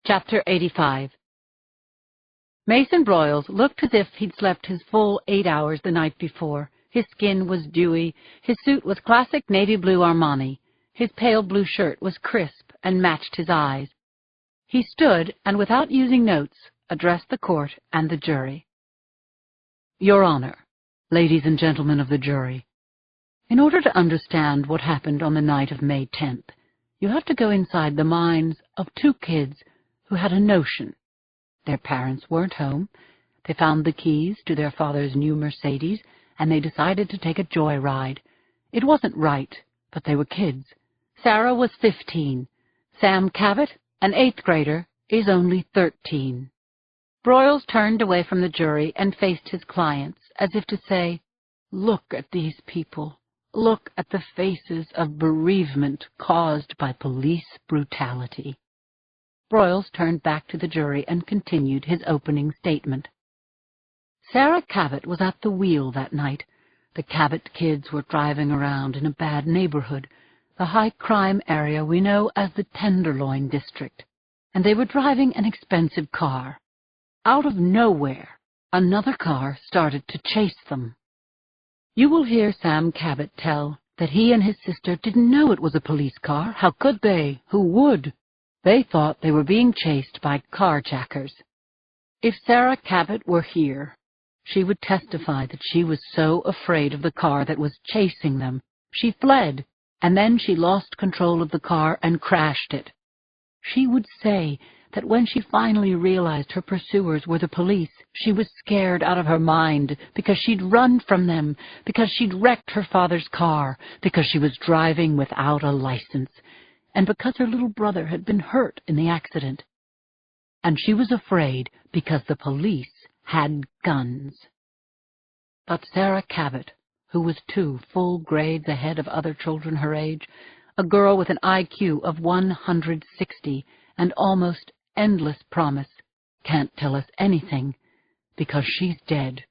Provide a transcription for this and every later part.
Chapter 85. Mason Broyles looked as if he'd slept his full 8 hours the night before. His skin was dewy, his suit was classic navy blue Armani, his pale blue shirt was crisp and matched his eyes. He stood and, without using notes, addressed the court and the jury. Your Honor, ladies and gentlemen of the jury, in order to understand what happened on the night of May 10th, you have to go inside the minds of two kids who had a notion. Their parents weren't home. They found the keys to their father's new Mercedes, and they decided to take a joyride. It wasn't right, but they were kids. Sarah was 15. Sam Cabot, an 8th grader, is only 13. Broyles turned away from the jury and faced his clients, as if to say, "Look at these people. Look at the faces of bereavement caused by police brutality." Broyles turned back to the jury and continued his opening statement. Sarah Cabot was at the wheel that night. The Cabot kids were driving around in a bad neighborhood, the high-crime area we know as the Tenderloin District, and they were driving an expensive car. Out of nowhere, another car started to chase them. You will hear Sam Cabot tell that he and his sister didn't know it was a police car. How could they? Who would? They thought they were being chased by carjackers. If Sarah Cabot were here, she would testify that she was so afraid of the car that was chasing them, she fled, and then she lost control of the car and crashed it. She would say that when she finally realized her pursuers were the police, she was scared out of her mind because she'd run from them, because she'd wrecked her father's car, because she was driving without a license, and because her little brother had been hurt in the accident. And she was afraid because the police had guns. But Sarah Cabot, who was 2 full grades ahead of other children her age, a girl with an IQ of 160 and almost endless promise, can't tell us anything because she's dead.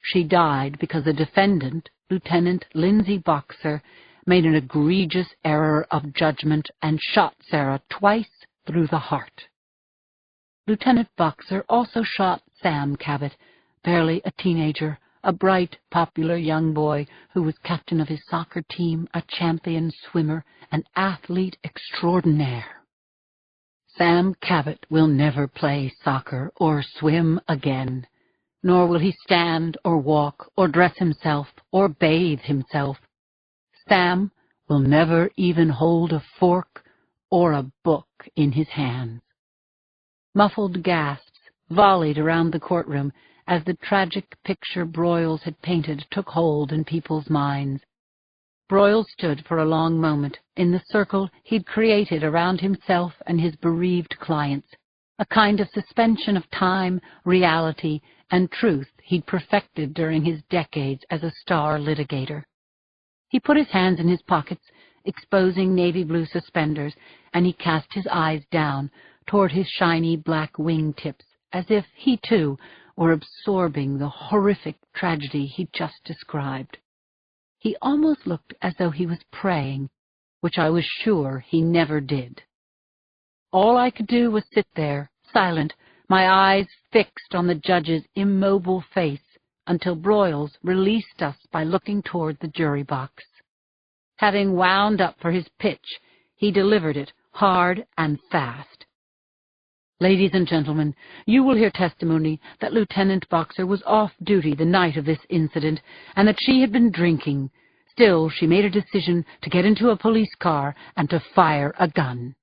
She died because the defendant, Lieutenant Lindsay Boxer, made an egregious error of judgment and shot Sarah twice through the heart. Lieutenant Boxer also shot Sam Cabot, barely a teenager, a bright, popular young boy who was captain of his soccer team, a champion swimmer, an athlete extraordinaire. Sam Cabot will never play soccer or swim again, nor will he stand or walk or dress himself or bathe himself. Sam will never even hold a fork or a book in his hands. Muffled gasps volleyed around the courtroom as the tragic picture Broyles had painted took hold in people's minds. Broyles stood for a long moment in the circle he'd created around himself and his bereaved clients, a kind of suspension of time, reality, and truth he'd perfected during his decades as a star litigator. He put his hands in his pockets, exposing navy blue suspenders, and he cast his eyes down toward his shiny black wingtips, as if he, too, were absorbing the horrific tragedy he'd just described. He almost looked as though he was praying, which I was sure he never did. All I could do was sit there, silent, my eyes fixed on the judge's immobile face, until Broyles released us by looking toward the jury box. Having wound up for his pitch, he delivered it hard and fast. Ladies and gentlemen, you will hear testimony that Lieutenant Boxer was off duty the night of this incident and that she had been drinking. Still, she made a decision to get into a police car and to fire a gun.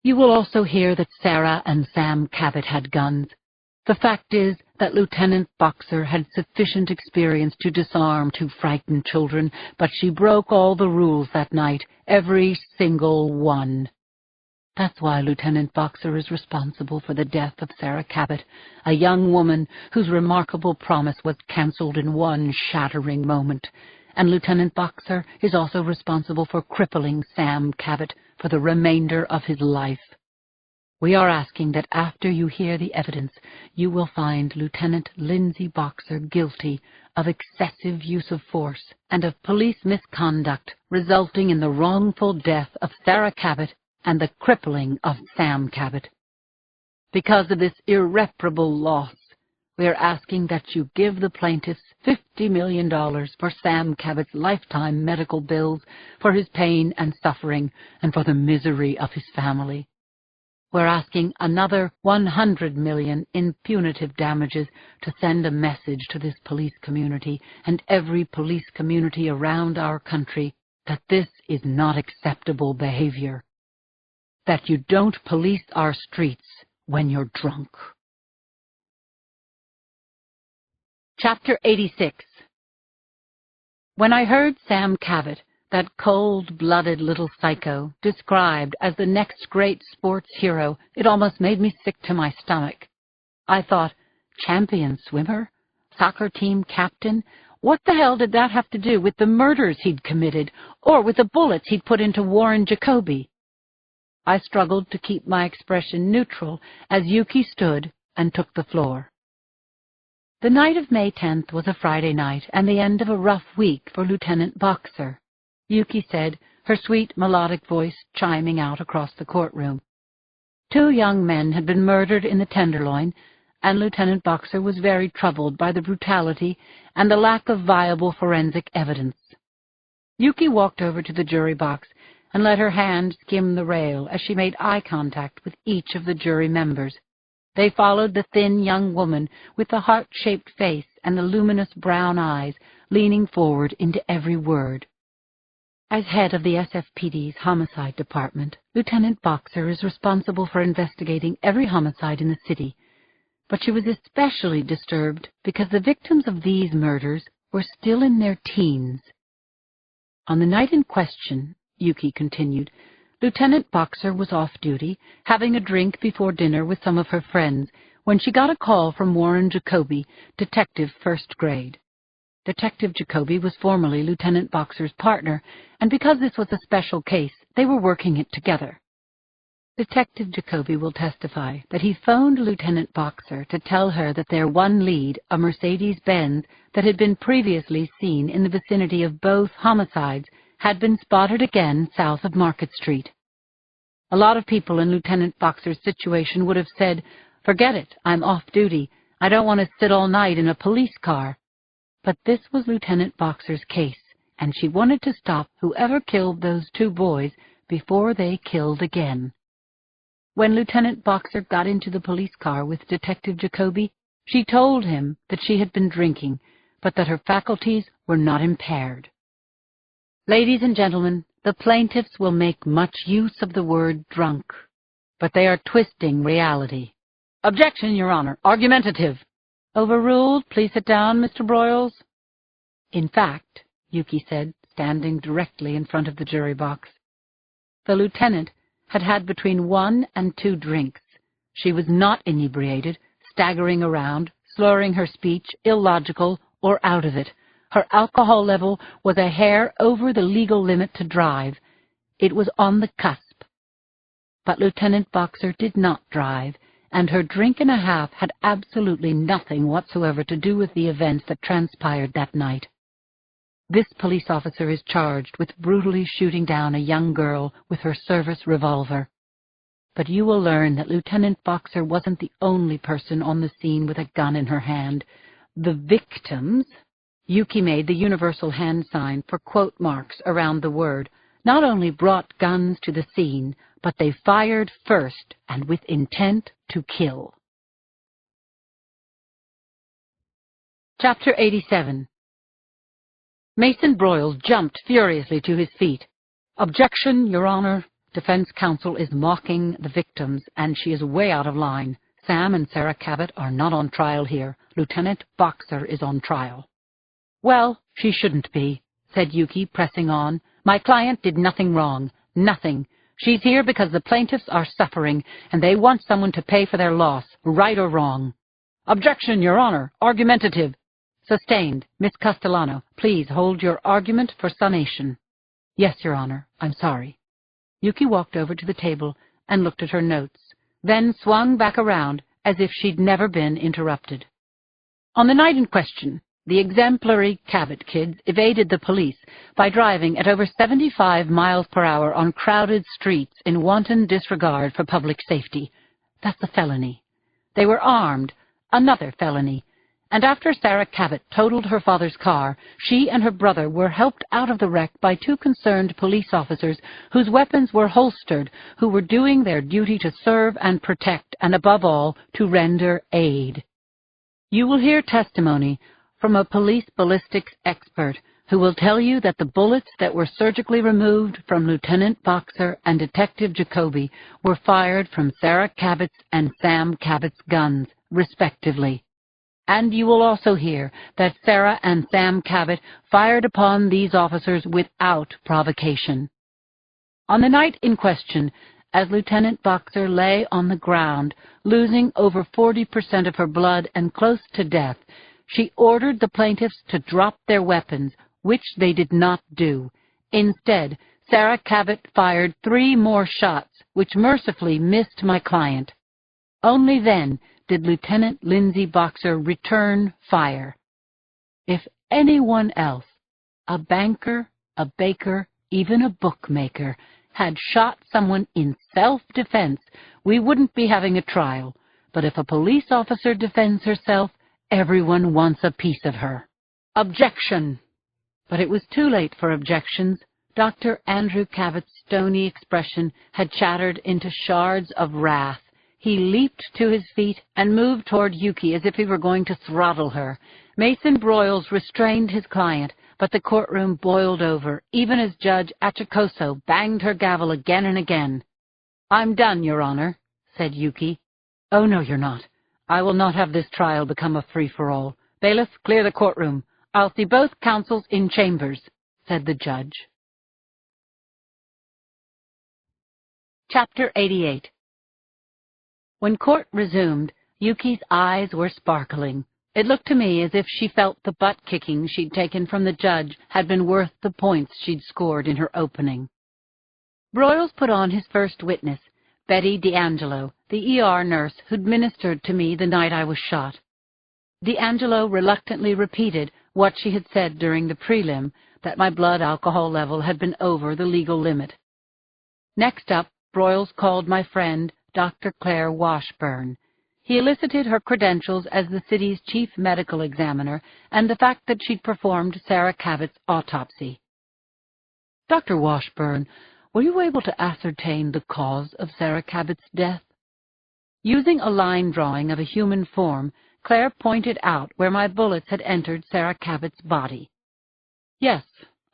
You will also hear that Sarah and Sam Cabot had guns. The fact is that Lieutenant Boxer had sufficient experience to disarm 2 frightened children, but she broke all the rules that night, every single one. That's why Lieutenant Boxer is responsible for the death of Sarah Cabot, a young woman whose remarkable promise was cancelled in one shattering moment. And Lieutenant Boxer is also responsible for crippling Sam Cabot for the remainder of his life. We are asking that after you hear the evidence, you will find Lieutenant Lindsay Boxer guilty of excessive use of force and of police misconduct resulting in the wrongful death of Sarah Cabot and the crippling of Sam Cabot. Because of this irreparable loss, we are asking that you give the plaintiffs $50 million for Sam Cabot's lifetime medical bills, for his pain and suffering, and for the misery of his family. We're asking another $100 million in punitive damages to send a message to this police community and every police community around our country that this is not acceptable behavior. That you don't police our streets when you're drunk. Chapter 86. When I heard Sam Cabot, that cold-blooded little psycho, described as the next great sports hero, it almost made me sick to my stomach. I thought, champion swimmer? Soccer team captain? What the hell did that have to do with the murders he'd committed, or with the bullets he'd put into Warren Jacoby? I struggled to keep my expression neutral as Yuki stood and took the floor. The night of May 10th was a Friday night and the end of a rough week for Lieutenant Boxer, Yuki said, her sweet melodic voice chiming out across the courtroom. 2 young men had been murdered in the Tenderloin, and Lieutenant Boxer was very troubled by the brutality and the lack of viable forensic evidence. Yuki walked over to the jury box and let her hand skim the rail as she made eye contact with each of the jury members. They followed the thin young woman with the heart-shaped face and the luminous brown eyes, leaning forward into every word. As head of the SFPD's homicide department, Lieutenant Boxer is responsible for investigating every homicide in the city, but she was especially disturbed because the victims of these murders were still in their teens. On the night in question, Yuki continued, Lieutenant Boxer was off duty, having a drink before dinner with some of her friends, when she got a call from Warren Jacoby, detective first grade. Detective Jacoby was formerly Lieutenant Boxer's partner, and because this was a special case, they were working it together. Detective Jacoby will testify that he phoned Lieutenant Boxer to tell her that their one lead, a Mercedes-Benz that had been previously seen in the vicinity of both homicides, had been spotted again south of Market Street. A lot of people in Lieutenant Boxer's situation would have said, "Forget it, I'm off duty. I don't want to sit all night in a police car." But this was Lieutenant Boxer's case, and she wanted to stop whoever killed those 2 boys before they killed again. When Lieutenant Boxer got into the police car with Detective Jacoby, she told him that she had been drinking, but that her faculties were not impaired. Ladies and gentlemen, the plaintiffs will make much use of the word drunk, but they are twisting reality. Objection, Your Honor. Argumentative. Overruled. Please sit down, Mr. Broyles. In fact, Yuki said, standing directly in front of the jury box, the lieutenant had had between 1 and 2 drinks. She was not inebriated, staggering around, slurring her speech, illogical, or out of it. Her alcohol level was a hair over the legal limit to drive. It was on the cusp. But Lieutenant Boxer did not drive, and her drink and a half had absolutely nothing whatsoever to do with the events that transpired that night. This police officer is charged with brutally shooting down a young girl with her service revolver. But you will learn that Lieutenant Boxer wasn't the only person on the scene with a gun in her hand. The victims, Yuki made the universal hand sign for quote marks around the word, not only brought guns to the scene, but they fired first and with intent to kill. Chapter 87. Mason Broyles jumped furiously to his feet. Objection, Your Honor. Defense counsel is mocking the victims, and she is way out of line. Sam and Sarah Cabot are not on trial here. Lieutenant Boxer is on trial. Well, she shouldn't be, said Yuki, pressing on. My client did nothing wrong. Nothing. She's here because the plaintiffs are suffering, and they want someone to pay for their loss, right or wrong. Objection, Your Honor. Argumentative. Sustained. Miss Castellano, please hold your argument for summation. Yes, Your Honor. I'm sorry. Yuki walked over to the table and looked at her notes, then swung back around as if she'd never been interrupted. On the night in question, the exemplary Cabot kids evaded the police by driving at over 75 miles per hour on crowded streets in wanton disregard for public safety. That's a felony. They were armed, another felony. And after Sarah Cabot totaled her father's car, she and her brother were helped out of the wreck by two concerned police officers whose weapons were holstered, who were doing their duty to serve and protect, and above all, to render aid. You will hear testimony from a police ballistics expert who will tell you that the bullets that were surgically removed from Lieutenant Boxer and Detective Jacoby were fired from Sarah Cabot's and Sam Cabot's guns, respectively. And you will also hear that Sarah and Sam Cabot fired upon these officers without provocation. On the night in question, as Lieutenant Boxer lay on the ground, losing over 40% of her blood and close to death, she ordered the plaintiffs to drop their weapons, which they did not do. Instead, Sarah Cabot fired 3 more shots, which mercifully missed my client. Only then did Lieutenant Lindsay Boxer return fire. If anyone else, a banker, a baker, even a bookmaker, had shot someone in self-defense, we wouldn't be having a trial. But if a police officer defends herself, everyone wants a piece of her. Objection! But it was too late for objections. Dr. Andrew Cabot's stony expression had shattered into shards of wrath. He leaped to his feet and moved toward Yuki as if he were going to throttle her. Mason Broyles restrained his client, but the courtroom boiled over, even as Judge Achikoso banged her gavel again and again. "I'm done, Your Honor," said Yuki. "Oh, no, you're not. I will not have this trial become a free-for-all. Bailiff, clear the courtroom. I'll see both counsels in chambers," said the judge. Chapter 88. When court resumed, Yuki's eyes were sparkling. It looked to me as if she felt the butt-kicking she'd taken from the judge had been worth the points she'd scored in her opening. Broyles put on his first witness, Betty D'Angelo, the ER nurse who'd ministered to me the night I was shot. D'Angelo reluctantly repeated what she had said during the prelim, that my blood alcohol level had been over the legal limit. Next up, Broyles called my friend, Dr. Claire Washburn. He elicited her credentials as the city's chief medical examiner and the fact that she'd performed Sarah Cabot's autopsy. "Dr. Washburn, were you able to ascertain the cause of Sarah Cabot's death?" Using a line drawing of a human form, Claire pointed out where my bullets had entered Sarah Cabot's body. "Yes,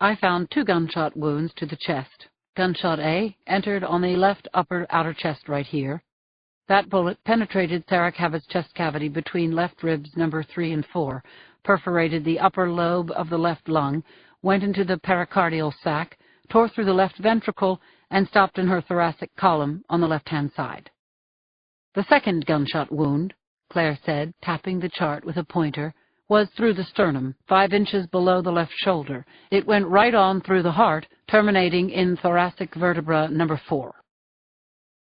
I found 2 gunshot wounds to the chest. Gunshot A entered on the left upper outer chest right here. That bullet penetrated Sarah Cabot's chest cavity between left ribs number 3 and 4, perforated the upper lobe of the left lung, went into the pericardial sac, tore through the left ventricle, and stopped in her thoracic column on the left-hand side." "The second gunshot wound," Claire said, tapping the chart with a pointer, "was through the sternum, 5 inches below the left shoulder. It went right on through the heart, terminating in thoracic vertebra number 4.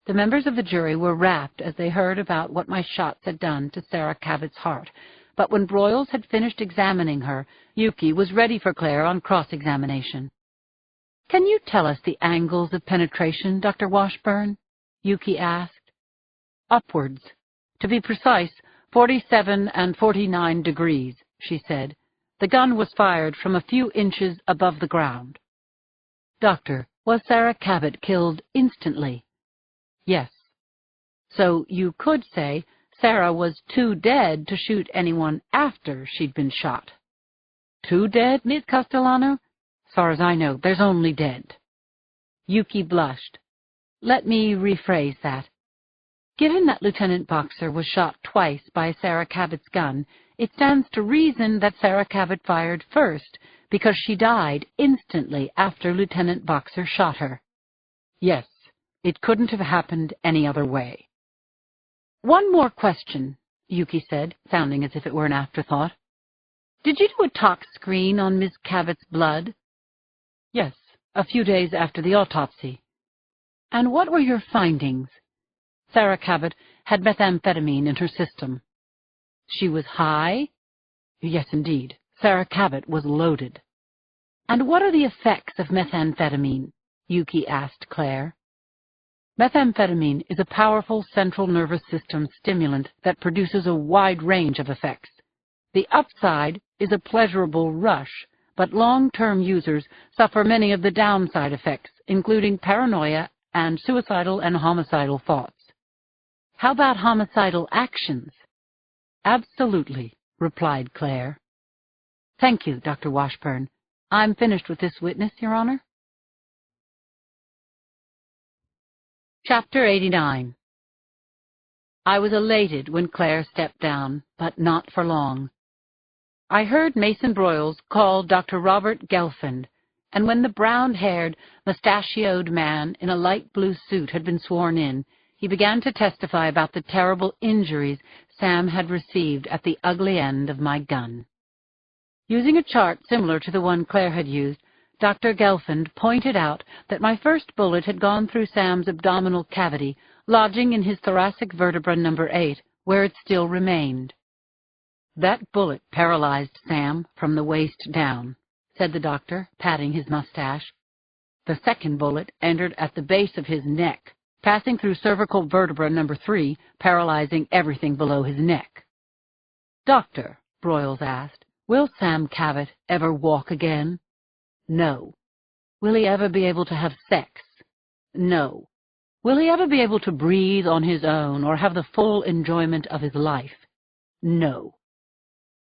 The members of the jury were rapt as they heard about what my shots had done to Sarah Cabot's heart, but when Broyles had finished examining her, Yuki was ready for Claire on cross-examination. "Can you tell us the angles of penetration, Dr. Washburn?" Yuki asked. "Upwards. To be precise, 47 and 49 degrees, she said. "The gun was fired from a few inches above the ground." "Doctor, was Sarah Cabot killed instantly?" "Yes." "So you could say Sarah was too dead to shoot anyone after she'd been shot." "Too dead, Miss Castellano? As far as I know, there's only dead." Yuki blushed. "Let me rephrase that. Given that Lieutenant Boxer was shot twice by Sarah Cabot's gun, it stands to reason that Sarah Cabot fired first, because she died instantly after Lieutenant Boxer shot her." "Yes, it couldn't have happened any other way." "One more question," Yuki said, sounding as if it were an afterthought. "Did you do a tox screen on Miss Cabot's blood?" "Yes, a few days after the autopsy." "And what were your findings?" Sarah Cabot had methamphetamine in her system. "She was high?" "Yes, indeed. Sarah Cabot was loaded." "And what are the effects of methamphetamine?" Yuki asked Claire. Methamphetamine is a powerful central nervous system stimulant that produces a wide range of effects. The upside is a pleasurable rush, but long-term users suffer many of the downside effects, including paranoia and suicidal and homicidal thoughts. How about homicidal actions? Absolutely, replied Claire. Thank you, Dr. Washburn. I'm finished with this witness, Your Honor. Chapter 89. I was elated when Claire stepped down, but not for long. I heard Mason Broyles call Dr. Robert Gelfand, and when the brown-haired, mustachioed man in a light blue suit had been sworn in, he began to testify about the terrible injuries Sam had received at the ugly end of my gun. Using a chart similar to the one Claire had used, Dr. Gelfand pointed out that my first bullet had gone through Sam's abdominal cavity, lodging in his thoracic vertebra number 8, where it still remained. That bullet paralyzed Sam from the waist down, said the doctor, patting his mustache. The second bullet entered at the base of his neck, passing through cervical vertebra number 3, paralyzing everything below his neck. Doctor, Broyles asked, will Sam Cabot ever walk again? No. Will he ever be able to have sex? No. Will he ever be able to breathe on his own or have the full enjoyment of his life? No.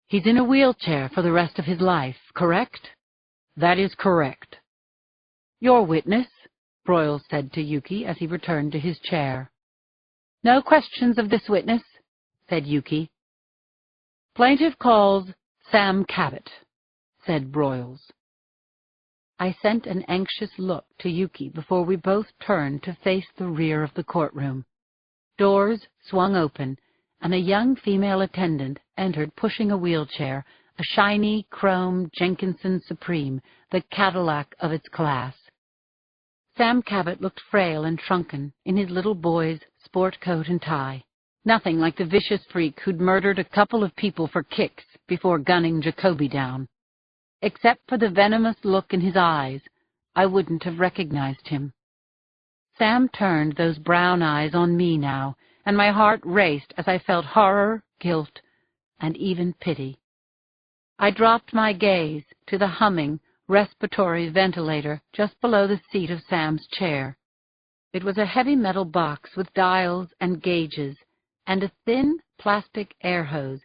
He's in a wheelchair for the rest of his life, correct? That is correct. Your witness, Broyles said to Yuki as he returned to his chair. No questions of this witness, said Yuki. Plaintiff calls Sam Cabot, said Broyles. I sent an anxious look to Yuki before we both turned to face the rear of the courtroom. Doors swung open, and a young female attendant entered pushing a wheelchair, a shiny chrome Jenkinson Supreme, the Cadillac of its class. Sam Cabot looked frail and shrunken in his little boy's sport coat and tie, nothing like the vicious freak who'd murdered a couple of people for kicks before gunning Jacoby down. Except for the venomous look in his eyes, I wouldn't have recognized him. Sam turned those brown eyes on me now, and my heart raced as I felt horror, guilt, and even pity. I dropped my gaze to the humming, respiratory ventilator just below the seat of Sam's chair. It was a heavy metal box with dials and gauges, and a thin plastic air hose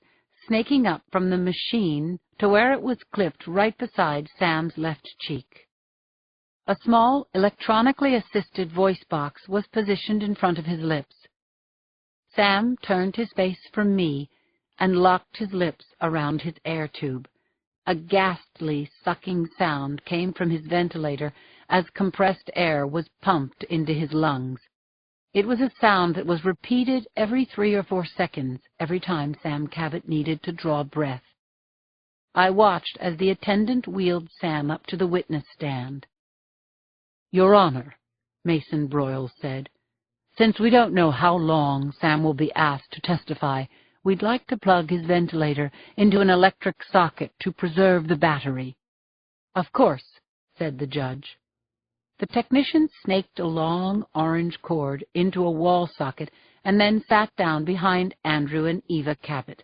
snaking up from the machine to where it was clipped right beside Sam's left cheek. A small, electronically assisted voice box was positioned in front of his lips. Sam turned his face from me and locked his lips around his air tube. A ghastly, sucking sound came from his ventilator as compressed air was pumped into his lungs. It was a sound that was repeated every 3 or 4 seconds, every time Sam Cabot needed to draw breath. I watched as the attendant wheeled Sam up to the witness stand. Your Honor, Mason Broyles said, since we don't know how long Sam will be asked to testify, we'd like to plug his ventilator into an electric socket to preserve the battery. Of course, said the judge. The technician snaked a long orange cord into a wall socket and then sat down behind Andrew and Eva Cabot.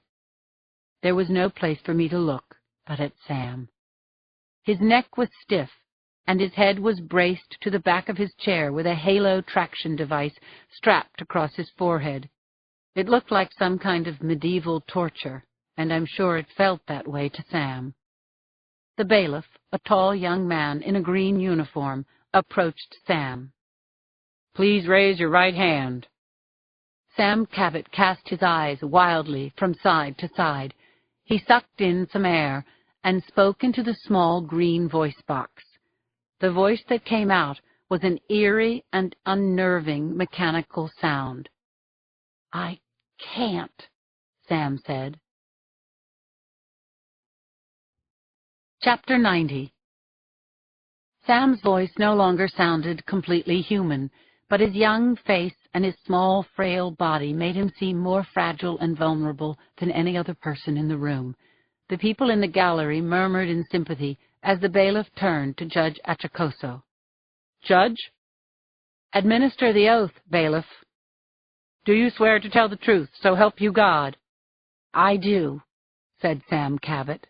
There was no place for me to look but at Sam. His neck was stiff, and his head was braced to the back of his chair with a halo traction device strapped across his forehead. It looked like some kind of medieval torture, and I'm sure it felt that way to Sam. The bailiff, a tall young man in a green uniform, approached Sam. Please raise your right hand. Sam Cabot cast his eyes wildly from side to side. He sucked in some air and spoke into the small green voice box. The voice that came out was an eerie and unnerving mechanical sound. I can't, Sam said. Chapter 90. Sam's voice no longer sounded completely human, but his young face and his small, frail body made him seem more fragile and vulnerable than any other person in the room. The people in the gallery murmured in sympathy as the bailiff turned to Judge Achacoso. Judge? Administer the oath, bailiff. Do you swear to tell the truth, so help you God? I do, said Sam Cabot.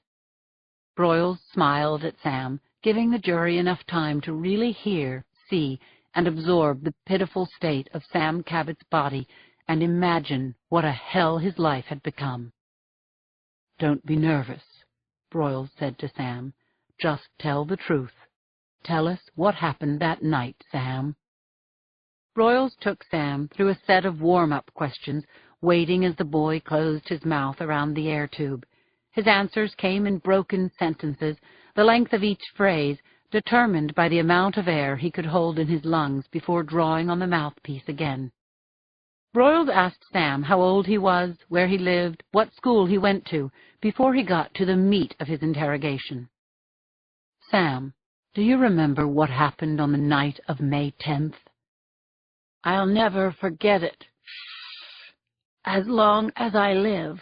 Broyles smiled at Sam, giving the jury enough time to really hear, see, and absorb the pitiful state of Sam Cabot's body and imagine what a hell his life had become. Don't be nervous, Broyles said to Sam. Just tell the truth. Tell us what happened that night, Sam. Broyles took Sam through a set of warm-up questions, waiting as the boy closed his mouth around the air tube. His answers came in broken sentences, the length of each phrase determined by the amount of air he could hold in his lungs before drawing on the mouthpiece again. Broyles asked Sam how old he was, where he lived, what school he went to, before he got to the meat of his interrogation. Sam, do you remember what happened on the night of May 10th? I'll never forget it. As long as I live,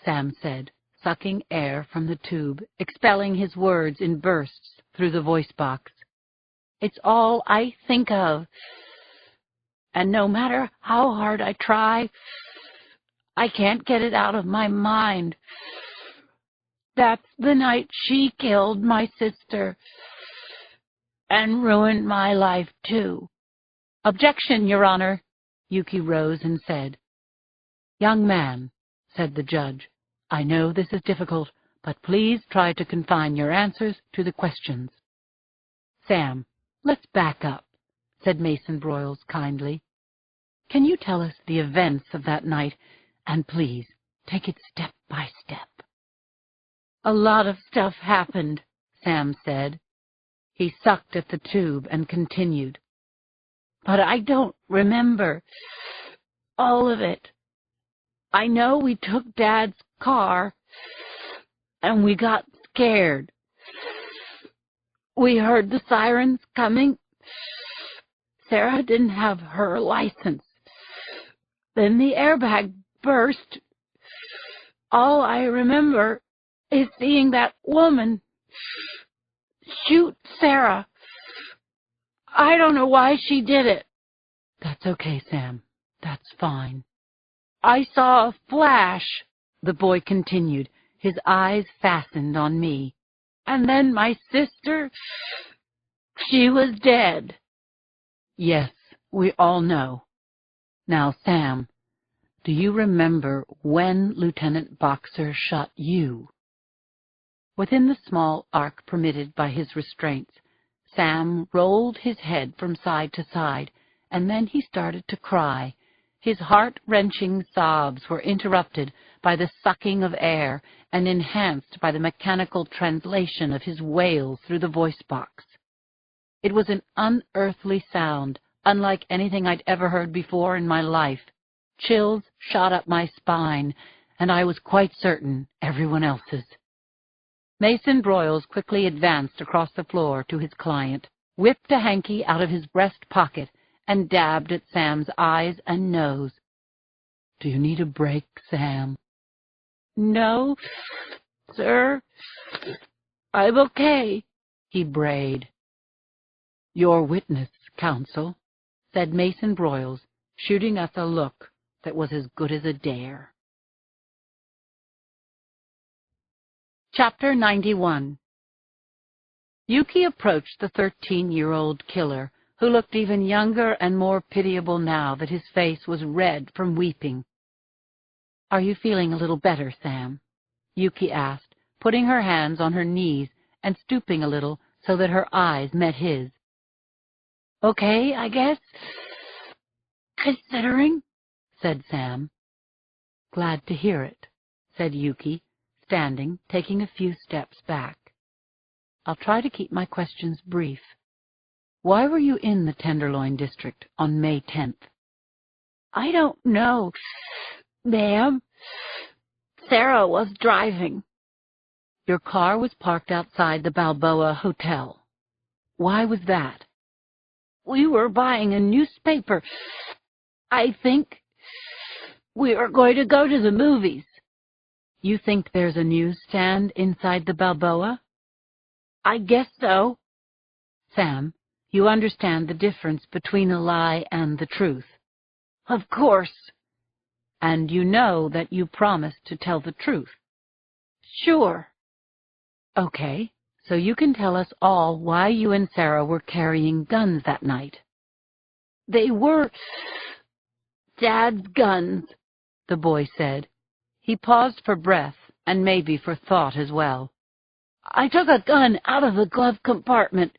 Sam said, sucking air from the tube, expelling his words in bursts through the voice box. It's all I think of, and no matter how hard I try, I can't get it out of my mind. That's the night she killed my sister and ruined my life, too. Objection, Your Honor, Yuki rose and said. Young man, said the judge, I know this is difficult, but please try to confine your answers to the questions. Sam, let's back up, said Mason Broyles kindly. Can you tell us the events of that night, and please take it step by step? A lot of stuff happened, Sam said. He sucked at the tube and continued. But I don't remember all of it. I know we took Dad's car, and we got scared. We heard the sirens coming. Sarah didn't have her license. Then the airbag burst. All I remember is seeing that woman shoot Sarah. I don't know why she did it. That's okay, Sam. That's fine. I saw a flash, the boy continued, his eyes fastened on me. And then my sister, she was dead. Yes, we all know. Now, Sam, do you remember when Lieutenant Boxer shot you? Within the small arc permitted by his restraints, Sam rolled his head from side to side, and then he started to cry. His heart-wrenching sobs were interrupted by the sucking of air and enhanced by the mechanical translation of his wails through the voice box. It was an unearthly sound, unlike anything I'd ever heard before in my life. Chills shot up my spine, and I was quite certain everyone else's. Mason Broyles quickly advanced across the floor to his client, whipped a hanky out of his breast pocket, and dabbed at Sam's eyes and nose. Do you need a break, Sam? No, sir. I'm okay, he brayed. Your witness, counsel, said Mason Broyles, shooting us a look that was as good as a dare. Chapter 91. Yuki approached the 13-year-old killer, who looked even younger and more pitiable now that his face was red from weeping. Are you feeling a little better, Sam? Yuki asked, putting her hands on her knees and stooping a little so that her eyes met his. Okay, I guess. Considering, said Sam. Glad to hear it, said Yuki, standing, taking a few steps back. I'll try to keep my questions brief. Why were you in the Tenderloin district on May 10th? I don't know, ma'am. Sarah was driving. Your car was parked outside the Balboa Hotel. Why was that? We were buying a newspaper. I think we were going to go to the movies. You think there's a newsstand inside the Balboa? I guess so. Sam, You understand the difference between a lie and the truth. Of course. And you know that you promised to tell the truth. Sure. Okay, so you can tell us all why you and Sarah were carrying guns that night. They were Dad's guns, the boy said. He paused for breath and maybe for thought as well. I took a gun out of the glove compartment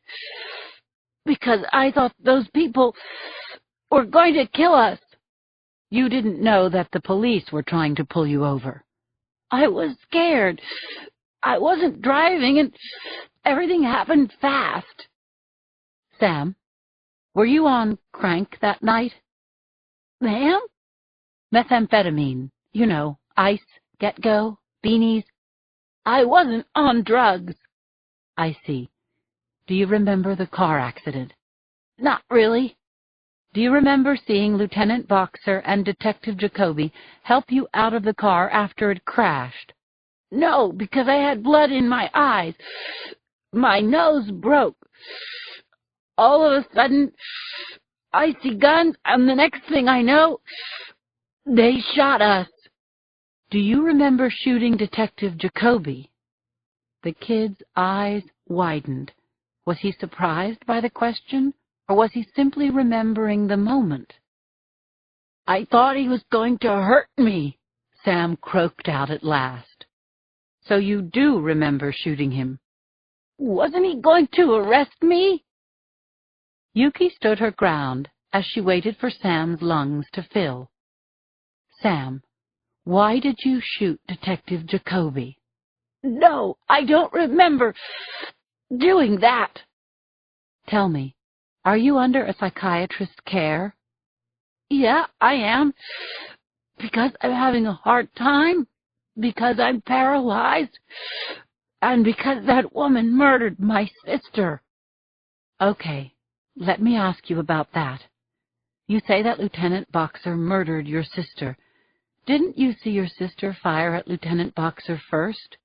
because I thought those people were going to kill us. You didn't know that the police were trying to pull you over. I was scared. I wasn't driving and everything happened fast. Sam, were you on crank that night? Ma'am? Methamphetamine, you know, ice, get-go, beanies. I wasn't on drugs. I see. Do you remember the car accident? Not really. Do you remember seeing Lieutenant Boxer and Detective Jacoby help you out of the car after it crashed? No, because I had blood in my eyes. My nose broke. All of a sudden, I see guns, and the next thing I know, they shot us. Do you remember shooting Detective Jacoby? The kid's eyes widened. Was he surprised by the question, or was he simply remembering the moment? I thought he was going to hurt me, Sam croaked out at last. So you do remember shooting him? Wasn't he going to arrest me? Yuki stood her ground as she waited for Sam's lungs to fill. Sam, why did you shoot Detective Jacoby? No, I don't remember doing that. Tell me, are you under a psychiatrist's care? Yeah, I am. Because I'm having a hard time. Because I'm paralyzed. And because that woman murdered my sister. Okay, let me ask you about that. You say that Lieutenant Boxer murdered your sister. Didn't you see your sister fire at Lieutenant Boxer first?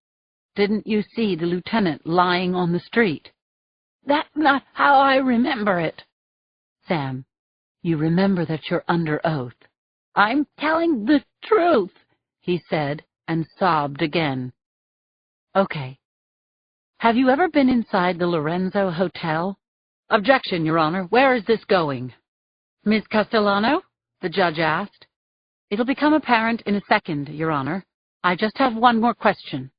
Didn't you see the lieutenant lying on the street? That's not how I remember it. Sam, you remember that you're under oath. I'm telling the truth, he said, and sobbed again. Okay. Have you ever been inside the Lorenzo Hotel? Objection, Your Honor. Where is this going? Ms. Castellano? The judge asked. It'll become apparent in a second, Your Honor. I just have one more question.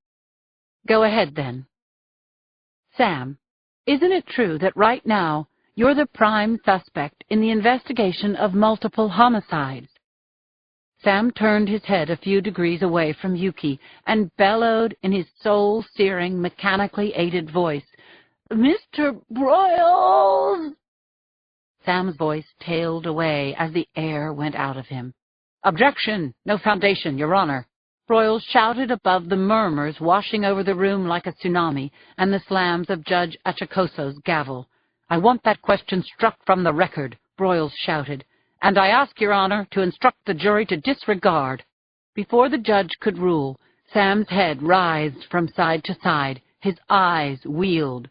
Go ahead, then. Sam, isn't it true that right now you're the prime suspect in the investigation of multiple homicides? Sam turned his head a few degrees away from Yuki and bellowed in his soul-searing, mechanically aided voice, Mr. Broyles! Sam's voice tailed away as the air went out of him. Objection! No foundation, Your Honor. Broyles shouted above the murmurs washing over the room like a tsunami and the slams of Judge Achacoso's gavel. I want that question struck from the record, Broyles shouted, and I ask Your Honor to instruct the jury to disregard. Before the judge could rule, Sam's head writhed from side to side, his eyes wheeled.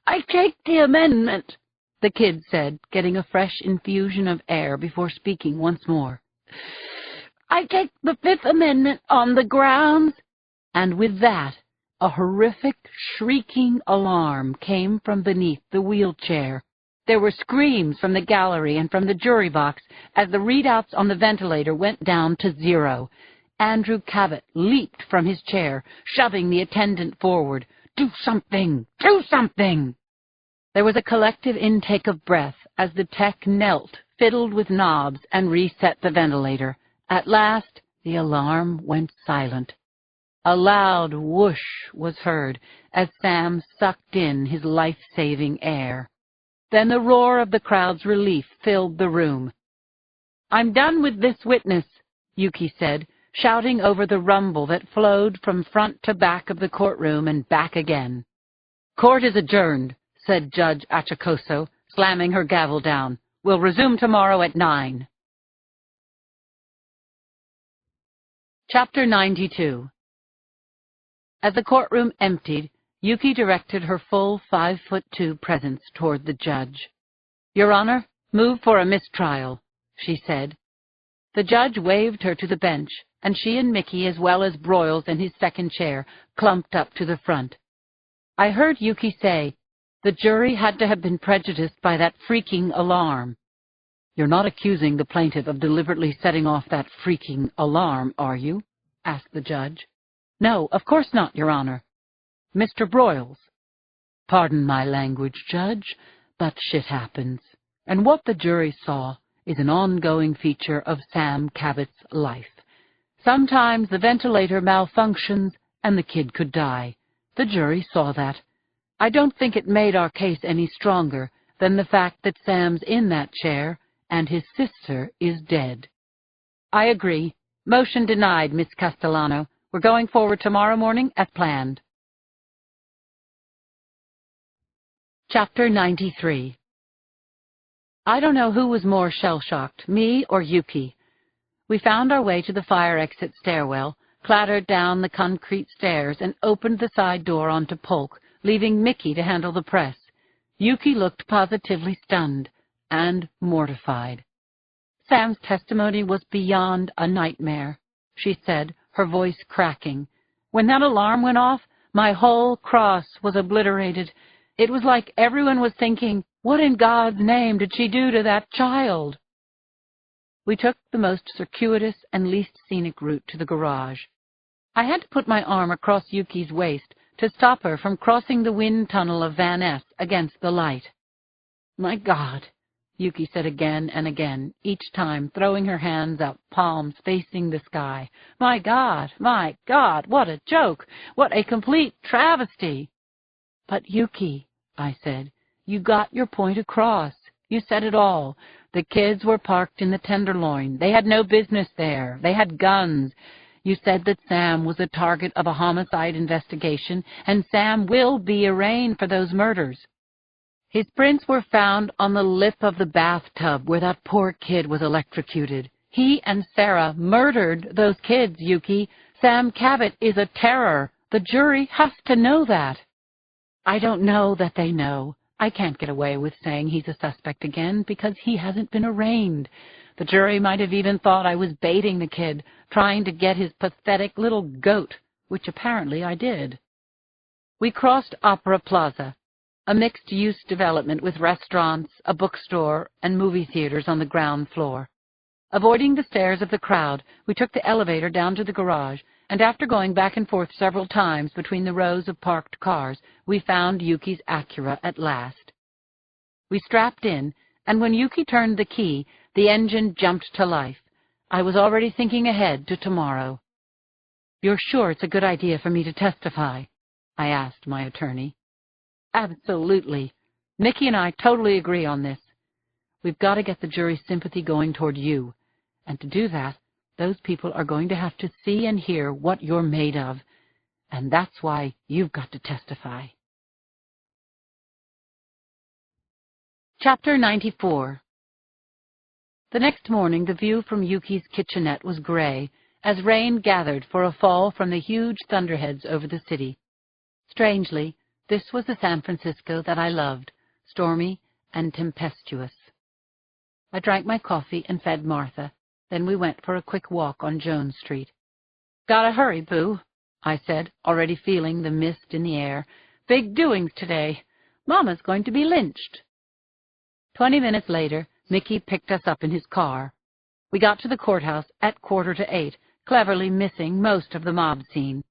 I take the amendment, the kid said, getting a fresh infusion of air before speaking once more. I take the Fifth Amendment on the grounds. And with that, a horrific, shrieking alarm came from beneath the wheelchair. There were screams from the gallery and from the jury box as the readouts on the ventilator went down to 0. Andrew Cabot leaped from his chair, shoving the attendant forward. Do something! Do something! There was a collective intake of breath as the tech knelt, fiddled with knobs, and reset the ventilator. At last, the alarm went silent. A loud whoosh was heard as Sam sucked in his life-saving air. Then the roar of the crowd's relief filled the room. I'm done with this witness, Yuki said, shouting over the rumble that flowed from front to back of the courtroom and back again. Court is adjourned, said Judge Achacoso, slamming her gavel down. We'll resume tomorrow at 9. Chapter 92. As the courtroom emptied, Yuki directed her full 5'2" presence toward the judge. "Your Honor, move for a mistrial," she said. The judge waved her to the bench, and she and Mickey, as well as Broyles in his second chair, clumped up to the front. I heard Yuki say, "The jury had to have been prejudiced by that freaking alarm." "You're not accusing the plaintiff of deliberately setting off that freaking alarm, are you?" asked the judge. "No, of course not, Your Honor." "Mr. Broyles." "Pardon my language, Judge, but shit happens. And what the jury saw is an ongoing feature of Sam Cabot's life. Sometimes the ventilator malfunctions and the kid could die. The jury saw that. I don't think it made our case any stronger than the fact that Sam's in that chair and his sister is dead." "I agree. Motion denied, Miss Castellano. We're going forward tomorrow morning as planned." Chapter 93. I don't know who was more shell-shocked, me or Yuki. We found our way to the fire exit stairwell, clattered down the concrete stairs, and opened the side door onto Polk, leaving Mickey to handle the press. Yuki looked positively stunned and mortified. "Sam's testimony was beyond a nightmare," she said, her voice cracking. "When that alarm went off, my whole cross was obliterated. It was like everyone was thinking, what in God's name did she do to that child?" We took the most circuitous and least scenic route to the garage. I had to put my arm across Yuki's waist to stop her from crossing the wind tunnel of Van Ness against the light. "My God," Yuki said again and again, each time throwing her hands up, palms facing the sky. My God, what a joke! What a complete travesty!" "But Yuki," I said, "you got your point across. You said it all. The kids were parked in the Tenderloin. They had no business there. They had guns. You said that Sam was the target of a homicide investigation, and Sam will be arraigned for those murders. His prints were found on the lip of the bathtub where that poor kid was electrocuted. He and Sarah murdered those kids, Yuki. Sam Cabot is a terror. The jury has to know that." "I don't know that they know. I can't get away with saying he's a suspect again because he hasn't been arraigned. The jury might have even thought I was baiting the kid, trying to get his pathetic little goat, which apparently I did." We crossed Opera Plaza, a mixed-use development with restaurants, a bookstore, and movie theaters on the ground floor. Avoiding the stares of the crowd, we took the elevator down to the garage, and after going back and forth several times between the rows of parked cars, we found Yuki's Acura at last. We strapped in, and when Yuki turned the key, the engine jumped to life. I was already thinking ahead to tomorrow. "You're sure it's a good idea for me to testify?" I asked my attorney. "Absolutely. Mickey and I totally agree on this. We've got to get the jury's sympathy going toward you, and to do that, those people are going to have to see and hear what you're made of, and that's why you've got to testify." Chapter 94. The next morning, the view from Yuki's kitchenette was gray, as rain gathered for a fall from the huge thunderheads over the city. Strangely, this was the San Francisco that I loved, stormy and tempestuous. I drank my coffee and fed Martha. Then we went for a quick walk on Jones Street. "Gotta hurry, Boo," I said, already feeling the mist in the air. "Big doings today. Mama's going to be lynched." 20 minutes later, Mickey picked us up in his car. We got to the courthouse at 7:45, cleverly missing most of the mob scene.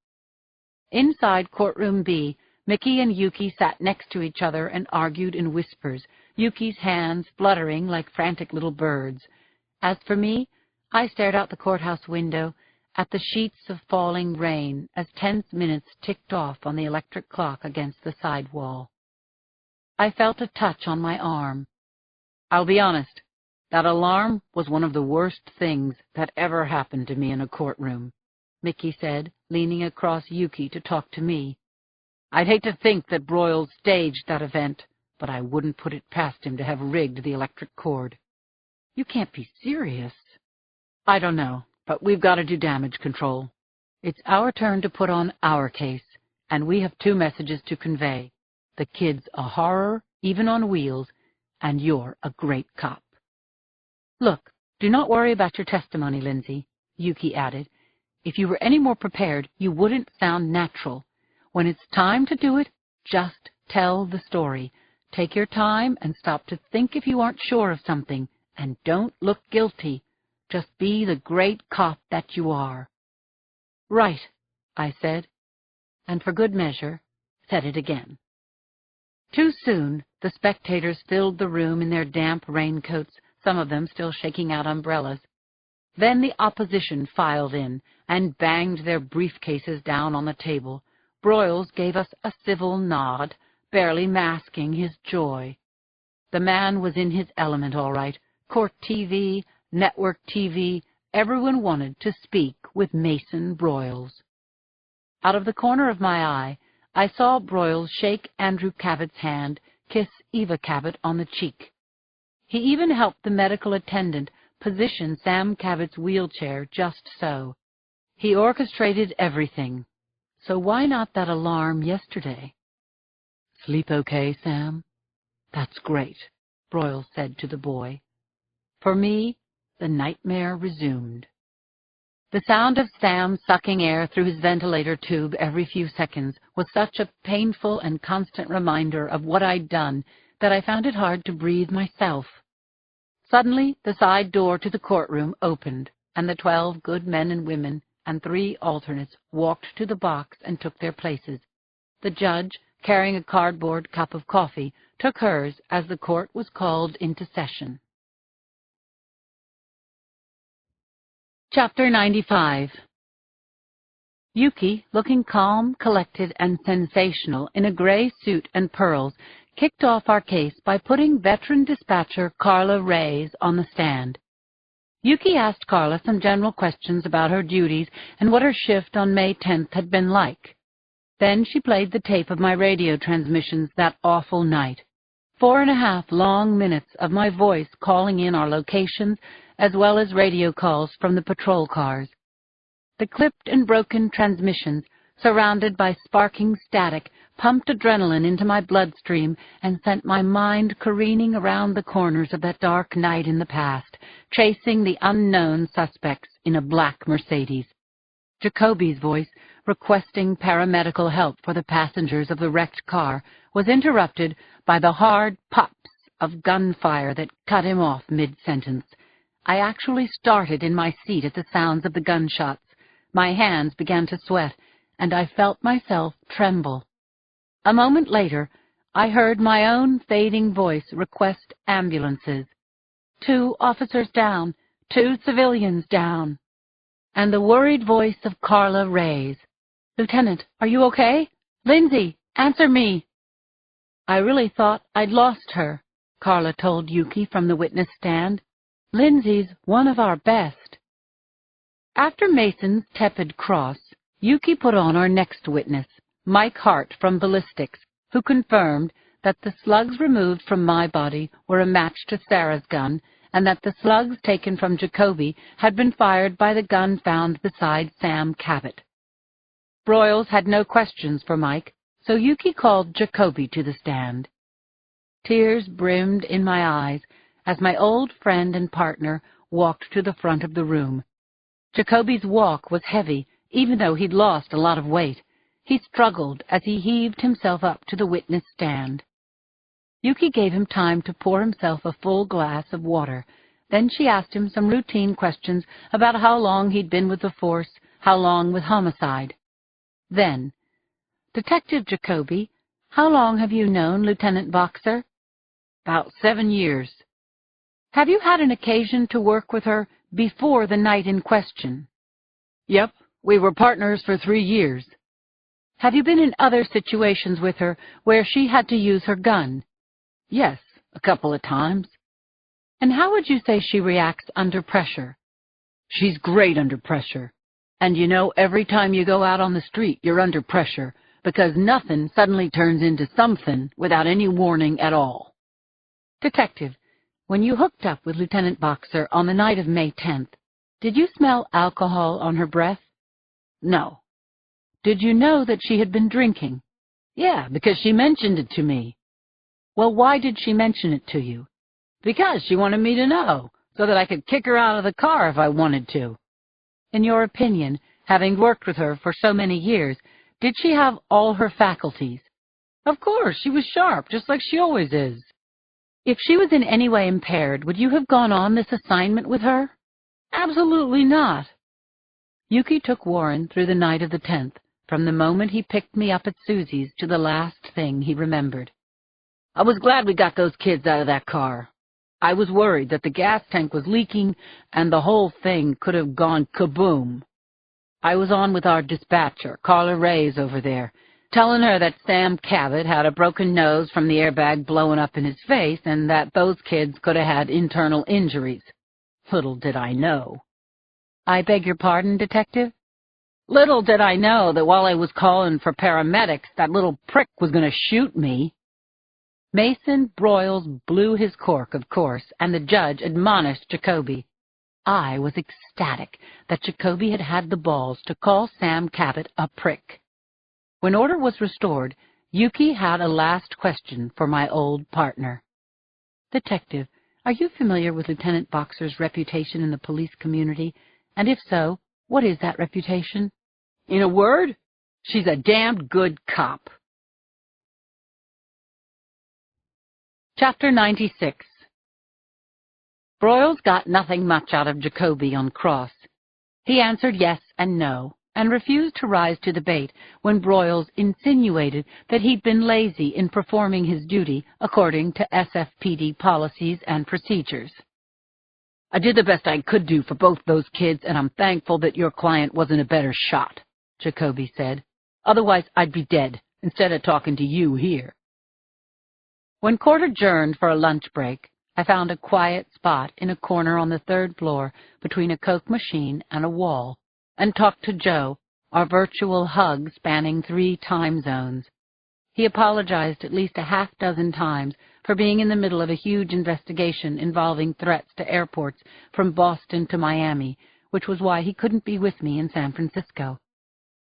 Inside courtroom B, Mickey and Yuki sat next to each other and argued in whispers, Yuki's hands fluttering like frantic little birds. As for me, I stared out the courthouse window at the sheets of falling rain as tense minutes ticked off on the electric clock against the side wall. I felt a touch on my arm. I'll be honest, that alarm was one of the worst things that ever happened to me in a courtroom, Mickey said, leaning across Yuki to talk to me. "I'd hate to think that Broyles staged that event, but I wouldn't put it past him to have rigged the electric cord." "You can't be serious." "I don't know, but we've got to do damage control. It's our turn to put on our case, and we have 2 messages to convey. The kid's a horror, even on wheels, and you're a great cop. Look, do not worry about your testimony, Lindsay, Yuki added. If you were any more prepared, you wouldn't sound natural. When it's time to do it, just tell the story. Take your time and stop to think if you aren't sure of something, and don't look guilty. Just be the great cop that you are. Right, I said, and for good measure, said it again. Too soon, the spectators filled the room in their damp raincoats, some of them still shaking out umbrellas. Then the opposition filed in and banged their briefcases down on the table. Broyles gave us a civil nod, barely masking his joy. The man was in his element, all right. Court TV, network TV, everyone wanted to speak with Mason Broyles. Out of the corner of my eye, I saw Broyles shake Andrew Cabot's hand, kiss Eva Cabot on the cheek. He even helped the medical attendant position Sam Cabot's wheelchair just so. He orchestrated everything. So why not that alarm yesterday? Sleep okay, Sam? That's great, Broyles said to the boy. For me, the nightmare resumed. The sound of Sam sucking air through his ventilator tube every few seconds was such a painful and constant reminder of what I'd done that I found it hard to breathe myself. Suddenly, the side door to the courtroom opened, and the 12 good men and women and 3 alternates walked to the box and took their places. The judge, carrying a cardboard cup of coffee, took hers as the court was called into session. Chapter 95. Yuki, looking calm, collected, and sensational in a gray suit and pearls, kicked off our case by putting veteran dispatcher Carla Reyes on the stand. Yuki asked Carla some general questions about her duties and what her shift on May 10th had been like. Then she played the tape of my radio transmissions that awful night. 4.5 long minutes of my voice calling in our locations, as well as radio calls from the patrol cars. The clipped and broken transmissions, surrounded by sparking static, pumped adrenaline into my bloodstream and sent my mind careening around the corners of that dark night in the past, chasing the unknown suspects in a black Mercedes. Jacoby's voice, requesting paramedical help for the passengers of the wrecked car, was interrupted by the hard pops of gunfire that cut him off mid-sentence. I actually started in my seat at the sounds of the gunshots. My hands began to sweat, and I felt myself tremble. A moment later, I heard my own fading voice request ambulances. 2 officers down, 2 civilians down. And the worried voice of Carla Reyes. Lieutenant, are you okay? Lindsay, answer me. I really thought I'd lost her, Carla told Yuki from the witness stand. Lindsay's one of our best. After Mason's tepid cross, Yuki put on our next witness, Mike Hart from ballistics, who confirmed that the slugs removed from my body were a match to Sarah's gun, and that the slugs taken from Jacoby had been fired by the gun found beside Sam Cabot. Broyles had no questions for Mike, so Yuki called Jacoby to the stand. Tears brimmed in my eyes as my old friend and partner walked to the front of the room. Jacoby's walk was heavy, even though he'd lost a lot of weight. He struggled as he heaved himself up to the witness stand. Yuki gave him time to pour himself a full glass of water. Then she asked him some routine questions about how long he'd been with the force, how long with homicide. Then, Detective Jacoby, how long have you known Lieutenant Boxer? About 7 years. Have you had an occasion to work with her before the night in question? Yep, we were partners for 3 years. Have you been in other situations with her where she had to use her gun? Yes, a couple of times. And how would you say she reacts under pressure? She's great under pressure. And you know, every time you go out on the street, you're under pressure, because nothing suddenly turns into something without any warning at all. Detective, when you hooked up with Lieutenant Boxer on the night of May 10th, did you smell alcohol on her breath? No. Did you know that she had been drinking? Yeah, because she mentioned it to me. Well, why did she mention it to you? Because she wanted me to know, so that I could kick her out of the car if I wanted to. In your opinion, having worked with her for so many years, did she have all her faculties? Of course, she was sharp, just like she always is. If she was in any way impaired, would you have gone on this assignment with her? Absolutely not. Yuki took Warren through the night of the 10th, from the moment he picked me up at Susie's to the last thing he remembered. I was glad we got those kids out of that car. I was worried that the gas tank was leaking and the whole thing could have gone kaboom. I was on with our dispatcher, Carla Reyes, over there, telling her that Sam Cabot had a broken nose from the airbag blowing up in his face and that those kids could have had internal injuries. Little did I know. I beg your pardon, Detective? Little did I know that while I was calling for paramedics, that little prick was going to shoot me. Mason Broyles blew his cork, of course, and the judge admonished Jacoby. I was ecstatic that Jacoby had had the balls to call Sam Cabot a prick. When order was restored, Yuki had a last question for my old partner. Detective, are you familiar with Lieutenant Boxer's reputation in the police community? And if so, what is that reputation? In a word, she's a damned good cop. Chapter 96. Broyles got nothing much out of Jacoby on cross. He answered yes and no, and refused to rise to the bait when Broyles insinuated that he'd been lazy in performing his duty according to SFPD policies and procedures. I did the best I could do for both those kids, and I'm thankful that your client wasn't a better shot, Jacoby said. Otherwise, I'd be dead, instead of talking to you here. When court adjourned for a lunch break, I found a quiet spot in a corner on the 3rd floor between a Coke machine and a wall, and talked to Joe, our virtual hug spanning 3 time zones. He apologized at least a half-dozen times for being in the middle of a huge investigation involving threats to airports from Boston to Miami, which was why he couldn't be with me in San Francisco.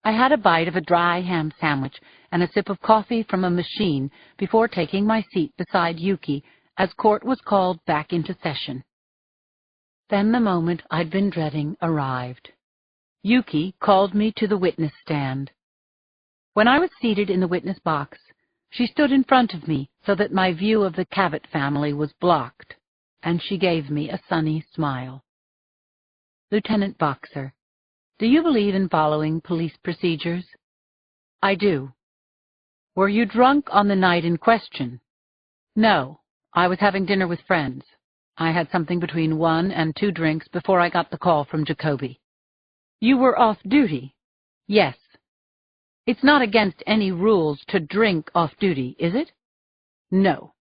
I had a bite of a dry ham sandwich and a sip of coffee from a machine before taking my seat beside Yuki as court was called back into session. Then the moment I'd been dreading arrived. Yuki called me to the witness stand. When I was seated in the witness box, she stood in front of me so that my view of the Cabot family was blocked, and she gave me a sunny smile. Lieutenant Boxer, do you believe in following police procedures? I do. Were you drunk on the night in question? No, I was having dinner with friends. I had something between 1 and 2 drinks before I got the call from Jacoby. You were off duty? Yes. It's not against any rules to drink off duty, is it? No.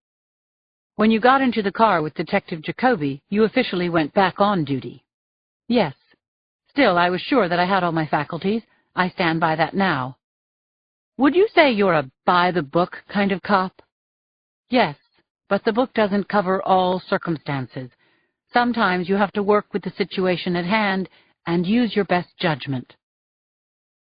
When you got into the car with Detective Jacoby, you officially went back on duty? Yes. Still, I was sure that I had all my faculties. I stand by that now. Would you say you're a by-the-book kind of cop? Yes, but the book doesn't cover all circumstances. Sometimes you have to work with the situation at hand and use your best judgment.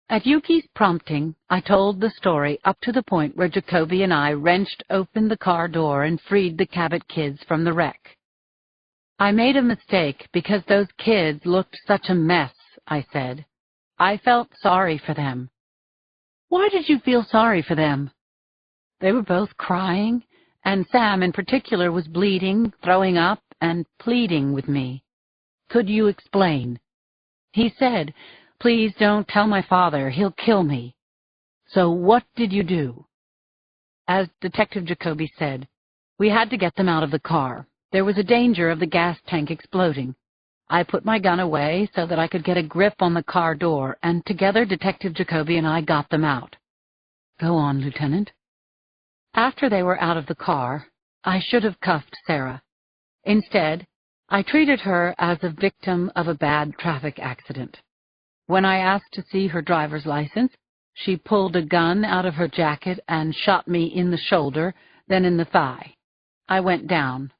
At Yuki's prompting, I told the story up to the point where Jacoby and I wrenched open the car door and freed the Cabot kids from the wreck. I made a mistake because those kids looked such a mess, I said. I felt sorry for them. Why did you feel sorry for them? They were both crying, and Sam in particular was bleeding, throwing up, and pleading with me. Could you explain? He said, "Please don't tell my father, he'll kill me." So what did you do? As Detective Jacoby said, we had to get them out of the car. There was a danger of the gas tank exploding. I put my gun away so that I could get a grip on the car door, and together Detective Jacoby and I got them out. Go on, Lieutenant. After they were out of the car, I should have cuffed Sarah. Instead, I treated her as a victim of a bad traffic accident. When I asked to see her driver's license, she pulled a gun out of her jacket and shot me in the shoulder, then in the thigh. I went down.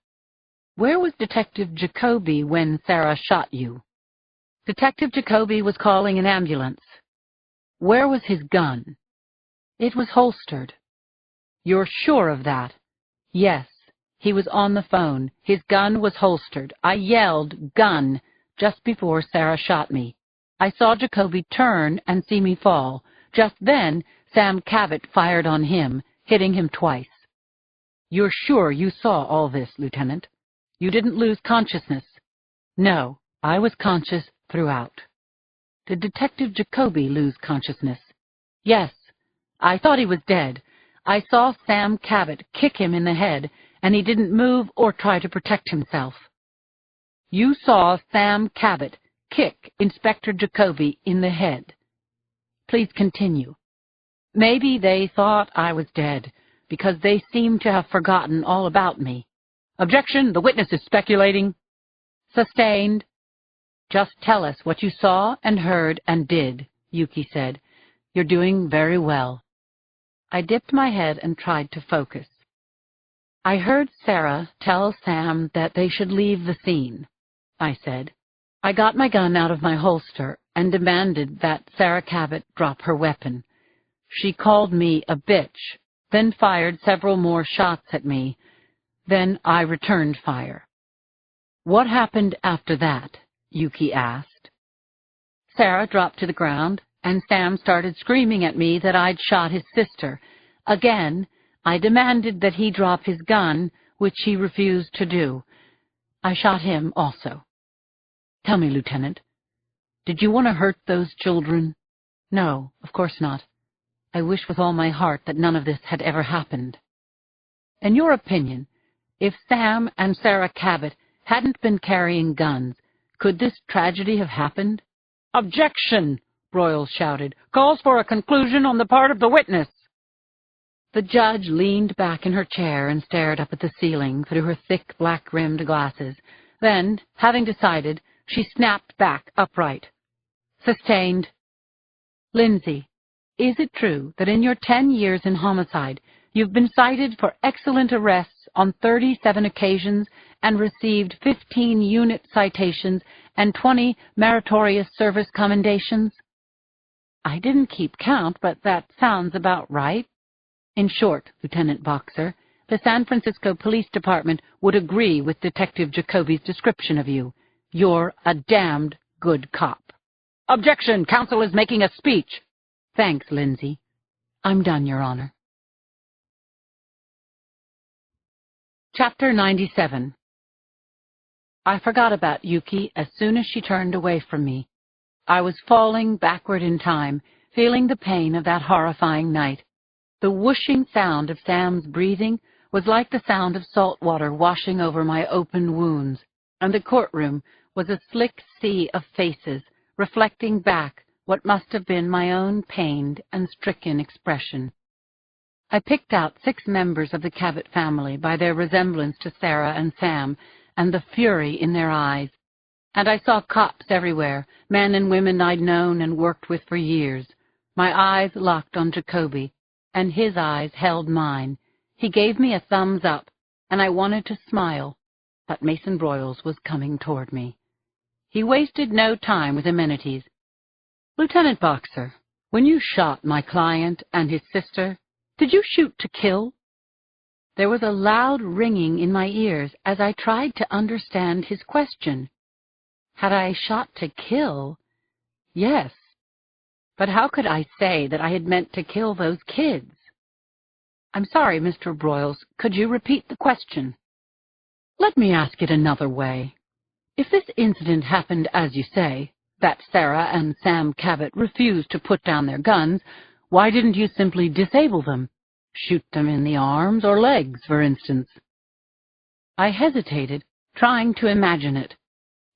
Where was Detective Jacoby when Sarah shot you? Detective Jacoby was calling an ambulance. Where was his gun? It was holstered. You're sure of that? Yes. He was on the phone. His gun was holstered. I yelled, "Gun," just before Sarah shot me. I saw Jacoby turn and see me fall. Just then, Sam Cabot fired on him, hitting him twice. You're sure you saw all this, Lieutenant? You didn't lose consciousness? No, I was conscious throughout. Did Detective Jacoby lose consciousness? Yes. I thought he was dead. I saw Sam Cabot kick him in the head, and he didn't move or try to protect himself. You saw Sam Cabot kick Inspector Jacoby in the head. Please continue. Maybe they thought I was dead, because they seemed to have forgotten all about me. Objection, the witness is speculating. Sustained. Just tell us what you saw and heard and did, Yuki said. You're doing very well. I dipped my head and tried to focus. I heard Sarah tell Sam that they should leave the scene, I said. I got my gun out of my holster and demanded that Sarah Cabot drop her weapon. She called me a bitch, then fired several more shots at me. Then I returned fire. What happened after that? Yuki asked. Sarah dropped to the ground, and Sam started screaming at me that I'd shot his sister. Again, I demanded that he drop his gun, which he refused to do. I shot him also. Tell me, Lieutenant, did you want to hurt those children? No, of course not. I wish with all my heart that none of this had ever happened. In your opinion, if Sam and Sarah Cabot hadn't been carrying guns, could this tragedy have happened? Objection! Broyles shouted. Calls for a conclusion on the part of the witness. The judge leaned back in her chair and stared up at the ceiling through her thick black-rimmed glasses. Then, having decided, she snapped back upright. Sustained. Lindsay, is it true that in your 10 years in homicide, you've been cited for excellent arrests on 37 occasions and received 15 unit citations and 20 meritorious service commendations? I didn't keep count, but that sounds about right. In short, Lieutenant Boxer, the San Francisco Police Department would agree with Detective Jacoby's description of you. You're a damned good cop. Objection! Counsel is making a speech. Thanks, Lindsay. I'm done, Your Honor. Chapter 97. I forgot about Yuki as soon as she turned away from me. I was falling backward in time, feeling the pain of that horrifying night. The whooshing sound of Sam's breathing was like the sound of salt water washing over my open wounds, and the courtroom was a slick sea of faces, reflecting back what must have been my own pained and stricken expression. I picked out 6 members of the Cabot family by their resemblance to Sarah and Sam, and the fury in their eyes. And I saw cops everywhere, men and women I'd known and worked with for years. My eyes locked on Jacoby, and his eyes held mine. He gave me a thumbs up, and I wanted to smile, but Mason Broyles was coming toward me. He wasted no time with amenities. Lieutenant Boxer, when you shot my client and his sister, did you shoot to kill? There was a loud ringing in my ears as I tried to understand his question. Had I shot to kill? Yes. But how could I say that I had meant to kill those kids? I'm sorry, Mr. Broyles. Could you repeat the question? Let me ask it another way. If this incident happened as you say, that Sarah and Sam Cabot refused to put down their guns, why didn't you simply disable them? Shoot them in the arms or legs, for instance. I hesitated, trying to imagine it.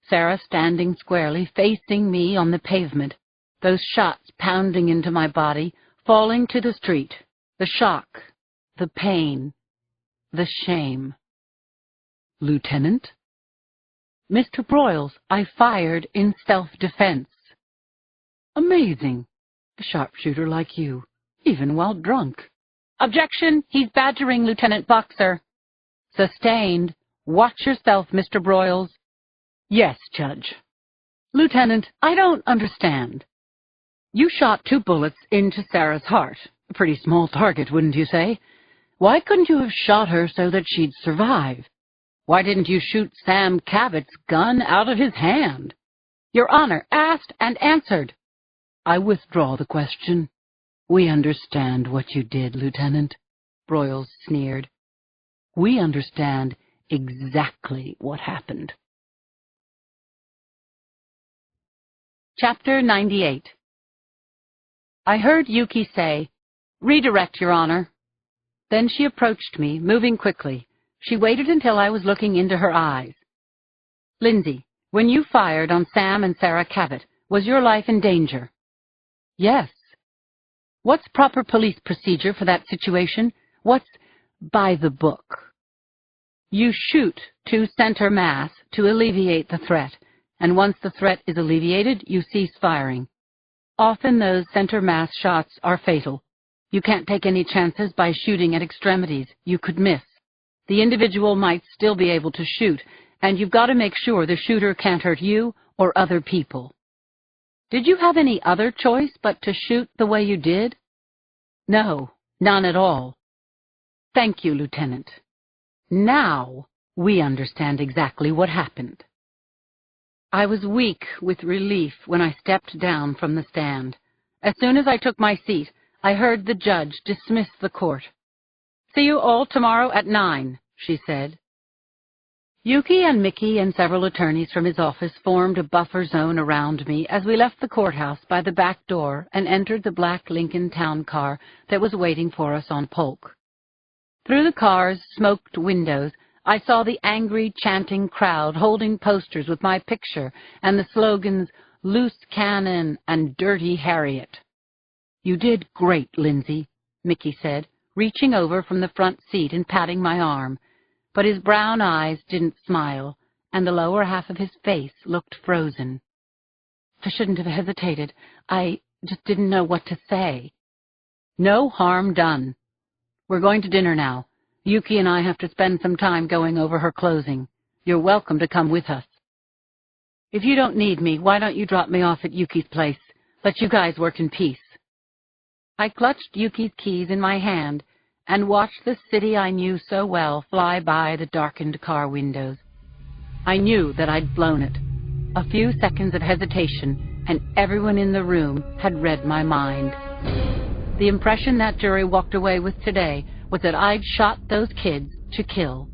Sarah standing squarely facing me on the pavement, those shots pounding into my body, falling to the street, the shock, the pain, the shame. Lieutenant? Mr. Broyles, I fired in self-defense. Amazing. A sharpshooter like you, even while drunk. Objection! He's badgering Lieutenant Boxer. Sustained. Watch yourself, Mr. Broyles. Yes, Judge. Lieutenant, I don't understand. You shot 2 bullets into Sarah's heart. A pretty small target, wouldn't you say? Why couldn't you have shot her so that she'd survive? Why didn't you shoot Sam Cabot's gun out of his hand? Your Honor, asked and answered. I withdraw the question. We understand what you did, Lieutenant, Broyles sneered. We understand exactly what happened. Chapter 98. I heard Yuki say, "Redirect, Your Honor." Then she approached me, moving quickly. She waited until I was looking into her eyes. Lindsay, when you fired on Sam and Sarah Cabot, was your life in danger? Yes. What's proper police procedure for that situation? What's by the book? You shoot to center mass to alleviate the threat, and once the threat is alleviated, you cease firing. Often those center mass shots are fatal. You can't take any chances by shooting at extremities. You could miss. The individual might still be able to shoot, and you've got to make sure the shooter can't hurt you or other people. Did you have any other choice but to shoot the way you did? No, none at all. Thank you, Lieutenant. Now we understand exactly what happened. I was weak with relief when I stepped down from the stand. As soon as I took my seat, I heard the judge dismiss the court. See you all tomorrow at 9, she said. Yuki and Mickey and several attorneys from his office formed a buffer zone around me as we left the courthouse by the back door and entered the black Lincoln town car that was waiting for us on Polk. Through the car's smoked windows, I saw the angry, chanting crowd holding posters with my picture and the slogans, "Loose Cannon" and "Dirty Harriet." You did great, Lindsay, Mickey said, reaching over from the front seat and patting my arm. But his brown eyes didn't smile, and the lower half of his face looked frozen. I shouldn't have hesitated. I just didn't know what to say. No harm done. We're going to dinner now. Yuki and I have to spend some time going over her closing. You're welcome to come with us. If you don't need me, why don't you drop me off at Yuki's place? Let you guys work in peace. I clutched Yuki's keys in my hand and watched the city I knew so well fly by the darkened car windows. I knew that I'd blown it. A few seconds of hesitation, and everyone in the room had read my mind. The impression that jury walked away with today was that I'd shot those kids to kill.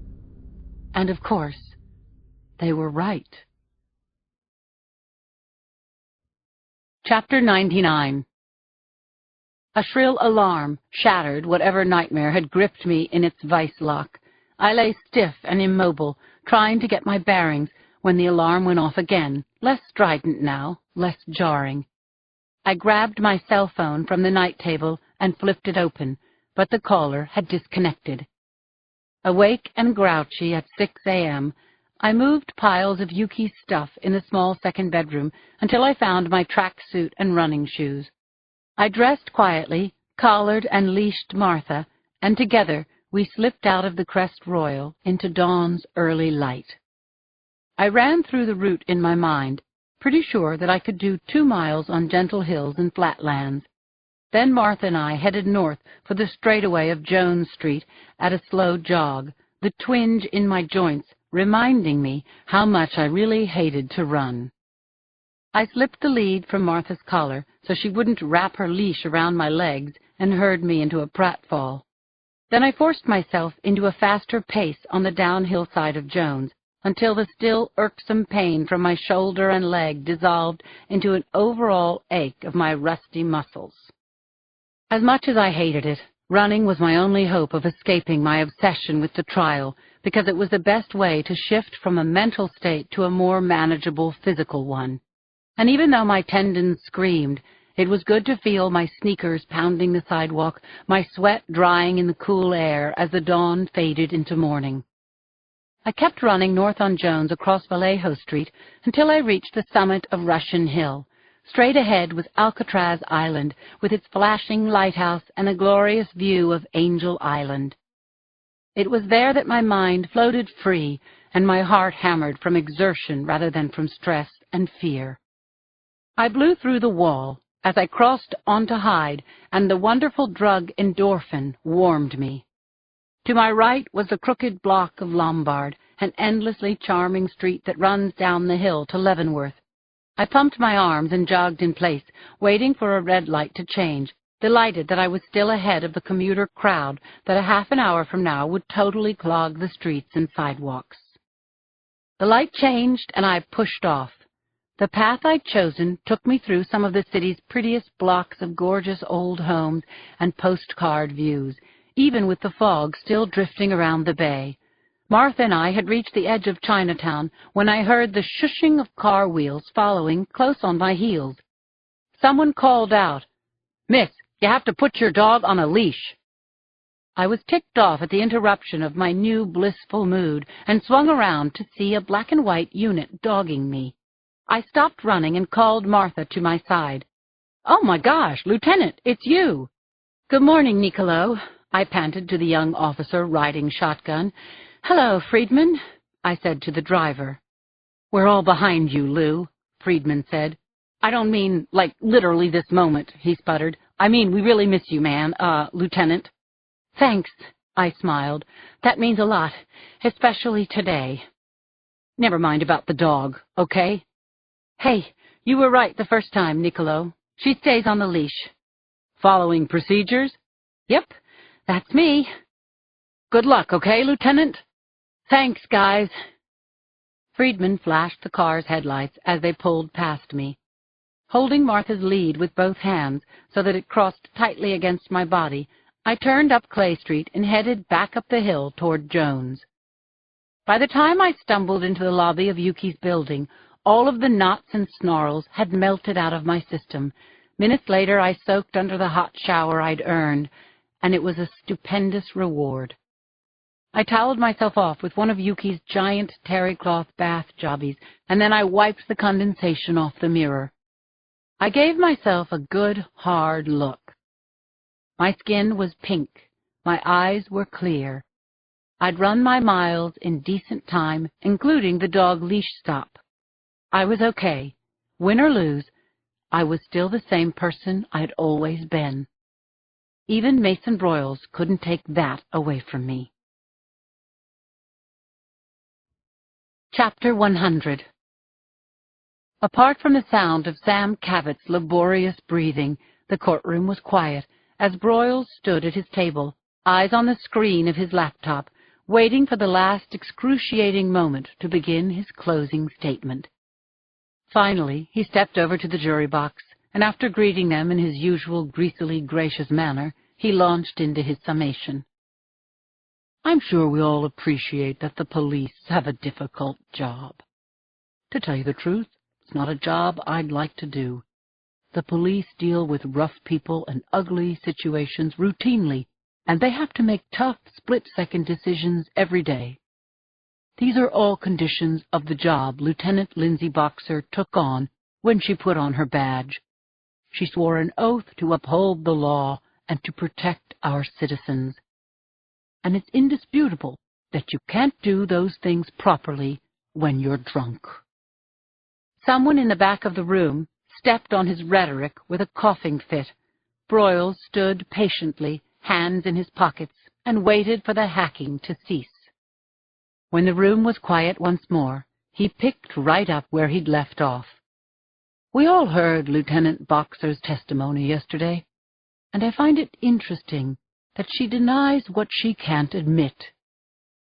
And of course, they were right. Chapter 99. A shrill alarm shattered whatever nightmare had gripped me in its vice lock. I lay stiff and immobile, trying to get my bearings, when the alarm went off again, less strident now, less jarring. I grabbed my cell phone from the night table and flipped it open, but the caller had disconnected. Awake and grouchy at 6 a.m., I moved piles of Yuki's stuff in the small second bedroom until I found my track suit and running shoes. I dressed quietly, collared and leashed Martha, and together we slipped out of the Crest Royal into dawn's early light. I ran through the route in my mind, pretty sure that I could do 2 miles on gentle hills and flatlands. Then Martha and I headed north for the straightaway of Jones Street at a slow jog, the twinge in my joints reminding me how much I really hated to run. I slipped the lead from Martha's collar so she wouldn't wrap her leash around my legs and herd me into a pratfall. Then I forced myself into a faster pace on the downhill side of Jones until the still irksome pain from my shoulder and leg dissolved into an overall ache of my rusty muscles. As much as I hated it, running was my only hope of escaping my obsession with the trial, because it was the best way to shift from a mental state to a more manageable physical one. And even though my tendons screamed, it was good to feel my sneakers pounding the sidewalk, my sweat drying in the cool air as the dawn faded into morning. I kept running north on Jones across Vallejo Street until I reached the summit of Russian Hill. Straight ahead was Alcatraz Island, with its flashing lighthouse and a glorious view of Angel Island. It was there that my mind floated free and my heart hammered from exertion rather than from stress and fear. I blew through the wall, as I crossed onto Hyde, and the wonderful drug endorphin warmed me. To my right was the crooked block of Lombard, an endlessly charming street that runs down the hill to Leavenworth. I pumped my arms and jogged in place, waiting for a red light to change, delighted that I was still ahead of the commuter crowd that a half an hour from now would totally clog the streets and sidewalks. The light changed, and I pushed off. The path I'd chosen took me through some of the city's prettiest blocks of gorgeous old homes and postcard views, even with the fog still drifting around the bay. Martha and I had reached the edge of Chinatown when I heard the shushing of car wheels following close on my heels. Someone called out, "Miss, you have to put your dog on a leash." I was ticked off at the interruption of my new blissful mood and swung around to see a black and white unit dogging me. I stopped running and called Martha to my side. "Oh, my gosh, Lieutenant, it's you." "Good morning, Niccolo," I panted to the young officer riding shotgun. "Hello, Friedman," I said to the driver. "We're all behind you, Lou," Friedman said. "I don't mean, like, literally this moment," he sputtered. "I mean, we really miss you, man, Lieutenant." "Thanks," I smiled. "That means a lot, especially today." "Never mind about the dog, okay?" "Hey, you were right the first time, Niccolo. She stays on the leash." "Following procedures?" "Yep, that's me." "Good luck, okay, Lieutenant?" "Thanks, guys." Friedman flashed the car's headlights as they pulled past me. Holding Martha's lead with both hands so that it crossed tightly against my body, I turned up Clay Street and headed back up the hill toward Jones. By the time I stumbled into the lobby of Yuki's building, all of the knots and snarls had melted out of my system. Minutes later, I soaked under the hot shower I'd earned, and it was a stupendous reward. I toweled myself off with one of Yuki's giant terry-cloth bath jobbies, and then I wiped the condensation off the mirror. I gave myself a good, hard look. My skin was pink. My eyes were clear. I'd run my miles in decent time, including the dog leash stop. I was okay. Win or lose, I was still the same person I'd always been. Even Mason Broyles couldn't take that away from me. Chapter 100. Apart from the sound of Sam Cabot's laborious breathing, the courtroom was quiet as Broyles stood at his table, eyes on the screen of his laptop, waiting for the last excruciating moment to begin his closing statement. Finally, he stepped over to the jury box, and after greeting them in his usual greasily gracious manner, he launched into his summation. "I'm sure we all appreciate that the police have a difficult job. To tell you the truth, it's not a job I'd like to do. The police deal with rough people and ugly situations routinely, and they have to make tough, split-second decisions every day. These are all conditions of the job Lieutenant Lindsay Boxer took on when she put on her badge. She swore an oath to uphold the law and to protect our citizens. And it's indisputable that you can't do those things properly when you're drunk." Someone in the back of the room stepped on his rhetoric with a coughing fit. Broyles stood patiently, hands in his pockets, and waited for the hacking to cease. When the room was quiet once more, he picked right up where he'd left off. "We all heard Lieutenant Boxer's testimony yesterday, and I find it interesting that she denies what she can't admit,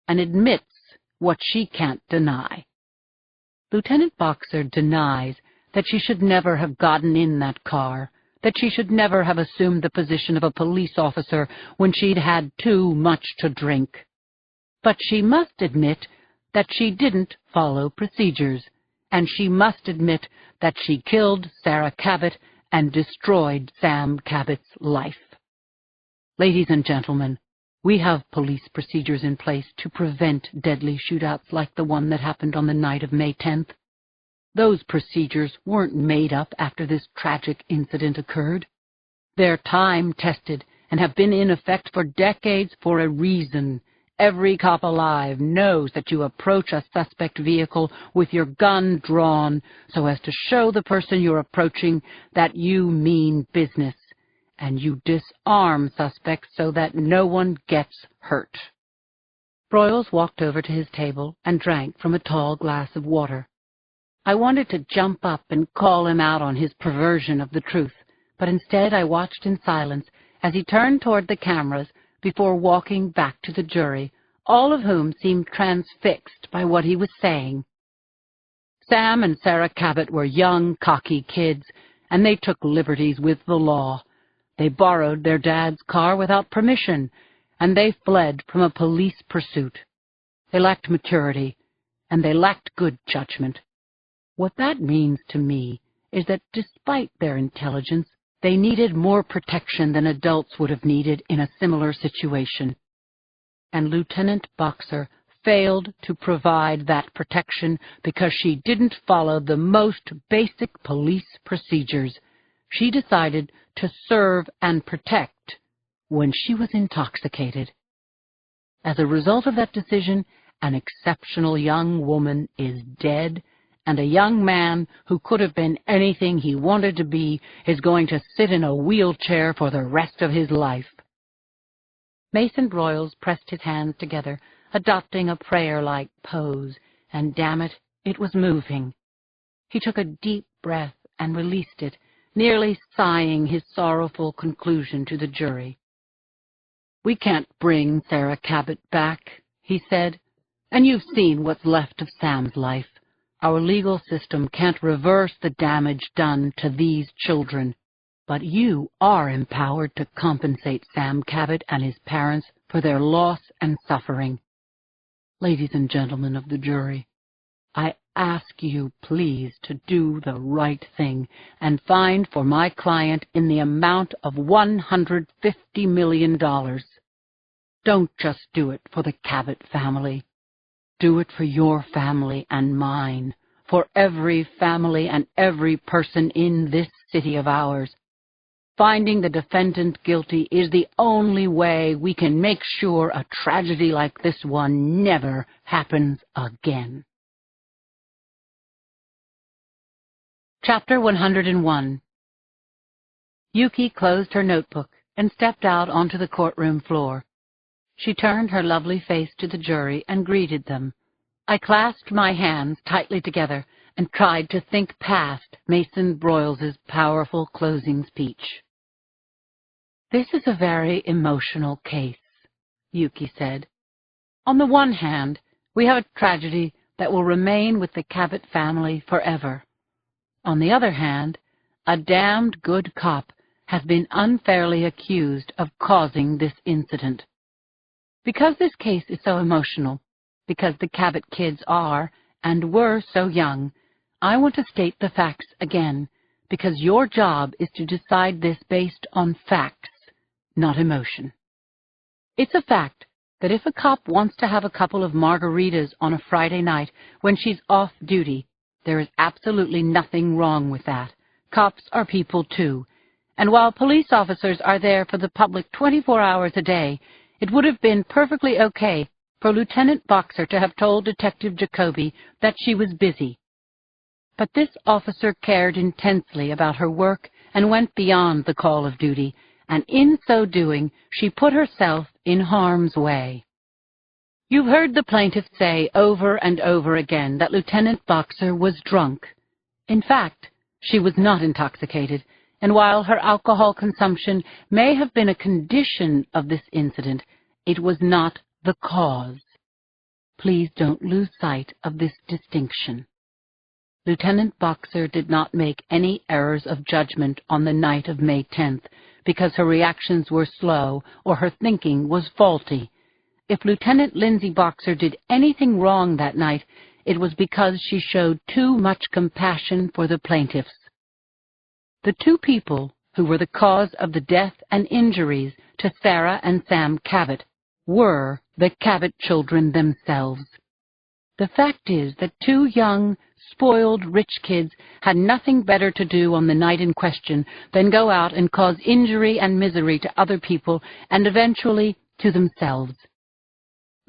and admits what she can't deny. Lieutenant Boxer denies that she should never have gotten in that car, that she should never have assumed the position of a police officer when she'd had too much to drink. But she must admit that she didn't follow procedures, and she must admit that she killed Sarah Cabot and destroyed Sam Cabot's life. Ladies and gentlemen, we have police procedures in place to prevent deadly shootouts like the one that happened on the night of May 10th. Those procedures weren't made up after this tragic incident occurred. They're time-tested and have been in effect for decades for a reason, every cop alive knows that you approach a suspect vehicle with your gun drawn so as to show the person you're approaching that you mean business, and you disarm suspects so that no one gets hurt. Broyles walked over to his table and drank from a tall glass of water. I wanted to jump up and call him out on his perversion of the truth, but instead I watched in silence as he turned toward the cameras before walking back to the jury, all of whom seemed transfixed by what he was saying. Sam and Sarah Cabot were young, cocky kids, and they took liberties with the law. They borrowed their dad's car without permission, and they fled from a police pursuit. They lacked maturity, and they lacked good judgment. What that means to me is that despite their intelligence, they needed more protection than adults would have needed in a similar situation. And Lieutenant Boxer failed to provide that protection because she didn't follow the most basic police procedures. She decided to serve and protect when she was intoxicated. As a result of that decision, an exceptional young woman is dead, and a young man who could have been anything he wanted to be is going to sit in a wheelchair for the rest of his life. Mason Broyles pressed his hands together, adopting a prayer-like pose, and damn it, it was moving. He took a deep breath and released it, nearly sighing his sorrowful conclusion to the jury. "We can't bring Sarah Cabot back," he said, "and you've seen what's left of Sam's life. Our legal system can't reverse the damage done to these children, but you are empowered to compensate Sam Cabot and his parents for their loss and suffering. Ladies and gentlemen of the jury, I ask you please to do the right thing and find for my client in the amount of $150 million. Don't just do it for the Cabot family. Do it for your family and mine, for every family and every person in this city of ours. Finding the defendant guilty is the only way we can make sure a tragedy like this one never happens again." Chapter 101. Yuki closed her notebook and stepped out onto the courtroom floor. She turned her lovely face to the jury and greeted them. I clasped my hands tightly together and tried to think past Mason Broyles's powerful closing speech. "This is a very emotional case," Yuki said. "On the one hand, we have a tragedy that will remain with the Cabot family forever. On the other hand, a damned good cop has been unfairly accused of causing this incident. Because this case is so emotional, because the Cabot kids are and were so young, I want to state the facts again, because your job is to decide this based on facts, not emotion. It's a fact that if a cop wants to have a couple of margaritas on a Friday night when she's off duty, there is absolutely nothing wrong with that. Cops are people too, and while police officers are there for the public 24 hours a day, it would have been perfectly okay for Lieutenant Boxer to have told Detective Jacoby that she was busy. But this officer cared intensely about her work and went beyond the call of duty, and in so doing, she put herself in harm's way. You've heard the plaintiff say over and over again that Lieutenant Boxer was drunk. In fact, she was not intoxicated, and while her alcohol consumption may have been a condition of this incident, it was not the cause. Please don't lose sight of this distinction. Lieutenant Boxer did not make any errors of judgment on the night of May 10th because her reactions were slow or her thinking was faulty. If Lieutenant Lindsay Boxer did anything wrong that night, it was because she showed too much compassion for the plaintiffs. The two people who were the cause of the death and injuries to Sarah and Sam Cabot were the Cabot children themselves. The fact is that two young, spoiled, rich kids had nothing better to do on the night in question than go out and cause injury and misery to other people and eventually to themselves.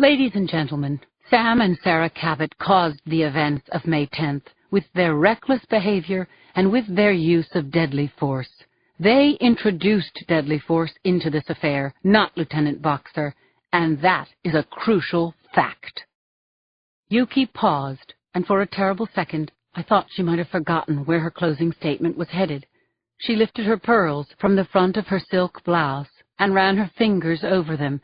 Ladies and gentlemen, Sam and Sarah Cabot caused the events of May 10th with their reckless behavior and with their use of deadly force. They introduced deadly force into this affair, not Lieutenant Boxer, and that is a crucial fact. Yuki paused, and for a terrible second, I thought she might have forgotten where her closing statement was headed. She lifted her pearls from the front of her silk blouse and ran her fingers over them.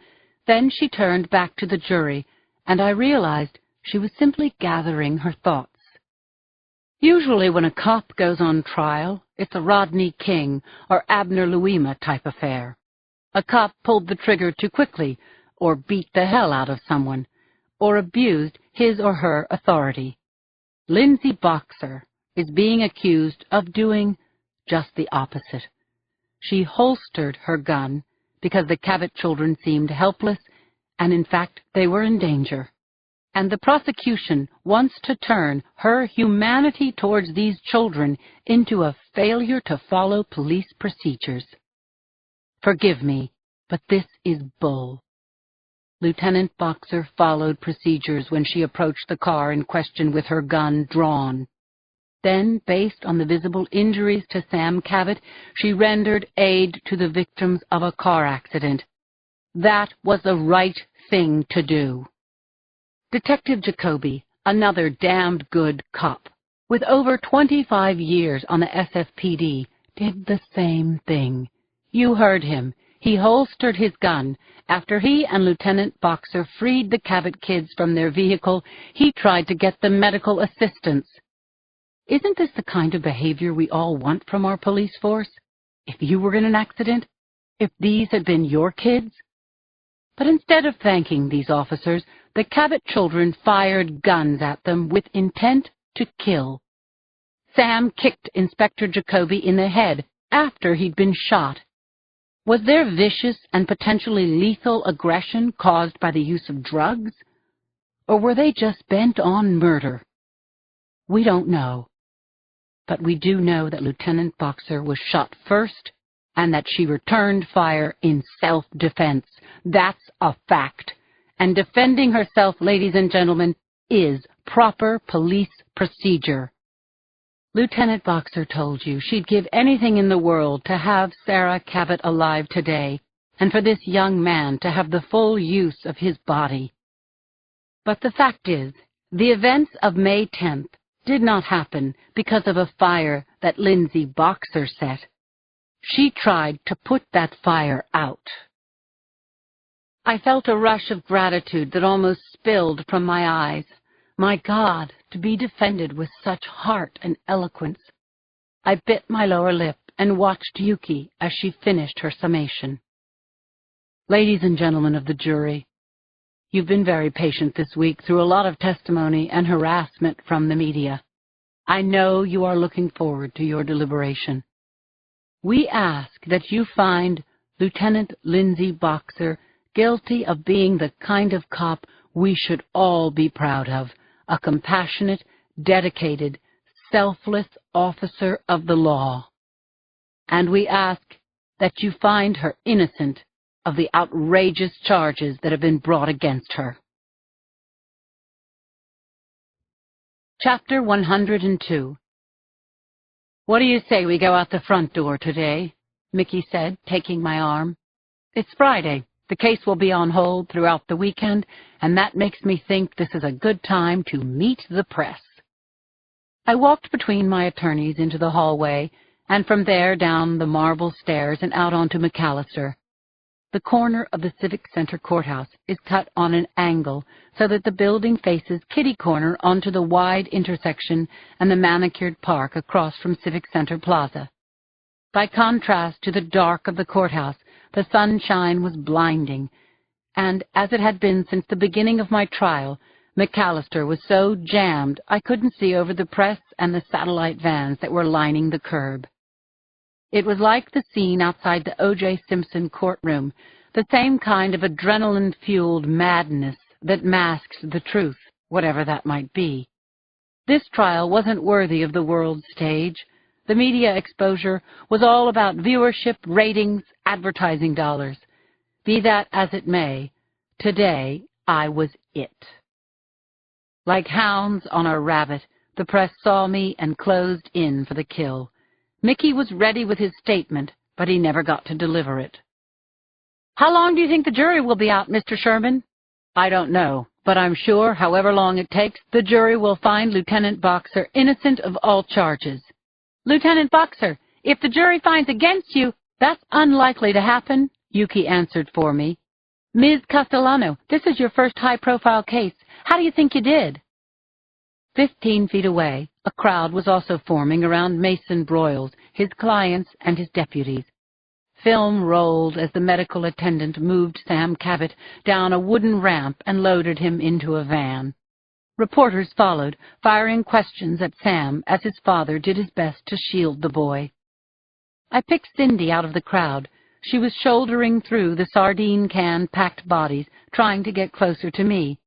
Then she turned back to the jury, and I realized she was simply gathering her thoughts. Usually when a cop goes on trial, it's a Rodney King or Abner Louima type affair. A cop pulled the trigger too quickly, or beat the hell out of someone, or abused his or her authority. Lindsay Boxer is being accused of doing just the opposite. She holstered her gun because the Cabot children seemed helpless, and in fact they were in danger. And the prosecution wants to turn her humanity towards these children into a failure to follow police procedures. Forgive me, but this is bull. Lieutenant Boxer followed procedures when she approached the car in question with her gun drawn. Then, based on the visible injuries to Sam Cabot, she rendered aid to the victims of a car accident. That was the right thing to do. Detective Jacoby, another damned good cop, with over 25 years on the SFPD, did the same thing. You heard him. He holstered his gun. After he and Lieutenant Boxer freed the Cabot kids from their vehicle, he tried to get them medical assistance. Isn't this the kind of behavior we all want from our police force? If you were in an accident? If these had been your kids? But instead of thanking these officers, the Cabot children fired guns at them with intent to kill. Sam kicked Inspector Jacoby in the head after he'd been shot. Was their vicious and potentially lethal aggression caused by the use of drugs? Or were they just bent on murder? We don't know. But we do know that Lieutenant Boxer was shot first and that she returned fire in self-defense. That's a fact. And defending herself, ladies and gentlemen, is proper police procedure. Lieutenant Boxer told you she'd give anything in the world to have Sarah Cabot alive today, and for this young man to have the full use of his body. But the fact is, the events of May 10th did not happen because of a fire that Lindsay Boxer set. She tried to put that fire out. I felt a rush of gratitude that almost spilled from my eyes. My God, to be defended with such heart and eloquence. I bit my lower lip and watched Yuki as she finished her summation. Ladies and gentlemen of the jury, you've been very patient this week through a lot of testimony and harassment from the media. I know you are looking forward to your deliberation. We ask that you find Lieutenant Lindsay Boxer guilty of being the kind of cop we should all be proud of, a compassionate, dedicated, selfless officer of the law. And we ask that you find her innocent of the outrageous charges that have been brought against her. Chapter 102. What do you say we go out the front door today? Mickey said, taking my arm. It's Friday. The case will be on hold throughout the weekend, and that makes me think this is a good time to meet the press. I walked between my attorneys into the hallway, and from there down the marble stairs and out onto McAllister. The corner of the Civic Center courthouse is cut on an angle so that the building faces kitty corner onto the wide intersection and the manicured park across from Civic Center Plaza. By contrast to the dark of the courthouse, the sunshine was blinding, and as it had been since the beginning of my trial, McAllister was so jammed I couldn't see over the press and the satellite vans that were lining the curb. It was like the scene outside the O.J. Simpson courtroom, the same kind of adrenaline-fueled madness that masks the truth, whatever that might be. This trial wasn't worthy of the world stage. The media exposure was all about viewership, ratings, advertising dollars. Be that as it may, today I was it. Like hounds on a rabbit, the press saw me and closed in for the kill. Mickey was ready with his statement, but he never got to deliver it. "How long do you think the jury will be out, Mr. Sherman?" "I don't know, but I'm sure, however long it takes, the jury will find Lieutenant Boxer innocent of all charges." "Lieutenant Boxer, if the jury finds against you—" "That's unlikely to happen," Yuki answered for me. "Ms. Castellano, this is your first high-profile case. How do you think you did?" 15 feet away, a crowd was also forming around Mason Broyles, his clients, and his deputies. Film rolled as the medical attendant moved Sam Cabot down a wooden ramp and loaded him into a van. Reporters followed, firing questions at Sam as his father did his best to shield the boy. I picked Cindy out of the crowd. She was shouldering through the sardine can-packed bodies, trying to get closer to me.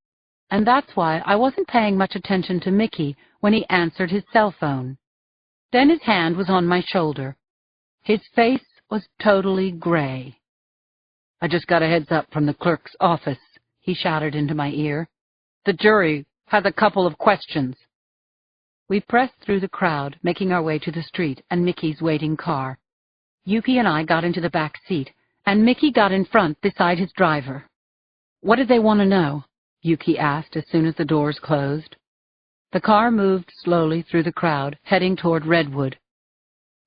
And that's why I wasn't paying much attention to Mickey when he answered his cell phone. Then his hand was on my shoulder. His face was totally gray. "I just got a heads-up from the clerk's office," he shouted into my ear. "The jury has a couple of questions." We pressed through the crowd, making our way to the street and Mickey's waiting car. Yuki and I got into the back seat, and Mickey got in front beside his driver. "What did they want to know?" Yuki asked as soon as the doors closed. The car moved slowly through the crowd, heading toward Redwood.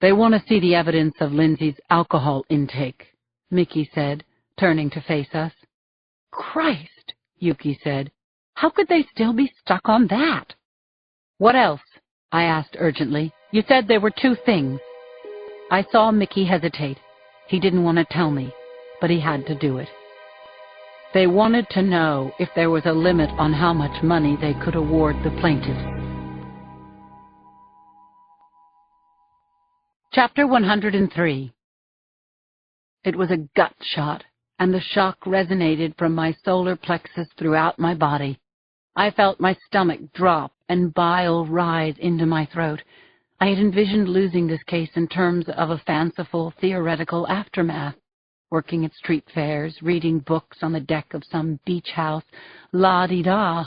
"They want to see the evidence of Lindsay's alcohol intake," Mickey said, turning to face us. "Christ," Yuki said. "How could they still be stuck on that?" "What else?" I asked urgently. "You said there were 2 things." I saw Mickey hesitate. He didn't want to tell me, but he had to do it. They wanted to know if there was a limit on how much money they could award the plaintiff. Chapter 103. It was a gut shot, and the shock resonated from my solar plexus throughout my body. I felt my stomach drop and bile rise into my throat. I had envisioned losing this case in terms of a fanciful, theoretical aftermath. Working at street fairs, reading books on the deck of some beach house, la-di-da,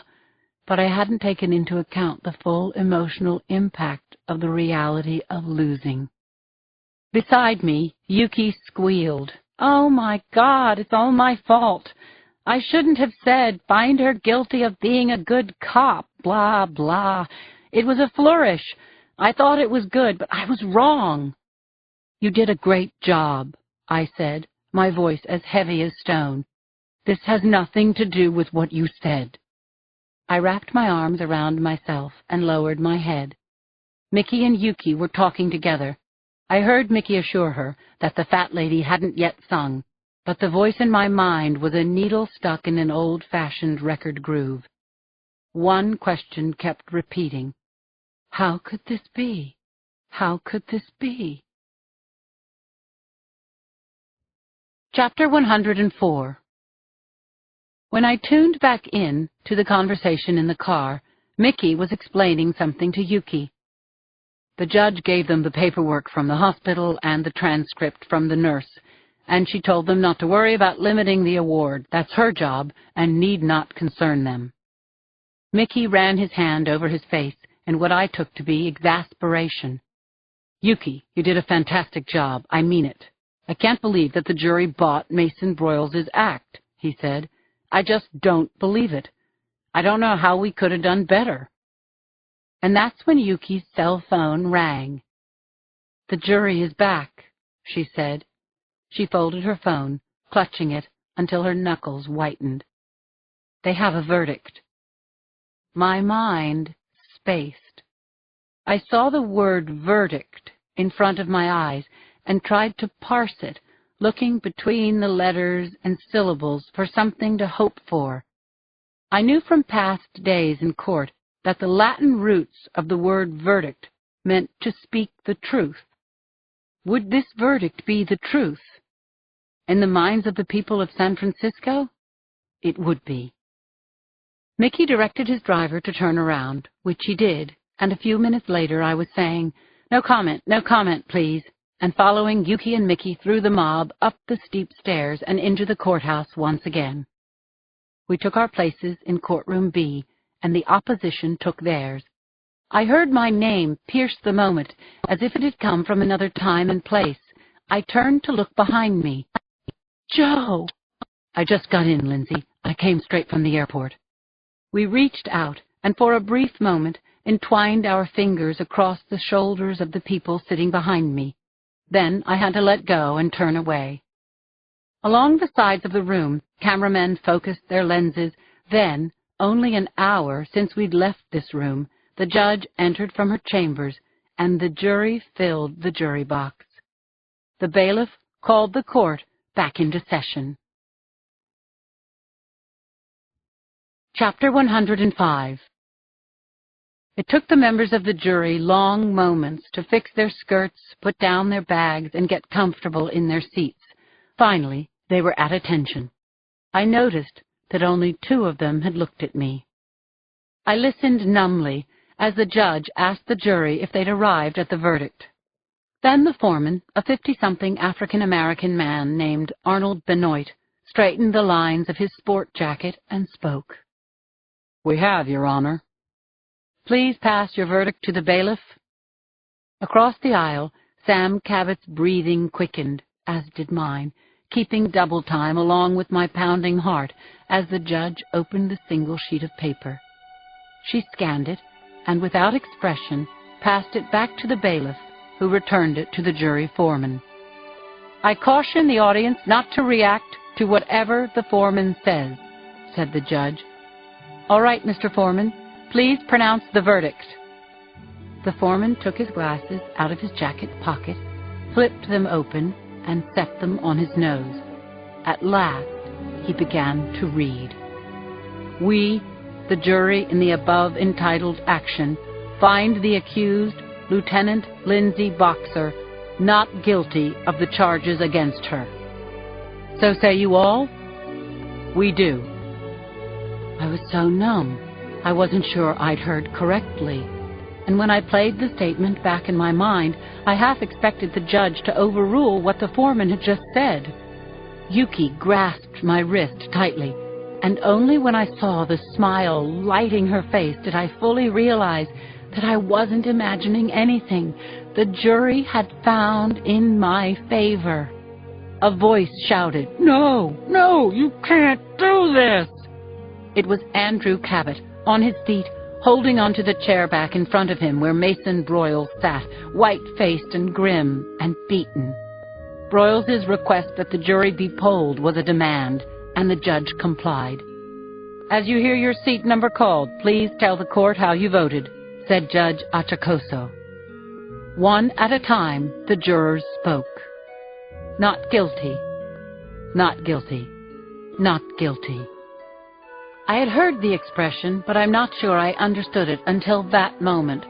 but I hadn't taken into account the full emotional impact of the reality of losing. Beside me, Yuki squealed. "Oh, my God, it's all my fault. I shouldn't have said, find her guilty of being a good cop, blah, blah. It was a flourish. I thought it was good, but I was wrong." "You did a great job," I said, my voice as heavy as stone. "This has nothing to do with what you said." I wrapped my arms around myself and lowered my head. Mickey and Yuki were talking together. I heard Mickey assure her that the fat lady hadn't yet sung, but the voice in my mind was a needle stuck in an old-fashioned record groove. One question kept repeating. How could this be? How could this be? Chapter 104. When I tuned back in to the conversation in the car, Mickey was explaining something to Yuki. The judge gave them the paperwork from the hospital and the transcript from the nurse, and she told them not to worry about limiting the award. That's her job and need not concern them. Mickey ran his hand over his face in what I took to be exasperation. "Yuki, you did a fantastic job. I mean it. I can't believe that the jury bought Mason Broyles' act," he said. "I just don't believe it. I don't know how we could have done better." And that's when Yuki's cell phone rang. "The jury is back," she said. She folded her phone, clutching it until her knuckles whitened. "They have a verdict." My mind spaced. I saw the word verdict in front of my eyes and tried to parse it, looking between the letters and syllables for something to hope for. I knew from past days in court that the Latin roots of the word verdict meant to speak the truth. Would this verdict be the truth? In the minds of the people of San Francisco, it would be. Mickey directed his driver to turn around, which he did, and a few minutes later I was saying, no comment, please," and following Yuki and Mickey through the mob, up the steep stairs, and into the courthouse once again. We took our places in courtroom B, and the opposition took theirs. I heard my name pierce the moment as if it had come from another time and place. I turned to look behind me. Joe! I just got in, Lindsay. I came straight from the airport. We reached out, and for a brief moment entwined our fingers across the shoulders of the people sitting behind me. Then I had to let go and turn away. Along the sides of the room, cameramen focused their lenses. Then, only an hour since we'd left this room, the judge entered from her chambers, and the jury filled the jury box. The bailiff called the court back into session. Chapter 105. It took the members of the jury long moments to fix their skirts, put down their bags, and get comfortable in their seats. Finally, they were at attention. I noticed that only 2 of them had looked at me. I listened numbly as the judge asked the jury if they'd arrived at the verdict. Then the foreman, a 50-something African-American man named Arnold Benoit, straightened the lines of his sport jacket and spoke. "We have, Your Honor." "Please pass your verdict to the bailiff." Across the aisle, Sam Cabot's breathing quickened, as did mine, keeping double time along with my pounding heart as the judge opened the single sheet of paper. She scanned it, and without expression passed it back to the bailiff, who returned it to the jury foreman. "I caution the audience not to react to whatever the foreman says," said the judge. "All right, Mr. Foreman, please pronounce the verdict." The foreman took his glasses out of his jacket pocket, flipped them open, and set them on his nose. At last, he began to read. "We, the jury in the above entitled action, find the accused, Lieutenant Lindsay Boxer, not guilty of the charges against her. So say you all?" "We do." I was so numb, I wasn't sure I'd heard correctly. And when I played the statement back in my mind, I half expected the judge to overrule what the foreman had just said. Yuki grasped my wrist tightly, and only when I saw the smile lighting her face did I fully realize that I wasn't imagining anything. The jury had found in my favor. A voice shouted, "No, no, you can't do this!" It was Andrew Cabot, on his feet, holding onto the chair back in front of him where Mason Broyles sat, white-faced and grim and beaten. Broyles's request that the jury be polled was a demand, and the judge complied. "As you hear your seat number called, please tell the court how you voted," said Judge Achacoso. One at a time, the jurors spoke. "Not guilty, not guilty, not guilty." I had heard the expression, but I'm not sure I understood it until that moment.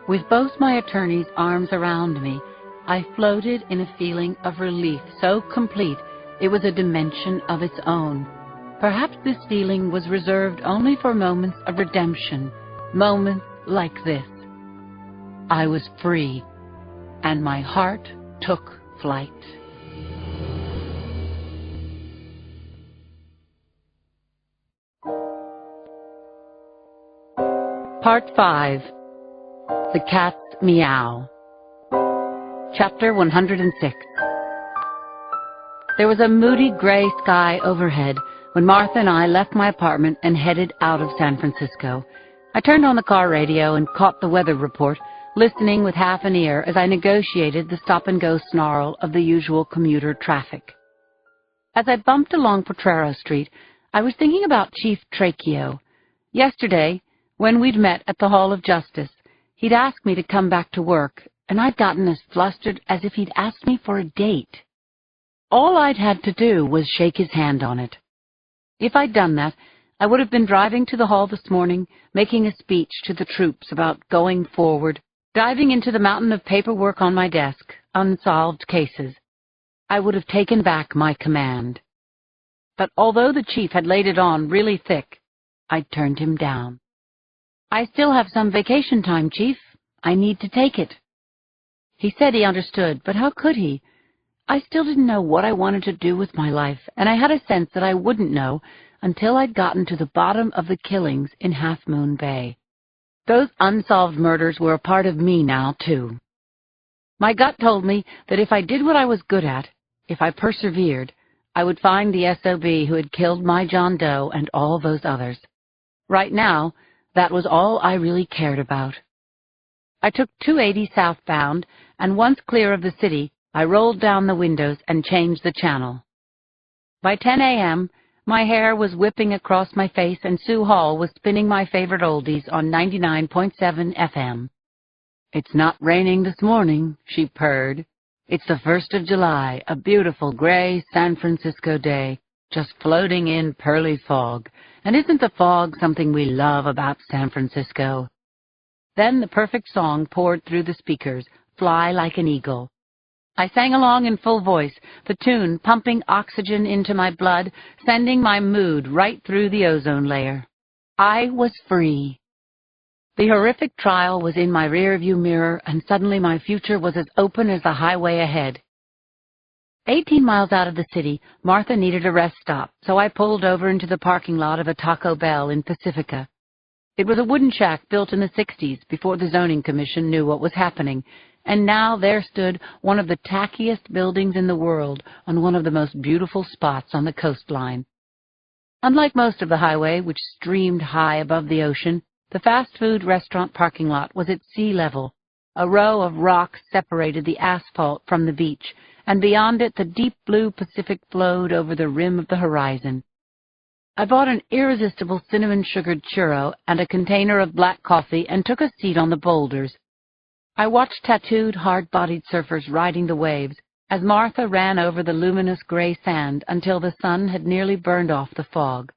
With both my attorney's arms around me, I floated in a feeling of relief so complete it was a dimension of its own. Perhaps this feeling was reserved only for moments of redemption, moments like this. I was free, and my heart took flight. Part 5. The Cat's Meow. Chapter 106. There was a moody gray sky overhead when Martha and I left my apartment and headed out of San Francisco. I turned on the car radio and caught the weather report, listening with half an ear as I negotiated the stop-and-go snarl of the usual commuter traffic. As I bumped along Potrero Street, I was thinking about Chief Tracheo. Yesterday, when we'd met at the Hall of Justice, he'd asked me to come back to work, and I'd gotten as flustered as if he'd asked me for a date. All I'd had to do was shake his hand on it. If I'd done that, I would have been driving to the hall this morning, making a speech to the troops about going forward, diving into the mountain of paperwork on my desk, unsolved cases. I would have taken back my command. But although the chief had laid it on really thick, I'd turned him down. "I still have some vacation time, Chief. I need to take it." He said he understood, but how could he? I still didn't know what I wanted to do with my life, and I had a sense that I wouldn't know until I'd gotten to the bottom of the killings in Half Moon Bay. Those unsolved murders were a part of me now, too. My gut told me that if I did what I was good at, if I persevered, I would find the SOB who had killed my John Doe and all those others. Right now, that was all I really cared about. I took 280 southbound, and once clear of the city, I rolled down the windows and changed the channel. By 10 a.m., my hair was whipping across my face and Sue Hall was spinning my favorite oldies on 99.7 FM. "It's not raining this morning," she purred. "It's the 1st of July, a beautiful gray San Francisco day, just floating in pearly fog. And isn't the fog something we love about San Francisco?" Then the perfect song poured through the speakers, "Fly Like an Eagle." I sang along in full voice, the tune pumping oxygen into my blood, sending my mood right through the ozone layer. I was free. The horrific trial was in my rearview mirror, and suddenly my future was as open as the highway ahead. 18 miles out of the city, Martha needed a rest stop, so I pulled over into the parking lot of a Taco Bell in Pacifica. It was a wooden shack built in the 60s, before the zoning commission knew what was happening, and now there stood one of the tackiest buildings in the world on one of the most beautiful spots on the coastline. Unlike most of the highway, which streamed high above the ocean, the fast food restaurant parking lot was at sea level. A row of rocks separated the asphalt from the beach, and beyond it the deep blue Pacific flowed over the rim of the horizon. I bought an irresistible cinnamon-sugared churro and a container of black coffee and took a seat on the boulders. I watched tattooed, hard-bodied surfers riding the waves as Martha ran over the luminous gray sand until the sun had nearly burned off the fog.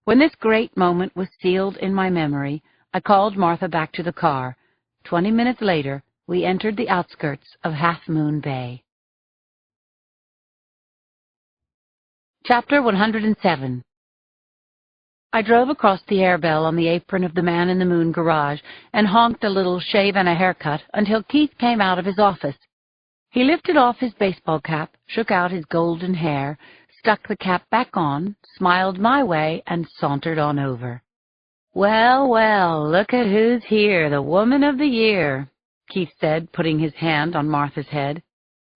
When this great moment was sealed in my memory, I called Martha back to the car. 20 minutes later, we entered the outskirts of Half Moon Bay. Chapter 107. I drove across the Airbell on the apron of the Man in the Moon garage and honked a little shave and a haircut until Keith came out of his office. He lifted off his baseball cap, shook out his golden hair, stuck the cap back on, smiled my way, and sauntered on over. "Well, well, look at who's here, the woman of the year," Keith said, putting his hand on Martha's head.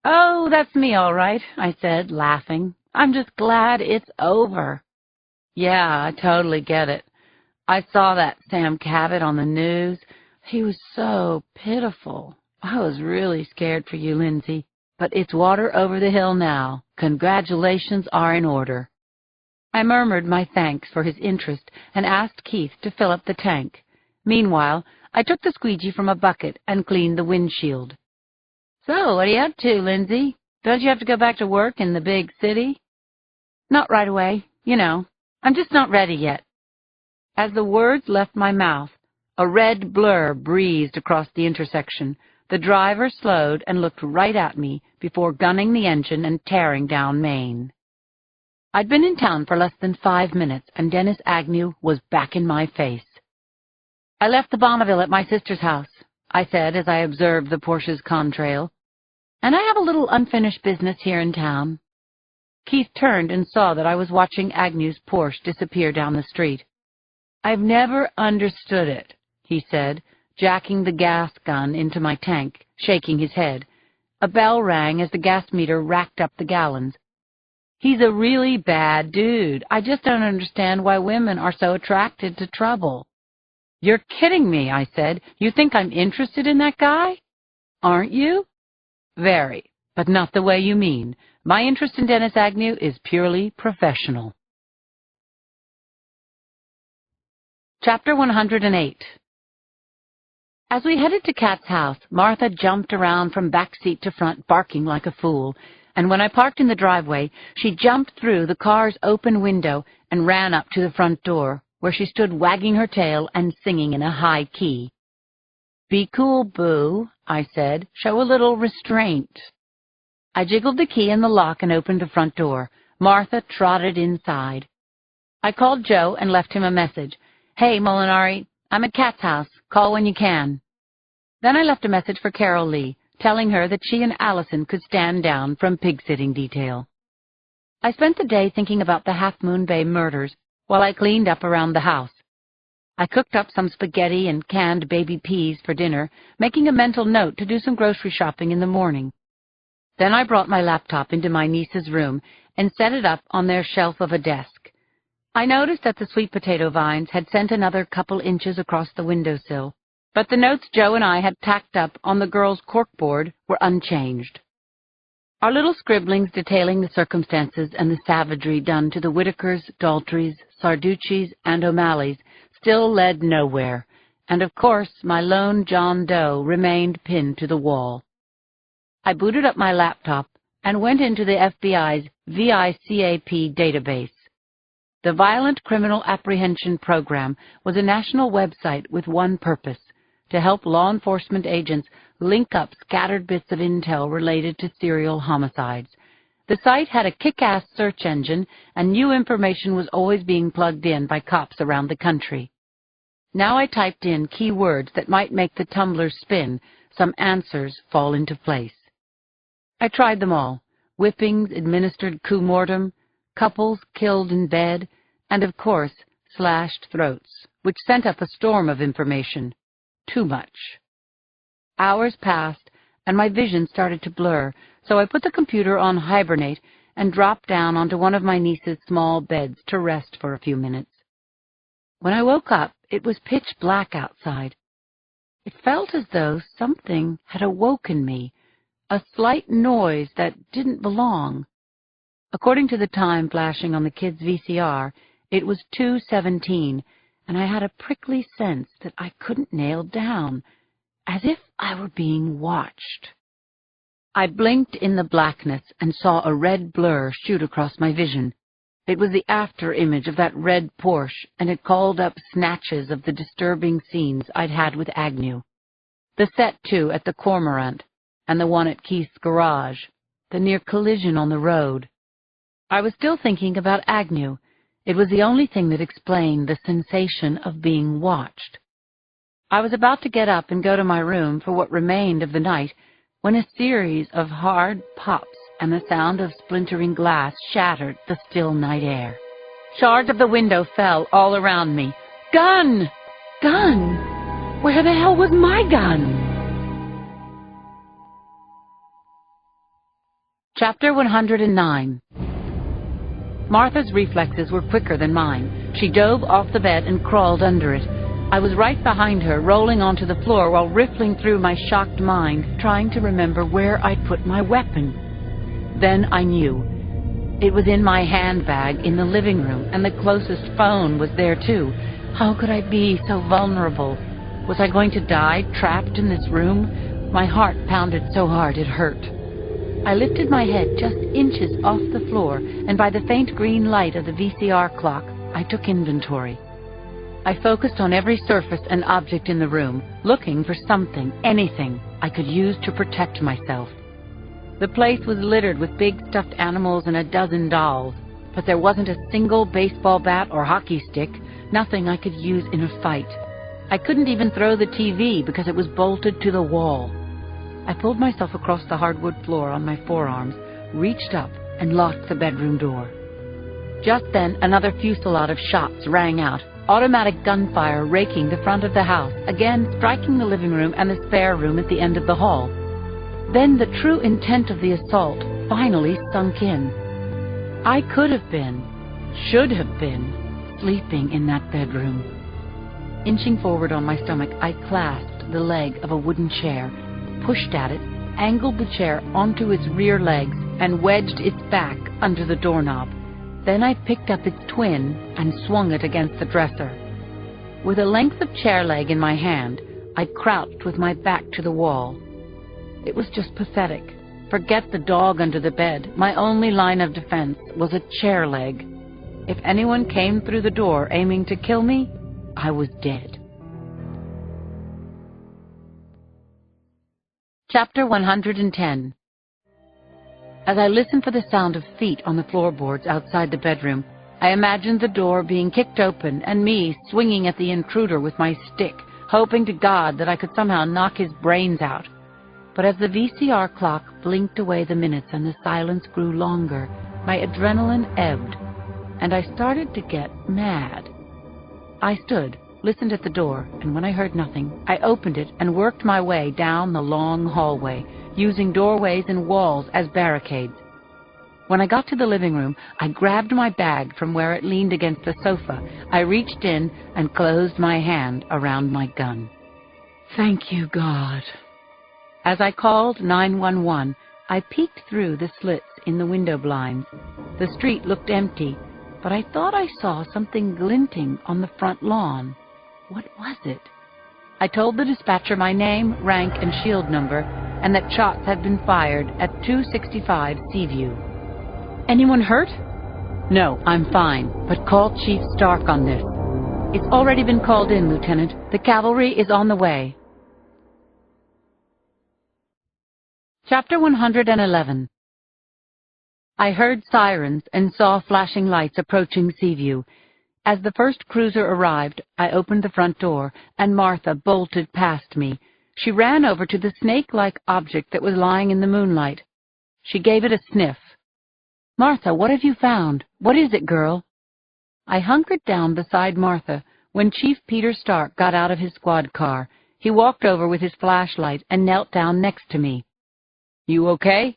"Oh, that's me, all right," I said, laughing. "I'm just glad it's over." "Yeah, I totally get it. I saw that Sam Cabot on the news. He was so pitiful. I was really scared for you, Lindsay. But it's water over the hill now. Congratulations are in order." I murmured my thanks for his interest and asked Keith to fill up the tank. Meanwhile, I took the squeegee from a bucket and cleaned the windshield. "So, what are you up to, Lindsay? Don't you have to go back to work in the big city?" "Not right away. You know. I'm just not ready yet." As the words left my mouth, a red blur breezed across the intersection. The driver slowed and looked right at me before gunning the engine and tearing down Main. I'd been in town for less than 5 minutes, and Dennis Agnew was back in my face. "I left the Bonneville at my sister's house," I said as I observed the Porsche's contrail, "and I have a little unfinished business here in town." Keith turned and saw that I was watching Agnew's Porsche disappear down the street. "I've never understood it," he said, jacking the gas gun into my tank, shaking his head. A bell rang as the gas meter racked up the gallons. "He's a really bad dude. I just don't understand why women are so attracted to trouble." "You're kidding me," I said. "You think I'm interested in that guy?" "Aren't you?" "Very, but not the way you mean. My interest in Dennis Agnew is purely professional." Chapter 108. As we headed to Kat's house, Martha jumped around from back seat to front, barking like a fool, and when I parked in the driveway, she jumped through the car's open window and ran up to the front door, where she stood wagging her tail and singing in a high key. "Be cool, Boo," I said. "Show a little restraint." I jiggled the key in the lock and opened the front door. Martha trotted inside. I called Joe and left him a message. "Hey, Molinari, I'm at Kat's house. Call when you can." Then I left a message for Carol Lee. telling her that she and Allison could stand down from pig-sitting detail. I spent the day thinking about the Half Moon Bay murders while I cleaned up around the house. I cooked up some spaghetti and canned baby peas for dinner, making a mental note to do some grocery shopping in the morning. Then I brought my laptop into my niece's room and set it up on their shelf of a desk. I noticed that the sweet potato vines had sent another couple inches across the windowsill, but the notes Joe and I had tacked up on the girls' corkboard were unchanged. Our little scribblings detailing the circumstances and the savagery done to the Whitakers, Daltrys, Sarduccis, and O'Malleys still led nowhere, and of course my lone John Doe remained pinned to the wall. I booted up my laptop and went into the FBI's VICAP database. The Violent Criminal Apprehension Program was a national website with one purpose: to help law enforcement agents link up scattered bits of intel related to serial homicides. The site had a kick-ass search engine, and new information was always being plugged in by cops around the country. Now I typed in key words that might make the tumbler spin, some answers fall into place. I tried them all: whippings administered cum mortem, couples killed in bed, and of course slashed throats, which sent up a storm of information. Too much. Hours passed, and my vision started to blur, so I put the computer on hibernate and dropped down onto one of my niece's small beds to rest for a few minutes. When I woke up, it was pitch black outside. It felt as though something had awoken me, a slight noise that didn't belong. According to the time flashing on the kid's VCR, it was 2:17, and I had a prickly sense that I couldn't nail down, as if I were being watched. I blinked in the blackness and saw a red blur shoot across my vision. It was the after image of that red Porsche, and it called up snatches of the disturbing scenes I'd had with Agnew. The set, too, at the Cormorant, and the one at Keith's garage, the near collision on the road. I was still thinking about Agnew. It was the only thing that explained the sensation of being watched. I was about to get up and go to my room for what remained of the night when a series of hard pops and the sound of splintering glass shattered the still night air. Shards of the window fell all around me. Gun! Gun! Where the hell was my gun? Chapter 109. Martha's reflexes were quicker than mine. She dove off the bed and crawled under it. I was right behind her, rolling onto the floor while riffling through my shocked mind, trying to remember where I'd put my weapon. Then I knew. It was in my handbag in the living room, and the closest phone was there too. How could I be so vulnerable? Was I going to die trapped in this room? My heart pounded so hard it hurt. I lifted my head just inches off the floor, and by the faint green light of the VCR clock, I took inventory. I focused on every surface and object in the room, looking for something, anything, I could use to protect myself. The place was littered with big stuffed animals and a dozen dolls, but there wasn't a single baseball bat or hockey stick, nothing I could use in a fight. I couldn't even throw the TV because it was bolted to the wall. I pulled myself across the hardwood floor on my forearms, reached up, and locked the bedroom door. Just then, another fusillade of shots rang out, automatic gunfire raking the front of the house, again striking the living room and the spare room at the end of the hall. Then the true intent of the assault finally sunk in. I could have been, should have been, sleeping in that bedroom. Inching forward on my stomach, I clasped the leg of a wooden chair, pushed at it, angled the chair onto its rear legs, and wedged its back under the doorknob. Then I picked up its twin and swung it against the dresser. With a length of chair leg in my hand, I crouched with my back to the wall. It was just pathetic. Forget the dog under the bed. My only line of defense was a chair leg. If anyone came through the door aiming to kill me, I was dead. Chapter 110. As I listened for the sound of feet on the floorboards outside the bedroom, I imagined the door being kicked open and me swinging at the intruder with my stick, hoping to God that I could somehow knock his brains out. But as the VCR clock blinked away the minutes and the silence grew longer, my adrenaline ebbed, and I started to get mad. I stood, listened at the door, and when I heard nothing, I opened it and worked my way down the long hallway, using doorways and walls as barricades. When I got to the living room, I grabbed my bag from where it leaned against the sofa. I reached in and closed my hand around my gun. Thank you, God. As I called 911, I peeked through the slits in the window blinds. The street looked empty, but I thought I saw something glinting on the front lawn. What was it? I told the dispatcher my name, rank, and shield number, and that shots had been fired at 265 Seaview. Anyone hurt? No, I'm fine, but call Chief Stark on this. It's already been called in, Lieutenant. The cavalry is on the way. Chapter 111. I heard sirens and saw flashing lights approaching Seaview. As the first cruiser arrived, I opened the front door, and Martha bolted past me. She ran over to the snake-like object that was lying in the moonlight. She gave it a sniff. Martha, what have you found? What is it, girl? I hunkered down beside Martha when Chief Peter Stark got out of his squad car. He walked over with his flashlight and knelt down next to me. You okay?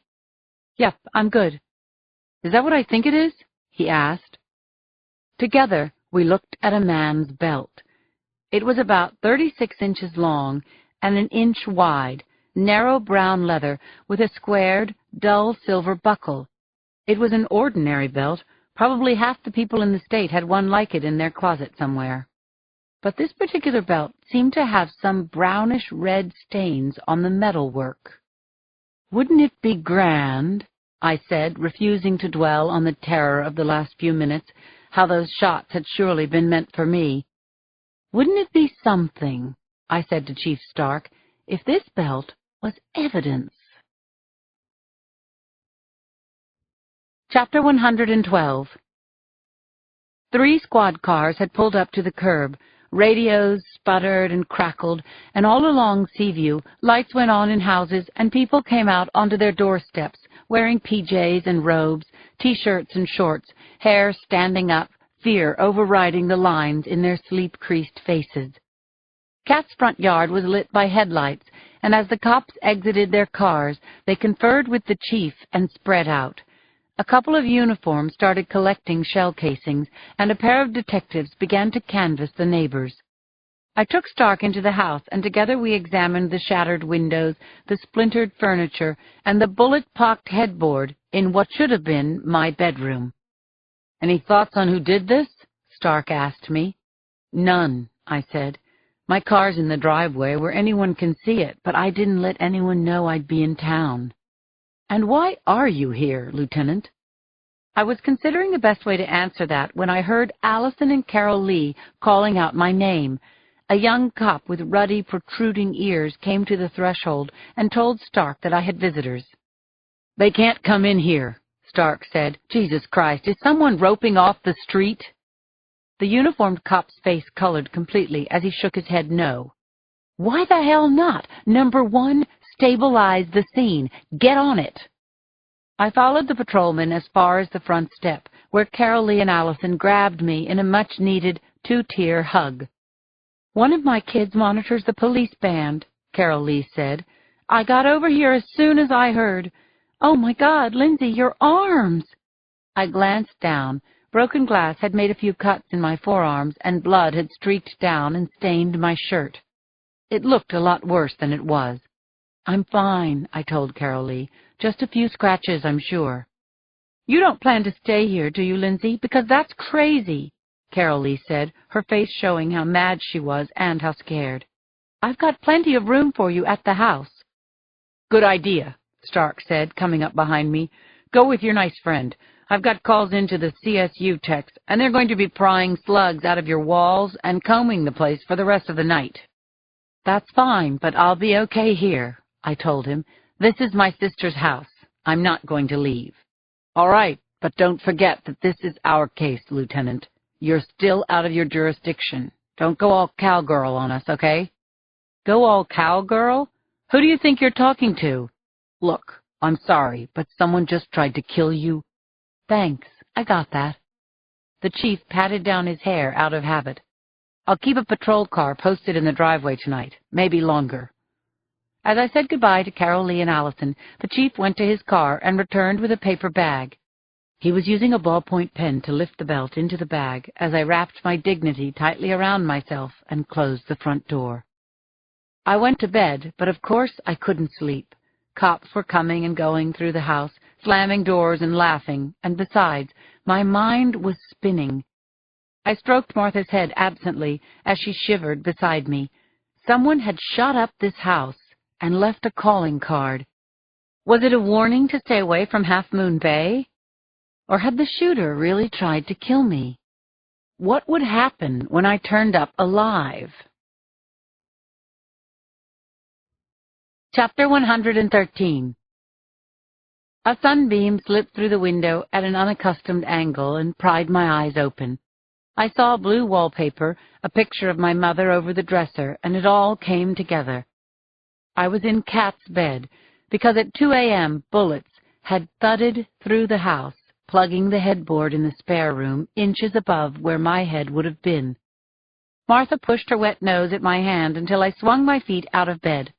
Yep, I'm good. Is that what I think it is? He asked. Together, we looked at a man's belt. It was about 36 inches long and an inch wide, narrow brown leather with a squared, dull silver buckle. It was an ordinary belt. Probably half the people in the state had one like it in their closet somewhere. But this particular belt seemed to have some brownish-red stains on the metalwork. Wouldn't it be grand, I said, refusing to dwell on the terror of the last few minutes, how those shots had surely been meant for me. Wouldn't it be something, I said to Chief Stark, if this belt was evidence? Chapter 112. 3 squad cars had pulled up to the curb. Radios sputtered and crackled, and all along Seaview, lights went on in houses, and people came out onto their doorsteps, wearing PJs and robes, T-shirts and shorts, hair standing up, fear overriding the lines in their sleep-creased faces. Cat's front yard was lit by headlights, and as the cops exited their cars, they conferred with the chief and spread out. A couple of uniforms started collecting shell casings, and a pair of detectives began to canvass the neighbors. I took Stark into the house, and together we examined the shattered windows, the splintered furniture, and the bullet-pocked headboard in what should have been my bedroom. Any thoughts on who did this? Stark asked me. None, I said. My car's in the driveway where anyone can see it, but I didn't let anyone know I'd be in town. And why are you here, Lieutenant? I was considering the best way to answer that when I heard Allison and Carol Lee calling out my name. A young cop with ruddy, protruding ears came to the threshold and told Stark that I had visitors. They can't come in here, Stark said. Jesus Christ, is someone roping off the street? The uniformed cop's face colored completely as he shook his head no. Why the hell not? Number 1, stabilize the scene. Get on it. I followed the patrolman as far as the front step, where Carol Lee and Allison grabbed me in a much-needed 2-tier hug. One of my kids monitors the police band, Carol Lee said. I got over here as soon as I heard. Oh, my God, Lindsay, your arms! I glanced down. Broken glass had made a few cuts in my forearms, and blood had streaked down and stained my shirt. It looked a lot worse than it was. I'm fine, I told Carol Lee. Just a few scratches, I'm sure. You don't plan to stay here, do you, Lindsay? Because that's crazy, Carol Lee said, her face showing how mad she was and how scared. I've got plenty of room for you at the house. Good idea, Stark said, coming up behind me. Go with your nice friend. I've got calls into the CSU techs, and they're going to be prying slugs out of your walls and combing the place for the rest of the night. That's fine, but I'll be okay here, I told him. This is my sister's house. I'm not going to leave. All right, but don't forget that this is our case, Lieutenant. You're still out of your jurisdiction. Don't go all cowgirl on us, okay? Go all cowgirl? Who do you think you're talking to? Look, I'm sorry, but someone just tried to kill you. Thanks, I got that. The chief patted down his hair out of habit. I'll keep a patrol car posted in the driveway tonight, maybe longer. As I said goodbye to Carol Lee and Allison, the chief went to his car and returned with a paper bag. He was using a ballpoint pen to lift the belt into the bag as I wrapped my dignity tightly around myself and closed the front door. I went to bed, but of course I couldn't sleep. Cops were coming and going through the house, slamming doors and laughing, and besides, my mind was spinning. I stroked Martha's head absently as she shivered beside me. Someone had shot up this house and left a calling card. Was it a warning to stay away from Half Moon Bay? Or had the shooter really tried to kill me? What would happen when I turned up alive? Chapter 113. A sunbeam slipped through the window at an unaccustomed angle and pried my eyes open. I saw blue wallpaper, a picture of my mother over the dresser, and it all came together. I was in Kat's bed, because at 2 a.m. bullets had thudded through the house, plugging the headboard in the spare room inches above where my head would have been. Martha pushed her wet nose at my hand until I swung my feet out of bed.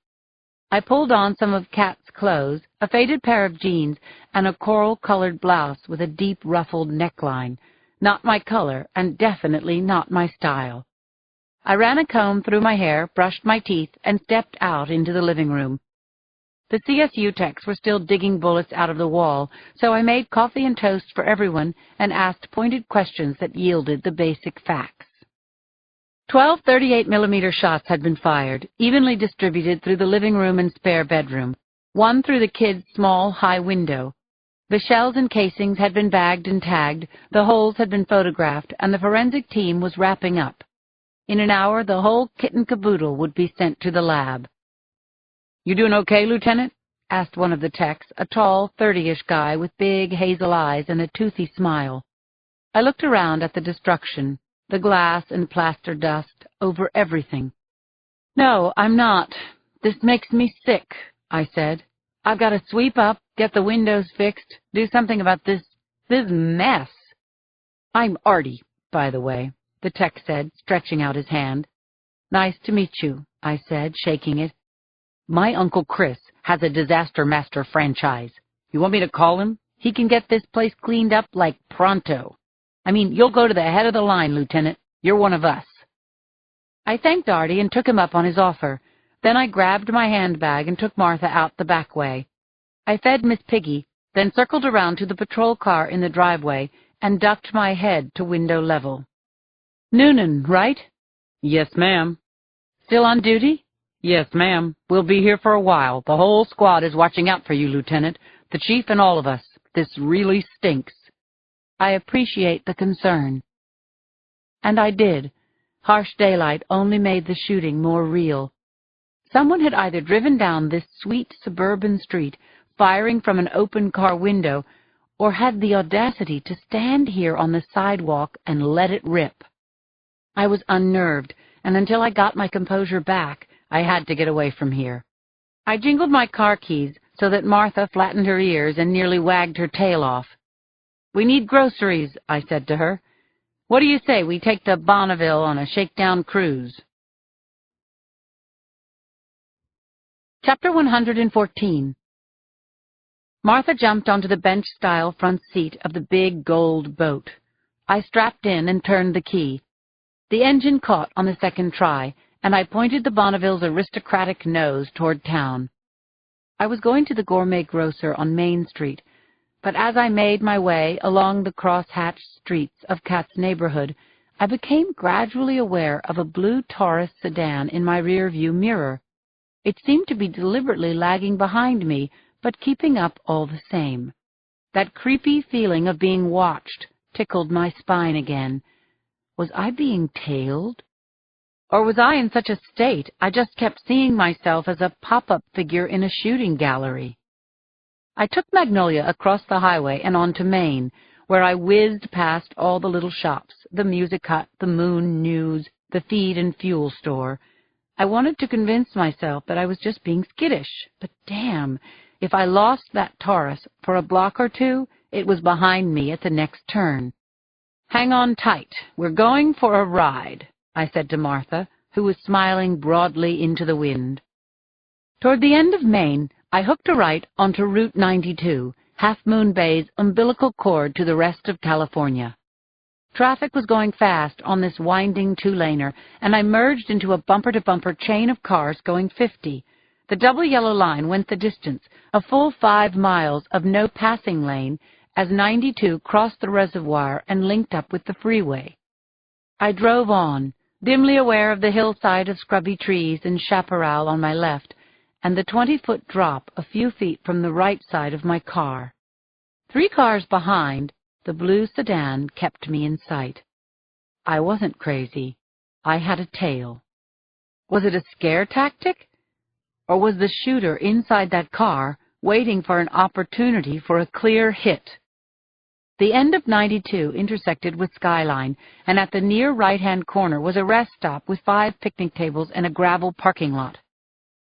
I pulled on some of Kat's clothes, a faded pair of jeans, and a coral-colored blouse with a deep ruffled neckline. Not my color, and definitely not my style. I ran a comb through my hair, brushed my teeth, and stepped out into the living room. The CSU techs were still digging bullets out of the wall, so I made coffee and toast for everyone and asked pointed questions that yielded the basic facts. 12 38mm shots had been fired, evenly distributed through the living room and spare bedroom, one through the kids' small, high window. The shells and casings had been bagged and tagged, the holes had been photographed, and the forensic team was wrapping up. In an hour, the whole kit and caboodle would be sent to the lab. "You doing okay, Lieutenant?" asked one of the techs, a tall, 30-ish guy with big hazel eyes and a toothy smile. I looked around at the destruction, the glass and plaster dust over everything. "No, I'm not. This makes me sick," I said. "I've got to sweep up, get the windows fixed, do something about this mess." "I'm Artie, by the way," the tech said, stretching out his hand. "Nice to meet you," I said, shaking it. "My Uncle Chris has a Disaster Master franchise. You want me to call him? He can get this place cleaned up like pronto. I mean, you'll go to the head of the line, Lieutenant. You're one of us." I thanked Artie and took him up on his offer. Then I grabbed my handbag and took Martha out the back way. I fed Miss Piggy, then circled around to the patrol car in the driveway and ducked my head to window level. "Noonan, right?" "Yes, ma'am." "Still on duty?" "Yes, ma'am. We'll be here for a while. The whole squad is watching out for you, Lieutenant. The chief and all of us. This really stinks." "I appreciate the concern." And I did. Harsh daylight only made the shooting more real. Someone had either driven down this sweet suburban street, firing from an open car window, or had the audacity to stand here on the sidewalk and let it rip. I was unnerved, and until I got my composure back, I had to get away from here. I jingled my car keys so that Martha flattened her ears and nearly wagged her tail off. "We need groceries," I said to her. "What do you say we take to Bonneville on a shakedown cruise?" Chapter 114. Martha jumped onto the bench-style front seat of the big gold boat. I strapped in and turned the key. The engine caught on the second try, and I pointed the Bonneville's aristocratic nose toward town. I was going to the gourmet grocer on Main Street, but as I made my way along the cross-hatched streets of Kat's neighborhood, I became gradually aware of a blue Taurus sedan in my rear-view mirror. It seemed to be deliberately lagging behind me, but keeping up all the same. That creepy feeling of being watched tickled my spine again. Was I being tailed? Or was I in such a state I just kept seeing myself as a pop-up figure in a shooting gallery? I took Magnolia across the highway and onto Main, where I whizzed past all the little shops, the music hut, the Moon News, the feed and fuel store. I wanted to convince myself that I was just being skittish, but damn, if I lost that Taurus for a block or two, it was behind me at the next turn. "Hang on tight. We're going for a ride," I said to Martha, who was smiling broadly into the wind. Toward the end of Maine, I hooked a right onto Route 92, Half Moon Bay's umbilical cord to the rest of California. Traffic was going fast on this winding two-laner, and I merged into a bumper-to-bumper chain of cars going 50. The double yellow line went the distance, a full 5 miles of no passing lane, as 92 crossed the reservoir and linked up with the freeway. I drove on, dimly aware of the hillside of scrubby trees and chaparral on my left, and the 20-foot drop a few feet from the right side of my car. 3 cars behind, the blue sedan kept me in sight. I wasn't crazy. I had a tail. Was it a scare tactic? Or was the shooter inside that car waiting for an opportunity for a clear hit? The end of 92 intersected with Skyline, and at the near right-hand corner was a rest stop with 5 picnic tables and a gravel parking lot.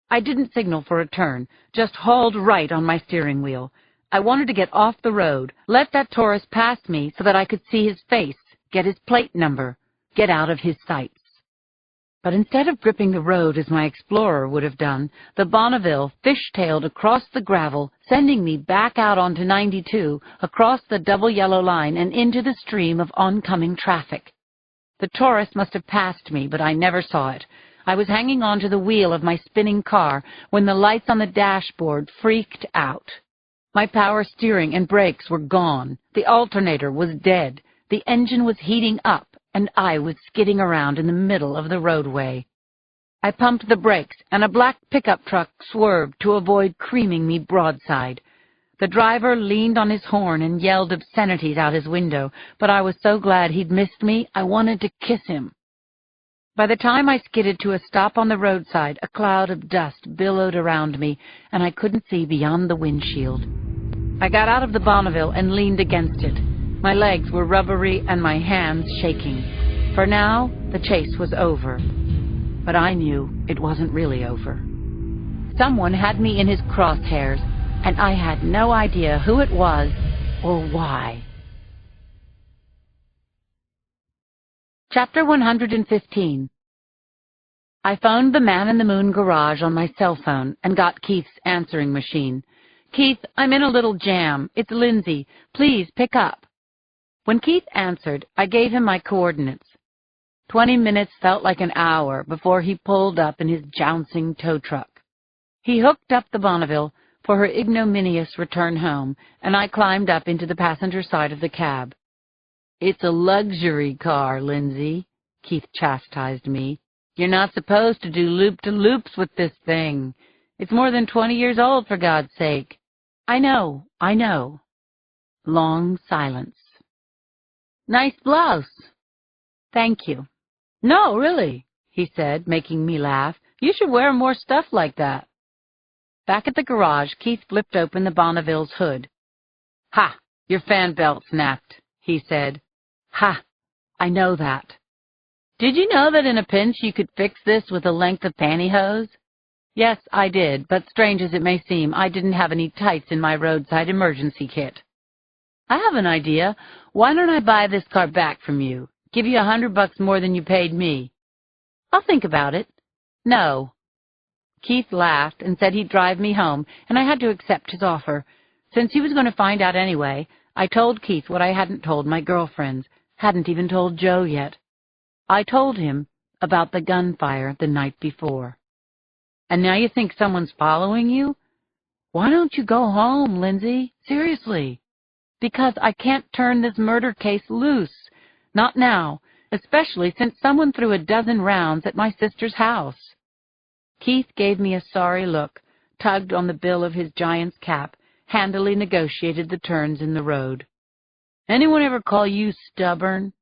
I didn't signal for a turn, just hauled right on my steering wheel. I wanted to get off the road, let that Taurus pass me so that I could see his face, get his plate number, get out of his sights. But instead of gripping the road as my Explorer would have done, the Bonneville fish-tailed across the gravel, sending me back out onto 92, across the double yellow line and into the stream of oncoming traffic. The Taurus must have passed me, but I never saw it. I was hanging onto the wheel of my spinning car when the lights on the dashboard freaked out. My power steering and brakes were gone. The alternator was dead. The engine was heating up, and I was skidding around in the middle of the roadway. I pumped the brakes, and a black pickup truck swerved to avoid creaming me broadside. The driver leaned on his horn and yelled obscenities out his window, but I was so glad he'd missed me, I wanted to kiss him. By the time I skidded to a stop on the roadside, a cloud of dust billowed around me, and I couldn't see beyond the windshield. I got out of the Bonneville and leaned against it. My legs were rubbery and my hands shaking. For now, the chase was over. But I knew it wasn't really over. Someone had me in his crosshairs, and I had no idea who it was or why. Chapter 115. I phoned the Man in the Moon garage on my cell phone and got Keith's answering machine. "Keith, I'm in a little jam. It's Lindsay. Please pick up." When Keith answered, I gave him my coordinates. 20 minutes felt like an hour before he pulled up in his jouncing tow truck. He hooked up the Bonneville for her ignominious return home, and I climbed up into the passenger side of the cab. "It's a luxury car, Lindsay," Keith chastised me. "You're not supposed to do loop-to-loops with this thing. It's more than 20 years old, for God's sake." I know. Long silence. "Nice blouse." "Thank you." "No, really," he said, making me laugh. "You should wear more stuff like that." Back at the garage, Keith flipped open the Bonneville's hood. "Ha! Your fan belt snapped," he said. "Ha! I know that." "Did you know that in a pinch you could fix this with a length of pantyhose?" "Yes, I did, but strange as it may seem, I didn't have any tights in my roadside emergency kit." "I have an idea. Why don't I buy this car back from you? Give you $100 more than you paid me." "I'll think about it." "No." Keith laughed and said he'd drive me home, and I had to accept his offer. Since he was going to find out anyway, I told Keith what I hadn't told my girlfriends, hadn't even told Joe yet. I told him about the gunfire the night before. "And now you think someone's following you?" "Why don't you go home, Lindsay? Seriously." "Because I can't turn this murder case loose. Not now, especially since someone threw a dozen rounds at my sister's house." Keith gave me a sorry look, tugged on the bill of his giant's cap, handily negotiated the turns in the road. "Anyone ever call you stubborn?"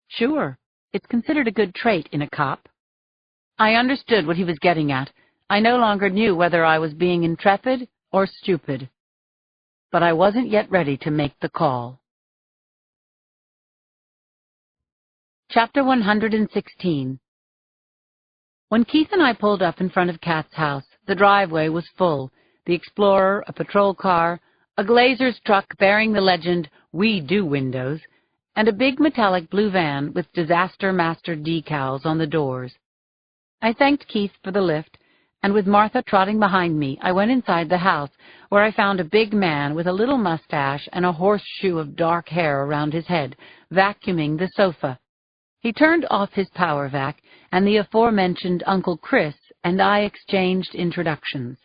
"Sure. It's considered a good trait in a cop." I understood what he was getting at. I no longer knew whether I was being intrepid or stupid. But I wasn't yet ready to make the call. Chapter 116. When Keith and I pulled up in front of Kat's house, the driveway was full. The Explorer, a patrol car, a glazer's truck bearing the legend, "We do windows," and a big metallic blue van with Disaster Master decals on the doors. I thanked Keith for the lift, and with Martha trotting behind me, I went inside the house, where I found a big man with a little mustache and a horseshoe of dark hair around his head, vacuuming the sofa. He turned off his power vac, and the aforementioned Uncle Chris and I exchanged introductions.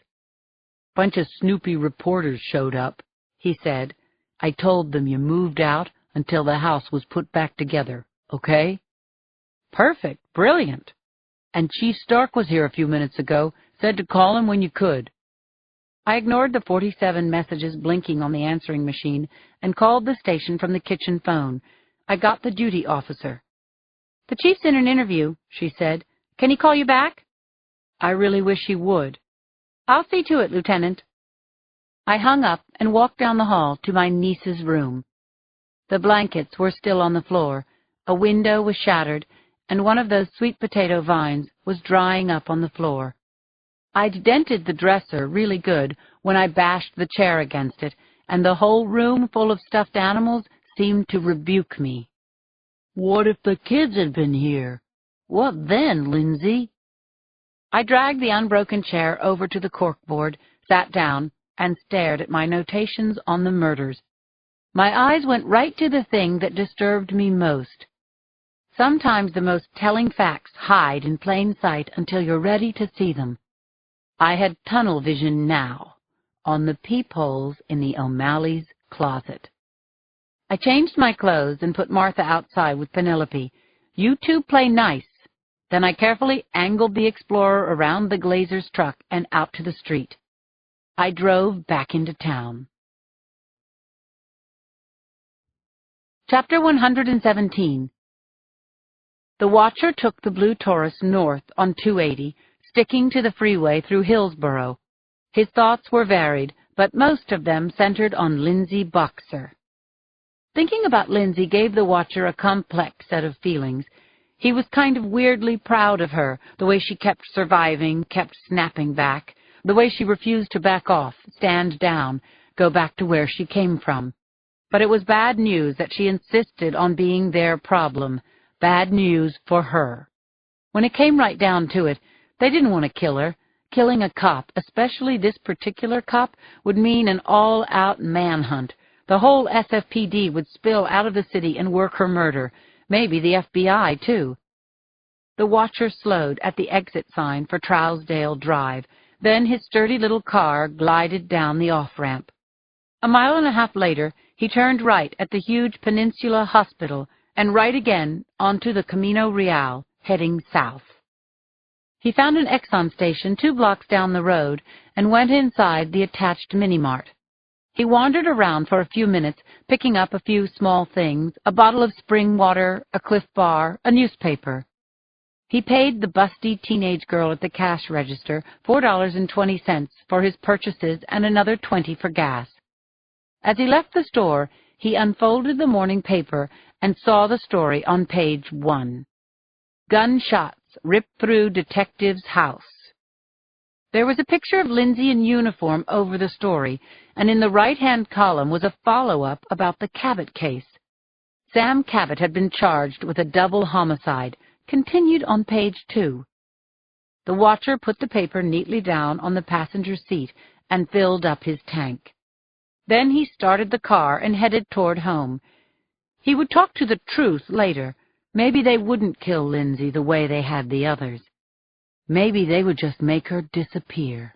"Bunch of snoopy reporters showed up," he said. "I told them you moved out until the house was put back together, okay?" "Perfect, brilliant. And Chief Stark was here a few minutes ago, said to call him when you could." I ignored the 47 messages blinking on the answering machine and called the station from the kitchen phone. I got the duty officer. "The chief's in an interview," she said. "Can he call you back?" "I really wish he would." "I'll see to it, Lieutenant." I hung up and walked down the hall to my niece's room. The blankets were still on the floor, a window was shattered, and one of those sweet potato vines was drying up on the floor. I'd dented the dresser really good when I bashed the chair against it, and the whole room full of stuffed animals seemed to rebuke me. "What if the kids had been here? What then, Lindsay?" I dragged the unbroken chair over to the corkboard, sat down, and stared at my notations on the murders. My eyes went right to the thing that disturbed me most. Sometimes the most telling facts hide in plain sight until you're ready to see them. I had tunnel vision now, on the peepholes in the O'Malley's closet. I changed my clothes and put Martha outside with Penelope. "You two play nice." Then I carefully angled the Explorer around the glazer's truck and out to the street. I drove back into town. Chapter 117. The watcher took the blue Taurus north on 280, sticking to the freeway through Hillsboro. His thoughts were varied, but most of them centered on Lindsay Boxer. Thinking about Lindsay gave the watcher a complex set of feelings. He was kind of weirdly proud of her, the way she kept surviving, kept snapping back, the way she refused to back off, stand down, go back to where she came from. But it was bad news that she insisted on being their problem, bad news for her. When it came right down to it, they didn't want to kill her. Killing a cop, especially this particular cop, would mean an all-out manhunt. The whole SFPD would spill out of the city and work her murder, maybe the FBI, too. The watcher slowed at the exit sign for Trousdale Drive. Then his sturdy little car glided down the off-ramp. A mile and a half later, he turned right at the huge Peninsula Hospital and right again onto the Camino Real, heading south. He found an Exxon station 2 blocks down the road and went inside the attached mini-mart. He wandered around for a few minutes, picking up a few small things, a bottle of spring water, a Cliff Bar, a newspaper. He paid the busty teenage girl at the cash register $4.20 for his purchases and another $20 for gas. As he left the store, he unfolded the morning paper and saw the story on page 1. Gunshots ripped through detective's house. There was a picture of Lindsay in uniform over the story, and in the right-hand column was a follow-up about the Cabot case. Sam Cabot had been charged with a double homicide, continued on page 2. The watcher put the paper neatly down on the passenger seat and filled up his tank. Then he started the car and headed toward home. He would talk to the truth later. Maybe they wouldn't kill Lindsay the way they had the others. Maybe they would just make her disappear.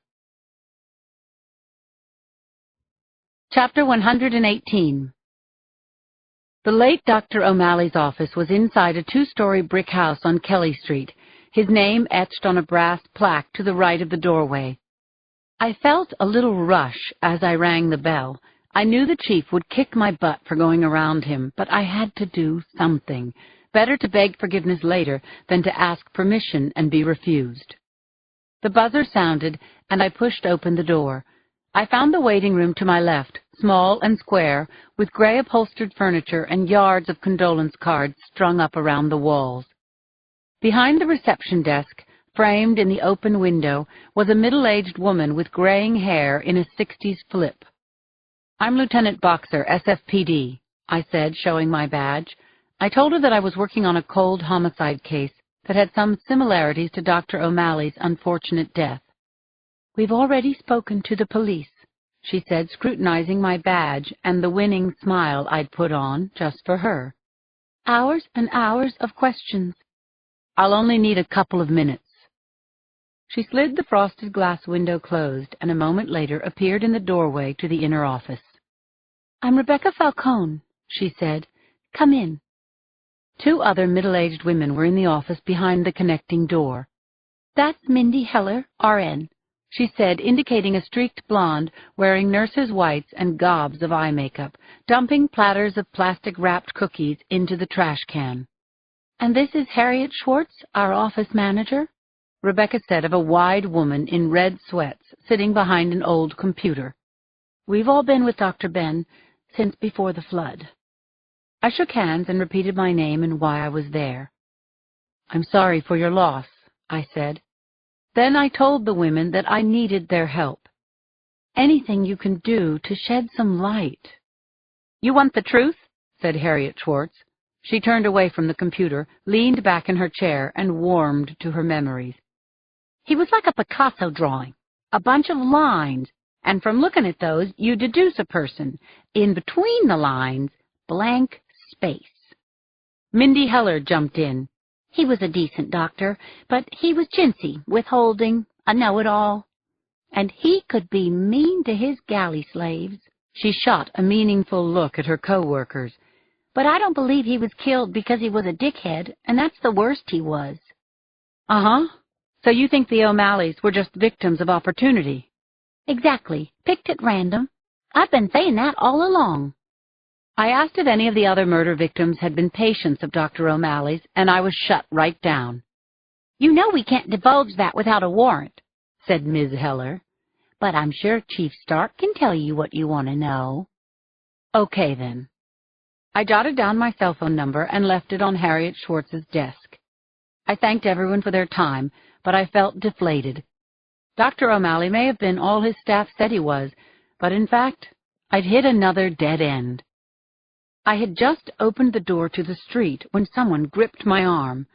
Chapter 118. The late Dr. O'Malley's office was inside a 2-story brick house on Kelly Street, his name etched on a brass plaque to the right of the doorway. I felt a little rush as I rang the bell. I knew the chief would kick my butt for going around him, but I had to do something. Better to beg forgiveness later than to ask permission and be refused. The buzzer sounded, and I pushed open the door. I found the waiting room to my left, small and square, with gray upholstered furniture and yards of condolence cards strung up around the walls. Behind the reception desk, Framed in the open window was a middle-aged woman with graying hair in a 60s flip. "I'm Lieutenant Boxer, SFPD," I said, showing my badge. I told her that I was working on a cold homicide case that had some similarities to Dr. O'Malley's unfortunate death. "We've already spoken to the police," she said, scrutinizing my badge and the winning smile I'd put on just for her. "Hours and hours of questions." "I'll only need a couple of minutes." She slid the frosted glass window closed and a moment later appeared in the doorway to the inner office. "I'm Rebecca Falcone," she said. "Come in." Two other middle-aged women were in the office behind the connecting door. "That's Mindy Heller, RN," she said, indicating a streaked blonde wearing nurse's whites and gobs of eye makeup, dumping platters of plastic-wrapped cookies into the trash can. "And this is Harriet Schwartz, our office manager," Rebecca said of a wide woman in red sweats sitting behind an old computer. "We've all been with Dr. Ben since before the flood." I shook hands and repeated my name and why I was there. "I'm sorry for your loss," I said. Then I told the women that I needed their help. "Anything you can do to shed some light." "You want the truth?" said Harriet Schwartz. She turned away from the computer, leaned back in her chair, and warmed to her memories. "He was like a Picasso drawing, a bunch of lines, and from looking at those, you deduce a person. In between the lines, blank space." Mindy Heller jumped in. "He was a decent doctor, but he was chintzy, withholding, a know-it-all. And he could be mean to his galley slaves." She shot a meaningful look at her co-workers. "But I don't believe he was killed because he was a dickhead, and that's the worst he was." "Uh-huh. So you think the O'Malleys were just victims of opportunity?" "Exactly. Picked at random. I've been saying that all along." I asked if any of the other murder victims had been patients of Dr. O'Malley's, and I was shut right down. "You know we can't divulge that without a warrant," said Ms. Heller. "But I'm sure Chief Stark can tell you what you want to know." "Okay, then." I jotted down my cell phone number and left it on Harriet Schwartz's desk. I thanked everyone for their time, but I felt deflated. Dr. O'Malley may have been all his staff said he was, but in fact, I'd hit another dead end. I had just opened the door to the street when someone gripped my arm.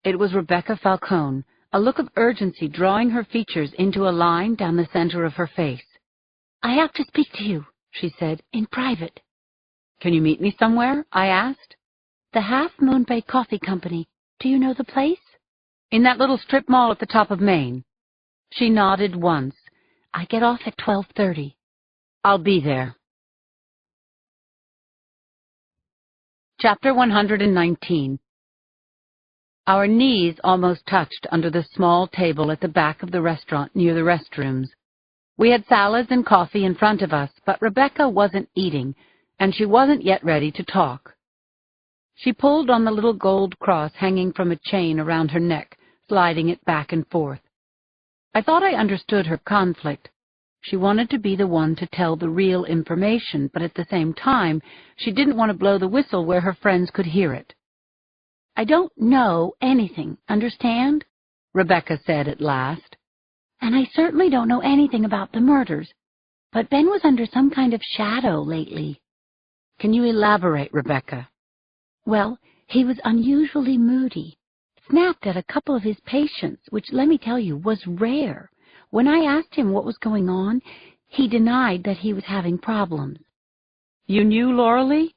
It was Rebecca Falcone, a look of urgency drawing her features into a line down the center of her face. "I have to speak to you," she said, "in private." "Can you meet me somewhere?" I asked. "The Half Moon Bay Coffee Company. Do you know the place?" "In that little strip mall at the top of Main." She nodded once. "I get off at 12:30. "I'll be there." Chapter 119. Our knees almost touched under the small table at the back of the restaurant near the restrooms. We had salads and coffee in front of us, but Rebecca wasn't eating, and she wasn't yet ready to talk. She pulled on the little gold cross hanging from a chain around her neck, sliding it back and forth. I thought I understood her conflict. She wanted to be the one to tell the real information, but at the same time, she didn't want to blow the whistle where her friends could hear it. "I don't know anything, understand?" Rebecca said at last. "And I certainly don't know anything about the murders, but Ben was under some kind of shadow lately." "Can you elaborate, Rebecca?" "Well, he was unusually moody. Snapped at a couple of his patients, which, let me tell you, was rare. When I asked him what was going on, he denied that he was having problems." "You knew Lauralee?"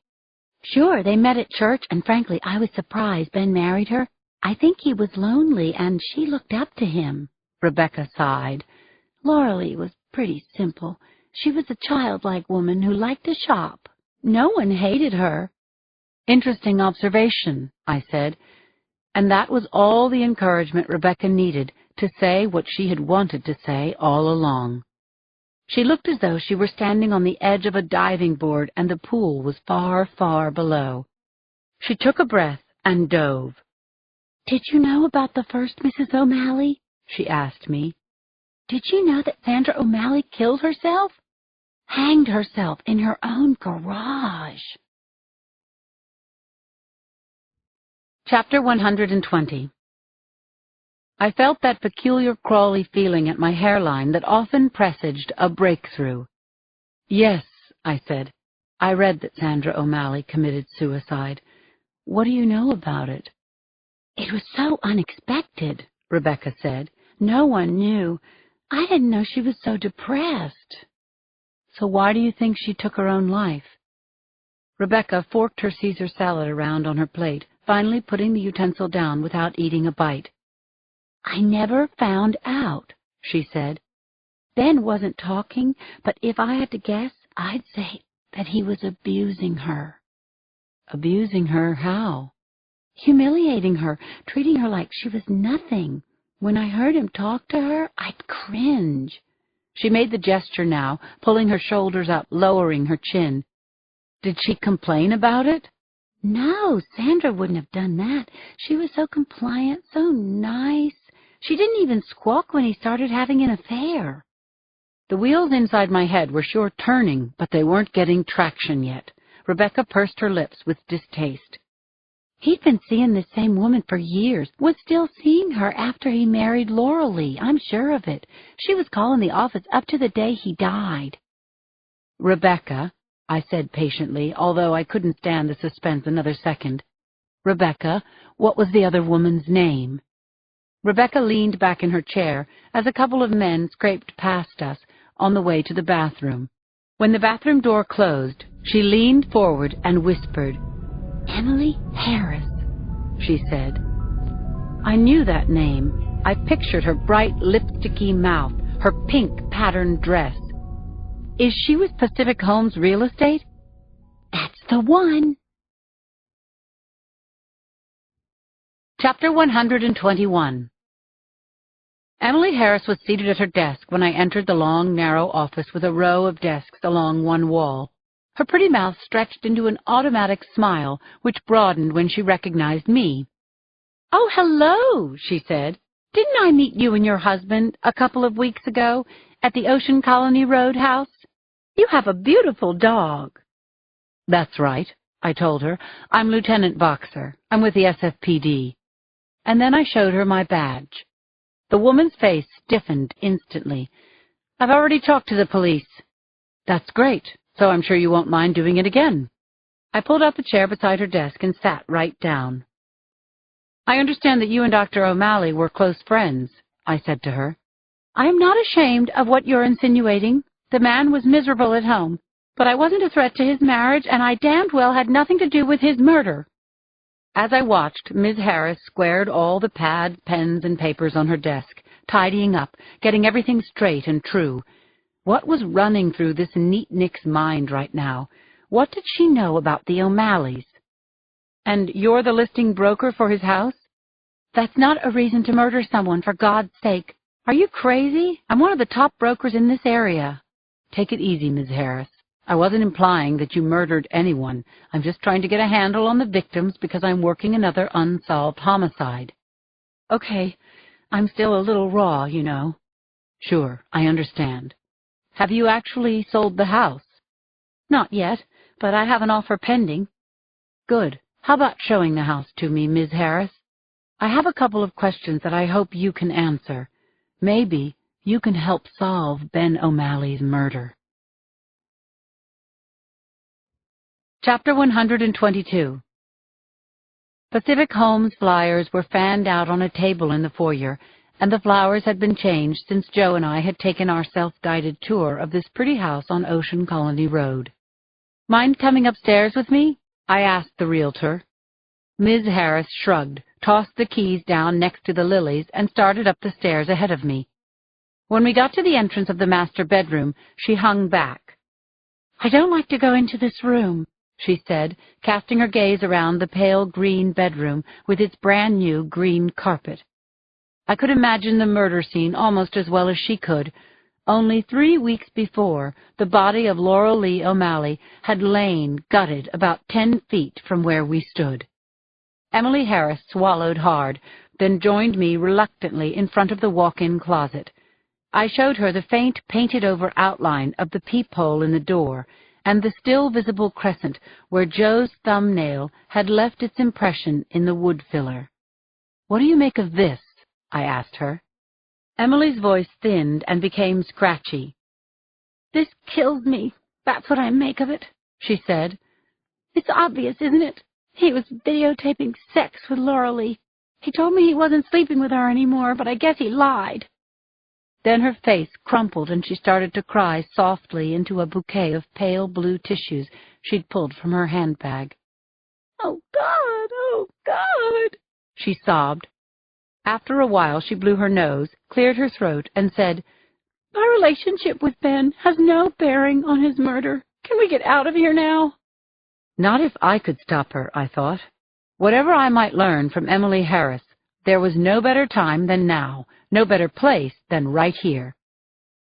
"Sure, they met at church, and frankly, I was surprised Ben married her. I think he was lonely, and she looked up to him." Rebecca sighed. "Lauralee was pretty simple. She was a childlike woman who liked to shop. No one hated her." "Interesting observation," I said, and that was all the encouragement Rebecca needed to say what she had wanted to say all along. She looked as though she were standing on the edge of a diving board and the pool was far, far below. She took a breath and dove. "Did you know about the first Mrs. O'Malley?" she asked me. "Did you know that Sandra O'Malley killed herself? Hanged herself in her own garage." Chapter 120. I felt that peculiar crawly feeling at my hairline that often presaged a breakthrough. "Yes," I said. "I read that Sandra O'Malley committed suicide. What do you know about it?" "It was so unexpected," Rebecca said. "No one knew. I didn't know she was so depressed." "So why do you think she took her own life?" Rebecca forked her Caesar salad around on her plate, finally putting the utensil down without eating a bite. "I never found out," she said. "Ben wasn't talking, but if I had to guess, I'd say that he was abusing her." "Abusing her? How?" "Humiliating her, treating her like she was nothing. When I heard him talk to her, I'd cringe." She made the gesture now, pulling her shoulders up, lowering her chin. "Did she complain about it?" "No, Sandra wouldn't have done that. She was so compliant, so nice. She didn't even squawk when he started having an affair." The wheels inside my head were sure turning, but they weren't getting traction yet. Rebecca pursed her lips with distaste. "He'd been seeing this same woman for years, was still seeing her after he married Laurel Lee. I'm sure of it. She was calling the office up to the day he died." "Rebecca," I said patiently, although I couldn't stand the suspense another second. "Rebecca, what was the other woman's name?" Rebecca leaned back in her chair as a couple of men scraped past us on the way to the bathroom. When the bathroom door closed, she leaned forward and whispered. "Emily Harris," she said. I knew that name. I pictured her bright lipsticky mouth, her pink patterned dress. "Is she with Pacific Homes Real Estate?" "That's the one." Chapter 121. Emily Harris was seated at her desk when I entered the long, narrow office with a row of desks along one wall. Her pretty mouth stretched into an automatic smile, which broadened when she recognized me. "Oh, hello," she said. "Didn't I meet you and your husband a couple of weeks ago at the Ocean Colony Roadhouse? You have a beautiful dog." "That's right," I told her. "I'm Lieutenant Boxer. I'm with the SFPD." And then I showed her my badge. The woman's face stiffened instantly. "I've already talked to the police." "That's great, so I'm sure you won't mind doing it again." I pulled up a chair beside her desk and sat right down. "I understand that you and Dr. O'Malley were close friends," I said to her. "I am not ashamed of what you're insinuating. The man was miserable at home, but I wasn't a threat to his marriage, and I damned well had nothing to do with his murder." As I watched, Ms. Harris squared all the pads, pens, and papers on her desk, tidying up, getting everything straight and true. What was running through this neatnik's mind right now? What did she know about the O'Malleys? "And you're the listing broker for his house?" "That's not a reason to murder someone, for God's sake. Are you crazy? I'm one of the top brokers in this area." "Take it easy, Ms. Harris. I wasn't implying that you murdered anyone. I'm just trying to get a handle on the victims because I'm working another unsolved homicide." "Okay, I'm still a little raw, you know." "Sure, I understand. Have you actually sold the house?" "Not yet, but I have an offer pending." "Good. How about showing the house to me, Ms. Harris? I have a couple of questions that I hope you can answer. Maybe you can help solve Ben O'Malley's murder." Chapter 122. Pacific Homes flyers were fanned out on a table in the foyer, and the flowers had been changed since Joe and I had taken our self-guided tour of this pretty house on Ocean Colony Road. "Mind coming upstairs with me?" I asked the realtor. Ms. Harris shrugged, tossed the keys down next to the lilies, and started up the stairs ahead of me. When we got to the entrance of the master bedroom, she hung back. "I don't like to go into this room," she said, casting her gaze around the pale green bedroom with its brand-new green carpet. I could imagine the murder scene almost as well as she could. Only 3 weeks before, the body of Laurel Lee O'Malley had lain gutted about 10 feet from where we stood. Emily Harris swallowed hard, then joined me reluctantly in front of the walk-in closet. I showed her the faint, painted-over outline of the peephole in the door, and the still visible crescent where Joe's thumbnail had left its impression in the wood filler. "What do you make of this?" I asked her. Emily's voice thinned and became scratchy. "This kills me. That's what I make of it," she said. "It's obvious, isn't it? He was videotaping sex with Laura Lee. He told me he wasn't sleeping with her anymore, but I guess he lied." Then her face crumpled and she started to cry softly into a bouquet of pale blue tissues she'd pulled from her handbag. "Oh, God, she sobbed. After a while she blew her nose, cleared her throat, and said, "My relationship with Ben has no bearing on his murder. Can we get out of here now?" Not if I could stop her, I thought. Whatever I might learn from Emily Harris, there was no better time than now, no better place than right here.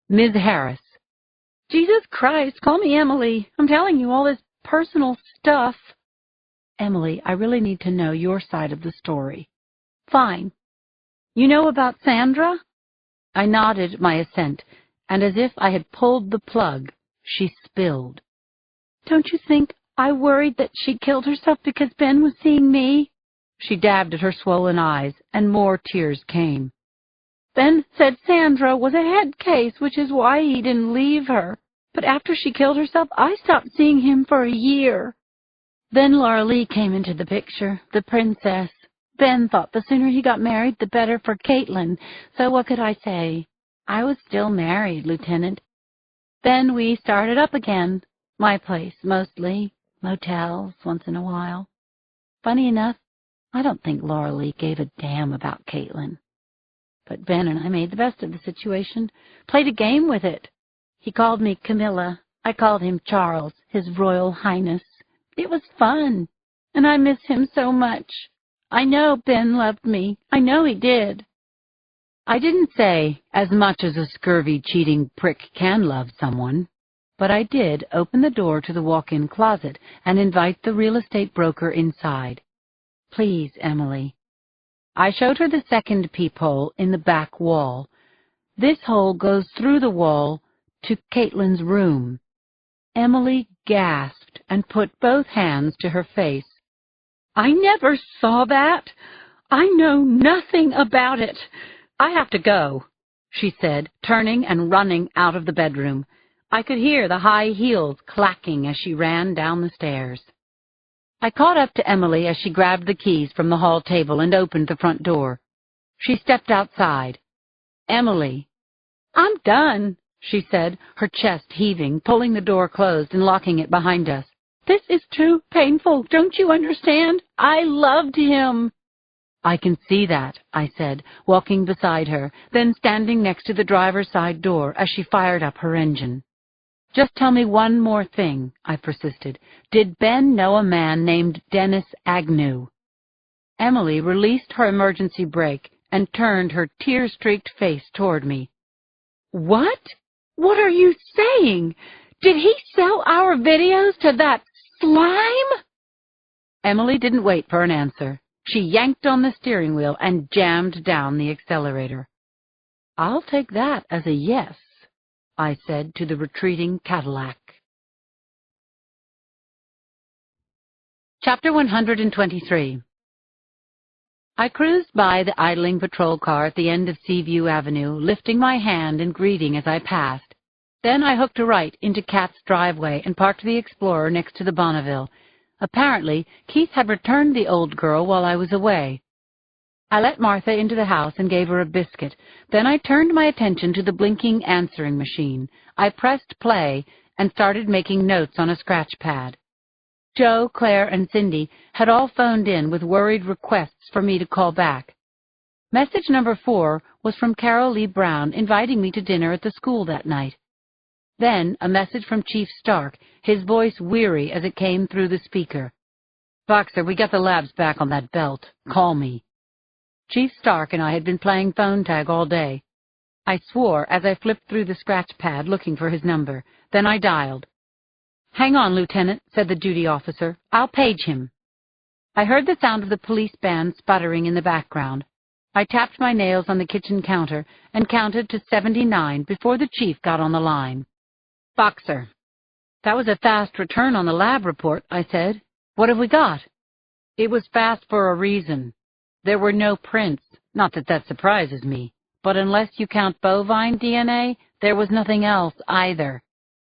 Ms. Harris. "Jesus Christ, call me Emily. I'm telling you all this personal stuff." "Emily, I really need to know your side of the story." "Fine. You know about Sandra?" I nodded my assent, and as if I had pulled the plug, she spilled. "Don't you think I worried that she killed herself because Ben was seeing me?" She dabbed at her swollen eyes, and more tears came. "Ben said Sandra was a head case, which is why he didn't leave her. But after she killed herself, I stopped seeing him for a year. Then Laura Lee came into the picture, the princess. Ben thought the sooner he got married, the better for Caitlin, so what could I say? I was still married, Lieutenant. Then we started up again. My place, mostly. Motels, once in a while. Funny enough, I don't think Laura Lee gave a damn about Caitlin. But Ben and I made the best of the situation, played a game with it. He called me Camilla. I called him Charles, His Royal Highness. It was fun, and I miss him so much. I know Ben loved me. I know he did." I didn't say, as much as a scurvy, cheating prick can love someone, but I did open the door to the walk-in closet and invite the real estate broker inside. "Please, Emily." I showed her the second peephole in the back wall. "This hole goes through the wall to Caitlin's room." Emily gasped and put both hands to her face. "I never saw that. I know nothing about it. I have to go," she said, turning and running out of the bedroom. I could hear the high heels clacking as she ran down the stairs. I caught up to Emily as she grabbed the keys from the hall table and opened the front door. She stepped outside. "Emily." "I'm done," she said, her chest heaving, pulling the door closed and locking it behind us. "This is too painful. Don't you understand? I loved him." "I can see that," I said, walking beside her, then standing next to the driver's side door as she fired up her engine. "Just tell me one more thing," I persisted. "Did Ben know a man named Dennis Agnew?" Emily released her emergency brake and turned her tear-streaked face toward me. "What? What are you saying? Did he sell our videos to that slime?" Emily didn't wait for an answer. She yanked on the steering wheel and jammed down the accelerator. "I'll take that as a yes," I said to the retreating Cadillac. Chapter 123. I cruised by the idling patrol car at the end of Seaview Avenue, lifting my hand in greeting as I passed. Then I hooked a right into Kat's driveway and parked the Explorer next to the Bonneville. Apparently, Keith had returned the old girl while I was away. I let Martha into the house and gave her a biscuit. Then I turned my attention to the blinking answering machine. I pressed play and started making notes on a scratch pad. Joe, Claire, and Cindy had all phoned in with worried requests for me to call back. Message number 4 was from Carol Lee Brown inviting me to dinner at the school that night. Then a message from Chief Stark, his voice weary as it came through the speaker. "Boxer, we got the labs back on that belt. Call me." Chief Stark and I had been playing phone tag all day. I swore as I flipped through the scratch pad looking for his number. Then I dialed. "Hang on, Lieutenant," said the duty officer. "I'll page him." I heard the sound of the police band sputtering in the background. I tapped my nails on the kitchen counter and counted to 79 before the chief got on the line. "Boxer." "That was a fast return on the lab report," I said. "What have we got?" "It was fast for a reason. There were no prints, Not that that surprises me, but unless you count bovine DNA, there was nothing else either.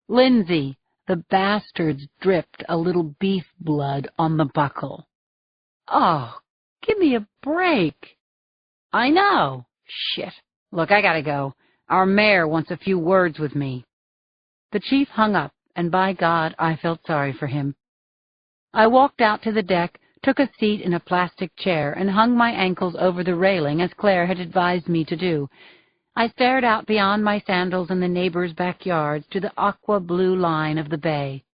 Lindsay, the bastards dripped a little beef blood on the buckle. Oh, give me a break. I know. Shit. Look, I gotta go. Our mayor wants a few words with me. The chief hung up, and by God, I felt sorry for him. I walked out to the deck, took a seat in a plastic chair, and hung my ankles over the railing as Claire had advised me to do. I stared out beyond my sandals in the neighbors' backyards to the aqua-blue line of the bay.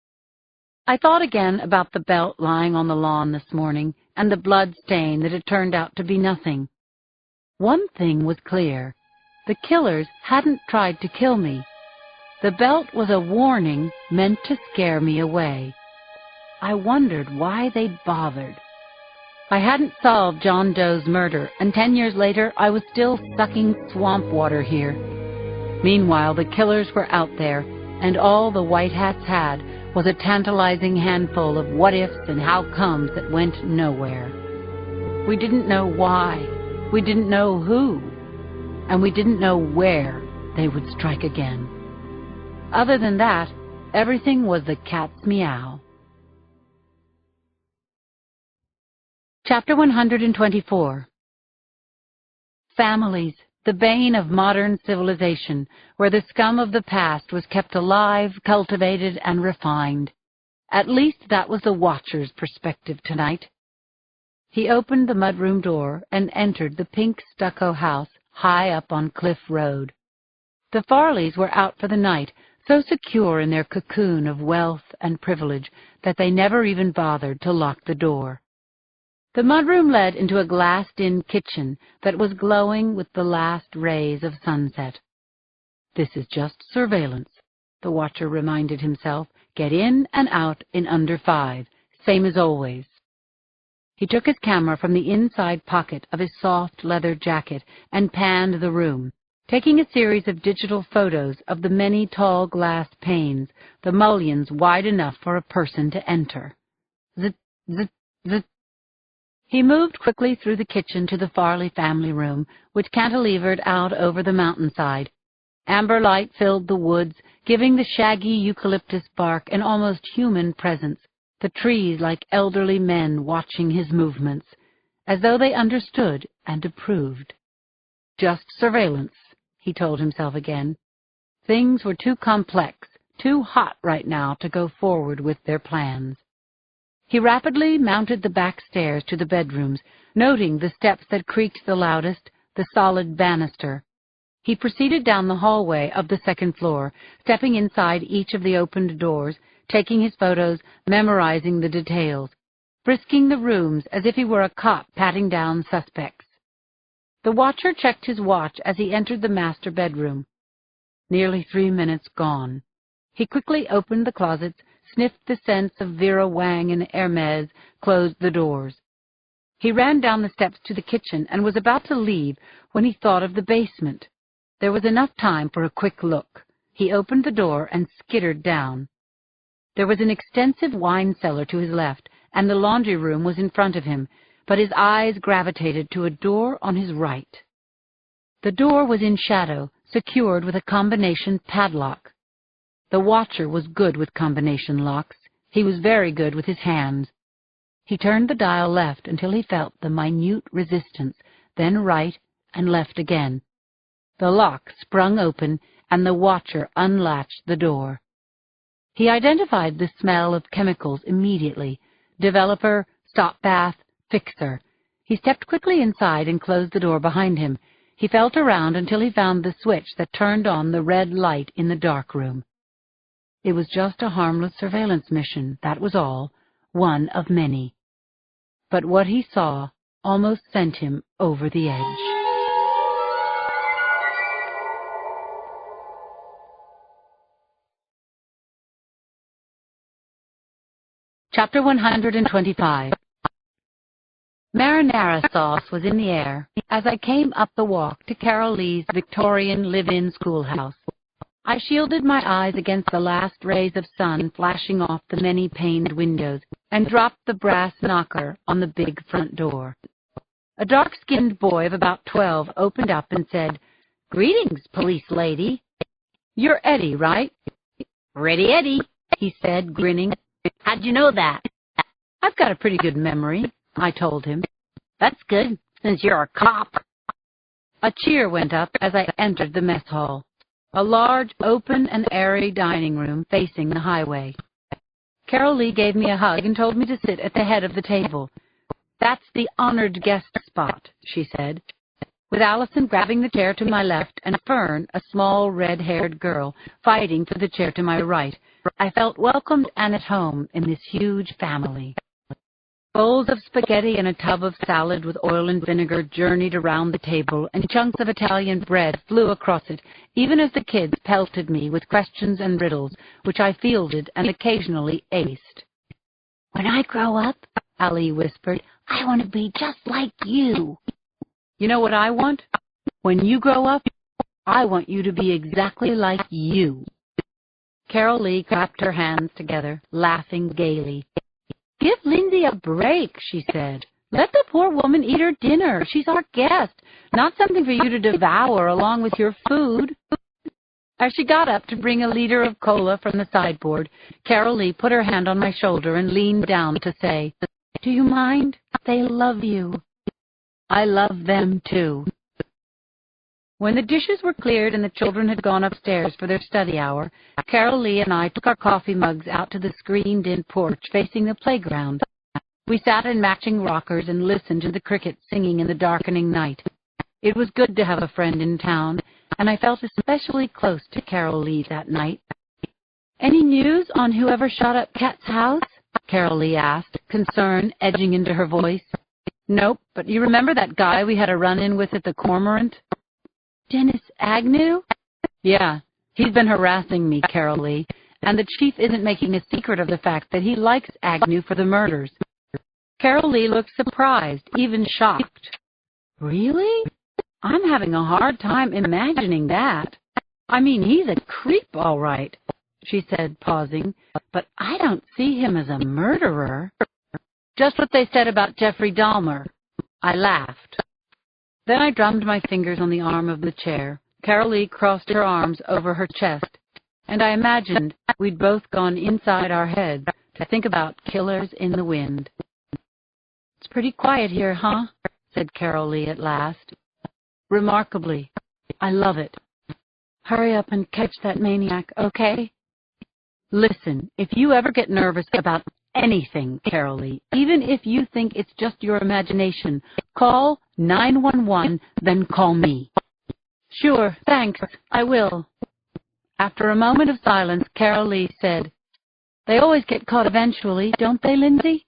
I thought again about the belt lying on the lawn this morning and the blood stain that had turned out to be nothing. One thing was clear. The killers hadn't tried to kill me. The belt was a warning meant to scare me away. I wondered why they'd bothered. I hadn't solved John Doe's murder, and 10 years later I was still sucking swamp water here. Meanwhile, the killers were out there, and all the white hats had was a tantalizing handful of what-ifs and how-comes that went nowhere. We didn't know why, we didn't know who, and we didn't know where they would strike again. Other than that, everything was the cat's meow. Chapter 124. Families, the bane of modern civilization, where the scum of the past was kept alive, cultivated, and refined. At least that was the watcher's perspective tonight. He opened the mudroom door and entered the pink stucco house high up on Cliff Road. The Farleys were out for the night, so secure in their cocoon of wealth and privilege that they never even bothered to lock the door. The mudroom led into a glassed-in kitchen that was glowing with the last rays of sunset. This is just surveillance, the watcher reminded himself. Get in and out in under 5, same as always. He took his camera from the inside pocket of his soft leather jacket and panned the room, taking a series of digital photos of the many tall glass panes, the mullions wide enough for a person to enter. Zit, zit, zit. He moved quickly through the kitchen to the Farley family room, which cantilevered out over the mountainside. Amber light filled the woods, giving the shaggy eucalyptus bark an almost human presence, the trees like elderly men watching his movements, as though they understood and approved. Just surveillance, he told himself again. Things were too complex, too hot right now to go forward with their plans. He rapidly mounted the back stairs to the bedrooms, noting the steps that creaked the loudest, the solid banister. He proceeded down the hallway of the second floor, stepping inside each of the opened doors, taking his photos, memorizing the details, frisking the rooms as if he were a cop patting down suspects. The watcher checked his watch as he entered the master bedroom. Nearly 3 minutes gone. He quickly opened the closets, sniffed the scents of Vera Wang and Hermes, closed the doors. He ran down the steps to the kitchen and was about to leave when he thought of the basement. There was enough time for a quick look. He opened the door and skittered down. There was an extensive wine cellar to his left, and the laundry room was in front of him, but his eyes gravitated to a door on his right. The door was in shadow, secured with a combination padlock. The watcher was good with combination locks. He was very good with his hands. He turned the dial left until he felt the minute resistance, then right and left again. The lock sprung open, and the watcher unlatched the door. He identified the smell of chemicals immediately. Developer, stop bath, fixer. He stepped quickly inside and closed the door behind him. He felt around until he found the switch that turned on the red light in the dark room. It was just a harmless surveillance mission, that was all, one of many. But what he saw almost sent him over the edge. Chapter 125. Marinara sauce was in the air as I came up the walk to Carol Lee's Victorian live-in schoolhouse. I shielded my eyes against the last rays of sun flashing off the many-paned windows and dropped the brass knocker on the big front door. A dark-skinned boy of about 12 opened up and said, "Greetings, police lady. You're Eddie, right?" "Ready, Eddie," he said, grinning. "How'd you know that?" "I've got a pretty good memory," I told him. "That's good, since you're a cop." A cheer went up as I entered the mess hall, a large, open and airy dining room facing the highway. Carol Lee gave me a hug and told me to sit at the head of the table. "That's the honored guest spot," she said. With Allison grabbing the chair to my left and Fern, a small red-haired girl, fighting for the chair to my right, I felt welcomed and at home in this huge family. Bowls of spaghetti and a tub of salad with oil and vinegar journeyed around the table, and chunks of Italian bread flew across it, even as the kids pelted me with questions and riddles, which I fielded and occasionally aced. "When I grow up," Ali whispered, "I want to be just like you." "You know what I want? When you grow up, I want you to be exactly like you." Carol Lee clapped her hands together, laughing gaily. "Give Lindsay a break," she said. "Let the poor woman eat her dinner. She's our guest, not something for you to devour along with your food." As she got up to bring a liter of cola from the sideboard, Carol Lee put her hand on my shoulder and leaned down to say, "Do you mind? They love you." "I love them, too." When the dishes were cleared and the children had gone upstairs for their study hour, Carol Lee and I took our coffee mugs out to the screened-in porch facing the playground. We sat in matching rockers and listened to the crickets singing in the darkening night. It was good to have a friend in town, and I felt especially close to Carol Lee that night. "Any news on whoever shot up Kat's house?" Carol Lee asked, concern edging into her voice. "Nope, but you remember that guy we had a run-in with at the Cormorant?" "Dennis Agnew?" "Yeah, he's been harassing me, Carol Lee, and the chief isn't making a secret of the fact that he likes Agnew for the murders." Carol Lee looked surprised, even shocked. "Really? I'm having a hard time imagining that. I mean, he's a creep, all right," she said, pausing, "but I don't see him as a murderer." "Just what they said about Jeffrey Dahmer." I laughed. Then I drummed my fingers on the arm of the chair. Carol Lee crossed her arms over her chest, and I imagined we'd both gone inside our heads to think about killers in the wind. "It's pretty quiet here, huh?" said Carol Lee at last. "Remarkably. I love it. Hurry up and catch that maniac, okay? Listen, if you ever get nervous about anything, Carol Lee, even if you think it's just your imagination, call 911, then call me." "Sure, thanks, I will." After a moment of silence, Carol Lee said, "They always get caught eventually, don't they, Lindsay?"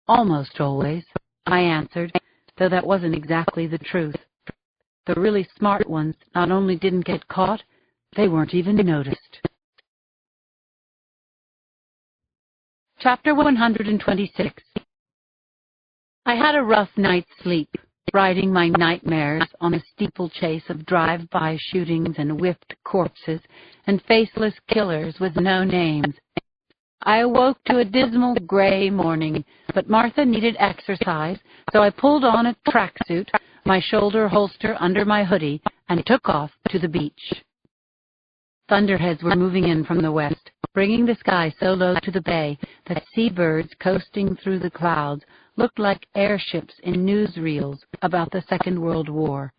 "Almost always," I answered, though that wasn't exactly the truth. The really smart ones not only didn't get caught, they weren't even noticed. Chapter 126. I had a rough night's sleep, riding my nightmares on a steeplechase of drive-by shootings and whiffed corpses and faceless killers with no names. I awoke to a dismal gray morning, but Martha needed exercise, so I pulled on a tracksuit, my shoulder holster under my hoodie, and took off to the beach. Thunderheads were moving in from the west, bringing the sky so low to the bay that seabirds coasting through the clouds looked like airships in newsreels about the Second World War.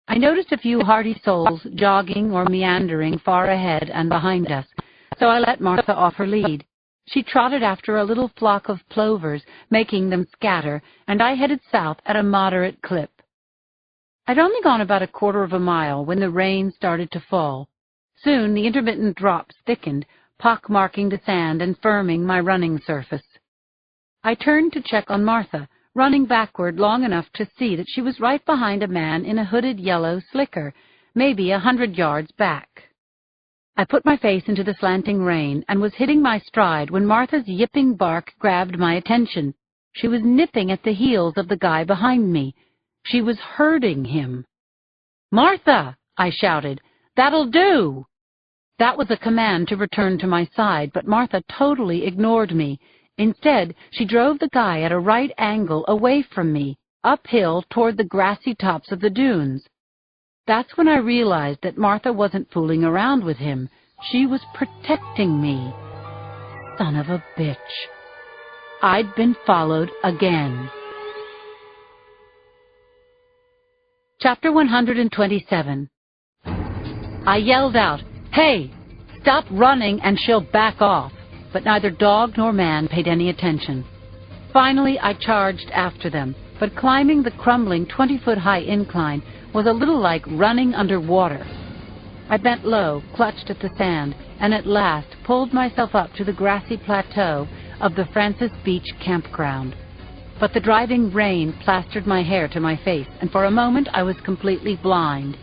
I noticed a few hardy souls jogging or meandering far ahead and behind us, so I let Martha off her lead. She trotted after a little flock of plovers, making them scatter, and I headed south at a moderate clip. I'd only gone about a quarter of a mile when the rain started to fall. Soon the intermittent drops thickened, pock-marking the sand and firming my running surface. I turned to check on Martha, running backward long enough to see that she was right behind a man in a hooded yellow slicker, maybe 100 yards back. I put my face into the slanting rain and was hitting my stride when Martha's yipping bark grabbed my attention. She was nipping at the heels of the guy behind me. She was herding him. "Martha!" I shouted. "That'll do!" That was a command to return to my side, but Martha totally ignored me. Instead, she drove the guy at a right angle away from me. uphill toward the grassy tops of the dunes. That's when I realized that Martha wasn't fooling around with him. She was protecting me. Son of a bitch. I'd been followed again. Chapter 127. I yelled out, "Hey, stop running and she'll back off," but neither dog nor man paid any attention. Finally, I charged after them, but climbing the crumbling 20-foot-high incline was a little like running underwater. I bent low, clutched at the sand, and at last pulled myself up to the grassy plateau of the Francis Beach campground. But the driving rain plastered my hair to my face, and for a moment I was completely blind.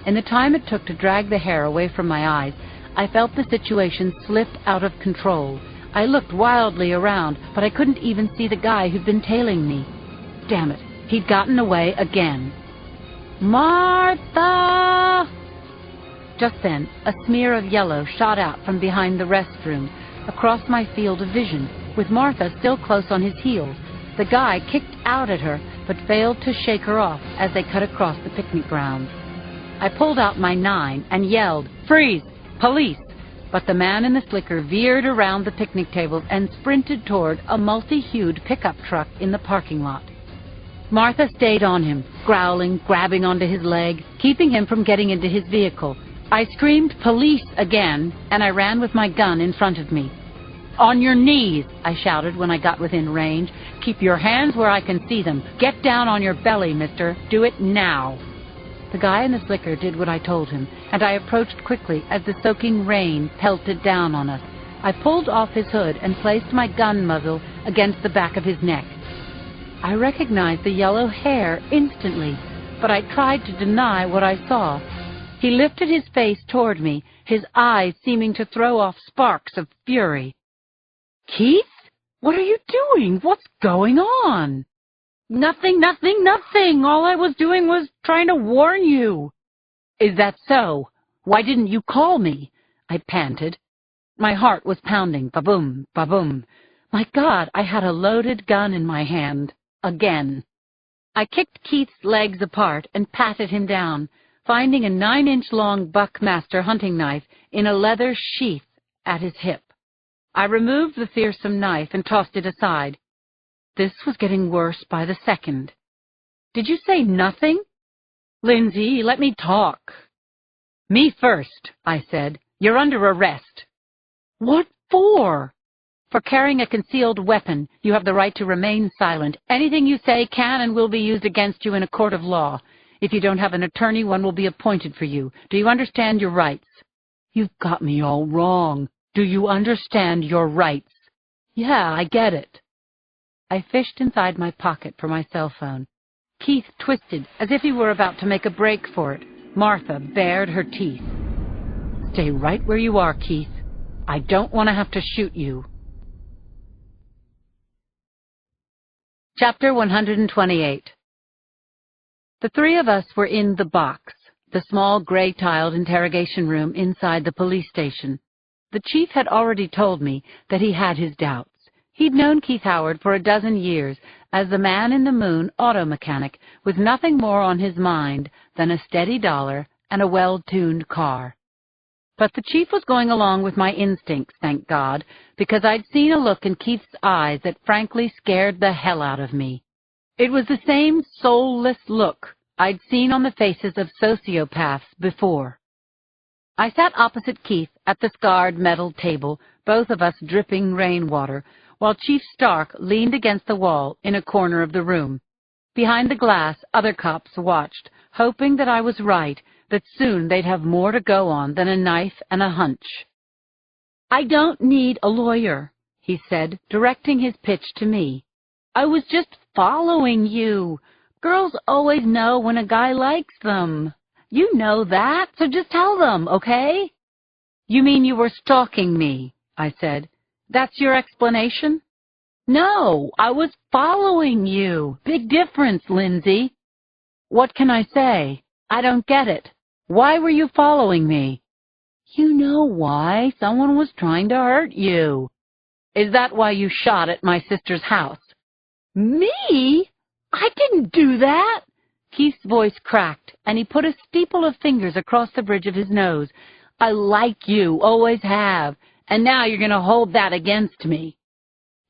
In the time it took to drag the hair away from my eyes, I felt the situation slip out of control. I looked wildly around, but I couldn't even see the guy who'd been tailing me. Damn it, he'd gotten away again. "Martha!" Just then, a smear of yellow shot out from behind the restroom, across my field of vision, with Martha still close on his heels. The guy kicked out at her, but failed to shake her off as they cut across the picnic grounds. I pulled out my 9 and yelled, "Freeze! Police!" But the man in the slicker veered around the picnic tables and sprinted toward a multi-hued pickup truck in the parking lot. Martha stayed on him, growling, grabbing onto his leg, keeping him from getting into his vehicle. I screamed "Police!" again, and I ran with my gun in front of me. "On your knees!" I shouted when I got within range. "Keep your hands where I can see them. Get down on your belly, mister. Do it now." The guy in the slicker did what I told him, and I approached quickly as the soaking rain pelted down on us. I pulled off his hood and placed my gun muzzle against the back of his neck. I recognized the yellow hair instantly, but I tried to deny what I saw. He lifted his face toward me, his eyes seeming to throw off sparks of fury. "Keith? What are you doing? What's going on?" "Nothing, nothing, nothing. All I was doing was trying to warn you." "Is that so? Why didn't you call me?" I panted. My heart was pounding, ba-boom, ba-boom. My God, I had a loaded gun in my hand. Again. I kicked Keith's legs apart and patted him down, finding a 9-inch-long Buckmaster hunting knife in a leather sheath at his hip. I removed the fearsome knife and tossed it aside. This was getting worse by the second. "Did you say nothing?" "Lindsay, let me talk." "Me first," I said. "You're under arrest." "What for?" "For carrying a concealed weapon. You have the right to remain silent. Anything you say can and will be used against you in a court of law. If you don't have an attorney, one will be appointed for you. Do you understand your rights?" "You've got me all wrong. Do you understand your rights?" "Yeah, I get it." I fished inside my pocket for my cell phone. Keith twisted as if he were about to make a break for it. Martha bared her teeth. "Stay right where you are, Keith. I don't want to have to shoot you." Chapter 128. The three of us were in the box, the small gray-tiled interrogation room inside the police station. The chief had already told me that he had his doubts. He'd known Keith Howard for a dozen years as the man-in-the-moon auto mechanic with nothing more on his mind than a steady dollar and a well-tuned car. But the chief was going along with my instincts, thank God, because I'd seen a look in Keith's eyes that frankly scared the hell out of me. It was the same soulless look I'd seen on the faces of sociopaths before. I sat opposite Keith at the scarred metal table, both of us dripping rainwater, while Chief Stark leaned against the wall in a corner of the room. Behind the glass, other cops watched, hoping that I was right, that soon they'd have more to go on than a knife and a hunch. "I don't need a lawyer," he said, directing his pitch to me. "I was just following you. Girls always know when a guy likes them. You know that, so just tell them, okay?" "You mean you were stalking me?" I said. "That's your explanation?" "No, I was following you. Big difference, Lindsay." "What can I say? I don't get it. Why were you following me?" "You know why. Someone was trying to hurt you." "Is that why you shot at my sister's house?" "Me? I didn't do that. Keith's voice cracked, and he put a steeple of fingers across the bridge of his nose. I like you, always have, and now you're going to hold that against me.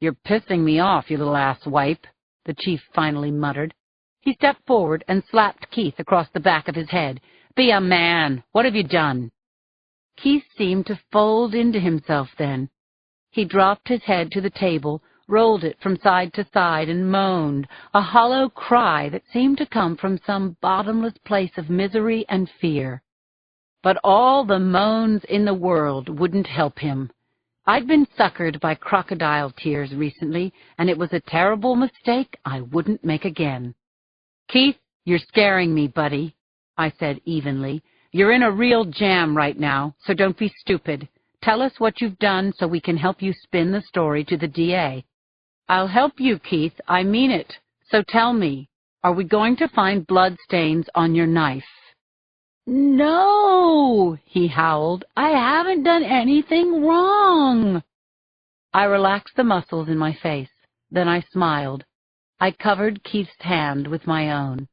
You're pissing me off, you little asswipe, the chief finally muttered. He stepped forward and slapped Keith across the back of his head. Be a man. What have you done? Keith seemed to fold into himself then. He dropped his head to the table, rolled it from side to side, and moaned, a hollow cry that seemed to come from some bottomless place of misery and fear. But all the moans in the world wouldn't help him. I'd been suckered by crocodile tears recently, and it was a terrible mistake I wouldn't make again. Keith, you're scaring me, buddy, I said evenly. You're in a real jam right now, so don't be stupid. Tell us what you've done so we can help you spin the story to the DA. I'll help you, Keith, I mean it. So tell me, are we going to find bloodstains on your knife? No, he howled. I haven't done anything wrong. I relaxed the muscles in my face. Then I smiled. I covered Keith's hand with my own.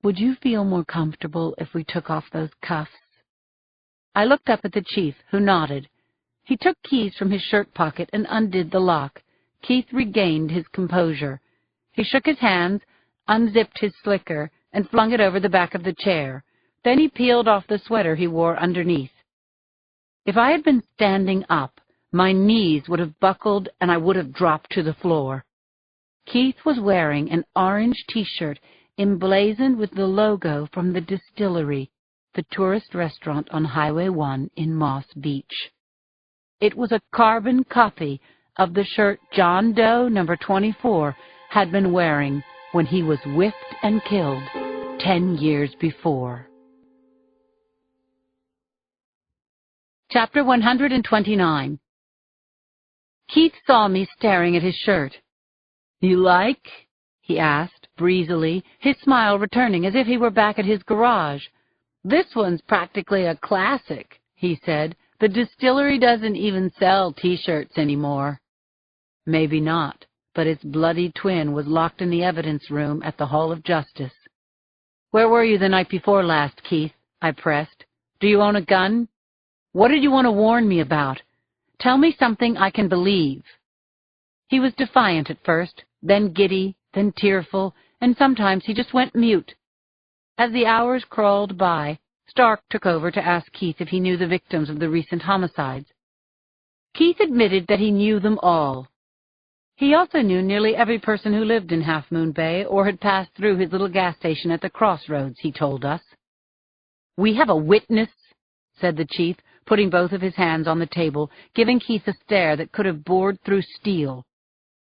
Would you feel more comfortable if we took off those cuffs? I looked up at the chief, who nodded. He took keys from his shirt pocket and undid the lock. Keith regained his composure. He shook his hands, unzipped his slicker, and flung it over the back of the chair. Then he peeled off the sweater he wore underneath. If I had been standing up, my knees would have buckled and I would have dropped to the floor. Keith was wearing an orange T-shirt emblazoned with the logo from the Distillery, the tourist restaurant on Highway 1 in Moss Beach. It was a carbon copy of the shirt John Doe No. 24 had been wearing when he was whipped and killed 10 years before. Chapter 129. Keith saw me staring at his shirt. You like? He asked, breezily, his smile returning as if he were back at his garage. This one's practically a classic, he said. The Distillery doesn't even sell T-shirts anymore. Maybe not, but its bloody twin was locked in the evidence room at the Hall of Justice. Where were you the night before last, Keith? I pressed. Do you own a gun? What did you want to warn me about? Tell me something I can believe. He was defiant at first, then giddy, then tearful, and sometimes he just went mute. As the hours crawled by, Stark took over to ask Keith if he knew the victims of the recent homicides. Keith admitted that he knew them all. He also knew nearly every person who lived in Half Moon Bay or had passed through his little gas station at the crossroads, he told us. We have a witness, said the chief, putting both of his hands on the table, giving Keith a stare that could have bored through steel.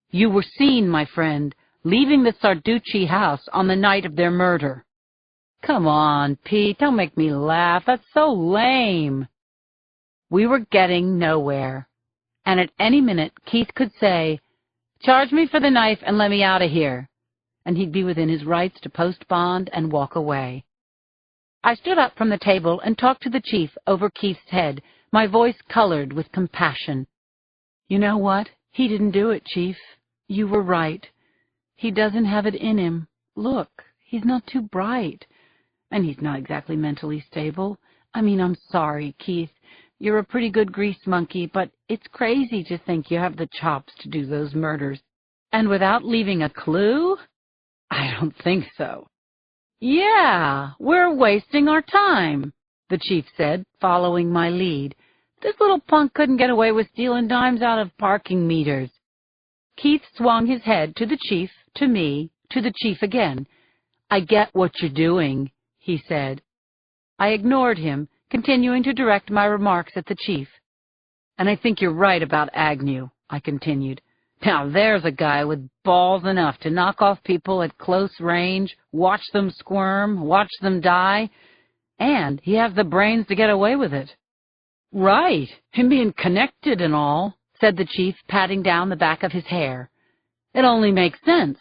You were seen, my friend, leaving the Sarducci house on the night of their murder. Come on, Pete, don't make me laugh. That's so lame. We were getting nowhere, and at any minute Keith could say, charge me for the knife and let me out of here, and he'd be within his rights to post bond and walk away. I stood up from the table and talked to the chief over Keith's head, my voice colored with compassion. You know what? He didn't do it, Chief. You were right. He doesn't have it in him. Look, he's not too bright. And he's not exactly mentally stable. I mean, I'm sorry, Keith. You're a pretty good grease monkey, but it's crazy to think you have the chops to do those murders. And without leaving a clue? I don't think so. Yeah, we're wasting our time, the chief said, following my lead. This little punk couldn't get away with stealing dimes out of parking meters. Keith swung his head to the chief, to me, to the chief again. I get what you're doing, he said. I ignored him, continuing to direct my remarks at the chief. And I think you're right about Agnew, I continued. Now there's a guy with balls enough to knock off people at close range, watch them squirm, watch them die, and he has the brains to get away with it. Right, him being connected and all, said the chief, patting down the back of his hair. It only makes sense.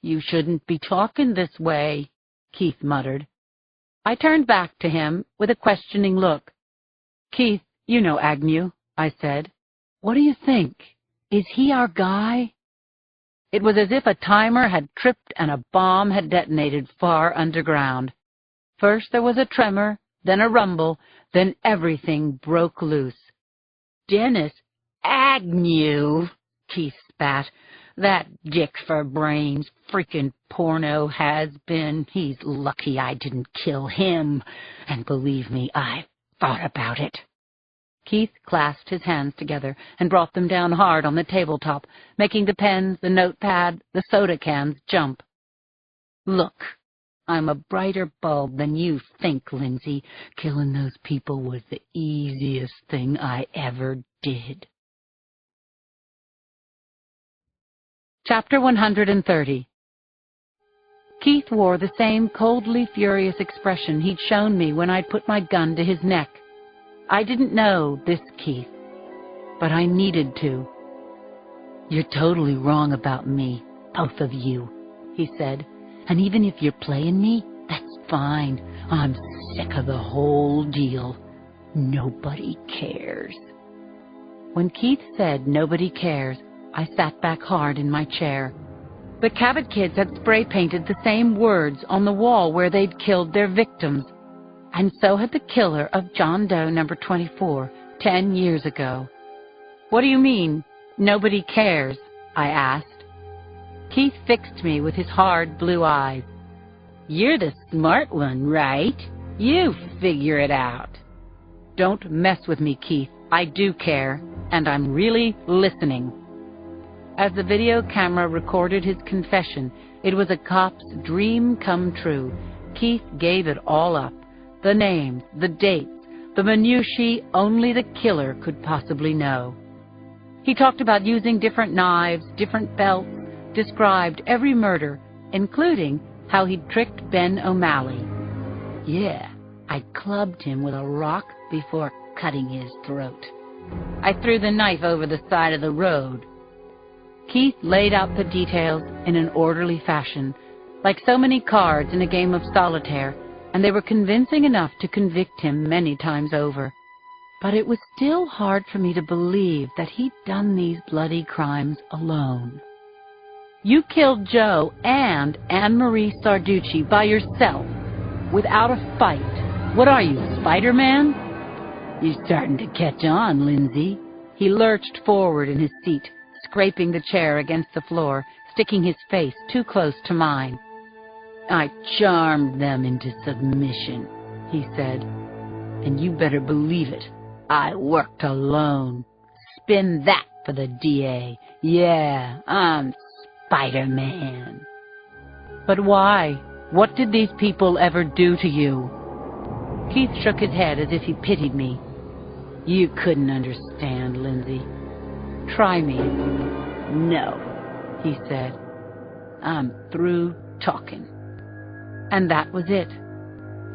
You shouldn't be talking this way, Keith muttered. I turned back to him with a questioning look. Keith, you know Agnew, I said. What do you think? Is he our guy? It was as if a timer had tripped and a bomb had detonated far underground. First there was a tremor, then a rumble, then everything broke loose. "Dennis Agnew," Keith spat. "That dick for brains, freaking porno has-been. He's lucky I didn't kill him. And believe me, I thought about it." Keith clasped his hands together and brought them down hard on the tabletop, making the pens, the notepad, the soda cans jump. "Look, I'm a brighter bulb than you think, Lindsay. Killing those people was the easiest thing I ever did." Chapter 130. Keith wore the same coldly furious expression he'd shown me when I'd put my gun to his neck. I didn't know this Keith, but I needed to. "You're totally wrong about me, both of you," he said. "And even if you're playing me, that's fine. I'm sick of the whole deal. Nobody cares." When Keith said nobody cares, I sat back hard in my chair. The Cabot kids had spray-painted the same words on the wall where they'd killed their victims. And so had the killer of John Doe number 24, 10 years ago. "What do you mean, nobody cares?" I asked. Keith fixed me with his hard blue eyes. "You're the smart one, right? You figure it out." "Don't mess with me, Keith. I do care, and I'm really listening." As the video camera recorded his confession, it was a cop's dream come true. Keith gave it all up. The names, the dates, the minutiae only the killer could possibly know. He talked about using different knives, different belts, described every murder, including how he'd tricked Ben O'Malley. "Yeah, I clubbed him with a rock before cutting his throat. I threw the knife over the side of the road." Keith laid out the details in an orderly fashion, like so many cards in a game of solitaire, and they were convincing enough to convict him many times over. But it was still hard for me to believe that he'd done these bloody crimes alone. "You killed Joe and Anne-Marie Sarducci by yourself, without a fight. What are you, Spider-Man?" "You're starting to catch on, Lindsay." He lurched forward in his seat, scraping the chair against the floor, sticking his face too close to mine. "I charmed them into submission," he said. "And you better believe it. I worked alone. Spin that for the DA. Yeah, I'm Spider-Man." "But why? What did these people ever do to you?" Keith shook his head as if he pitied me. "You couldn't understand, Lindsay. Try me." "No," he said. "I'm through talking." And that was it.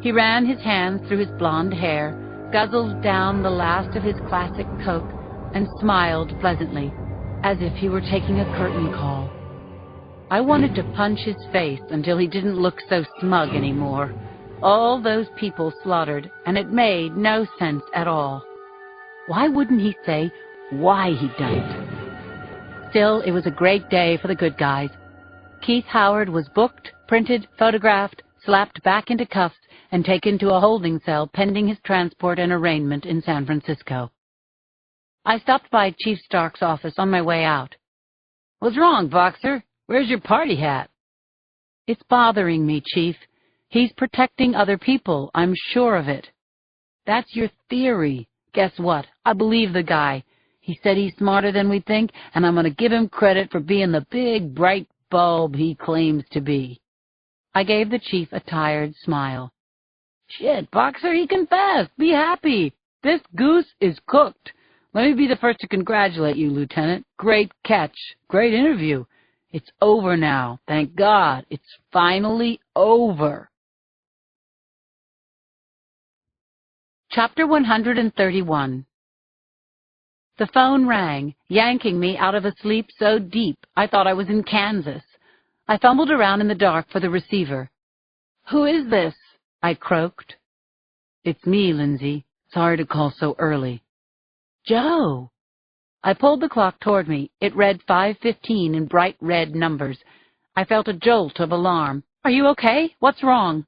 He ran his hands through his blonde hair, guzzled down the last of his classic Coke, and smiled pleasantly, as if he were taking a curtain call. I wanted to punch his face until he didn't look so smug anymore. All those people slaughtered, and it made no sense at all. Why wouldn't he say why he'd done it? Still, it was a great day for the good guys. Keith Howard was booked, printed, photographed, slapped back into cuffs, and taken to a holding cell pending his transport and arraignment in San Francisco. I stopped by Chief Stark's office on my way out. "What's wrong, Boxer? Where's your party hat?" "It's bothering me, Chief. He's protecting other people, I'm sure of it." "That's your theory. Guess what? I believe the guy. He said he's smarter than we think, and I'm going to give him credit for being the big, bright bulb he claims to be." I gave the chief a tired smile. "Shit, Boxer, he confessed. Be happy. This goose is cooked. Let me be the first to congratulate you, Lieutenant. Great catch. Great interview. It's over now. Thank God. It's finally over." Chapter 131. The phone rang, yanking me out of a sleep so deep I thought I was in Kansas. I fumbled around in the dark for the receiver. "Who is this?" I croaked. "It's me, Lindsay. Sorry to call so early." "Joe!" I pulled the clock toward me. It read 5:15 in bright red numbers. I felt a jolt of alarm. "Are you okay? What's wrong?"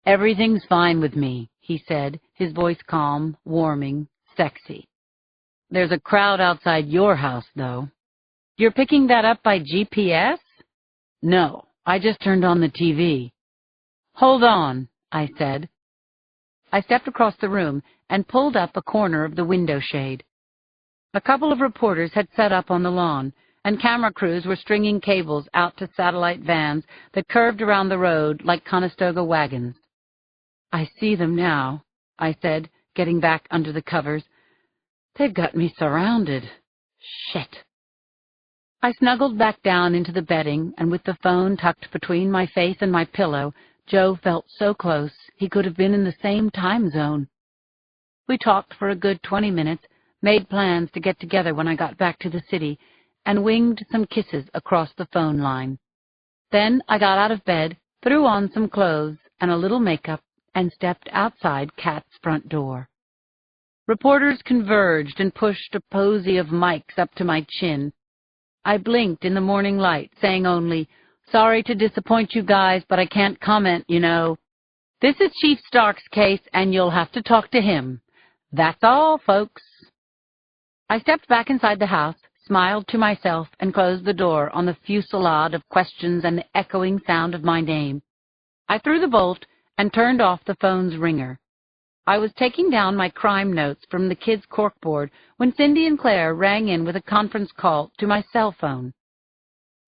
"Everything's fine with me," he said, his voice calm, warming, sexy. "There's a crowd outside your house, though." "You're picking that up by GPS?" "No, I just turned on the TV." "Hold on," I said. I stepped across the room and pulled up a corner of the window shade. A couple of reporters had set up on the lawn, and camera crews were stringing cables out to satellite vans that curved around the road like Conestoga wagons. "I see them now," I said, getting back under the covers. "They've got me surrounded. Shit." I snuggled back down into the bedding, and with the phone tucked between my face and my pillow, Joe felt so close he could have been in the same time zone. We talked for a good 20 minutes, made plans to get together when I got back to the city, and winged some kisses across the phone line. Then I got out of bed, threw on some clothes and a little makeup, and stepped outside Kat's front door. Reporters converged and pushed a posy of mics up to my chin. I blinked in the morning light, saying only, "Sorry to disappoint you guys, but I can't comment, you know. This is Chief Stark's case, and you'll have to talk to him. That's all, folks." I stepped back inside the house, smiled to myself, and closed the door on the fusillade of questions and the echoing sound of my name. I threw the bolt and turned off the phone's ringer. I was taking down my crime notes from the kids' corkboard when Cindy and Claire rang in with a conference call to my cell phone.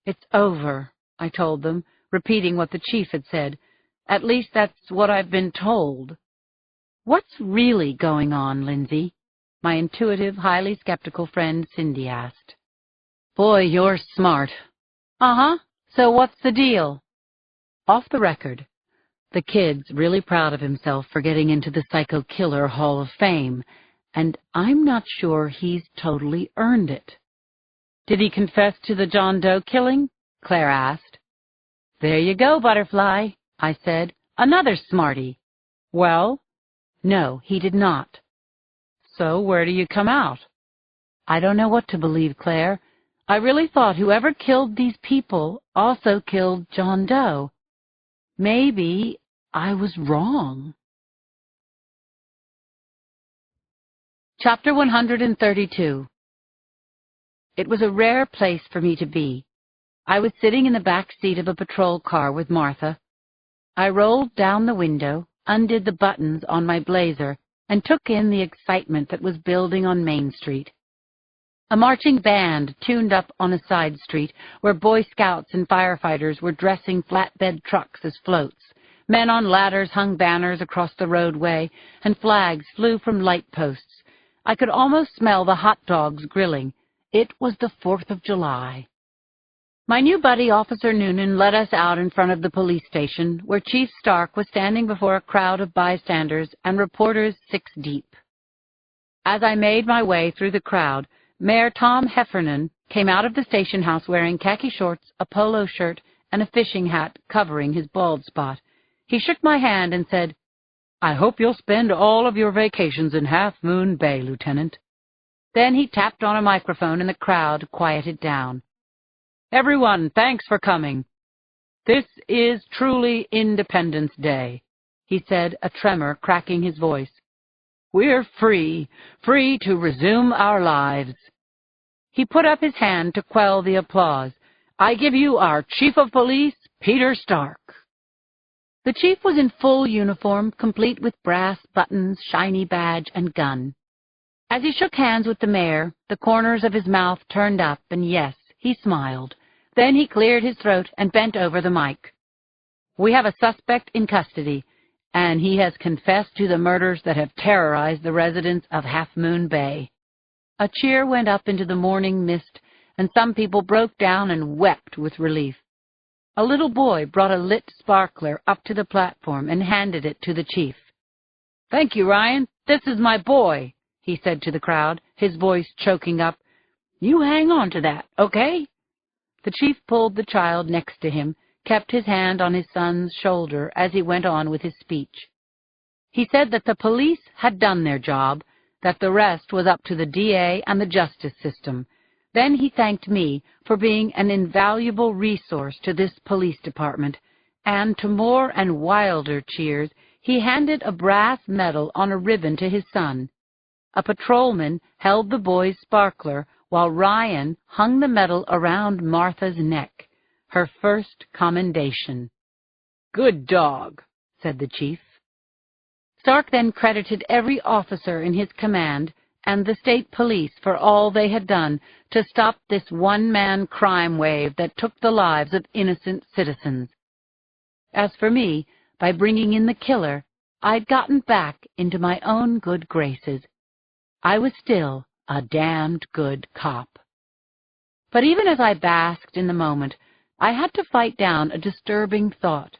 "It's over," I told them, repeating what the chief had said. "At least that's what I've been told." "What's really going on, Lindsay?" my intuitive, highly skeptical friend Cindy asked. "Boy, you're smart." "Uh-huh. So what's the deal?" "Off the record. The kid's really proud of himself for getting into the Psycho Killer Hall of Fame, and I'm not sure he's totally earned it." "Did he confess to the John Doe killing?" Claire asked. "There you go, Butterfly," I said. "Another smarty." "Well?" "No, he did not." "So where do you come out?" "I don't know what to believe, Claire. I really thought whoever killed these people also killed John Doe. Maybe I was wrong." Chapter 132. It was a rare place for me to be. I was sitting in the back seat of a patrol car with Martha. I rolled down the window, undid the buttons on my blazer, and took in the excitement that was building on Main Street. A marching band tuned up on a side street where Boy Scouts and firefighters were dressing flatbed trucks as floats. Men on ladders hung banners across the roadway, and flags flew from light posts. I could almost smell the hot dogs grilling. It was the 4th of July. My new buddy, Officer Noonan, led us out in front of the police station, where Chief Stark was standing before a crowd of bystanders and reporters 6 deep. As I made my way through the crowd, Mayor Tom Heffernan came out of the station house wearing khaki shorts, a polo shirt, and a fishing hat covering his bald spot. He shook my hand and said, "I hope you'll spend all of your vacations in Half Moon Bay, Lieutenant." Then he tapped on a microphone and the crowd quieted down. "Everyone, thanks for coming. This is truly Independence Day," he said, a tremor cracking his voice. "We're free to resume our lives." He put up his hand to quell the applause. "I give you our Chief of Police, Peter Stark." The chief was in full uniform, complete with brass buttons, shiny badge, and gun. As he shook hands with the mayor, the corners of his mouth turned up, and yes, he smiled. Then he cleared his throat and bent over the mic. "We have a suspect in custody, and he has confessed to the murders that have terrorized the residents of Half Moon Bay." A cheer went up into the morning mist, and some people broke down and wept with relief. A little boy brought a lit sparkler up to the platform and handed it to the chief. "Thank you, Ryan. This is my boy," he said to the crowd, his voice choking up. "You hang on to that, okay?" The chief pulled the child next to him, kept his hand on his son's shoulder as he went on with his speech. He said that the police had done their job, that the rest was up to the DA and the justice system. Then he thanked me for being an invaluable resource to this police department, and to more and wilder cheers, he handed a brass medal on a ribbon to his son. A patrolman held the boy's sparkler, while Ryan hung the medal around Martha's neck, her first commendation. "Good dog," said the chief. Stark then credited every officer in his command and the state police for all they had done to stop this one-man crime wave that took the lives of innocent citizens. As for me, by bringing in the killer, I'd gotten back into my own good graces. I was still a damned good cop. But even as I basked in the moment, I had to fight down a disturbing thought.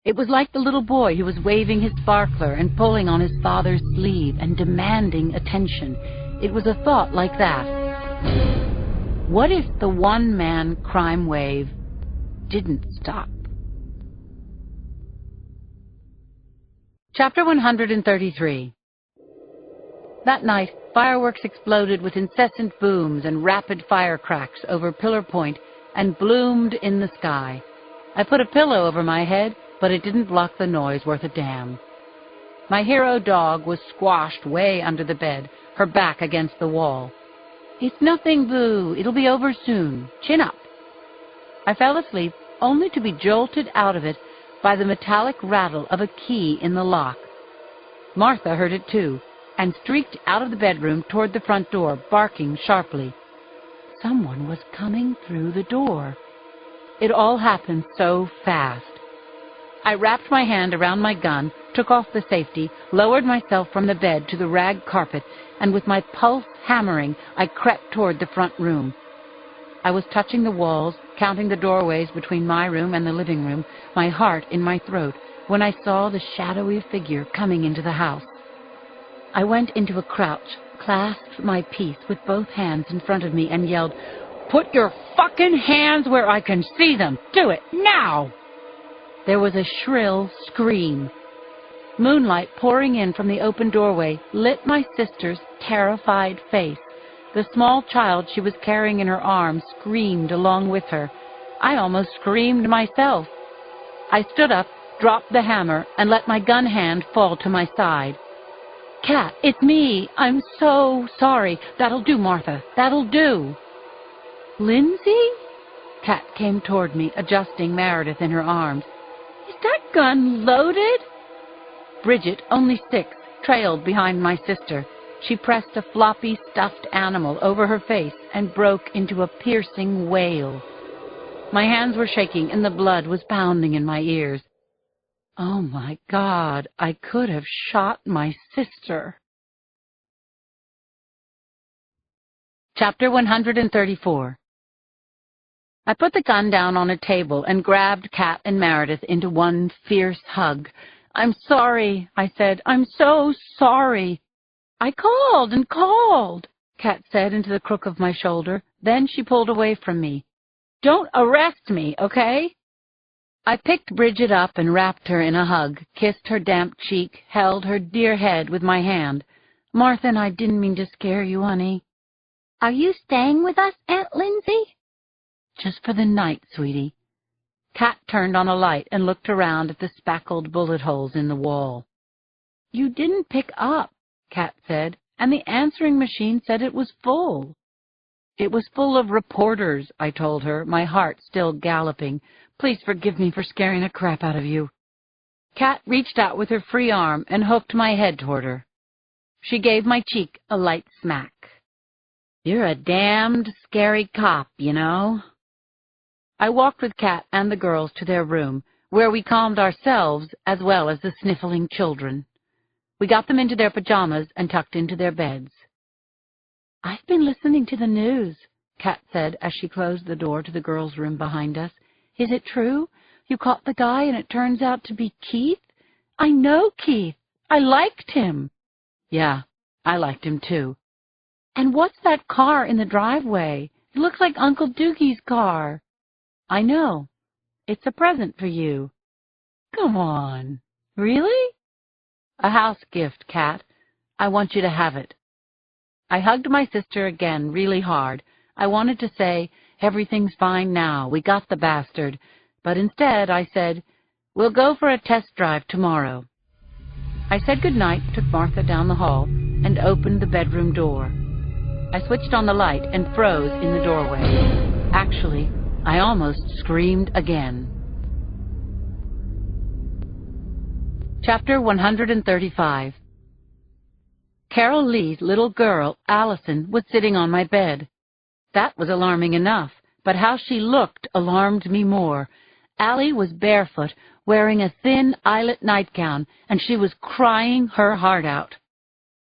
It was like the little boy who was waving his sparkler and pulling on his father's sleeve and demanding attention. It was a thought like that. What if the one-man crime wave didn't stop? Chapter 133. That night, fireworks exploded with incessant booms and rapid fire cracks over Pillar Point and bloomed in the sky. I put a pillow over my head, but it didn't block the noise worth a damn. My hero dog was squashed way under the bed, her back against the wall. "It's nothing, Boo. It'll be over soon. Chin up." I fell asleep, only to be jolted out of it by the metallic rattle of a key in the lock. Martha heard it too, and streaked out of the bedroom toward the front door, barking sharply. Someone was coming through the door. It all happened so fast. I wrapped my hand around my gun, took off the safety, lowered myself from the bed to the rag carpet, and with my pulse hammering, I crept toward the front room. I was touching the walls, counting the doorways between my room and the living room, my heart in my throat, when I saw the shadowy figure coming into the house. I went into a crouch, clasped my piece with both hands in front of me, and yelled, "Put your fucking hands where I can see them! Do it now!" There was a shrill scream. Moonlight pouring in from the open doorway lit my sister's terrified face. The small child she was carrying in her arms screamed along with her. I almost screamed myself. I stood up, dropped the hammer, and let my gun hand fall to my side. "Cat, it's me. I'm so sorry. That'll do, Martha. That'll do." "Lindsay?" Cat came toward me, adjusting Meredith in her arms. "Is that gun loaded?" Bridget, only 6, trailed behind my sister. She pressed a floppy, stuffed animal over her face and broke into a piercing wail. My hands were shaking and the blood was pounding in my ears. Oh, my God, I could have shot my sister. Chapter 134. I put the gun down on a table and grabbed Cat and Meredith into one fierce hug. "I'm sorry," I said. "I'm so sorry." "I called and called," Cat said into the crook of my shoulder. Then she pulled away from me. "Don't arrest me, okay?" I picked Bridget up and wrapped her in a hug, kissed her damp cheek, held her dear head with my hand. "Martha and I didn't mean to scare you, honey." "Are you staying with us, Aunt Lindsay?" "Just for the night, sweetie." Cat turned on a light and looked around at the spackled bullet holes in the wall. "You didn't pick up," Cat said, "and the answering machine said it was full." "It was full of reporters," I told her, my heart still galloping. "Please forgive me for scaring the crap out of you." Cat reached out with her free arm and hooked my head toward her. She gave my cheek a light smack. "You're a damned scary cop, you know." I walked with Cat and the girls to their room, where we calmed ourselves as well as the sniffling children. We got them into their pajamas and tucked into their beds. "I've been listening to the news," Cat said as she closed the door to the girls' room behind us. "Is it true? You caught the guy and it turns out to be Keith? I know Keith. I liked him." "Yeah, I liked him too." "And what's that car in the driveway? It looks like Uncle Doogie's car." "I know. It's a present for you." "Come on. Really?" "A house gift, Cat. I want you to have it." I hugged my sister again really hard. I wanted to say, "Everything's fine now, we got the bastard," but instead I said, "We'll go for a test drive tomorrow." I said goodnight, took Martha down the hall, and opened the bedroom door. I switched on the light and froze in the doorway. Actually, I almost screamed again. Chapter 135. Carol Lee's little girl, Allison, was sitting on my bed. That was alarming enough, but how she looked alarmed me more. Allie was barefoot, wearing a thin eyelet nightgown, and she was crying her heart out.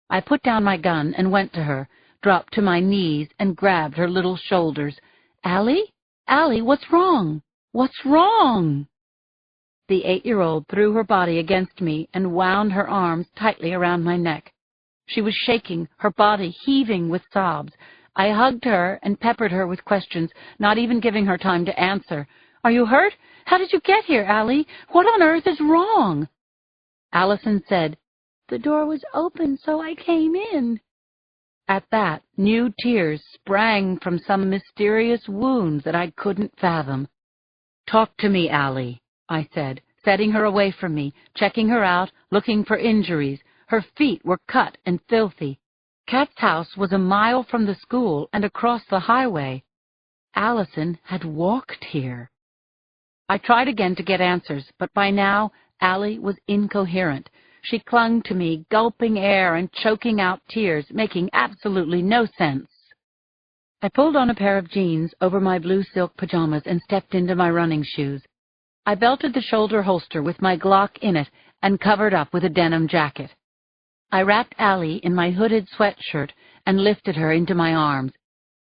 I put down my gun and went to her, dropped to my knees, and grabbed her little shoulders. "Allie? Allie, what's wrong? What's wrong?" The 8-year-old threw her body against me and wound her arms tightly around my neck. She was shaking, her body heaving with sobs. I hugged her and peppered her with questions, not even giving her time to answer. "Are you hurt? How did you get here, Allie? What on earth is wrong?" Allison said, "The door was open, so I came in." At that, new tears sprang from some mysterious wounds that I couldn't fathom. "Talk to me, Allie," I said, setting her away from me, checking her out, looking for injuries. Her feet were cut and filthy. Kat's house was a mile from the school and across the highway. Allison had walked here. I tried again to get answers, but by now Allie was incoherent. She clung to me, gulping air and choking out tears, making absolutely no sense. I pulled on a pair of jeans over my blue silk pajamas and stepped into my running shoes. I belted the shoulder holster with my Glock in it and covered up with a denim jacket. I wrapped Allie in my hooded sweatshirt and lifted her into my arms.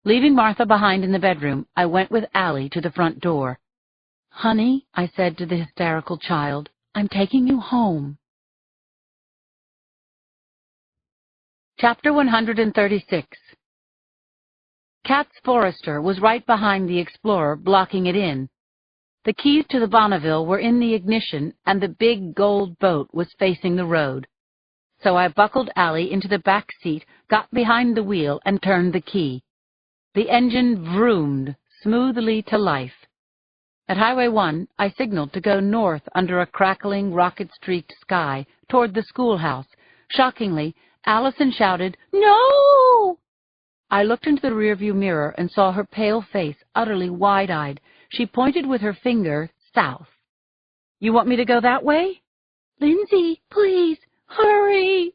Leaving Martha behind in the bedroom, I went with Allie to the front door. "Honey," I said to the hysterical child, "I'm taking you home." Chapter 136. Kat's Forester was right behind the Explorer, blocking it in. The keys to the Bonneville were in the ignition, and the big gold boat was facing the road. So I buckled Allie into the back seat, got behind the wheel, and turned the key. The engine vroomed smoothly to life. At Highway 1, I signaled to go north under a crackling, rocket-streaked sky toward the schoolhouse. Shockingly, Allison shouted, "No!" I looked into the rearview mirror and saw her pale face, utterly wide-eyed. She pointed with her finger south. "You want me to go that way?" "Lindsay, please, hurry!"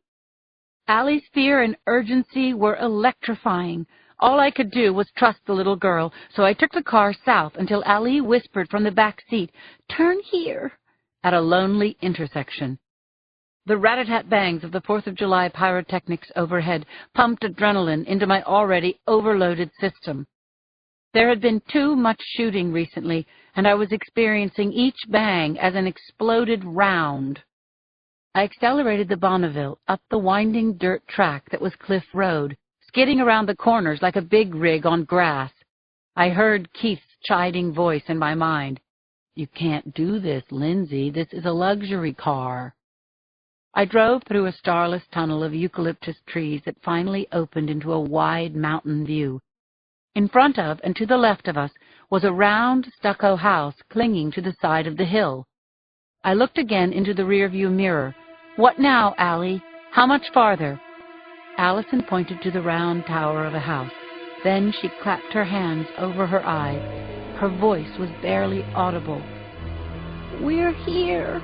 Allie's fear and urgency were electrifying. All I could do was trust the little girl, so I took the car south until Allie whispered from the back seat, "Turn here," at a lonely intersection. The rat-a-tat bangs of the 4th of July pyrotechnics overhead pumped adrenaline into my already overloaded system. There had been too much shooting recently, and I was experiencing each bang as an exploded round. I accelerated the Bonneville up the winding dirt track that was Cliff Road, skidding around the corners like a big rig on grass. I heard Keith's chiding voice in my mind. "You can't do this, Lindsay. This is a luxury car." I drove through a starless tunnel of eucalyptus trees that finally opened into a wide mountain view. In front of and to the left of us was a round stucco house clinging to the side of the hill. I looked again into the rearview mirror. "What now, Allie? How much farther?" Allison pointed to the round tower of a house. Then she clapped her hands over her eyes. Her voice was barely audible. "We're here."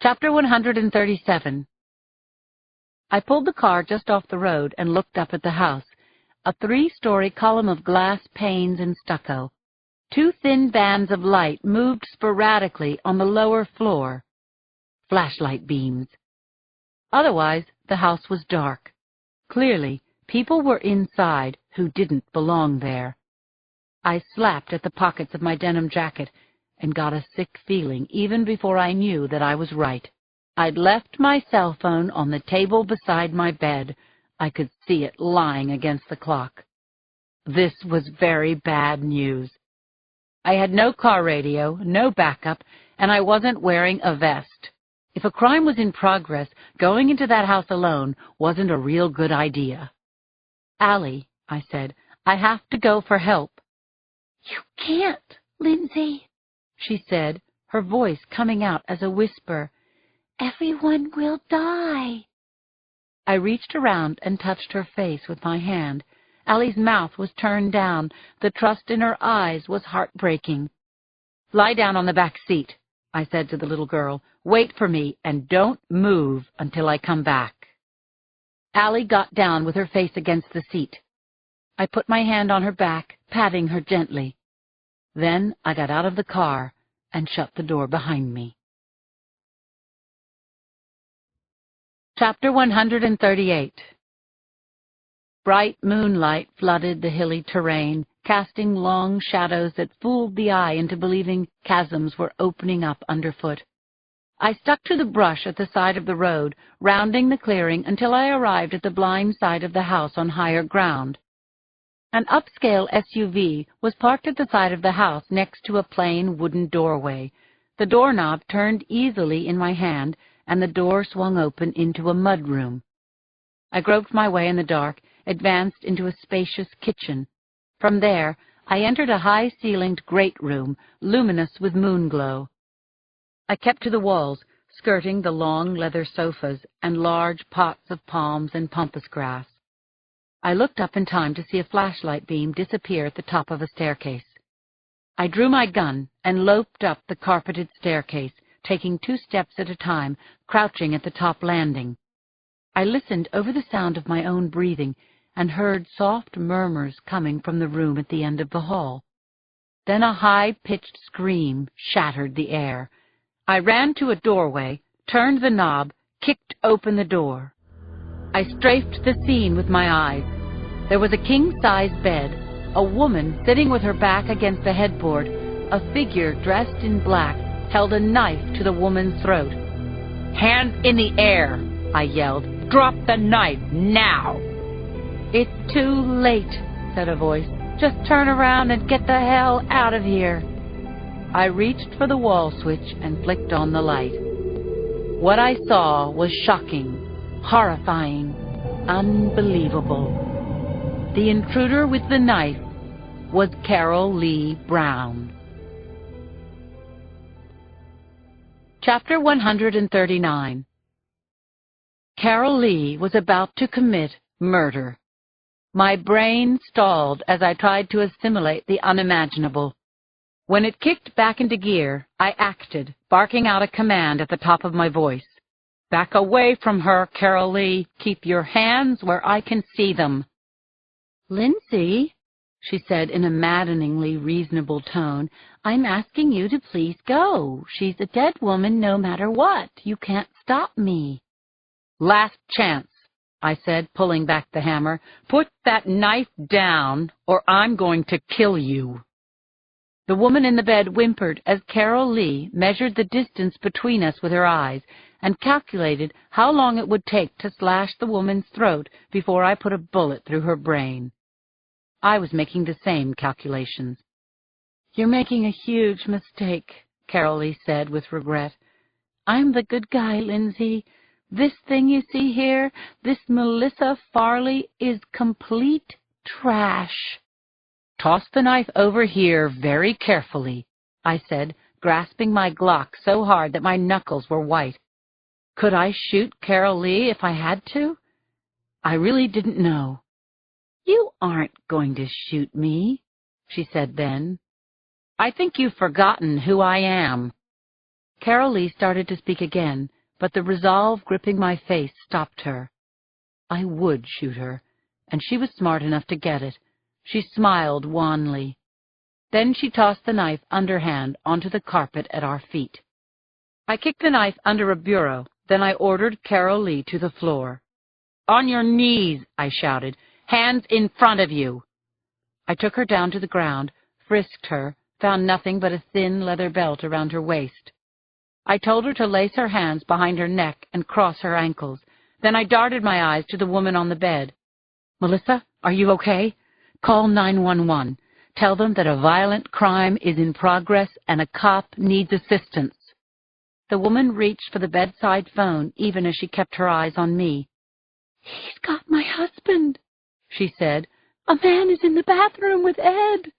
Chapter 137. I pulled the car just off the road and looked up at the house, a 3-story column of glass panes and stucco. 2 thin bands of light moved sporadically on the lower floor. Flashlight beams. Otherwise, the house was dark. Clearly, people were inside who didn't belong there. I slapped at the pockets of my denim jacket and got a sick feeling even before I knew that I was right. I'd left my cell phone on the table beside my bed. I could see it lying against the clock. This was very bad news. I had no car radio, no backup, and I wasn't wearing a vest. If a crime was in progress, going into that house alone wasn't a real good idea. "Allie," I said, "I have to go for help." "You can't, Lindsay," she said, her voice coming out as a whisper. "Everyone will die." I reached around and touched her face with my hand. Allie's mouth was turned down. The trust in her eyes was heartbreaking. "Lie down on the back seat," I said to the little girl. "Wait for me, and don't move until I come back." Allie got down with her face against the seat. I put my hand on her back, patting her gently. Then I got out of the car and shut the door behind me. Chapter 138. Bright moonlight flooded the hilly terrain, casting long shadows that fooled the eye into believing chasms were opening up underfoot. I stuck to the brush at the side of the road, rounding the clearing until I arrived at the blind side of the house on higher ground. An upscale SUV was parked at the side of the house next to a plain wooden doorway. The doorknob turned easily in my hand, and the door swung open into a mudroom. I groped my way in the dark, advanced into a spacious kitchen. From there, I entered a high-ceilinged great room, luminous with moonglow. I kept to the walls, skirting the long leather sofas and large pots of palms and pampas grass. I looked up in time to see a flashlight beam disappear at the top of a staircase. I drew my gun and loped up the carpeted staircase, taking 2 steps at a time, crouching at the top landing. I listened over the sound of my own breathing and heard soft murmurs coming from the room at the end of the hall. Then a high-pitched scream shattered the air. I ran to a doorway, turned the knob, kicked open the door. I strafed the scene with my eyes. There was a king-size bed, a woman sitting with her back against the headboard. A figure dressed in black held a knife to the woman's throat. "Hands in the air," I yelled. "Drop the knife, now!" "It's too late," said a voice. "Just turn around and get the hell out of here." I reached for the wall switch and flicked on the light. What I saw was shocking, horrifying, unbelievable. The intruder with the knife was Carol Lee Brown. Chapter 139. Carol Lee was about to commit murder. My brain stalled as I tried to assimilate the unimaginable. When it kicked back into gear, I acted, barking out a command at the top of my voice. "Back away from her, Carol Lee. Keep your hands where I can see them." "Lindsay," she said in a maddeningly reasonable tone, "I'm asking you to please go. She's a dead woman no matter what. You can't stop me." "Last chance," I said, pulling back the hammer. "Put that knife down, or I'm going to kill you." The woman in the bed whimpered as Carol Lee measured the distance between us with her eyes and calculated how long it would take to slash the woman's throat before I put a bullet through her brain. I was making the same calculations. "You're making a huge mistake," Carol Lee said with regret. "I'm the good guy, Lindsay. This thing you see here, this Melissa Farley, is complete trash." "Toss the knife over here very carefully," I said, grasping my Glock so hard that my knuckles were white. Could I shoot Carol Lee if I had to? I really didn't know. "You aren't going to shoot me," she said then. "I think you've forgotten who I am." Carol Lee started to speak again, but the resolve gripping my face stopped her. I would shoot her, and she was smart enough to get it. She smiled wanly. Then she tossed the knife underhand onto the carpet at our feet. I kicked the knife under a bureau, then I ordered Carol Lee to the floor. "On your knees," I shouted. "Hands in front of you." I took her down to the ground, frisked her, found nothing but a thin leather belt around her waist. I told her to lace her hands behind her neck and cross her ankles. Then I darted my eyes to the woman on the bed. "Melissa, are you okay? Call 911. Tell them that a violent crime is in progress and a cop needs assistance." The woman reached for the bedside phone, even as she kept her eyes on me. "He's got my husband," she said. "A man is in the bathroom with Ed."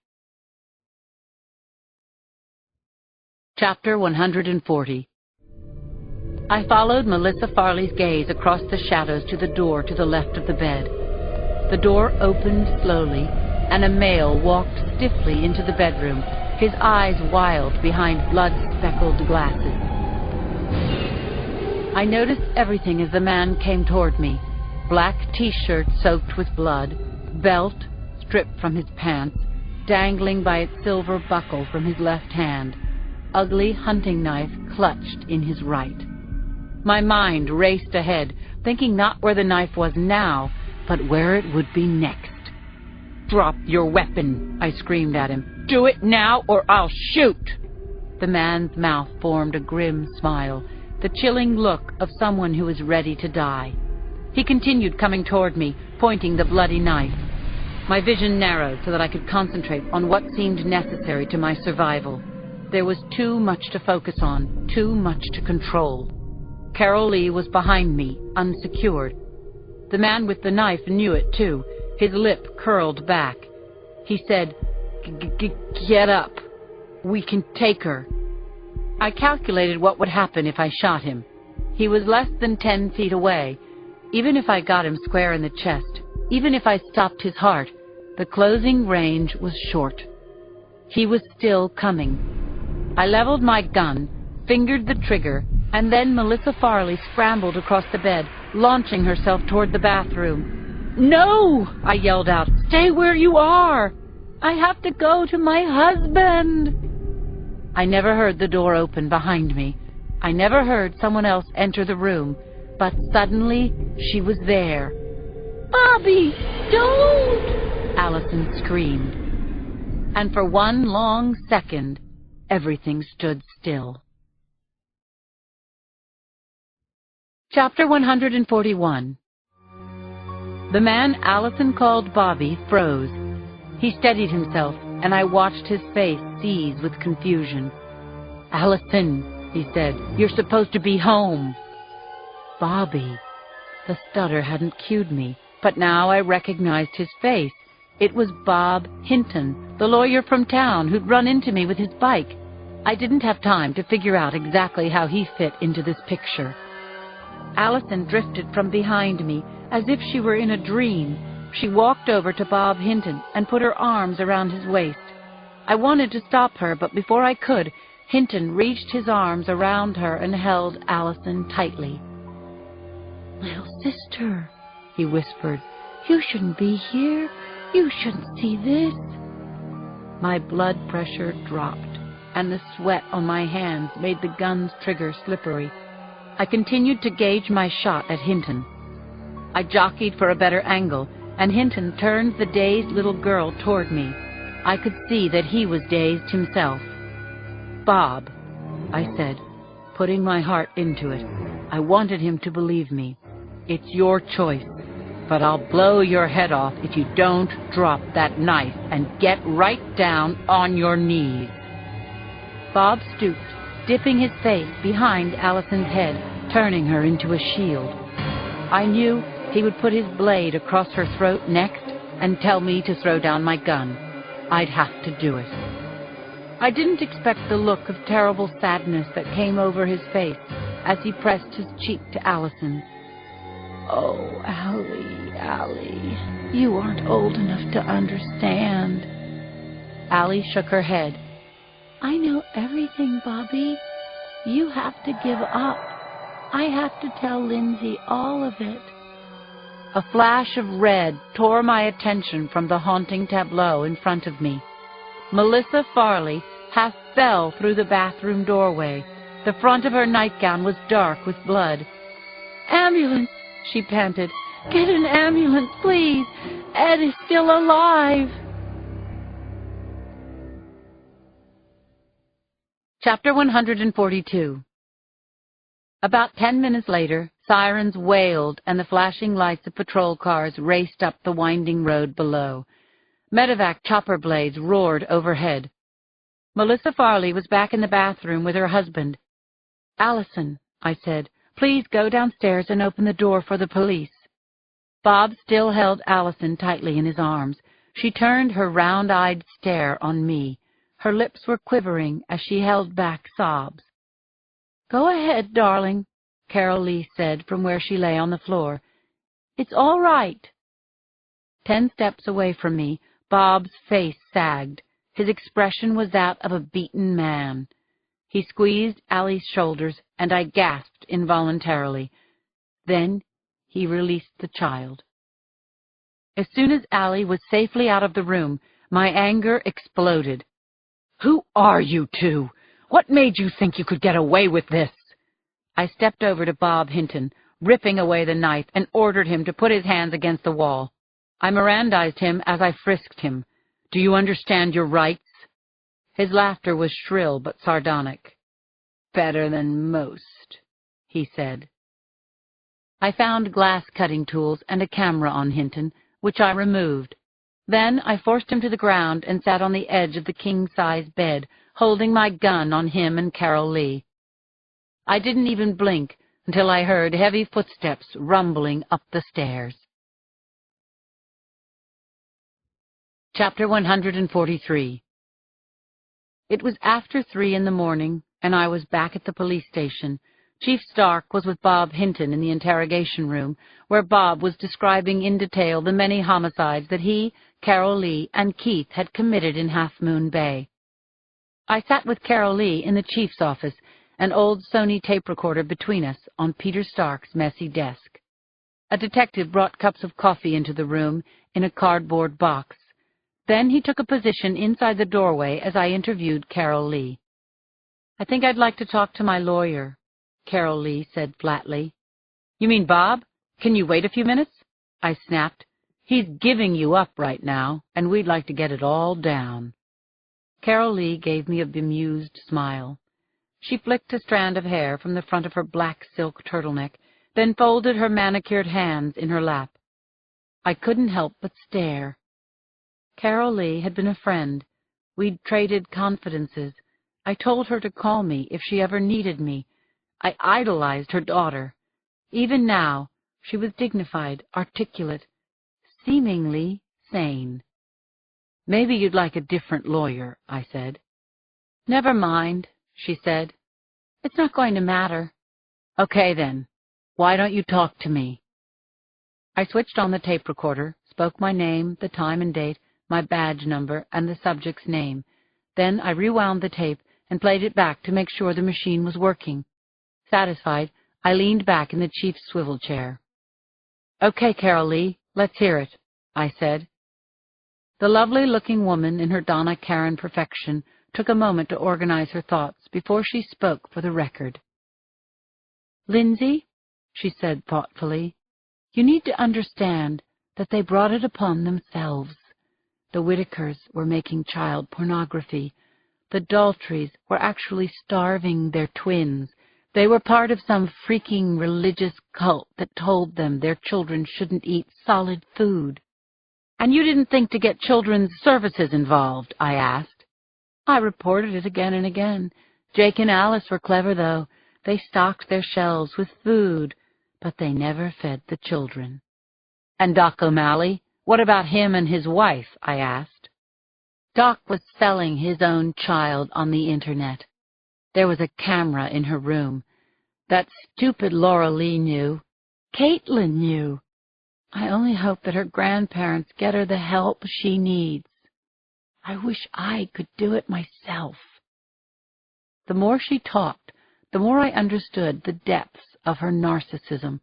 Chapter 140. I followed Melissa Farley's gaze across the shadows to the door to the left of the bed. The door opened slowly, and a male walked stiffly into the bedroom, his eyes wild behind blood-speckled glasses. I noticed everything as the man came toward me. Black T-shirt soaked with blood, belt stripped from his pants, dangling by its silver buckle from his left hand, ugly hunting knife clutched in his right. My mind raced ahead, thinking not where the knife was now, but where it would be next. "Drop your weapon," I screamed at him. "Do it now or I'll shoot." The man's mouth formed a grim smile, the chilling look of someone who is ready to die. He continued coming toward me, pointing the bloody knife. My vision narrowed so that I could concentrate on what seemed necessary to my survival. There was too much to focus on, too much to control. Carol Lee was behind me, unsecured. The man with the knife knew it, too. His lip curled back. He said, "Get up. We can take her." I calculated what would happen if I shot him. He was less than 10 feet away. Even if I got him square in the chest, even if I stopped his heart, the closing range was short. He was still coming. I leveled my gun, fingered the trigger, and then Melissa Farley scrambled across the bed, launching herself toward the bathroom. "No!" I yelled out. "Stay where you are! I have to go to my husband!" I never heard the door open behind me. I never heard someone else enter the room, but suddenly she was there. "Bobby, don't!" Allison screamed. And for one long second, everything stood still. Chapter 141. The man Allison called Bobby froze. He steadied himself, and I watched his face seize with confusion. "Allison," he said, "you're supposed to be home." Bobby. The stutter hadn't cued me, but now I recognized his face. It was Bob Hinton, the lawyer from town who'd run into me with his bike. I didn't have time to figure out exactly how he fit into this picture. Allison drifted from behind me as if she were in a dream. She walked over to Bob Hinton and put her arms around his waist. I wanted to stop her, but before I could, Hinton reached his arms around her and held Allison tightly. "Little sister," he whispered, "you shouldn't be here. You shouldn't see this." My blood pressure dropped, and the sweat on my hands made the gun's trigger slippery. I continued to gauge my shot at Hinton. I jockeyed for a better angle, and Hinton turned the dazed little girl toward me. I could see that he was dazed himself. "Bob," I said, putting my heart into it. I wanted him to believe me. "It's your choice, but I'll blow your head off if you don't drop that knife and get right down on your knees." Bob stooped, dipping his face behind Allison's head, turning her into a shield. I knew he would put his blade across her throat next and tell me to throw down my gun. I'd have to do it. I didn't expect the look of terrible sadness that came over his face as he pressed his cheek to Allison's. "Oh, Allie, you aren't old enough to understand." Allie shook her head. "I know everything, Bobby. You have to give up. I have to tell Lindsay all of it." A flash of red tore my attention from the haunting tableau in front of me. Melissa Farley half fell through the bathroom doorway. The front of her nightgown was dark with blood. "Ambulance," she panted. "Get an ambulance, please. Ed is still alive." Chapter 142. About 10 minutes later, sirens wailed and the flashing lights of patrol cars raced up the winding road below. Medevac chopper blades roared overhead. Melissa Farley was back in the bathroom with her husband. "Allison," I said, "please go downstairs and open the door for the police." Bob still held Allison tightly in his arms. She turned her round-eyed stare on me. Her lips were quivering as she held back sobs. "Go ahead, darling," Carol Lee said from where she lay on the floor. "It's all right." 10 steps away from me, Bob's face sagged. His expression was that of a beaten man. He squeezed Allie's shoulders, and I gasped involuntarily. Then he released the child. As soon as Allie was safely out of the room, my anger exploded. "Who are you two? What made you think you could get away with this?" I stepped over to Bob Hinton, ripping away the knife, and ordered him to put his hands against the wall. I Mirandized him as I frisked him. "Do you understand your rights?" His laughter was shrill but sardonic. "Better than most," he said. I found glass cutting tools and a camera on Hinton, which I removed. Then I forced him to the ground and sat on the edge of the king-size bed, holding my gun on him and Carol Lee. I didn't even blink until I heard heavy footsteps rumbling up the stairs. Chapter 143. It was after 3 in the morning, and I was back at the police station. Chief Stark was with Bob Hinton in the interrogation room, where Bob was describing in detail the many homicides that he, Carol Lee, and Keith had committed in Half Moon Bay. I sat with Carol Lee in the chief's office, an old Sony tape recorder between us on Peter Stark's messy desk. A detective brought cups of coffee into the room in a cardboard box. Then he took a position inside the doorway as I interviewed Carol Lee. "I think I'd like to talk to my lawyer," Carol Lee said flatly. "You mean Bob? Can you wait a few minutes?" I snapped. "He's giving you up right now, and we'd like to get it all down." Carol Lee gave me a bemused smile. She flicked a strand of hair from the front of her black silk turtleneck, then folded her manicured hands in her lap. I couldn't help but stare. Carol Lee had been a friend. We'd traded confidences. I told her to call me if she ever needed me. I idolized her daughter. Even now, she was dignified, articulate, seemingly sane. "Maybe you'd like a different lawyer," I said. "Never mind," she said. "It's not going to matter." "Okay, then. Why don't you talk to me?" I switched on the tape recorder, spoke my name, the time and date, my badge number, and the subject's name. Then I rewound the tape and played it back to make sure the machine was working. Satisfied, I leaned back in the chief's swivel chair. "Okay, Carol Lee, let's hear it," I said. The lovely-looking woman in her Donna Karan perfection took a moment to organize her thoughts before she spoke for the record. "Lindsay," she said thoughtfully, "you need to understand that they brought it upon themselves. The Whitakers were making child pornography. The Daltrys were actually starving their twins. They were part of some freaking religious cult that told them their children shouldn't eat solid food." "And you didn't think to get children's services involved?" I asked. "I reported it again and again. Jake and Alice were clever, though. They stocked their shelves with food, but they never fed the children." "And Doc O'Malley? What about him and his wife?" I asked. "Doc was selling his own child on the Internet. There was a camera in her room. That stupid Laura Lee knew. Caitlin knew. I only hope that her grandparents get her the help she needs. I wish I could do it myself." The more she talked, the more I understood the depths of her narcissism.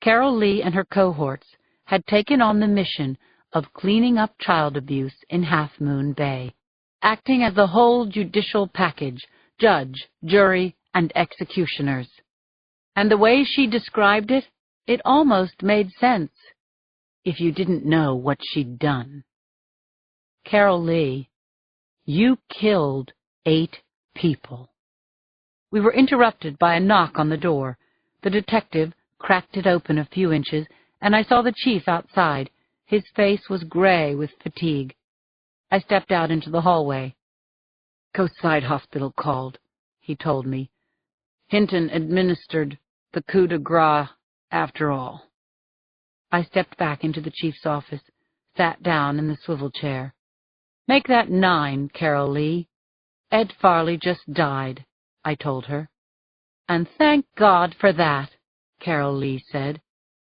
Carol Lee and her cohorts had taken on the mission of cleaning up child abuse in Half Moon Bay, acting as the whole judicial package, judge, jury, and executioners. And the way she described it, it almost made sense, if you didn't know what she'd done. "Carol Lee, you killed 8 people." We were interrupted by a knock on the door. The detective cracked it open a few inches, and I saw the chief outside. His face was gray with fatigue. I stepped out into the hallway. "Coastside Hospital called," he told me. Hinton administered the coup de grace after all. I stepped back into the chief's office, sat down in the swivel chair. Make that 9, Carol Lee. Ed Farley just died, I told her. And thank God for that, Carol Lee said.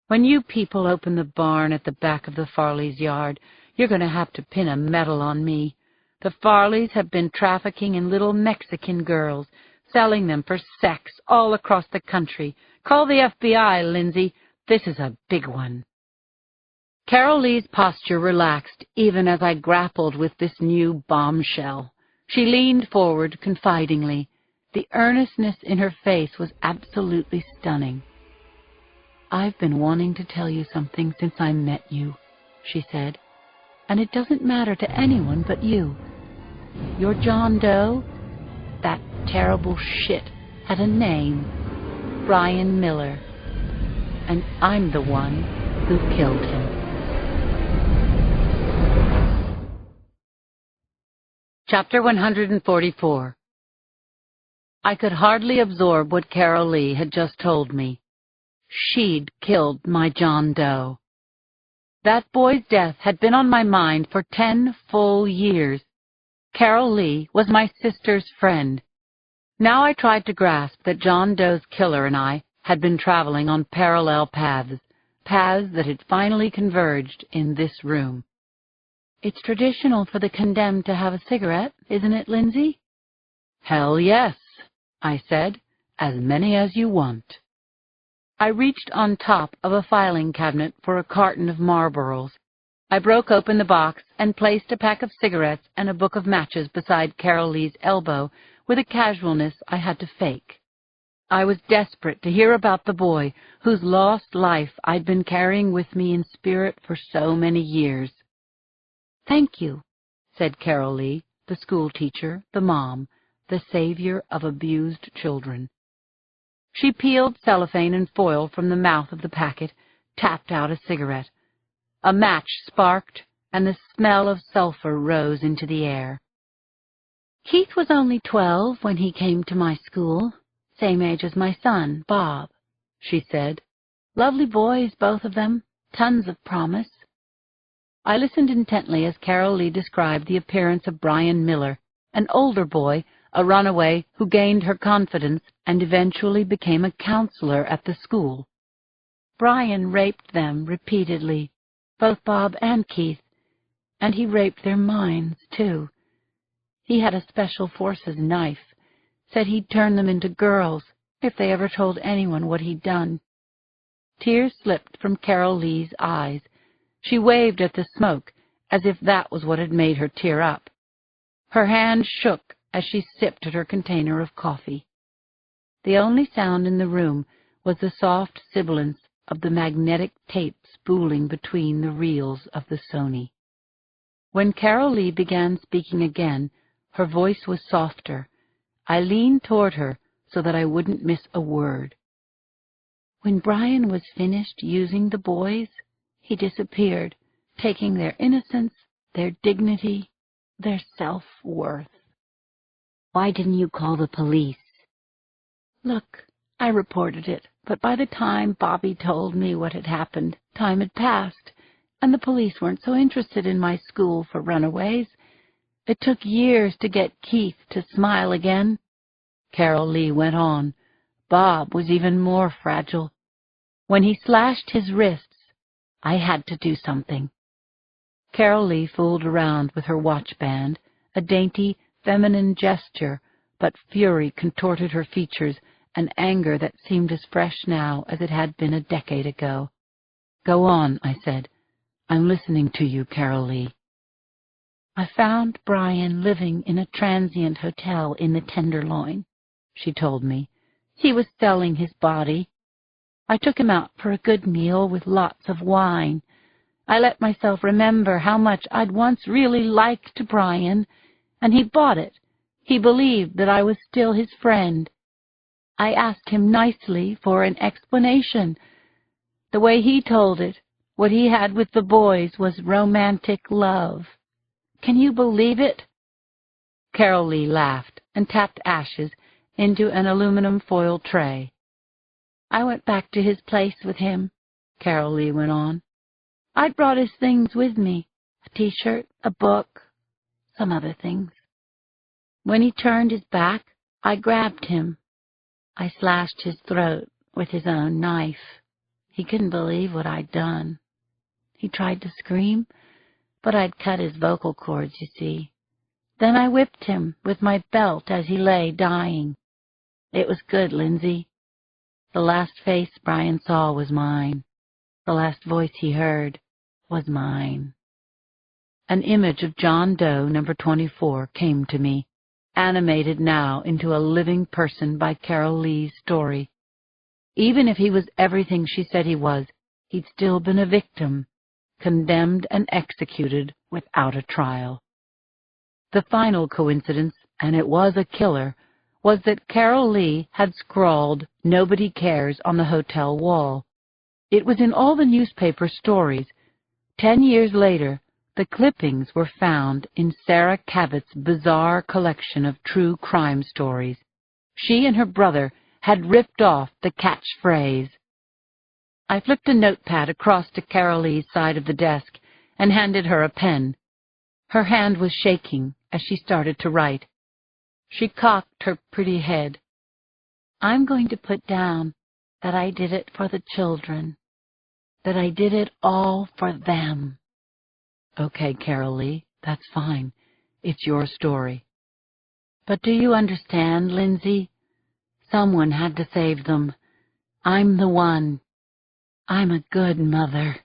When you people open the barn at the back of the Farleys' yard, you're going to have to pin a medal on me. The Farleys have been trafficking in little Mexican girls, selling them for sex all across the country. Call the FBI, Lindsay. This is a big one. Carol Lee's posture relaxed even as I grappled with this new bombshell. She leaned forward confidingly. The earnestness in her face was absolutely stunning. I've been wanting to tell you something since I met you, she said, and it doesn't matter to anyone but you. Your John Doe, that terrible shit, had a name, Brian Miller, and I'm the one who killed him. Chapter 144. I could hardly absorb what Carol Lee had just told me. She'd killed my John Doe. That boy's death had been on my mind for 10 full years. Carol Lee was my sister's friend. Now I tried to grasp that John Doe's killer and I had been traveling on parallel paths that had finally converged in this room. It's traditional for the condemned to have a cigarette, isn't it, Lindsay? Hell yes, I said, as many as you want. I reached on top of a filing cabinet for a carton of Marlboros. I broke open the box and placed a pack of cigarettes and a book of matches beside Carol Lee's elbow with a casualness I had to fake. I was desperate to hear about the boy whose lost life I'd been carrying with me in spirit for so many years. Thank you, said Carol Lee, the school teacher, the mom, the savior of abused children. She peeled cellophane and foil from the mouth of the packet, tapped out a cigarette. A match sparked, and the smell of sulphur rose into the air. Keith was only 12 when he came to my school, same age as my son, Bob, she said. Lovely boys, both of them, tons of promise. I listened intently as Carol Lee described the appearance of Brian Miller, an older boy, a runaway who gained her confidence and eventually became a counselor at the school. Brian raped them repeatedly, both Bob and Keith, and he raped their minds, too. He had a special forces knife, said he'd turn them into girls if they ever told anyone what he'd done. Tears slipped from Carol Lee's eyes. She waved at the smoke as if that was what had made her tear up. Her hand shook as she sipped at her container of coffee. The only sound in the room was the soft sibilance of the magnetic tape spooling between the reels of the Sony. When Carol Lee began speaking again, her voice was softer. I leaned toward her so that I wouldn't miss a word. When Brian was finished using the boys, he disappeared, taking their innocence, their dignity, their self-worth. Why didn't you call the police? Look, I reported it, but by the time Bobby told me what had happened, time had passed, and the police weren't so interested in my school for runaways. It took years to get Keith to smile again. Carol Lee went on. Bob was even more fragile. When he slashed his wrists, I had to do something. Carol Lee fooled around with her watch band, a dainty, feminine gesture, but fury contorted her features, an anger that seemed as fresh now as it had been a decade ago. Go on, I said. I'm listening to you, Carol Lee. I found Brian living in a transient hotel in the Tenderloin, she told me. He was selling his body. I took him out for a good meal with lots of wine. I let myself remember how much I'd once really liked Brian, and he bought it. He believed that I was still his friend. I asked him nicely for an explanation. The way he told it, what he had with the boys, was romantic love. Can you believe it? Carol Lee laughed and tapped ashes into an aluminum foil tray. I went back to his place with him, Carol Lee went on. I'd brought his things with me, a T-shirt, a book, some other things. When he turned his back, I grabbed him. I slashed his throat with his own knife. He couldn't believe what I'd done. He tried to scream, but I'd cut his vocal cords, you see. Then I whipped him with my belt as he lay dying. It was good, Lindsay. The last face Brian saw was mine. The last voice he heard was mine. An image of John Doe, number 24, came to me, animated now into a living person by Carol Lee's story. Even if he was everything she said he was, he'd still been a victim, condemned and executed without a trial. The final coincidence, and it was a killer, was that Carol Lee had scrawled "Nobody Cares" on the hotel wall. It was in all the newspaper stories. 10 years later, the clippings were found in Sarah Cabot's bizarre collection of true crime stories. She and her brother had ripped off the catchphrase. I flipped a notepad across to Carol Lee's side of the desk and handed her a pen. Her hand was shaking as she started to write. She cocked her pretty head. I'm going to put down that I did it for the children, that I did it all for them. Okay, Carol Lee, that's fine. It's your story. But do you understand, Lindsay? Someone had to save them. I'm the one. I'm a good mother.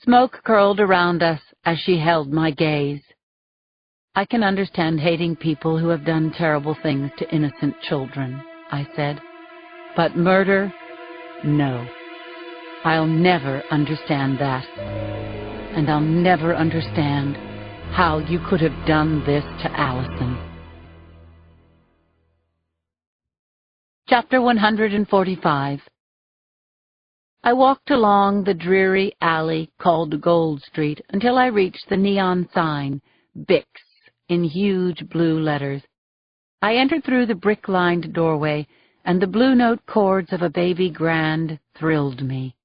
Smoke curled around us as she held my gaze. I can understand hating people who have done terrible things to innocent children, I said. But murder? No. I'll never understand that. And I'll never understand how you could have done this to Allison. Chapter 145. I walked along the dreary alley called Gold Street until I reached the neon sign, Bix, in huge blue letters. I entered through the brick-lined doorway, and the blue note chords of a baby grand thrilled me.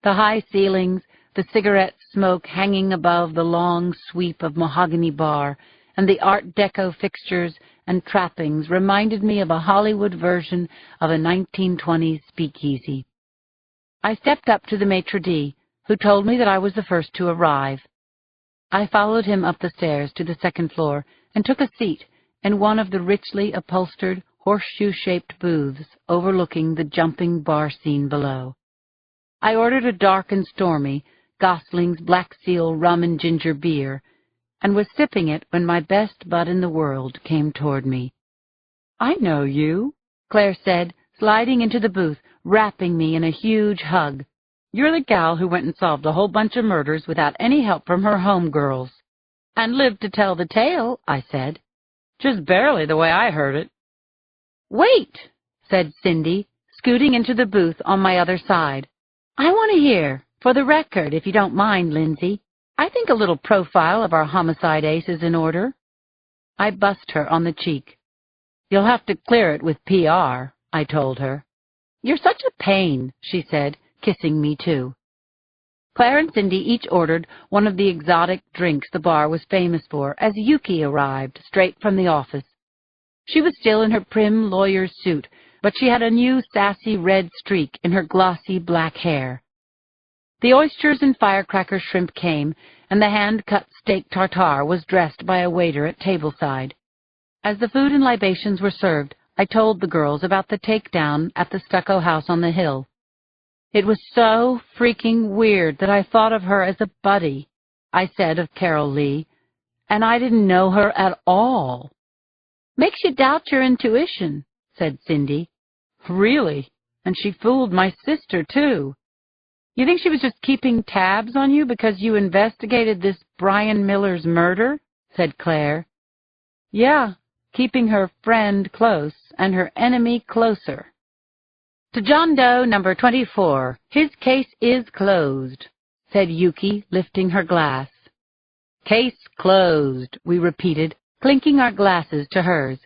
The high ceilings, the cigarette smoke hanging above the long sweep of mahogany bar, and the Art Deco fixtures and trappings reminded me of a Hollywood version of a 1920s speakeasy. I stepped up to the maitre d', who told me that I was the first to arrive. I followed him up the stairs to the second floor and took a seat in one of the richly upholstered, horseshoe-shaped booths overlooking the jumping bar scene below. I ordered a dark and stormy Gosling's Black Seal rum and ginger beer, and was sipping it when my best bud in the world came toward me. I know you, Claire said, sliding into the booth, wrapping me in a huge hug. You're the gal who went and solved a whole bunch of murders without any help from her home girls. And lived to tell the tale, I said. Just barely the way I heard it. Wait, said Cindy, scooting into the booth on my other side. I want to hear, for the record, if you don't mind, Lindsay. I think a little profile of our homicide ace is in order. I bussed her on the cheek. You'll have to clear it with PR, I told her. You're such a pain, she said, kissing me too. Claire and Cindy each ordered one of the exotic drinks the bar was famous for as Yuki arrived straight from the office. She was still in her prim lawyer's suit, but she had a new sassy red streak in her glossy black hair. The oysters and firecracker shrimp came, and the hand-cut steak tartare was dressed by a waiter at tableside. As the food and libations were served, I told the girls about the takedown at the stucco house on the hill. It was so freaking weird that I thought of her as a buddy, I said of Carol Lee, and I didn't know her at all. Makes you doubt your intuition, said Cindy. Really? And she fooled my sister, too. You think she was just keeping tabs on you because you investigated this Brian Miller's murder? Said Claire. Yeah, keeping her friend close and her enemy closer. To John Doe, number 24, his case is closed, said Yuki, lifting her glass. Case closed, we repeated, clinking our glasses to hers.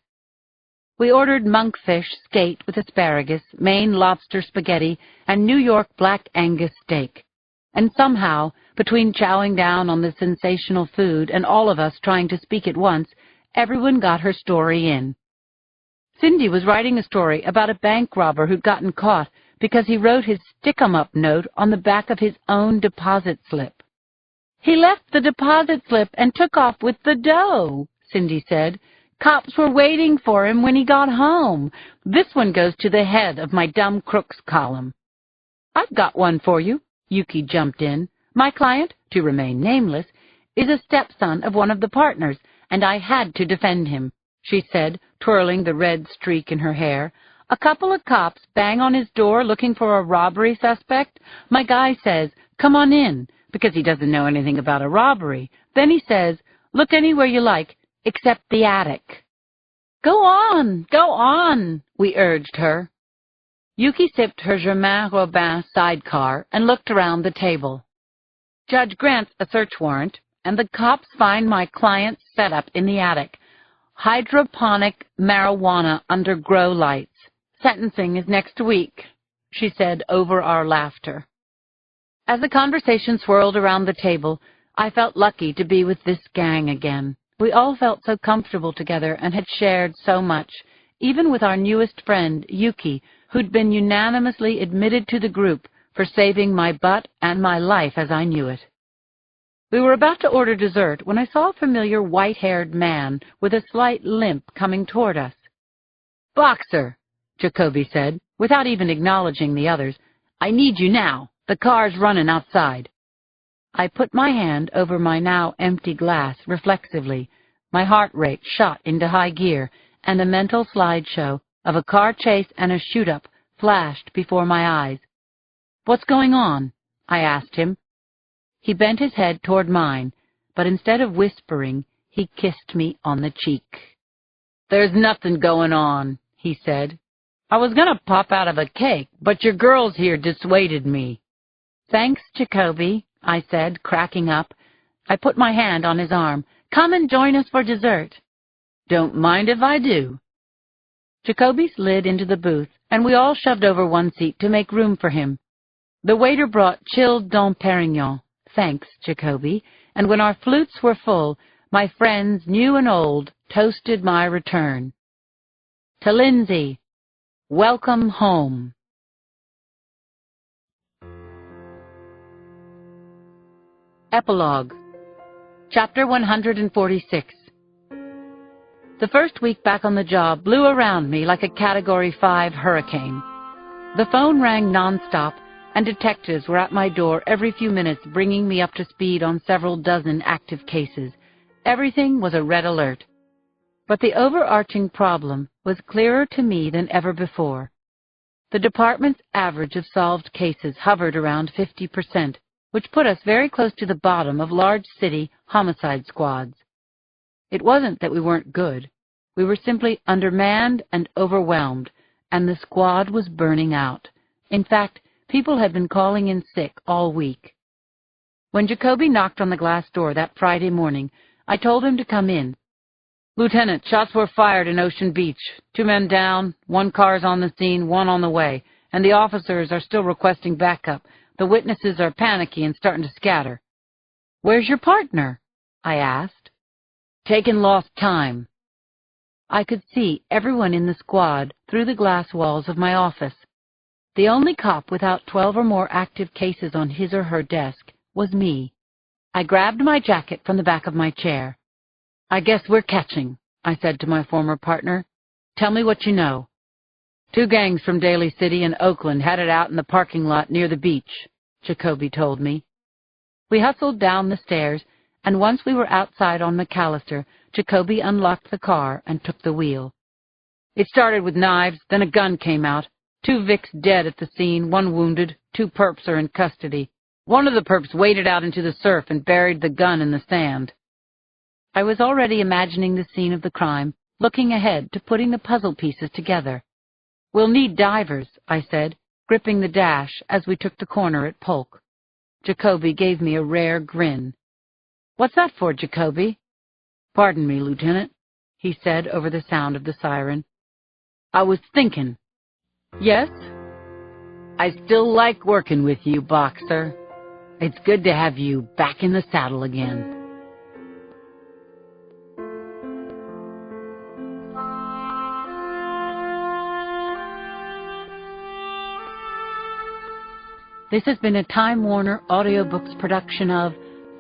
We ordered monkfish skate with asparagus, Maine lobster spaghetti, and New York black Angus steak. And somehow, between chowing down on the sensational food and all of us trying to speak at once, everyone got her story in. Cindy was writing a story about a bank robber who'd gotten caught because he wrote his stick-em-up note on the back of his own deposit slip. "He left the deposit slip and took off with the dough," Cindy said. "Cops were waiting for him when he got home. This one goes to the head of my dumb crooks column." "I've got one for you," Yuki jumped in. "My client, to remain nameless, is a stepson of one of the partners, and I had to defend him," she said, twirling the red streak in her hair. "A couple of cops bang on his door looking for a robbery suspect. My guy says, 'Come on in,' because he doesn't know anything about a robbery. Then he says, 'Look anywhere you like, except the attic.'" Go on, we urged her. Yuki sipped her Germain Robin sidecar and looked around the table. "Judge grants a search warrant, and the cops find my client's setup in the attic. Hydroponic marijuana under grow lights. Sentencing is next week," she said over our laughter. As the conversation swirled around the table, I felt lucky to be with this gang again. We all felt so comfortable together and had shared so much, even with our newest friend, Yuki, who'd been unanimously admitted to the group for saving my butt and my life as I knew it. We were about to order dessert when I saw a familiar white-haired man with a slight limp coming toward us. "Boxer," Jacoby said, without even acknowledging the others, "I need you now. The car's running outside." I put my hand over my now empty glass reflexively. My heart rate shot into high gear, and a mental slideshow of a car chase and a shoot-up flashed before my eyes. "What's going on?" I asked him. He bent his head toward mine, but instead of whispering, he kissed me on the cheek. "There's nothing going on," he said. "I was going to pop out of a cake, but your girls here dissuaded me." "Thanks, Jacoby," I said, cracking up. I put my hand on his arm. "Come and join us for dessert." "Don't mind if I do." Jacoby slid into the booth, and we all shoved over one seat to make room for him. The waiter brought chilled Dom Perignon. Thanks, Jacoby. And when our flutes were full, my friends, new and old, toasted my return. To Lindsay, welcome home. Epilogue. Chapter 146. The first week back on the job blew around me like a Category 5 hurricane. The phone rang nonstop, and detectives were at my door every few minutes bringing me up to speed on several dozen active cases. Everything was a red alert. But the overarching problem was clearer to me than ever before. The department's average of solved cases hovered around 50%, which put us very close to the bottom of large city homicide squads. It wasn't that we weren't good. We were simply undermanned and overwhelmed, and the squad was burning out. In fact, people had been calling in sick all week. When Jacoby knocked on the glass door that Friday morning, I told him to come in. "Lieutenant, shots were fired in Ocean Beach. 2 men down, 1 car's on the scene, 1 on the way, and the officers are still requesting backup. The witnesses are panicky and starting to scatter." "Where's your partner?" I asked. "Taking lost time." I could see everyone in the squad through the glass walls of my office. The only cop without 12 or more active cases on his or her desk was me. I grabbed my jacket from the back of my chair. "I guess we're catching," I said to my former partner. "Tell me what you know." 2 gangs from Daly City and Oakland had it out in the parking lot near the beach, Jacoby told me. We hustled down the stairs, and once we were outside on McAllister, Jacoby unlocked the car and took the wheel. "It started with knives, then a gun came out. 2 Vics dead at the scene, 1 wounded, 2 perps are in custody. One of the perps waded out into the surf and buried the gun in the sand." I was already imagining the scene of the crime, looking ahead to putting the puzzle pieces together. "We'll need divers," I said, gripping the dash as we took the corner at Polk. Jacoby gave me a rare grin. "What's that for, Jacoby?" "Pardon me, Lieutenant," he said over the sound of the siren. I was thinking. Yes? I still like working with you, Boxer. It's good to have you back in the saddle again. This has been a Time Warner Audiobooks production of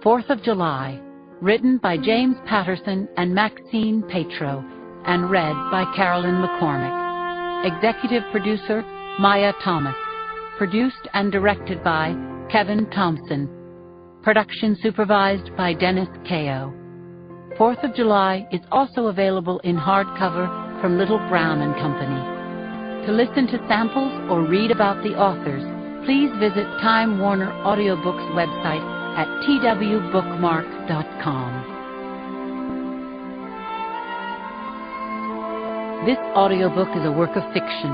4th of July, written by James Patterson and Maxine Petro, and read by Carolyn McCormick. Executive producer, Maya Thomas. Produced and directed by Kevin Thompson. Production supervised by Dennis Kao. 4th of July is also available in hardcover from Little Brown and Company. To listen to samples or read about the authors, please visit Time Warner Audiobooks website at twbookmark.com. This audiobook is a work of fiction.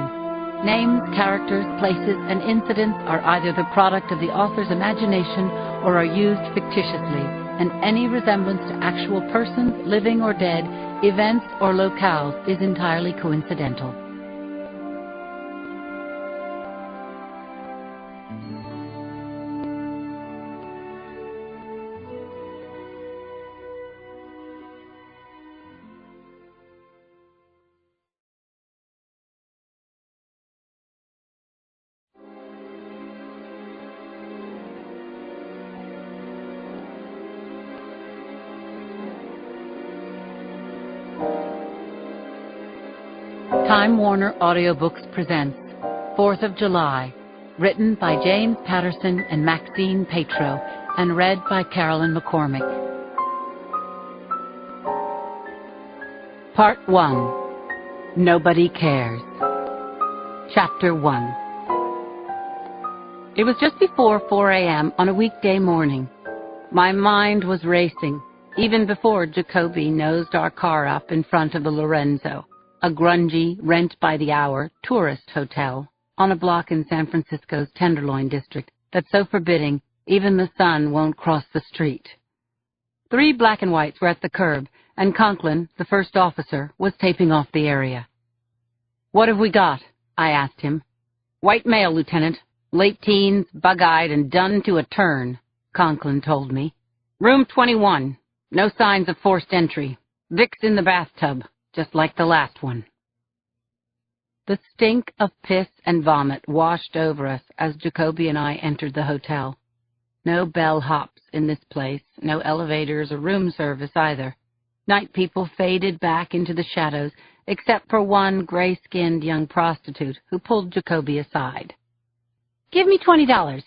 Names, characters, places, and incidents are either the product of the author's imagination or are used fictitiously, and any resemblance to actual persons, living or dead, events, or locales is entirely coincidental. Time Warner Audiobooks presents 4th of July, written by James Patterson and Maxine Petro, and read by Carolyn McCormick. Part 1. Nobody Cares. Chapter 1. It was just before 4 a.m. on a weekday morning. My mind was racing, even before Jacoby nosed our car up in front of the Lorenzo, a grungy, rent-by-the-hour tourist hotel on a block in San Francisco's Tenderloin district that's so forbidding even the sun won't cross the street. 3 black and whites were at the curb, and Conklin, the first officer, was taping off the area. "What have we got?" I asked him. "White male, Lieutenant. Late teens, bug-eyed, and done to a turn," Conklin told me. "Room 21. No signs of forced entry. Vic's in the bathtub, just like the last one." The stink of piss and vomit washed over us as Jacoby and I entered the hotel. No bellhops in this place, no elevators or room service either. Night people faded back into the shadows, except for one gray-skinned young prostitute who pulled Jacoby aside. "Give me $20,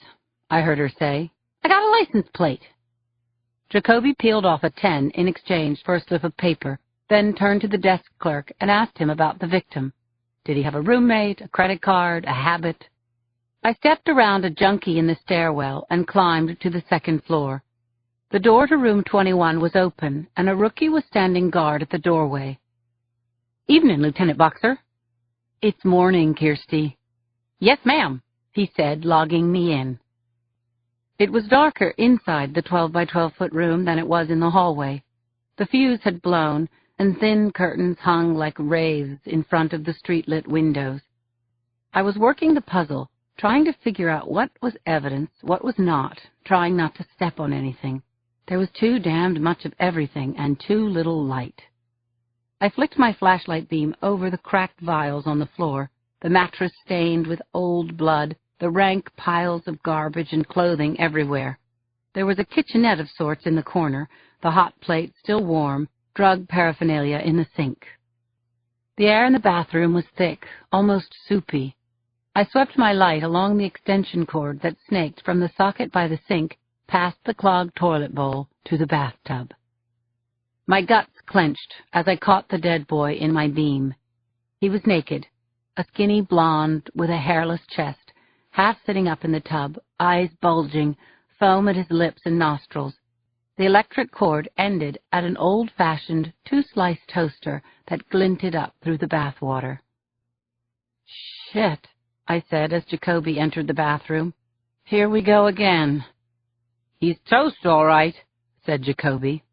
I heard her say. "I got a license plate." Jacoby peeled off a 10 in exchange for a slip of paper, then turned to the desk clerk and asked him about the victim. Did he have a roommate, a credit card, a habit? I stepped around a junkie in the stairwell and climbed to the second floor. The door to room 21 was open, and a rookie was standing guard at the doorway. "Evening, Lieutenant Boxer." "It's morning, Kirsty." "Yes, ma'am," he said, logging me in. It was darker inside the 12-by-12-foot room than it was in the hallway. The fuse had blown, and thin curtains hung like wraiths in front of the street-lit windows. I was working the puzzle, trying to figure out what was evidence, what was not, trying not to step on anything. There was too damned much of everything and too little light. I flicked my flashlight beam over the cracked vials on the floor, the mattress stained with old blood, the rank piles of garbage and clothing everywhere. There was a kitchenette of sorts in the corner, the hot plate still warm, drug paraphernalia in the sink. The air in the bathroom was thick, almost soupy. I swept my light along the extension cord that snaked from the socket by the sink past the clogged toilet bowl to the bathtub. My guts clenched as I caught the dead boy in my beam. He was naked, a skinny blonde with a hairless chest, half sitting up in the tub, eyes bulging, foam at his lips and nostrils. The electric cord ended at an old-fashioned two-slice toaster that glinted up through the bathwater. "Shit," I said as Jacoby entered the bathroom. "Here we go again." "He's toast, all right," said Jacoby.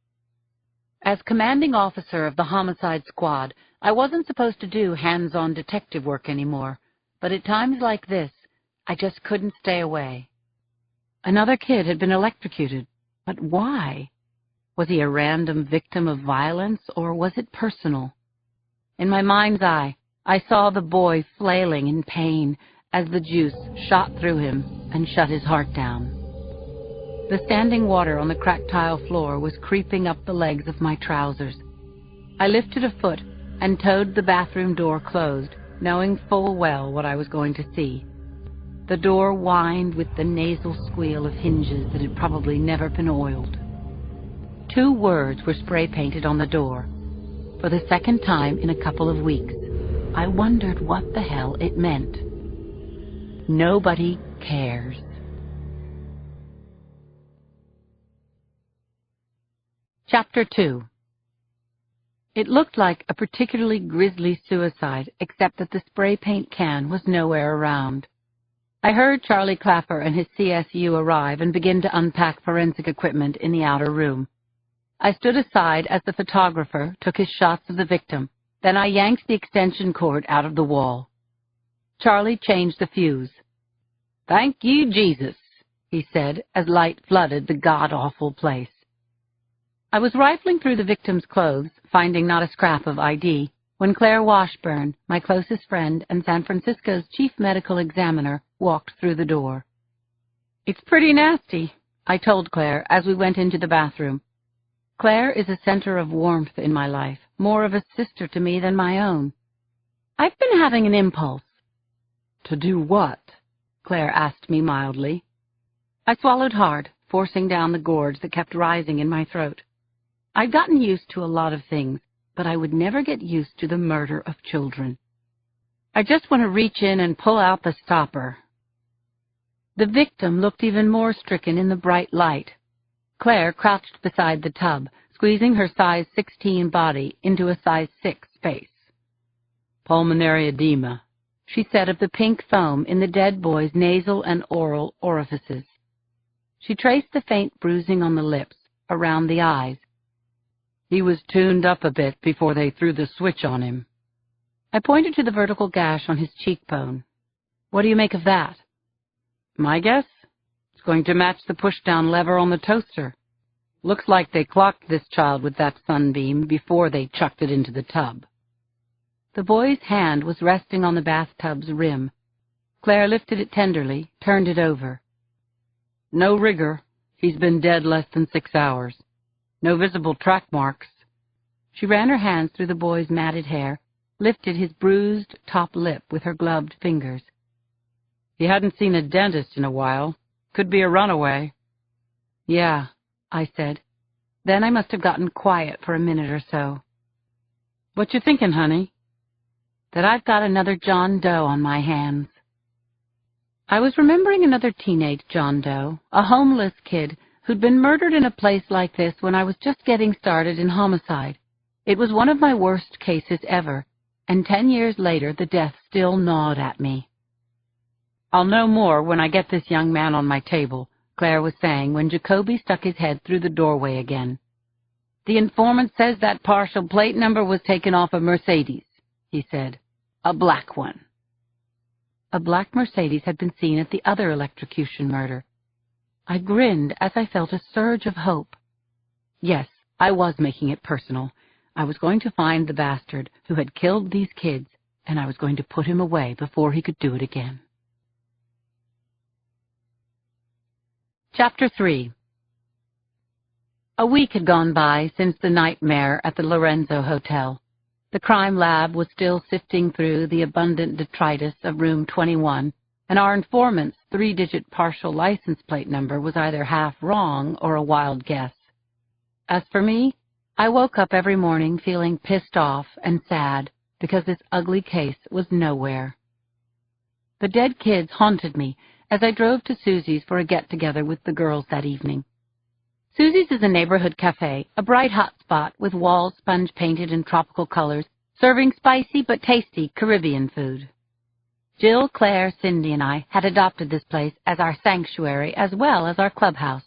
As commanding officer of the homicide squad, I wasn't supposed to do hands-on detective work anymore, but at times like this, I just couldn't stay away. Another kid had been electrocuted, but why? Was he a random victim of violence, or was it personal? In my mind's eye, I saw the boy flailing in pain as the juice shot through him and shut his heart down. The standing water on the cracked tile floor was creeping up the legs of my trousers. I lifted a foot and towed the bathroom door closed, knowing full well what I was going to see. The door whined with the nasal squeal of hinges that had probably never been oiled. 2 words were spray-painted on the door. For the second time in a couple of weeks, I wondered what the hell it meant. Nobody cares. Chapter 2. It looked like a particularly grisly suicide, except that the spray paint can was nowhere around. I heard Charlie Clapper and his CSU arrive and begin to unpack forensic equipment in the outer room. I stood aside as the photographer took his shots of the victim. Then I yanked the extension cord out of the wall. Charlie changed the fuse. "Thank you, Jesus," he said as light flooded the god-awful place. I was rifling through the victim's clothes, finding not a scrap of ID, when Claire Washburn, my closest friend and San Francisco's chief medical examiner, walked through the door. "It's pretty nasty," I told Claire as we went into the bathroom. Claire is a center of warmth in my life, more of a sister to me than my own. "I've been having an impulse." "To do what?" Claire asked me mildly. I swallowed hard, forcing down the gorge that kept rising in my throat. I'd gotten used to a lot of things, but I would never get used to the murder of children. I just want to reach in and pull out the stopper. The victim looked even more stricken in the bright light. Claire crouched beside the tub, squeezing her size 16 body into a size 6 space. "Pulmonary edema," she said of the pink foam in the dead boy's nasal and oral orifices. She traced the faint bruising on the lips, around the eyes. "He was tuned up a bit before they threw the switch on him." I pointed to the vertical gash on his cheekbone. "What do you make of that?" "My guess? It's going to match the push-down lever on the toaster. Looks like they clocked this child with that sunbeam before they chucked it into the tub." The boy's hand was resting on the bathtub's rim. Claire lifted it tenderly, turned it over. "No rigor. He's been dead less than 6 hours. No visible track marks." She ran her hands through the boy's matted hair, lifted his bruised top lip with her gloved fingers. "He hadn't seen a dentist in a while. Could be a runaway." "Yeah," I said. Then I must have gotten quiet for a minute or so. "What you thinking, honey?" "That I've got another John Doe on my hands." I was remembering another teenage John Doe, a homeless kid who'd been murdered in a place like this when I was just getting started in homicide. It was one of my worst cases ever, and 10 years later the death still gnawed at me. "I'll know more when I get this young man on my table," Claire was saying when Jacoby stuck his head through the doorway again. "The informant says that partial plate number was taken off a Mercedes," he said. "A black one." A black Mercedes had been seen at the other electrocution murder. I grinned as I felt a surge of hope. Yes, I was making it personal. I was going to find the bastard who had killed these kids, and I was going to put him away before he could do it again. Chapter 3. A week had gone by since the nightmare at the Lorenzo Hotel. The crime lab was still sifting through the abundant detritus of room 21, and our informant's 3-digit partial license plate number was either half wrong or a wild guess. As for me, I woke up every morning feeling pissed off and sad because this ugly case was nowhere. The dead kids haunted me as I drove to Susie's for a get-together with the girls that evening. Susie's is a neighborhood cafe, a bright hot spot with walls sponge-painted in tropical colors, serving spicy but tasty Caribbean food. Jill, Claire, Cindy, and I had adopted this place as our sanctuary as well as our clubhouse.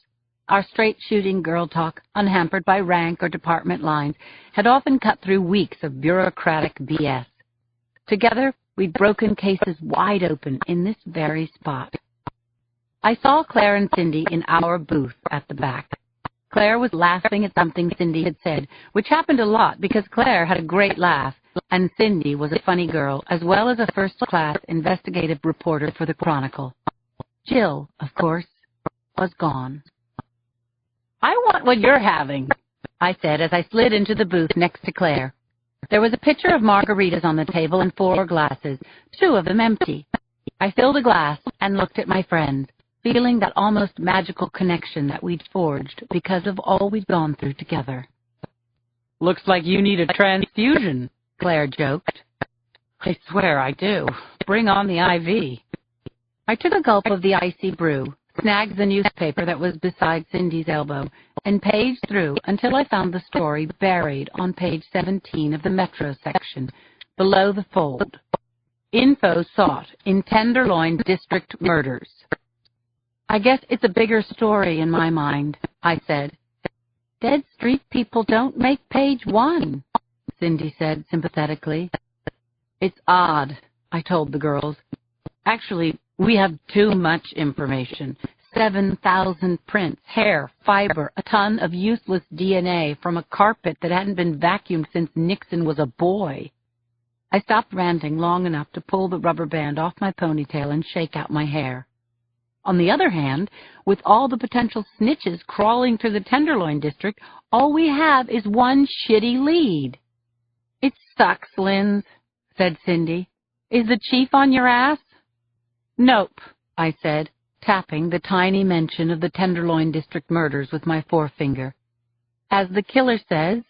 Our straight-shooting girl talk, unhampered by rank or department lines, had often cut through weeks of bureaucratic BS. Together, we'd broken cases wide open in this very spot. I saw Claire and Cindy in our booth at the back. Claire was laughing at something Cindy had said, which happened a lot because Claire had a great laugh, and Cindy was a funny girl, as well as a first-class investigative reporter for the Chronicle. Jill, of course, was gone. "I want what you're having," I said as I slid into the booth next to Claire. There was a pitcher of margaritas on the table and 4 glasses, 2 of them empty. I filled a glass and looked at my friends, feeling that almost magical connection that we'd forged because of all we'd gone through together. "Looks like you need a transfusion," Claire joked. "I swear I do. Bring on the IV." I took a gulp of the icy brew, snagged the newspaper that was beside Cindy's elbow, and paged through until I found the story buried on page 17 of the Metro section, below the fold. Info sought in Tenderloin District murders. "I guess it's a bigger story in my mind," I said. "Dead Street people don't make page 1, Cindy said sympathetically. "It's odd," I told the girls. "Actually, we have too much information. 7,000 prints, hair, fiber, a ton of useless DNA from a carpet that hadn't been vacuumed since Nixon was a boy." I stopped ranting long enough to pull the rubber band off my ponytail and shake out my hair. On the other hand, with all the potential snitches crawling through the Tenderloin District, all we have is one shitty lead. "It sucks, Linz," said Cindy. "Is the chief on your ass?" "Nope," I said, tapping the tiny mention of the Tenderloin District murders with my forefinger. "As the killer says,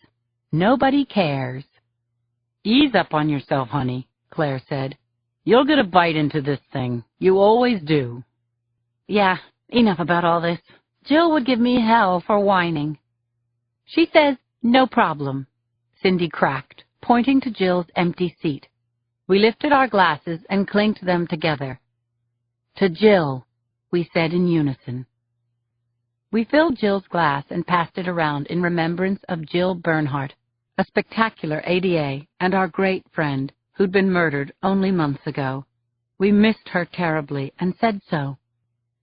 nobody cares." "Ease up on yourself, honey," Claire said. "You'll get a bite into this thing. You always do." "Yeah, enough about all this. Jill would give me hell for whining." "She says, no problem," Cindy cracked, pointing to Jill's empty seat. We lifted our glasses and clinked them together. "To Jill," we said in unison. We filled Jill's glass and passed it around in remembrance of Jill Bernhardt, a spectacular ADA and our great friend who'd been murdered only months ago. We missed her terribly and said so.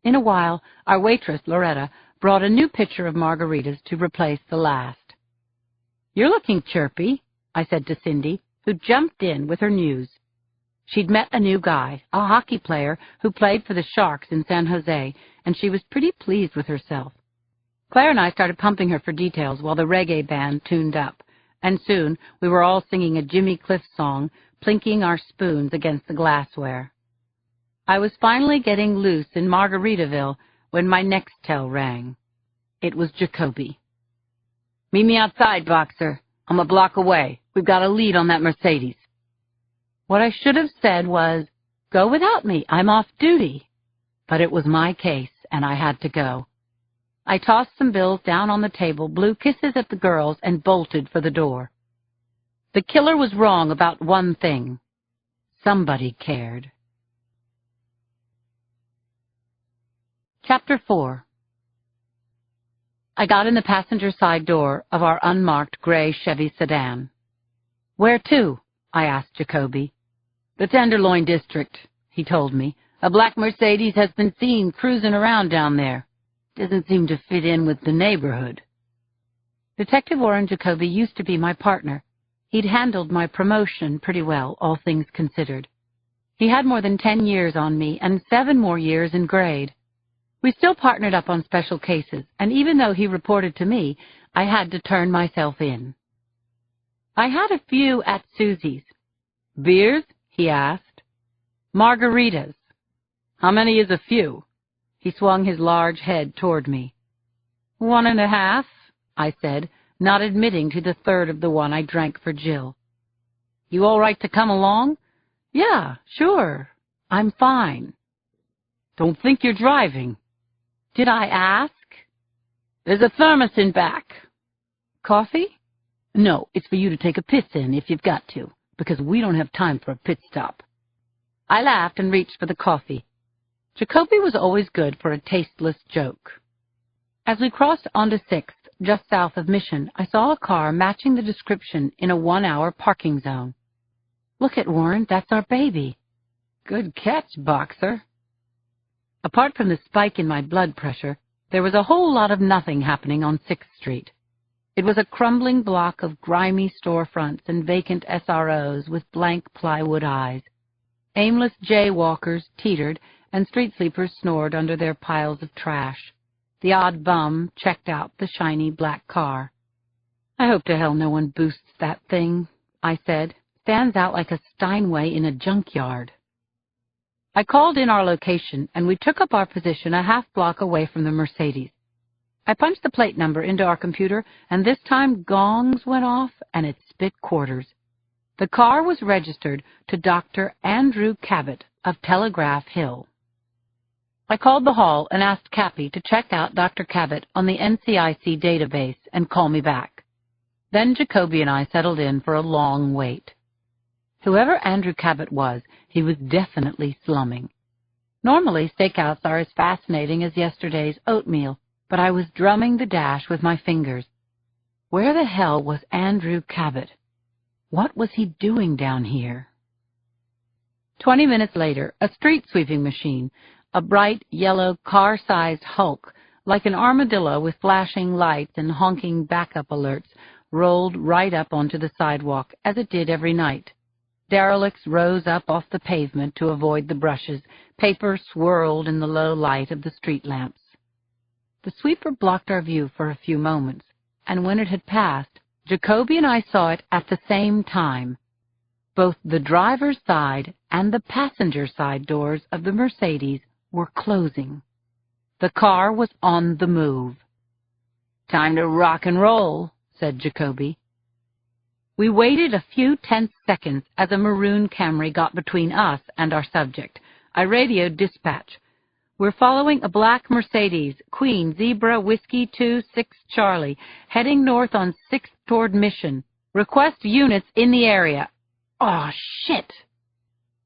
In a while, our waitress, Loretta, brought a new pitcher of margaritas to replace the last. "You're looking chirpy," I said to Cindy, who jumped in with her news. She'd met a new guy, a hockey player who played for the Sharks in San Jose, and she was pretty pleased with herself. Claire and I started pumping her for details while the reggae band tuned up, and soon we were all singing a Jimmy Cliff song, plinking our spoons against the glassware. I was finally getting loose in Margaritaville when my Nextel rang. It was Jacoby. "Meet me outside, Boxer. I'm a block away. We've got a lead on that Mercedes." What I should have said was, "Go without me. I'm off duty." But it was my case, and I had to go. I tossed some bills down on the table, blew kisses at the girls, and bolted for the door. The killer was wrong about one thing. Somebody cared. Chapter 4. I got in the passenger side door of our unmarked gray Chevy sedan. "Where to?" I asked Jacoby. "The Tenderloin District," he told me. "A black Mercedes has been seen cruising around down there. Doesn't seem to fit in with the neighborhood." Detective Warren Jacoby used to be my partner. He'd handled my promotion pretty well, all things considered. He had more than 10 years on me and 7 more years in grade. We still partnered up on special cases, and even though he reported to me, I had to turn myself in. I had a few at Susie's. "Beers?" he asked. "Margaritas." "How many is a few?" He swung his large head toward me. 1.5, I said, not admitting to the third of the one I drank for Jill. "You all right to come along?" "Yeah, sure. I'm fine." "Don't think you're driving." "Did I ask?" "There's a thermos in back." "Coffee?" "No, it's for you to take a piss in if you've got to, because we don't have time for a pit stop." I laughed and reached for the coffee. Jacoby was always good for a tasteless joke. As we crossed onto 6th, just south of Mission, I saw a car matching the description in a 1-hour parking zone. "Look at Warren, that's our baby." "Good catch, Boxer." Apart from the spike in my blood pressure, there was a whole lot of nothing happening on 6th Street. It was a crumbling block of grimy storefronts and vacant SROs with blank plywood eyes. Aimless jaywalkers teetered, and street sleepers snored under their piles of trash. The odd bum checked out the shiny black car. "I hope to hell no one boosts that thing," I said. "Stands out like a Steinway in a junkyard." I called in our location, and we took up our position a half-block away from the Mercedes. I punched the plate number into our computer, and this time gongs went off, and it spit quarters. The car was registered to Dr. Andrew Cabot of Telegraph Hill. I called the hall and asked Cappy to check out Dr. Cabot on the NCIC database and call me back. Then Jacoby and I settled in for a long wait. Whoever Andrew Cabot was, he was definitely slumming. Normally, stakeouts are as fascinating as yesterday's oatmeal, but I was drumming the dash with my fingers. Where the hell was Andrew Cabot? What was he doing down here? 20 minutes later, a street-sweeping machine, a bright yellow car-sized hulk, like an armadillo with flashing lights and honking backup alerts, rolled right up onto the sidewalk, as it did every night. Derelicts rose up off the pavement to avoid the brushes. Paper swirled in the low light of the street lamps. The sweeper blocked our view for a few moments, and when it had passed, Jacoby and I saw it at the same time. Both the driver's side and the passenger side doors of the Mercedes were closing. The car was on the move. "Time to rock and roll," said Jacoby. We waited a few tense seconds as a maroon Camry got between us and our subject. I radioed dispatch. "We're following a black Mercedes, Queen Zebra Whiskey 26 Charlie, heading north on 6th toward Mission. Request units in the area." Aw, shit!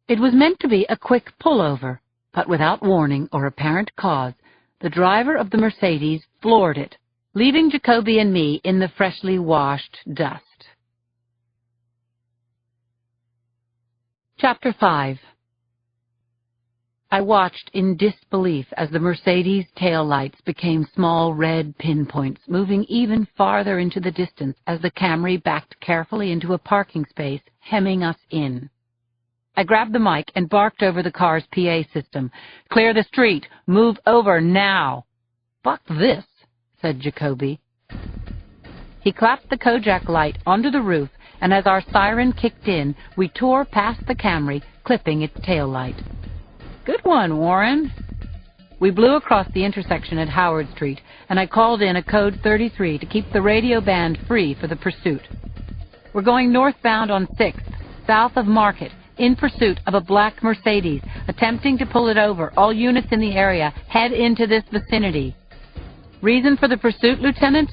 It was meant to be a quick pullover, but without warning or apparent cause, the driver of the Mercedes floored it, leaving Jacoby and me in the freshly washed dust. Chapter 5. I watched in disbelief as the Mercedes' taillights became small red pinpoints, moving even farther into the distance as the Camry backed carefully into a parking space, hemming us in. I grabbed the mic and barked over the car's PA system. "Clear the street! Move over now!" "Fuck this," said Jacoby. He clapped the Kojak light onto the roof, and as our siren kicked in, we tore past the Camry, clipping its tail light. "Good one, Warren." We blew across the intersection at Howard Street, and I called in a code 33 to keep the radio band free for the pursuit. "We're going northbound on 6th, south of Market, in pursuit of a black Mercedes, attempting to pull it over. All units in the area head into this vicinity." "Reason for the pursuit, Lieutenant?"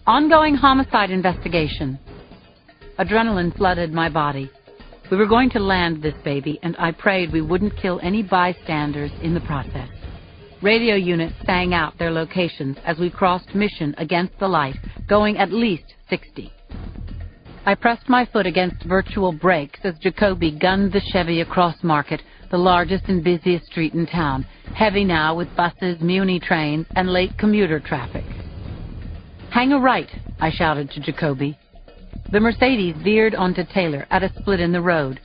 "Ongoing homicide investigation." Adrenaline flooded my body. We were going to land this baby, and I prayed we wouldn't kill any bystanders in the process. Radio units sang out their locations as we crossed Mission against the light, going at least 60. I pressed my foot against virtual brakes as Jacoby gunned the Chevy across Market, the largest and busiest street in town, heavy now with buses, muni trains, and late commuter traffic. "Hang a right," I shouted to Jacoby. The Mercedes veered onto Taylor at a split in the road.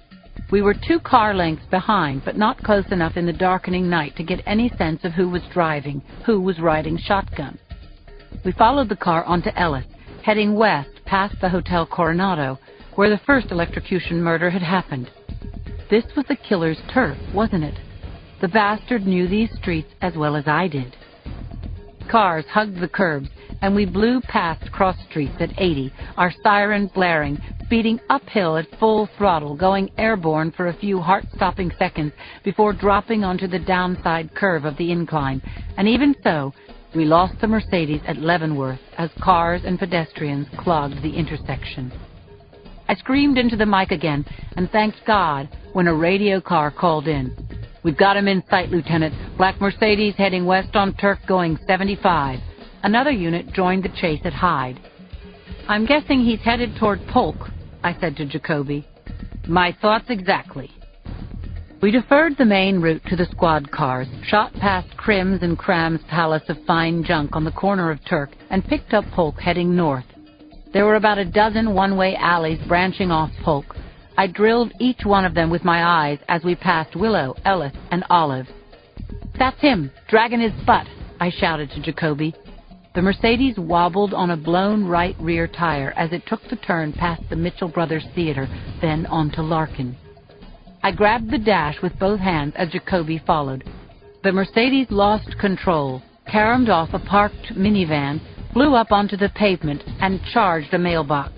We were 2 car lengths behind, but not close enough in the darkening night to get any sense of who was driving, who was riding shotgun. We followed the car onto Ellis, heading west past the Hotel Coronado, where the first electrocution murder had happened. This was the killer's turf, wasn't it? The bastard knew these streets as well as I did. Cars hugged the curbs, and we blew past cross streets at 80, our siren blaring, speeding uphill at full throttle, going airborne for a few heart-stopping seconds before dropping onto the downside curve of the incline. And even so, we lost the Mercedes at Leavenworth as cars and pedestrians clogged the intersection. I screamed into the mic again and thanked God when a radio car called in. "We've got him in sight, Lieutenant. Black Mercedes heading west on Turk, going 75. Another unit joined the chase at Hyde. "I'm guessing he's headed toward Polk," I said to Jacoby. "My thoughts exactly." We deferred the main route to the squad cars, shot past Crim's and Cram's palace of fine junk on the corner of Turk, and picked up Polk heading north. There were about a dozen one-way alleys branching off Polk. I drilled each one of them with my eyes as we passed Willow, Ellis, and Olive. "That's him, dragging his butt," I shouted to Jacoby. The Mercedes wobbled on a blown right rear tire as it took the turn past the Mitchell Brothers Theater, then onto Larkin. I grabbed the dash with both hands as Jacoby followed. The Mercedes lost control, caromed off a parked minivan, flew up onto the pavement, and charged a mailbox.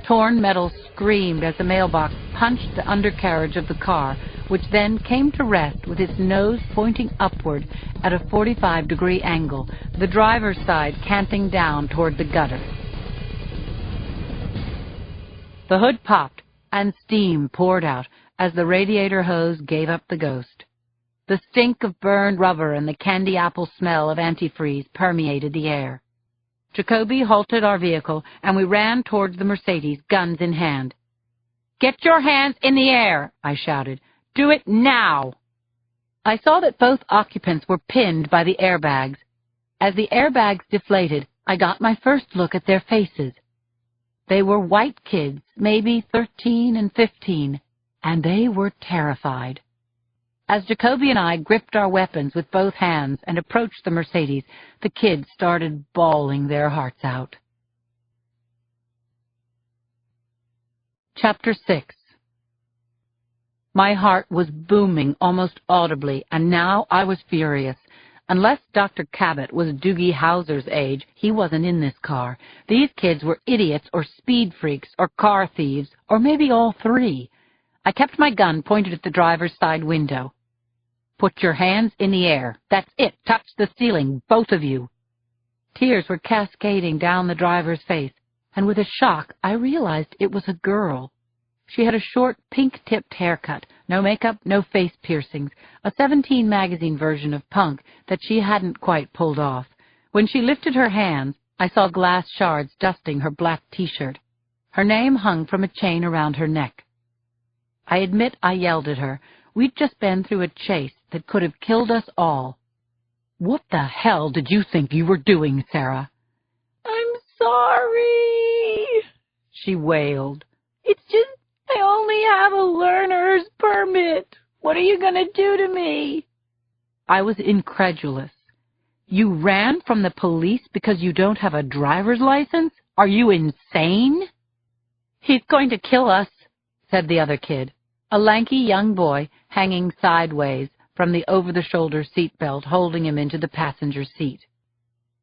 Torn metal screamed as the mailbox punched the undercarriage of the car, which then came to rest with its nose pointing upward at a 45-degree angle, the driver's side canting down toward the gutter. The hood popped, and steam poured out as the radiator hose gave up the ghost. The stink of burned rubber and the candy apple smell of antifreeze permeated the air. Jacoby halted our vehicle, and we ran towards the Mercedes, guns in hand. "Get your hands in the air," I shouted. "Do it now!" I saw that both occupants were pinned by the airbags. As the airbags deflated, I got my first look at their faces. They were white kids, maybe 13 and 15, and they were terrified. As Jacoby and I gripped our weapons with both hands and approached the Mercedes, the kids started bawling their hearts out. Chapter 6. My heart was booming almost audibly, and now I was furious. Unless Dr. Cabot was Doogie Howser's age, he wasn't in this car. These kids were idiots or speed freaks or car thieves, or maybe all three. I kept my gun pointed at the driver's side window. "Put your hands in the air. That's it. Touch the ceiling, both of you." Tears were cascading down the driver's face, and with a shock I realized it was a girl. She had a short, pink-tipped haircut, no makeup, no face piercings, a 17 magazine version of punk that she hadn't quite pulled off. When she lifted her hands, I saw glass shards dusting her black T-shirt. Her name hung from a chain around her neck. I admit I yelled at her. We'd just been through a chase that could have killed us all. "What the hell did you think you were doing, Sarah?" "I'm sorry," she wailed. "It's just I only have a learner's permit. What are you going to do to me?" I was incredulous. "You ran from the police because you don't have a driver's license? Are you insane?" "He's going to kill us," said the other kid, a lanky young boy hanging sideways from the over-the-shoulder seatbelt holding him into the passenger seat.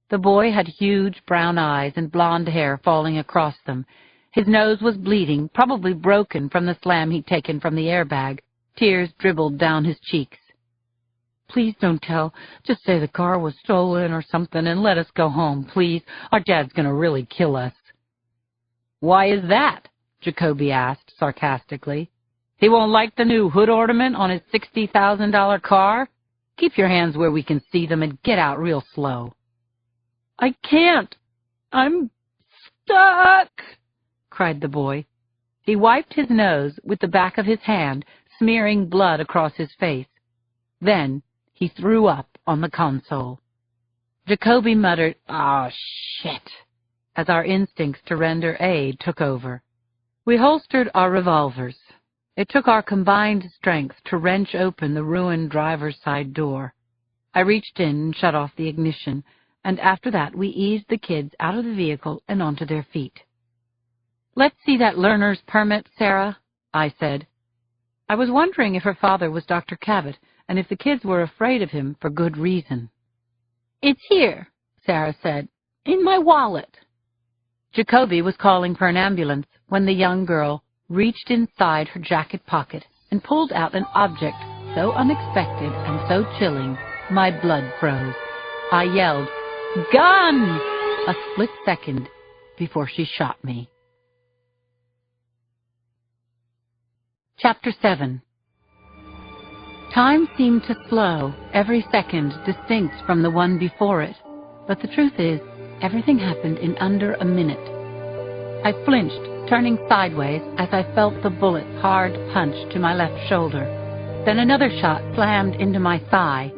The boy had huge brown eyes and blonde hair falling across them. His nose was bleeding, probably broken from the slam he'd taken from the airbag. Tears dribbled down his cheeks. "Please don't tell. Just say the car was stolen or something and let us go home, please. Our dad's going to really kill us." "Why is that?" Jacoby asked sarcastically. "He won't like the new hood ornament on his $60,000 car? Keep your hands where we can see them and get out real slow." "I can't. I'm stuck," cried the boy. He wiped his nose with the back of his hand, smearing blood across his face. Then he threw up on the console. Jacoby muttered, "Aw, shit," as our instincts to render aid took over. We holstered our revolvers. It took our combined strength to wrench open the ruined driver's side door. I reached in and shut off the ignition, and after that we eased the kids out of the vehicle and onto their feet. "Let's see that learner's permit, Sarah," I said. I was wondering if her father was Dr. Cabot, and if the kids were afraid of him for good reason. "It's here," Sarah said, "in my wallet." Jacoby was calling for an ambulance when the young girl reached inside her jacket pocket and pulled out an object so unexpected and so chilling, my blood froze. I yelled, "Gun!" a split second before she shot me. Chapter 7. Time seemed to slow, every second distinct from the one before it. But the truth is, everything happened in under a minute. I flinched, turning sideways as I felt the bullet's hard punch to my left shoulder. Then another shot slammed into my thigh.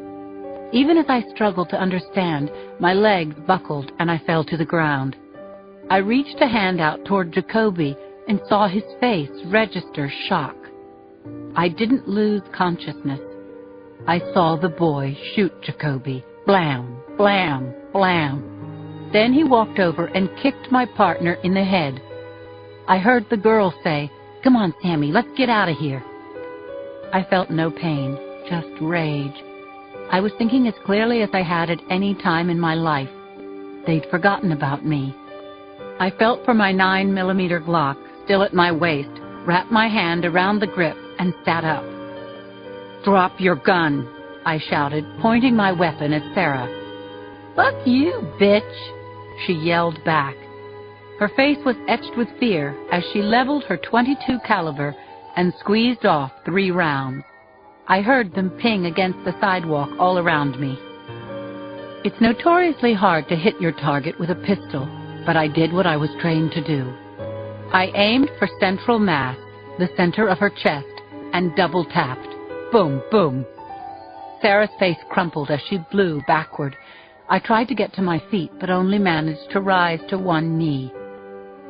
Even as I struggled to understand, my legs buckled and I fell to the ground. I reached a hand out toward Jacoby and saw his face register shock. I didn't lose consciousness. I saw the boy shoot Jacoby. Blam, blam, blam. Then he walked over and kicked my partner in the head. I heard the girl say, "Come on, Sammy, let's get out of here." I felt no pain, just rage. I was thinking as clearly as I had at any time in my life. They'd forgotten about me. I felt for my 9mm Glock, still at my waist, wrapped my hand around the grip, and sat up. "Drop your gun," I shouted, pointing my weapon at Sarah. "Fuck you, bitch," she yelled back. Her face was etched with fear as she leveled her .22 caliber and squeezed off 3 rounds. I heard them ping against the sidewalk all around me. It's notoriously hard to hit your target with a pistol, but I did what I was trained to do. I aimed for central mass, the center of her chest, and double-tapped. Boom, boom. Sarah's face crumpled as she blew backward. I tried to get to my feet, but only managed to rise to one knee.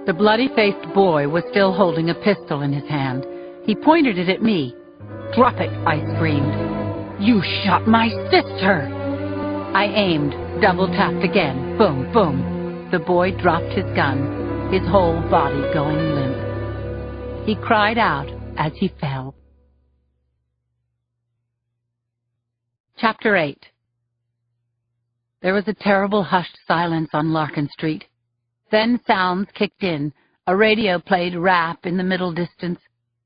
The bloody-faced boy was still holding a pistol in his hand. He pointed it at me. "Drop it," I screamed. "You shot my sister!" I aimed, double-tapped again. Boom, boom. The boy dropped his gun, his whole body going limp. He cried out as he fell. Chapter 8. There was a terrible hushed silence on Larkin Street. Then sounds kicked in. A radio played rap in the middle distance.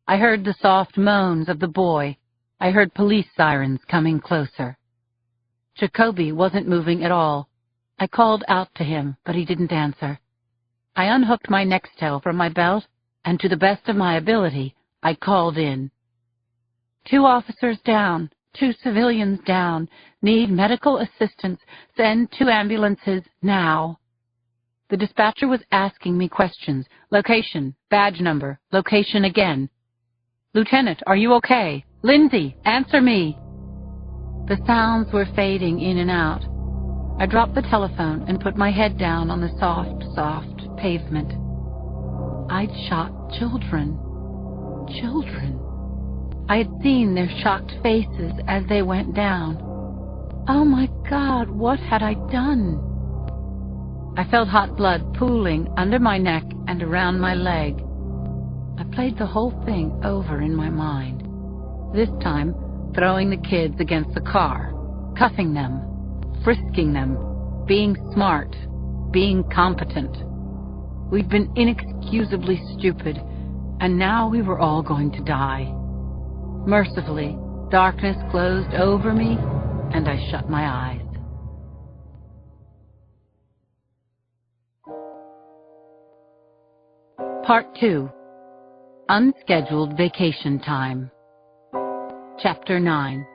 I heard the soft moans of the boy. I heard police sirens coming closer. Jacoby wasn't moving at all. I called out to him, but he didn't answer. I unhooked my Nextel from my belt, and to the best of my ability, I called in. 2 officers down. 2 civilians down. Need medical assistance. Send 2 ambulances now. The dispatcher was asking me questions. Location, badge number, location again. "Lieutenant, are you okay? Lindsay, answer me." The sounds were fading in and out. I dropped the telephone and put my head down on the soft, soft pavement. I'd shot children. Children. I had seen their shocked faces as they went down. Oh my God, what had I done? I felt hot blood pooling under my neck and around my leg. I played the whole thing over in my mind. This time, throwing the kids against the car, cuffing them, frisking them, being smart, being competent. We'd been inexcusably stupid, and now we were all going to die. Mercifully, darkness closed over me, and I shut my eyes. Part 2. Unscheduled Vacation Time. Chapter 9.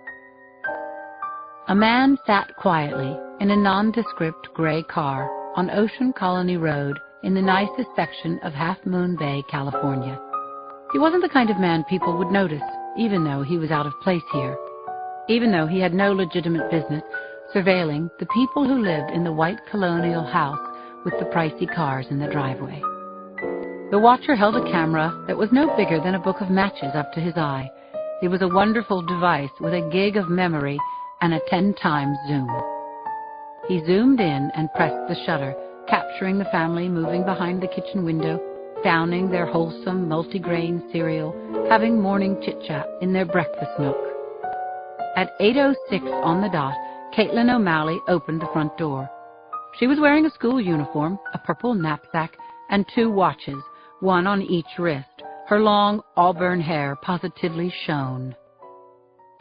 A man sat quietly in a nondescript gray car on Ocean Colony Road in the nicest section of Half Moon Bay, California. He wasn't the kind of man people would notice, even though he was out of place here, even though he had no legitimate business surveilling the people who lived in the white colonial house with the pricey cars in the driveway. The watcher held a camera that was no bigger than a book of matches up to his eye. It was a wonderful device with a gig of memory and a 10-time zoom. He zoomed in and pressed the shutter, capturing the family moving behind the kitchen window, downing their wholesome multigrain cereal, having morning chit-chat in their breakfast nook. At 8:06 on the dot, Caitlin O'Malley opened the front door. She was wearing a school uniform, a purple knapsack, and 2 watches, one on each wrist. Her long auburn hair positively shone.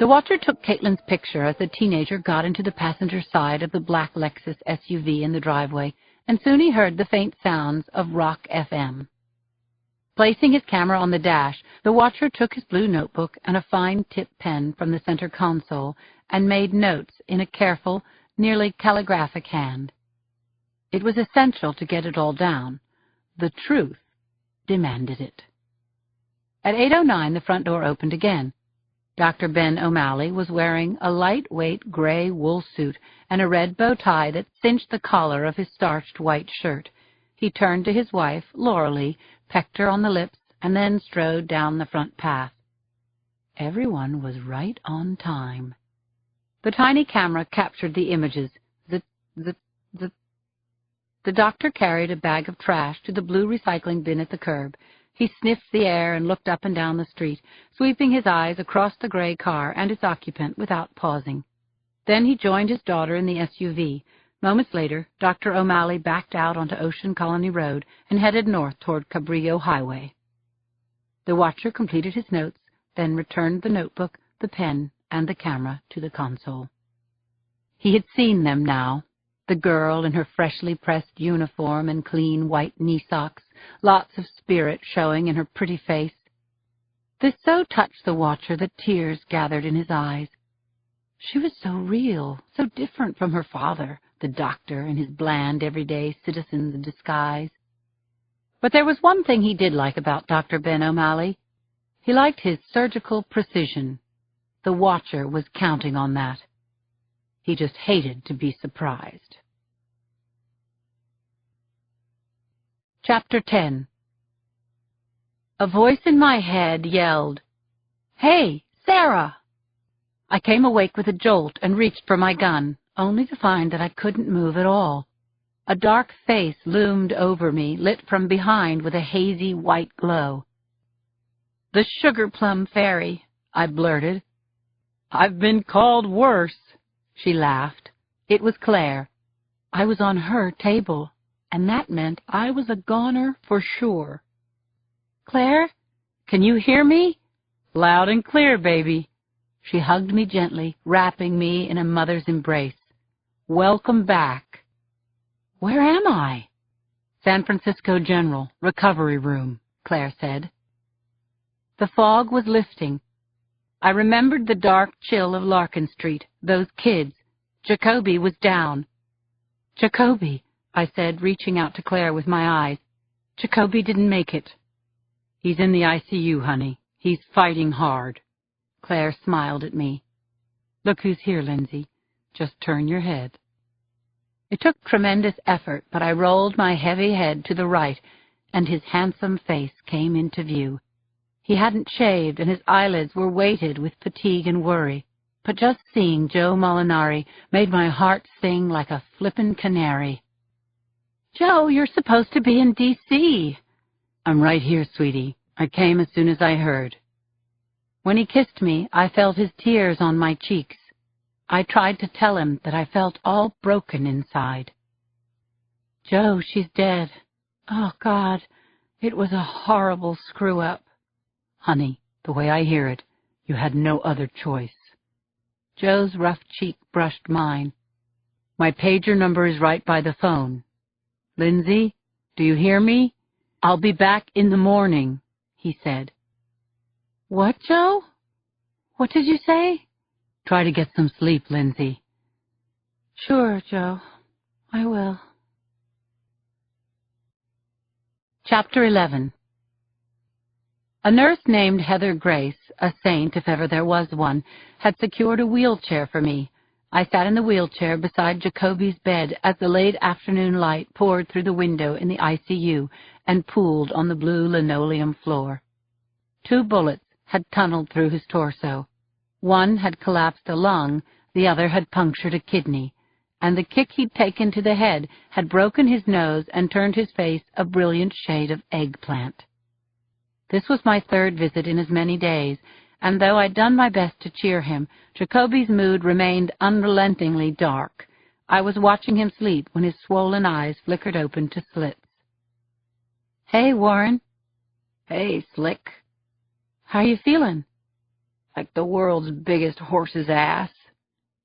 The watcher took Caitlin's picture as the teenager got into the passenger side of the black Lexus SUV in the driveway, and soon he heard the faint sounds of Rock FM. Placing his camera on the dash, the watcher took his blue notebook and a fine tip pen from the center console and made notes in a careful, nearly calligraphic hand. It was essential to get it all down. The truth demanded it. At 8:09, the front door opened again. Dr. Ben O'Malley was wearing a lightweight gray wool suit and a red bow tie that cinched the collar of his starched white shirt. He turned to his wife, Lauralee, pecked her on the lips, and then strode down the front path. Everyone was right on time. The tiny camera captured the images. The doctor carried a bag of trash to the blue recycling bin at the curb. He sniffed the air and looked up and down the street, sweeping his eyes across the gray car and its occupant without pausing. Then he joined his daughter in the SUV. Moments later, Dr. O'Malley backed out onto Ocean Colony Road and headed north toward Cabrillo Highway. The watcher completed his notes, then returned the notebook, the pen, and the camera to the console. He had seen them now. The girl in her freshly pressed uniform and clean white knee socks, lots of spirit showing in her pretty face. This so touched the watcher that tears gathered in his eyes. She was so real, so different from her father, the doctor, and his bland, everyday citizens in disguise. But there was one thing he did like about Dr. Ben O'Malley. He liked his surgical precision. The watcher was counting on that. He just hated to be surprised. Chapter 10. A voice in my head yelled, "Hey, Sarah!" I came awake with a jolt and reached for my gun, only to find that I couldn't move at all. A dark face loomed over me, lit from behind with a hazy white glow. "The Sugar Plum Fairy," I blurted. "I've been called worse," she laughed. It was Claire. I was on her table, and that meant I was a goner for sure. "Claire, can you hear me?" "Loud and clear, baby." She hugged me gently, wrapping me in a mother's embrace. "Welcome back." "Where am I?" "San Francisco General, recovery room," Claire said. The fog was lifting. I remembered the dark chill of Larkin Street, those kids. Jacoby was down. "Jacoby," I said, reaching out to Claire with my eyes. "Jacoby didn't make it." "He's in the ICU, honey. He's fighting hard." Claire smiled at me. "Look who's here, Lindsay. Just turn your head." It took tremendous effort, but I rolled my heavy head to the right, and his handsome face came into view. He hadn't shaved, and his eyelids were weighted with fatigue and worry. But just seeing Joe Molinari made my heart sing like a flippin' canary. "Joe, you're supposed to be in D.C. "I'm right here, sweetie. I came as soon as I heard." When he kissed me, I felt his tears on my cheeks. I tried to tell him that I felt all broken inside. "Joe, she's dead. Oh, God, it was a horrible screw-up." "Honey, the way I hear it, you had no other choice." Joe's rough cheek brushed mine. "My pager number is right by the phone. Lindsay, do you hear me? I'll be back in the morning," he said. "What, Joe? What did you say?" "Try to get some sleep, Lindsay." "Sure, Joe. I will." Chapter 11. A nurse named Heather Grace, a saint if ever there was one, had secured a wheelchair for me. I sat in the wheelchair beside Jacoby's bed as the late afternoon light poured through the window in the ICU and pooled on the blue linoleum floor. 2 bullets had tunneled through his torso. One had collapsed a lung, the other had punctured a kidney, and the kick he'd taken to the head had broken his nose and turned his face a brilliant shade of eggplant. This was my 3rd visit in as many days, and though I'd done my best to cheer him, Jacoby's mood remained unrelentingly dark. I was watching him sleep when his swollen eyes flickered open to slits. "Hey, Warren." "Hey, Slick." "How you feeling?" "Like the world's biggest horse's ass."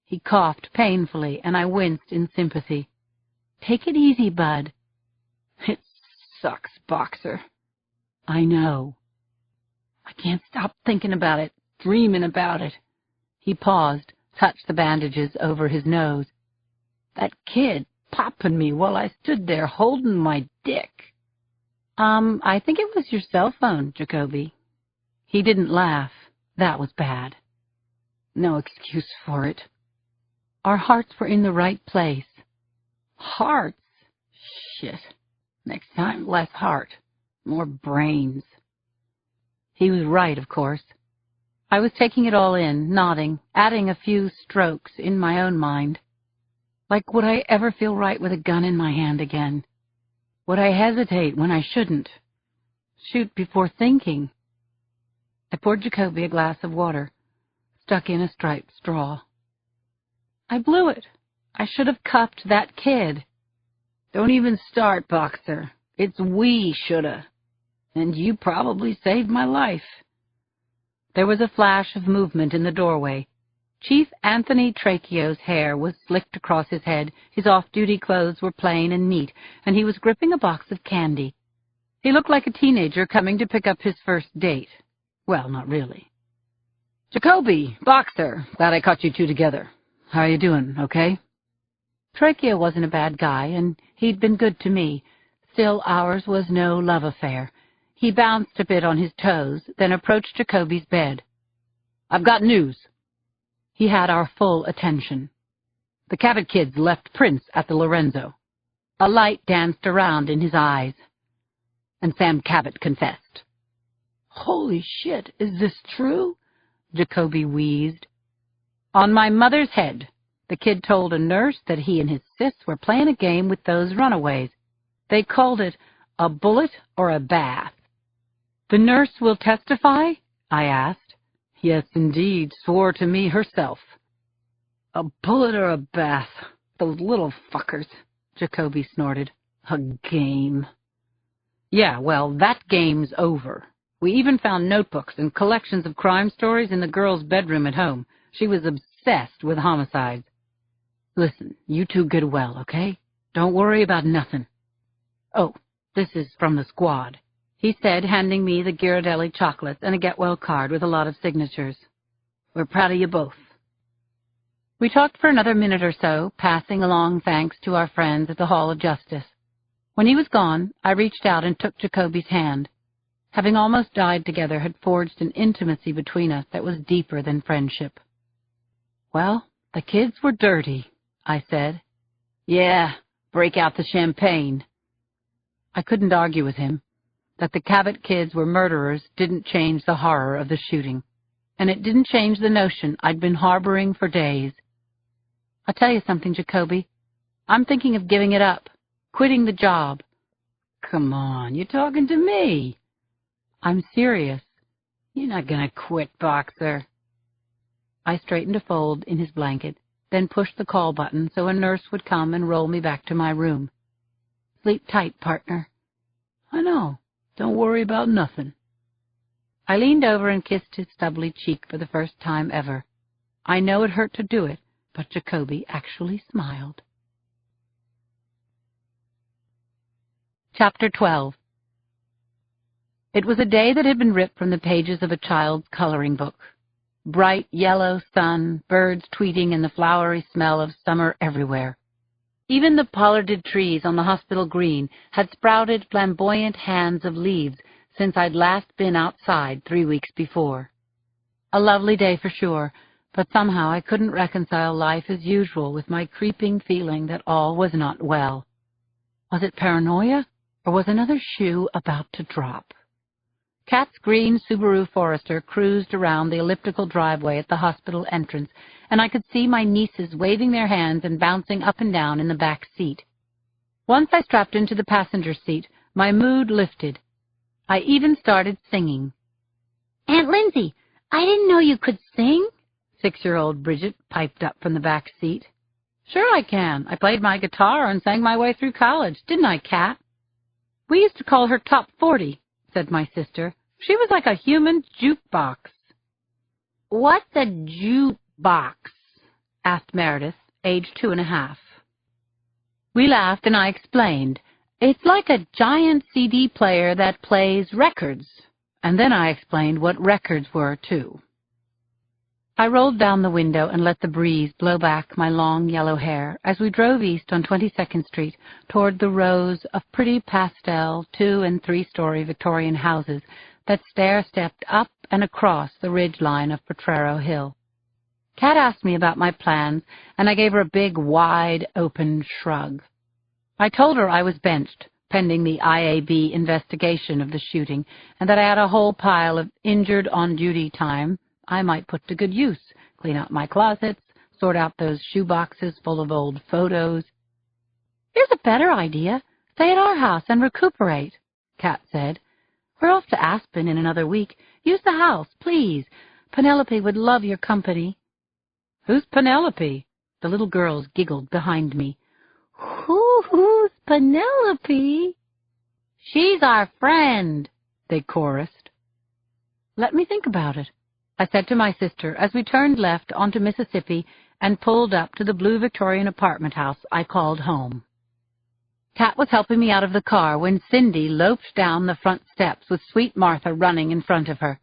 He coughed painfully, and I winced in sympathy. "Take it easy, bud." "It sucks, Boxer." "I know." "I can't stop thinking about it, dreaming about it." He paused, touched the bandages over his nose. "That kid, popping me while I stood there holding my dick. I think it was your cell phone, Jacoby. He didn't laugh. That was bad. No excuse for it. Our hearts were in the right place. Hearts? Shit. Next time, less heart. More brains. He was right, of course. I was taking it all in, nodding, adding a few strokes in my own mind. Like, would I ever feel right with a gun in my hand again? Would I hesitate when I shouldn't? Shoot before thinking? I poured Jacoby a glass of water, stuck in a striped straw. I blew it. I should have cuffed that kid. Don't even start, Boxer. It's we shoulda. And you probably saved my life. There was a flash of movement in the doorway. Chief Anthony Trachio's hair was slicked across his head, his off-duty clothes were plain and neat, and he was gripping a box of candy. He looked like a teenager coming to pick up his first date. Well, not really. Jacoby, Boxer, glad I caught you two together. How are you doing, okay? Trachio wasn't a bad guy, and he'd been good to me. Still, ours was no love affair. He bounced a bit on his toes, then approached Jacoby's bed. I've got news. He had our full attention. The Cabot kids left prints at the Lorenzo. A light danced around in his eyes. And Sam Cabot confessed. Holy shit, is this true? Jacoby wheezed. On my mother's head. The kid told a nurse that he and his sis were playing a game with those runaways. They called it a bullet or a bath. The nurse will testify? I asked. Yes, indeed, swore to me herself. A bullet or a bath? Those little fuckers, Jacoby snorted. A game. Yeah, well, that game's over. We even found notebooks and collections of crime stories in the girl's bedroom at home. She was obsessed with homicides. Listen, you two get well, okay? Don't worry about nothing. Oh, this is from the squad, he said, handing me the Ghirardelli chocolates and a get-well card with a lot of signatures. We're proud of you both. We talked for another minute or so, passing along thanks to our friends at the Hall of Justice. When he was gone, I reached out and took Jacoby's hand. Having almost died together had forged an intimacy between us that was deeper than friendship. Well, the kids were dirty, I said. Yeah, break out the champagne. I couldn't argue with him. That the Cabot kids were murderers didn't change the horror of the shooting, and it didn't change the notion I'd been harboring for days. I'll tell you something, Jacoby. I'm thinking of giving it up, quitting the job. Come on, you're talking to me. I'm serious. You're not going to quit, Boxer. I straightened a fold in his blanket, then pushed the call button so a nurse would come and roll me back to my room. Sleep tight, partner. I know. Don't worry about nothing. I leaned over and kissed his stubbly cheek for the first time ever. I know it hurt to do it, but Jacoby actually smiled. Chapter 12. It was a day that had been ripped from the pages of a child's coloring book. Bright yellow sun, birds tweeting, and the flowery smell of summer everywhere. Even the pollarded trees on the hospital green had sprouted flamboyant hands of leaves since I'd last been outside 3 weeks before. A lovely day for sure, but somehow I couldn't reconcile life as usual with my creeping feeling that all was not well. Was it paranoia, or was another shoe about to drop? Kat's green Subaru Forester cruised around the elliptical driveway at the hospital entrance, and I could see my nieces waving their hands and bouncing up and down in the back seat. Once I strapped into the passenger seat, my mood lifted. I even started singing. Aunt Lindsay, I didn't know you could sing, 6-year-old Bridget piped up from the back seat. Sure I can. I played my guitar and sang my way through college, didn't I, Kat? We used to call her Top 40, said my sister. She was like a human jukebox. What's a jukebox? Asked Meredith, age 2.5. We laughed and I explained. It's like a giant CD player that plays records. And then I explained what records were, too. I rolled down the window and let the breeze blow back my long yellow hair as we drove east on 22nd Street toward the rows of pretty pastel 2- and 3-story Victorian houses that stair-stepped up and across the ridgeline of Potrero Hill. Kat asked me about my plans, and I gave her a big, wide-open shrug. I told her I was benched, pending the IAB investigation of the shooting, and that I had a whole pile of injured on-duty time I might put to good use, clean out my closets, sort out those shoe boxes full of old photos. Here's a better idea. Stay at our house and recuperate, Kat said. We're off to Aspen in another week. Use the house, please. Penelope would love your company. Who's Penelope? The little girls giggled behind me. Who's Penelope? She's our friend, they chorused. Let me think about it, I said to my sister as we turned left onto Mississippi and pulled up to the blue Victorian apartment house I called home. Kat was helping me out of the car when Cindy loped down the front steps with sweet Martha running in front of her.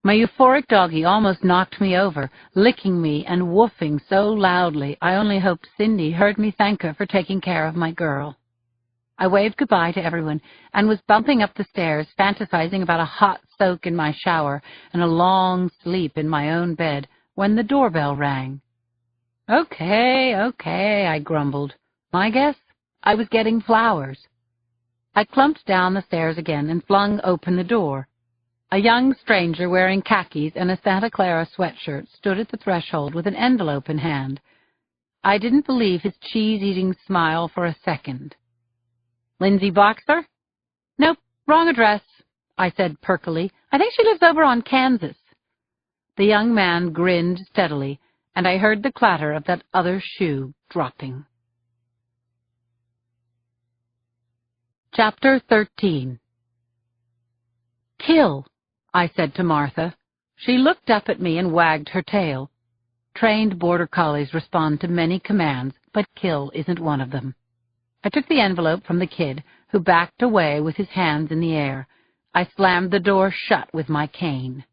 My euphoric doggie almost knocked me over, licking me and woofing so loudly I only hoped Cindy heard me thank her for taking care of my girl. I waved goodbye to everyone and was bumping up the stairs, fantasizing about a hot soak in my shower and a long sleep in my own bed when the doorbell rang. Okay, I grumbled. My guess? I was getting flowers. I clumped down the stairs again and flung open the door. A young stranger wearing khakis and a Santa Clara sweatshirt stood at the threshold with an envelope in hand. I didn't believe his cheese-eating smile for a second. Lindsay Boxer? Nope, wrong address, I said perkily. I think she lives over on Kansas. The young man grinned steadily, and I heard the clatter of that other shoe dropping. Chapter 13. Kill, I said to Martha. She looked up at me and wagged her tail. Trained border collies respond to many commands, but kill isn't one of them. I took the envelope from the kid, who backed away with his hands in the air. I slammed the door shut with my cane.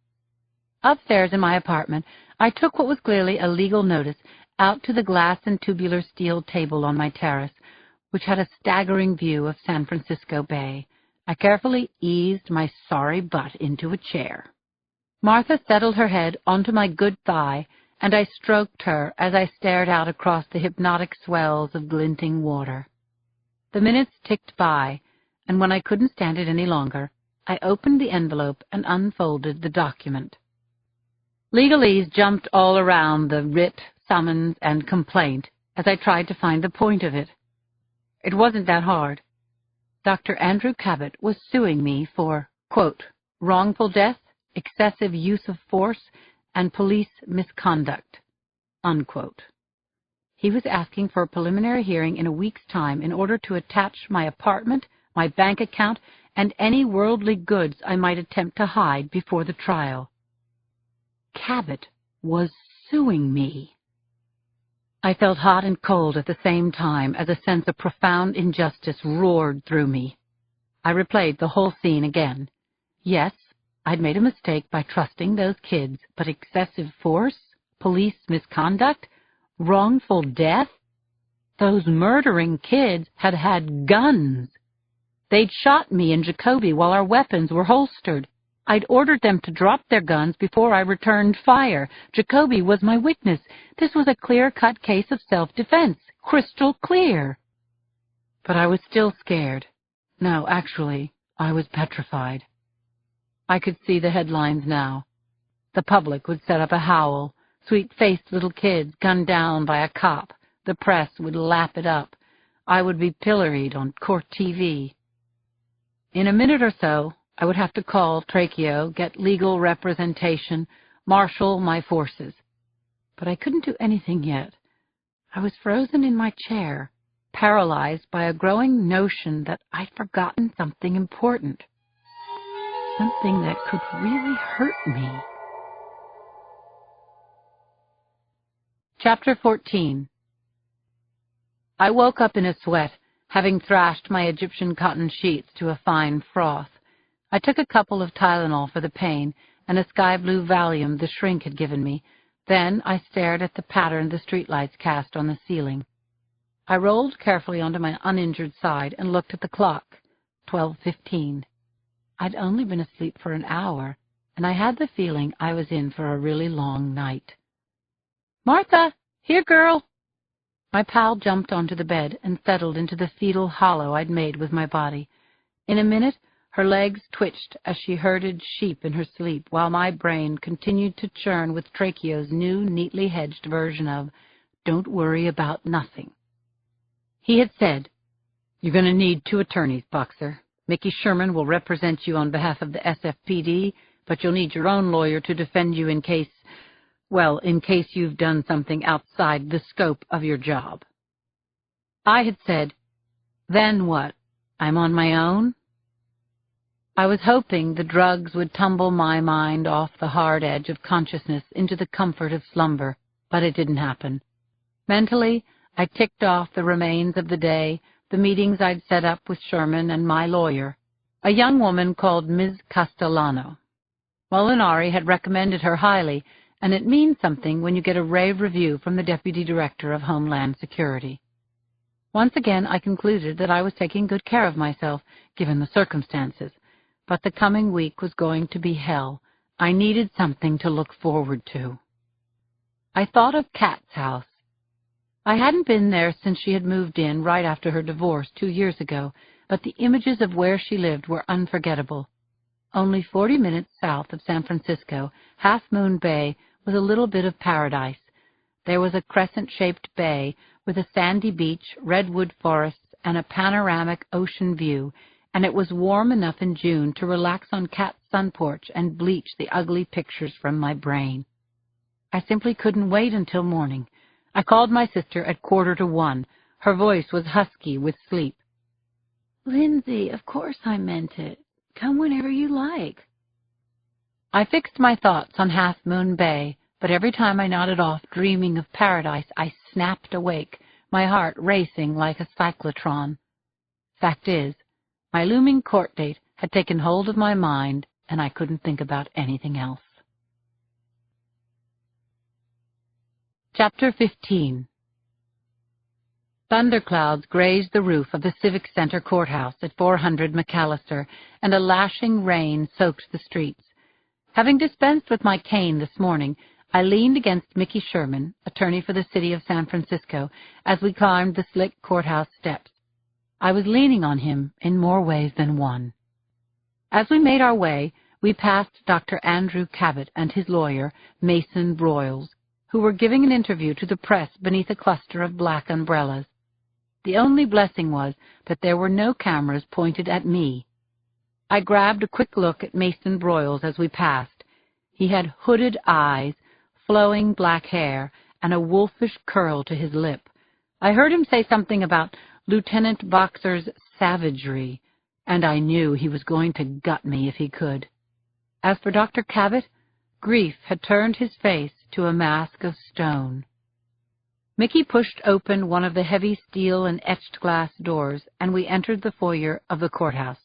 Upstairs in my apartment, I took what was clearly a legal notice out to the glass and tubular steel table on my terrace, which had a staggering view of San Francisco Bay. I carefully eased my sorry butt into a chair. Martha settled her head onto my good thigh, and I stroked her as I stared out across the hypnotic swells of glinting water. The minutes ticked by, and when I couldn't stand it any longer, I opened the envelope and unfolded the document. Legalese jumped all around the writ, summons, and complaint as I tried to find the point of it. It wasn't that hard. Dr. Andrew Cabot was suing me for, quote, wrongful death, excessive use of force, and police misconduct, unquote. He was asking for a preliminary hearing in a week's time in order to attach my apartment, my bank account, and any worldly goods I might attempt to hide before the trial. Cabot was suing me. I felt hot and cold at the same time as a sense of profound injustice roared through me. I replayed the whole scene again. Yes, I'd made a mistake by trusting those kids, but excessive force, police misconduct, wrongful death? Those murdering kids had had guns. They'd shot me and Jacoby while our weapons were holstered. I'd ordered them to drop their guns before I returned fire. Jacoby was my witness. This was a clear-cut case of self-defense, crystal clear. But I was still scared. No, actually, I was petrified. I could see the headlines now. The public would set up a howl. Sweet-faced little kids gunned down by a cop. The press would lap it up. I would be pilloried on court TV. In a minute or so, I would have to call Tracheo, get legal representation, marshal my forces. But I couldn't do anything yet. I was frozen in my chair, paralyzed by a growing notion that I'd forgotten something important. Something that could really hurt me. Chapter 14. I woke up in a sweat, having thrashed my Egyptian cotton sheets to a fine froth. I took a couple of Tylenol for the pain and a sky blue Valium the shrink had given me, Then I stared at the pattern the streetlights cast on the ceiling. I rolled carefully onto my uninjured side and looked at the clock. 12:15. I'd only been asleep for an hour, and I had the feeling I was in for a really long night. "Martha! Here, girl!" My pal jumped onto the bed and settled into the fetal hollow I'd made with my body. In a minute, her legs twitched as she herded sheep in her sleep, while my brain continued to churn with Tracheo's new, neatly hedged version of, "Don't worry about nothing." He had said, "You're going to need 2 attorneys, Boxer. Mickey Sherman will represent you on behalf of the SFPD, but you'll need your own lawyer to defend you in case you've done something outside the scope of your job." I had said, "Then what? I'm on my own?" I was hoping the drugs would tumble my mind off the hard edge of consciousness into the comfort of slumber, but it didn't happen. Mentally, I ticked off the remains of the day, the meetings I'd set up with Sherman and my lawyer, a young woman called Ms. Castellano. Molinari had recommended her highly, and it means something when you get a rave review from the Deputy Director of Homeland Security. Once again, I concluded that I was taking good care of myself, given the circumstances, but the coming week was going to be hell. I needed something to look forward to. I thought of Kat's house. I hadn't been there since she had moved in right after her divorce 2 years ago, but the images of where she lived were unforgettable. Only 40 minutes south of San Francisco, Half Moon Bay was a little bit of paradise. There was a crescent-shaped bay with a sandy beach, redwood forests, and a panoramic ocean view, and it was warm enough in June to relax on Kat's sun porch and bleach the ugly pictures from my brain. I simply couldn't wait until morning. I called my sister at 1:45. Her voice was husky with sleep. "Lindsay, of course I meant it. Come whenever you like." I fixed my thoughts on Half Moon Bay, but every time I nodded off dreaming of paradise, I snapped awake, my heart racing like a cyclotron. Fact is, my looming court date had taken hold of my mind, and I couldn't think about anything else. Chapter 15. Thunderclouds grazed the roof of the Civic Center Courthouse at 400 McAllister, and a lashing rain soaked the streets. Having dispensed with my cane this morning, I leaned against Mickey Sherman, attorney for the city of San Francisco, as we climbed the slick courthouse steps. I was leaning on him in more ways than one. As we made our way, we passed Dr. Andrew Cabot and his lawyer, Mason Broyles, who were giving an interview to the press beneath a cluster of black umbrellas. The only blessing was that there were no cameras pointed at me. I grabbed a quick look at Mason Broyles as we passed. He had hooded eyes, flowing black hair, and a wolfish curl to his lip. I heard him say something about Lieutenant Boxer's savagery, and I knew he was going to gut me if he could. As for Dr. Cabot, grief had turned his face to a mask of stone. Mickey pushed open one of the heavy steel and etched glass doors, and we entered the foyer of the courthouse.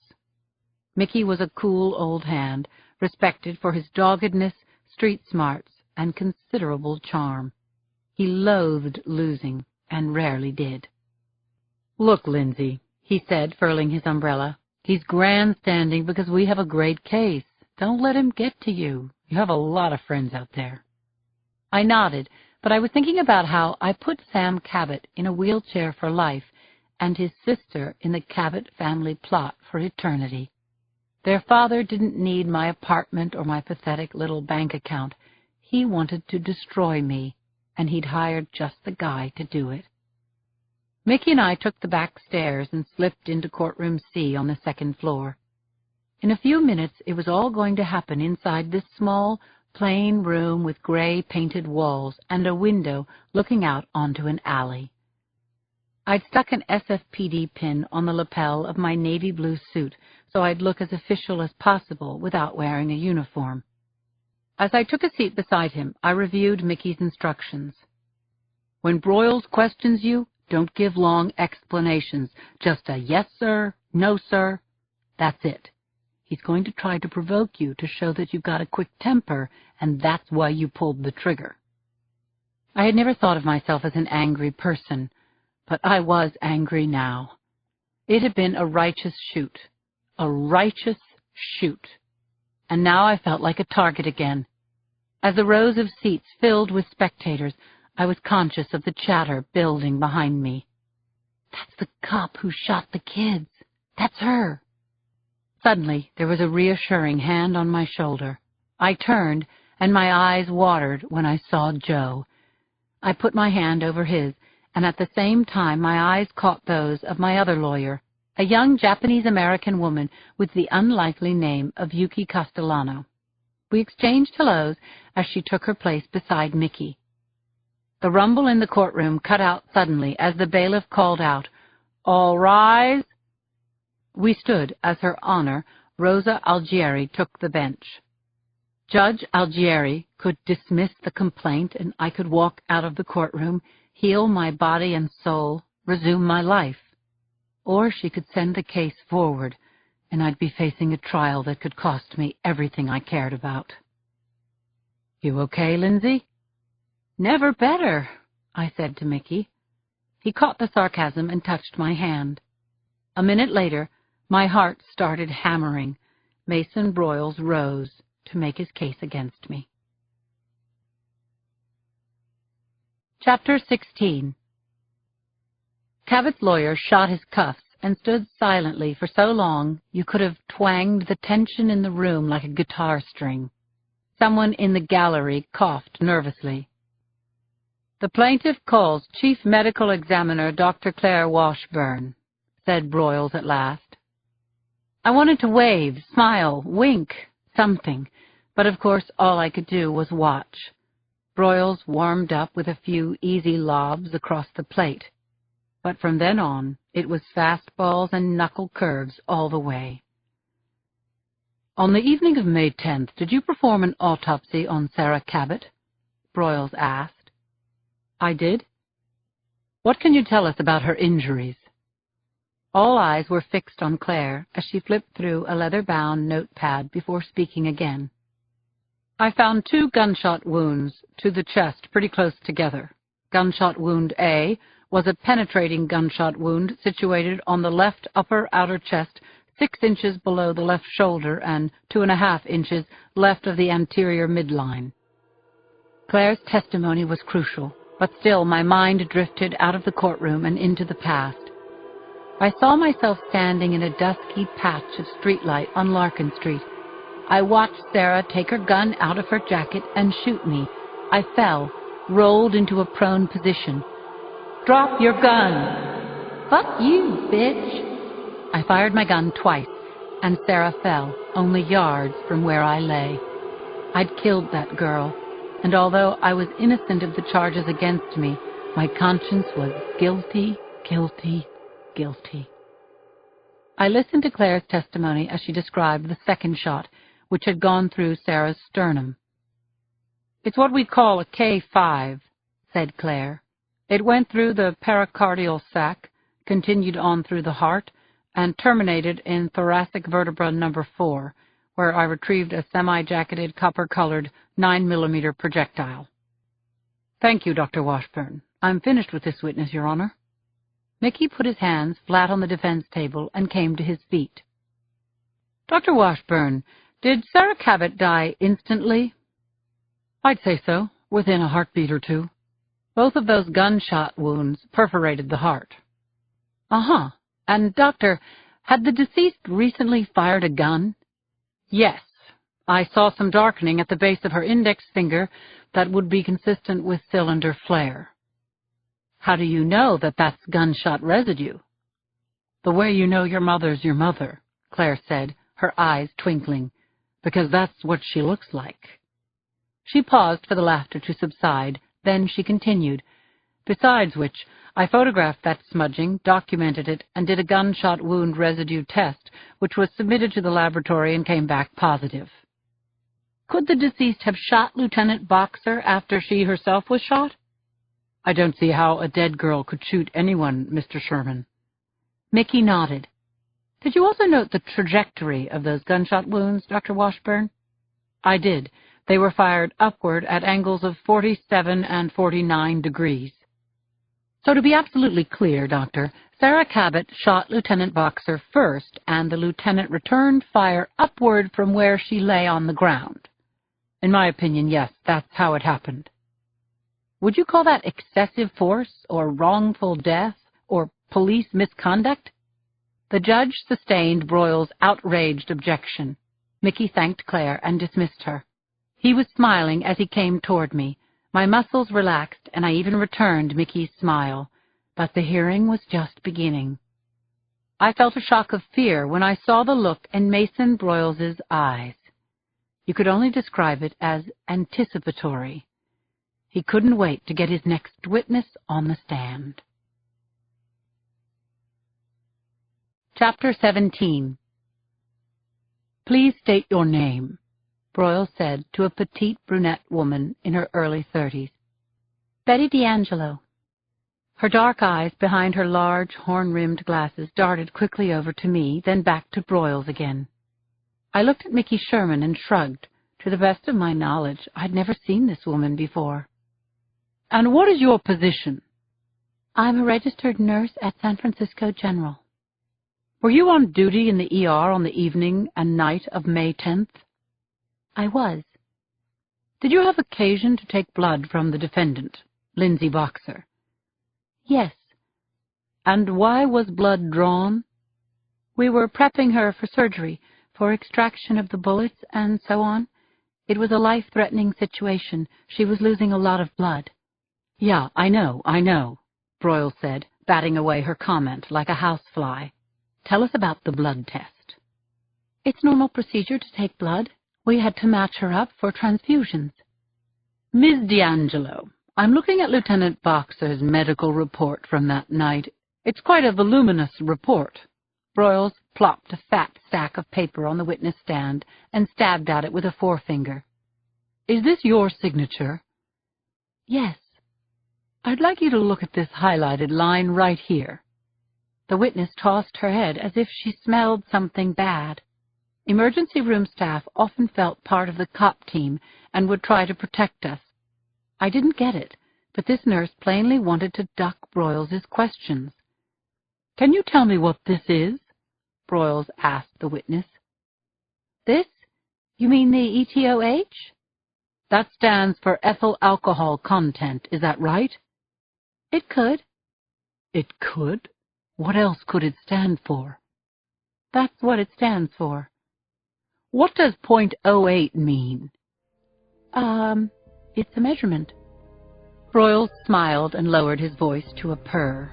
Mickey was a cool old hand, respected for his doggedness, street smarts, and considerable charm. He loathed losing, and rarely did. "Look, Lindsay," he said, furling his umbrella. "He's grandstanding because we have a great case. Don't let him get to you. You have a lot of friends out there." I nodded, but I was thinking about how I put Sam Cabot in a wheelchair for life and his sister in the Cabot family plot for eternity. Their father didn't need my apartment or my pathetic little bank account. He wanted to destroy me, and he'd hired just the guy to do it. Mickey and I took the back stairs and slipped into courtroom C on the second floor. In a few minutes it was all going to happen inside this small, plain room with gray painted walls and a window looking out onto an alley. I'd stuck an SFPD pin on the lapel of my navy blue suit so I'd look as official as possible without wearing a uniform. As I took a seat beside him, I reviewed Mickey's instructions. "When Broyles questions you, don't give long explanations. Just a yes, sir, no, sir. That's it. He's going to try to provoke you to show that you've got a quick temper, and that's why you pulled the trigger. I had never thought of myself as an angry person, but I was angry now. It had been a righteous shoot. A righteous shoot. And now I felt like a target again. As the rows of seats filled with spectators, I was conscious of the chatter building behind me. That's the cop who shot the kids. That's her. Suddenly, there was a reassuring hand on my shoulder. I turned, and my eyes watered when I saw Joe. I put my hand over his, and at the same time my eyes caught those of my other lawyer, a young Japanese-American woman with the unlikely name of Yuki Castellano. We exchanged hellos as she took her place beside Mickey. The rumble in the courtroom cut out suddenly as the bailiff called out, "All rise!" We stood as Her Honor, Rosa Algieri, took the bench. Judge Algieri could dismiss the complaint, and I could walk out of the courtroom, heal my body and soul, resume my life. Or she could send the case forward, and I'd be facing a trial that could cost me everything I cared about. "You okay, Lindsay?" "Never better," I said to Mickey. He caught the sarcasm and touched my hand. A minute later, my heart started hammering. Mason Broyles rose to make his case against me. Chapter 16. Cabot's lawyer shot his cuffs and stood silently for so long you could have twanged the tension in the room like a guitar string. Someone in the gallery coughed nervously. "The plaintiff calls Chief Medical Examiner Dr. Claire Washburn," said Broyles at last. I wanted to wave, smile, wink, something, but of course all I could do was watch. Broyles warmed up with a few easy lobs across the plate, but from then on it was fastballs and knuckle curves all the way. "On the evening of May 10th, did you perform an autopsy on Sarah Cabot?" Broyles asked. "I did." "What can you tell us about her injuries?" All eyes were fixed on Claire as she flipped through a leather-bound notepad before speaking again. "I found 2 gunshot wounds to the chest pretty close together. Gunshot wound A was a penetrating gunshot wound situated on the left upper outer chest, 6 inches below the left shoulder and 2½ inches left of the anterior midline." Claire's testimony was crucial, but still my mind drifted out of the courtroom and into the past. I saw myself standing in a dusky patch of streetlight on Larkin Street. I watched Sarah take her gun out of her jacket and shoot me. I fell, rolled into a prone position. "Drop your gun!" "Fuck you, bitch!" I fired my gun twice, and Sarah fell, only yards from where I lay. I'd killed that girl, and although I was innocent of the charges against me, my conscience was guilty, guilty, guilty. I listened to Claire's testimony as she described the second shot, which had gone through Sarah's sternum. "It's what we call a K5, said Claire. "It went through the pericardial sac, continued on through the heart, and terminated in thoracic vertebra number 4, where I retrieved a semi-jacketed copper-colored 9mm projectile." "Thank you, Dr. Washburn. I'm finished with this witness, Your Honor." Mickey put his hands flat on the defense table and came to his feet. "Dr. Washburn, did Sarah Cabot die instantly?" "I'd say so, within a heartbeat or 2. Both of those gunshot wounds perforated the heart." "Uh-huh. And, Doctor, had the deceased recently fired a gun?" "Yes. I saw some darkening at the base of her index finger that would be consistent with cylinder flare." "How do you know that that's gunshot residue?" "The way you know your mother's your mother," Claire said, her eyes twinkling, "because that's what she looks like." She paused for the laughter to subside, then she continued, "Besides which, I photographed that smudging, documented it, and did a gunshot wound residue test, which was submitted to the laboratory and came back positive." "Could the deceased have shot Lieutenant Boxer after she herself was shot?" "I don't see how a dead girl could shoot anyone, Mr. Sherman." Mickey nodded. "Did you also note the trajectory of those gunshot wounds, Dr. Washburn?" "I did. They were fired upward at angles of 47 and 49 degrees. So to be absolutely clear, Doctor, Sarah Cabot shot Lieutenant Boxer first, and the lieutenant returned fire upward from where she lay on the ground. In my opinion, yes, that's how it happened. Would you call that excessive force, or wrongful death, or police misconduct? The judge sustained Broyles' outraged objection. Mickey thanked Claire and dismissed her. He was smiling as he came toward me. My muscles relaxed, and I even returned Mickey's smile. But the hearing was just beginning. I felt a shock of fear when I saw the look in Mason Broyles' eyes. You could only describe it as anticipatory. He couldn't wait to get his next witness on the stand. Chapter 17. "Please state your name," Broyles said to a petite brunette woman in her early 30s. "Betty D'Angelo." Her dark eyes behind her large, horn-rimmed glasses darted quickly over to me, then back to Broyles again. I looked at Mickey Sherman and shrugged. To the best of my knowledge, I'd never seen this woman before. "And what is your position?" "I'm a registered nurse at San Francisco General." "Were you on duty in the ER on the evening and night of May 10th? "I was." "Did you have occasion to take blood from the defendant, Lindsay Boxer?" "Yes." "And why was blood drawn?" "We were prepping her for surgery, for extraction of the bullets and so on. It was a life-threatening situation. She was losing a lot of blood." "Yeah, I know," Broyles said, batting away her comment like a housefly. "Tell us about the blood test." "It's normal procedure to take blood. We had to match her up for transfusions." "Ms. D'Angelo, I'm looking at Lieutenant Boxer's medical report from that night. It's quite a voluminous report." Broyles plopped a fat stack of paper on the witness stand and stabbed at it with a forefinger. "Is this your signature?" "Yes." "I'd like you to look at this highlighted line right here." The witness tossed her head as if she smelled something bad. Emergency room staff often felt part of the cop team and would try to protect us. I didn't get it, but this nurse plainly wanted to duck Broyles' questions. "Can you tell me what this is?" Broyles asked the witness. "This? You mean the ETOH?" "That stands for ethyl alcohol content, is that right?" "It could." "It could? What else could it stand for?" "That's what it stands for." "What does .08 mean?" It's a measurement." Broyles smiled and lowered his voice to a purr.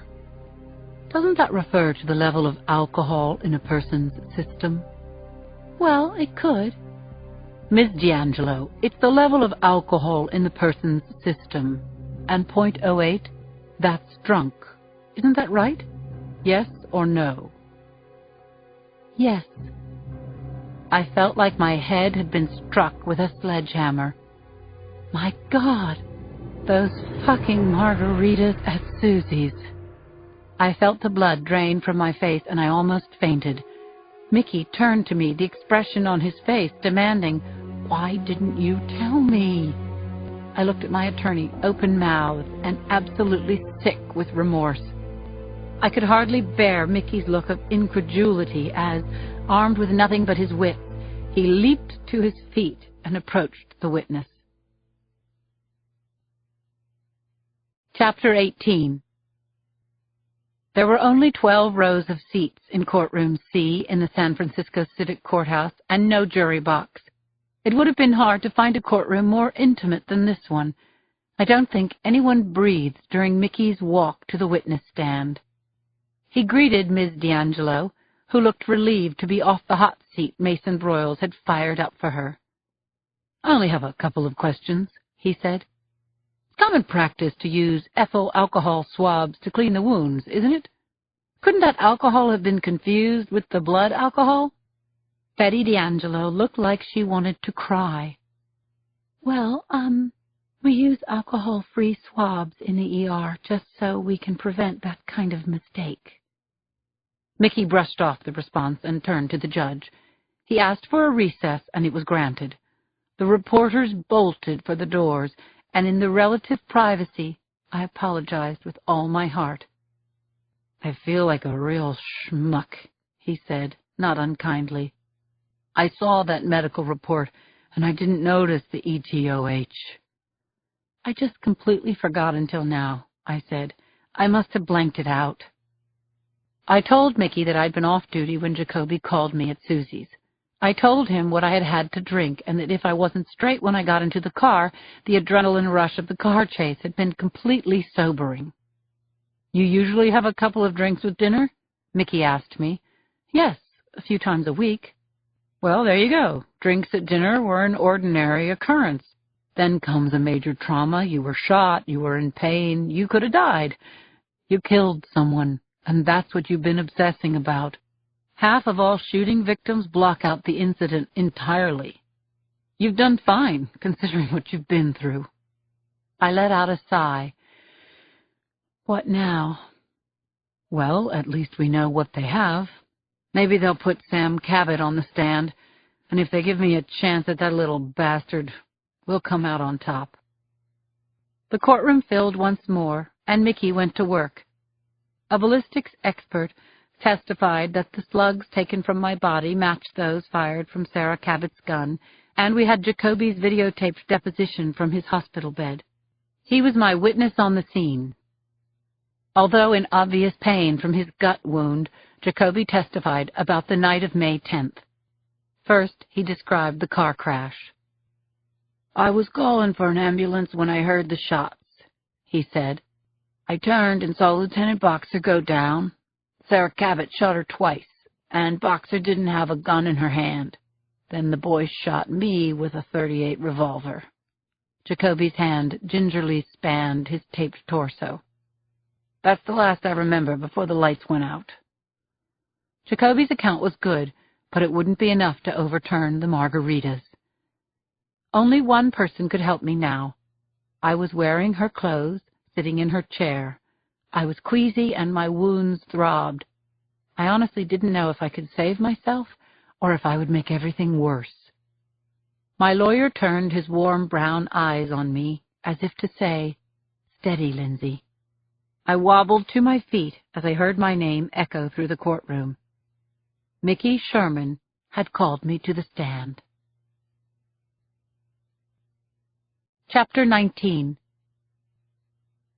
"Doesn't that refer to the level of alcohol in a person's system?" "Well, it could." "Ms. D'Angelo, it's the level of alcohol in the person's system. And .08, that's drunk. Isn't that right? Yes or no?" "Yes." I felt like my head had been struck with a sledgehammer. My God, those fucking margaritas at Susie's. I felt the blood drain from my face and I almost fainted. Mickey turned to me, the expression on his face demanding, "Why didn't you tell me?" I looked at my attorney, open-mouthed and absolutely sick with remorse. I could hardly bear Mickey's look of incredulity as, armed with nothing but his wits, he leaped to his feet and approached the witness. Chapter 18. There were only 12 rows of seats in courtroom C in the San Francisco Civic Courthouse and no jury box. It would have been hard to find a courtroom more intimate than this one. I don't think anyone breathed during Mickey's walk to the witness stand. He greeted Ms. D'Angelo, who looked relieved to be off the hot seat Mason Broyles had fired up for her. "I only have a couple of questions," he said. "It's common practice to use ethyl alcohol swabs to clean the wounds, isn't it? Couldn't that alcohol have been confused with the blood alcohol?" Betty D'Angelo looked like she wanted to cry. "Well, we use alcohol-free swabs in the ER just so we can prevent that kind of mistake." Mickey brushed off the response and turned to the judge. He asked for a recess, and it was granted. The reporters bolted for the doors, and in the relative privacy, I apologized with all my heart. "I feel like a real schmuck," he said, not unkindly. "I saw that medical report, and I didn't notice the ETOH. "I just completely forgot until now," I said. "I must have blanked it out." I told Mickey that I'd been off duty when Jacoby called me at Susie's. I told him what I had had to drink, and that if I wasn't straight when I got into the car, the adrenaline rush of the car chase had been completely sobering. "You usually have a couple of drinks with dinner?" Mickey asked me. "Yes, a few times a week." "Well, there you go. Drinks at dinner were an ordinary occurrence. Then comes a major trauma. You were shot. You were in pain. You could have died. You killed someone, and that's what you've been obsessing about. Half of all shooting victims block out the incident entirely. You've done fine, considering what you've been through." I let out a sigh. "What now?" "Well, at least we know what they have. Maybe they'll put Sam Cabot on the stand, and if they give me a chance at that little bastard, we'll come out on top." The courtroom filled once more, and Mickey went to work. A ballistics expert testified that the slugs taken from my body matched those fired from Sarah Cabot's gun, and we had Jacoby's videotaped deposition from his hospital bed. He was my witness on the scene. Although in obvious pain from his gut wound, Jacoby testified about the night of May 10th. First, he described the car crash. "I was calling for an ambulance when I heard the shots," he said. "I turned and saw Lieutenant Boxer go down. Sarah Cabot shot her twice, and Boxer didn't have a gun in her hand. Then the boys shot me with a .38 revolver." Jacoby's hand gingerly spanned his taped torso. "That's the last I remember before the lights went out." Jacoby's account was good, but it wouldn't be enough to overturn the margaritas. Only one person could help me now. I was wearing her clothes, sitting in her chair. I was queasy and my wounds throbbed. I honestly didn't know if I could save myself or if I would make everything worse. My lawyer turned his warm brown eyes on me as if to say, "Steady, Lindsay." I wobbled to my feet as I heard my name echo through the courtroom. Mickey Sherman had called me to the stand. Chapter 19.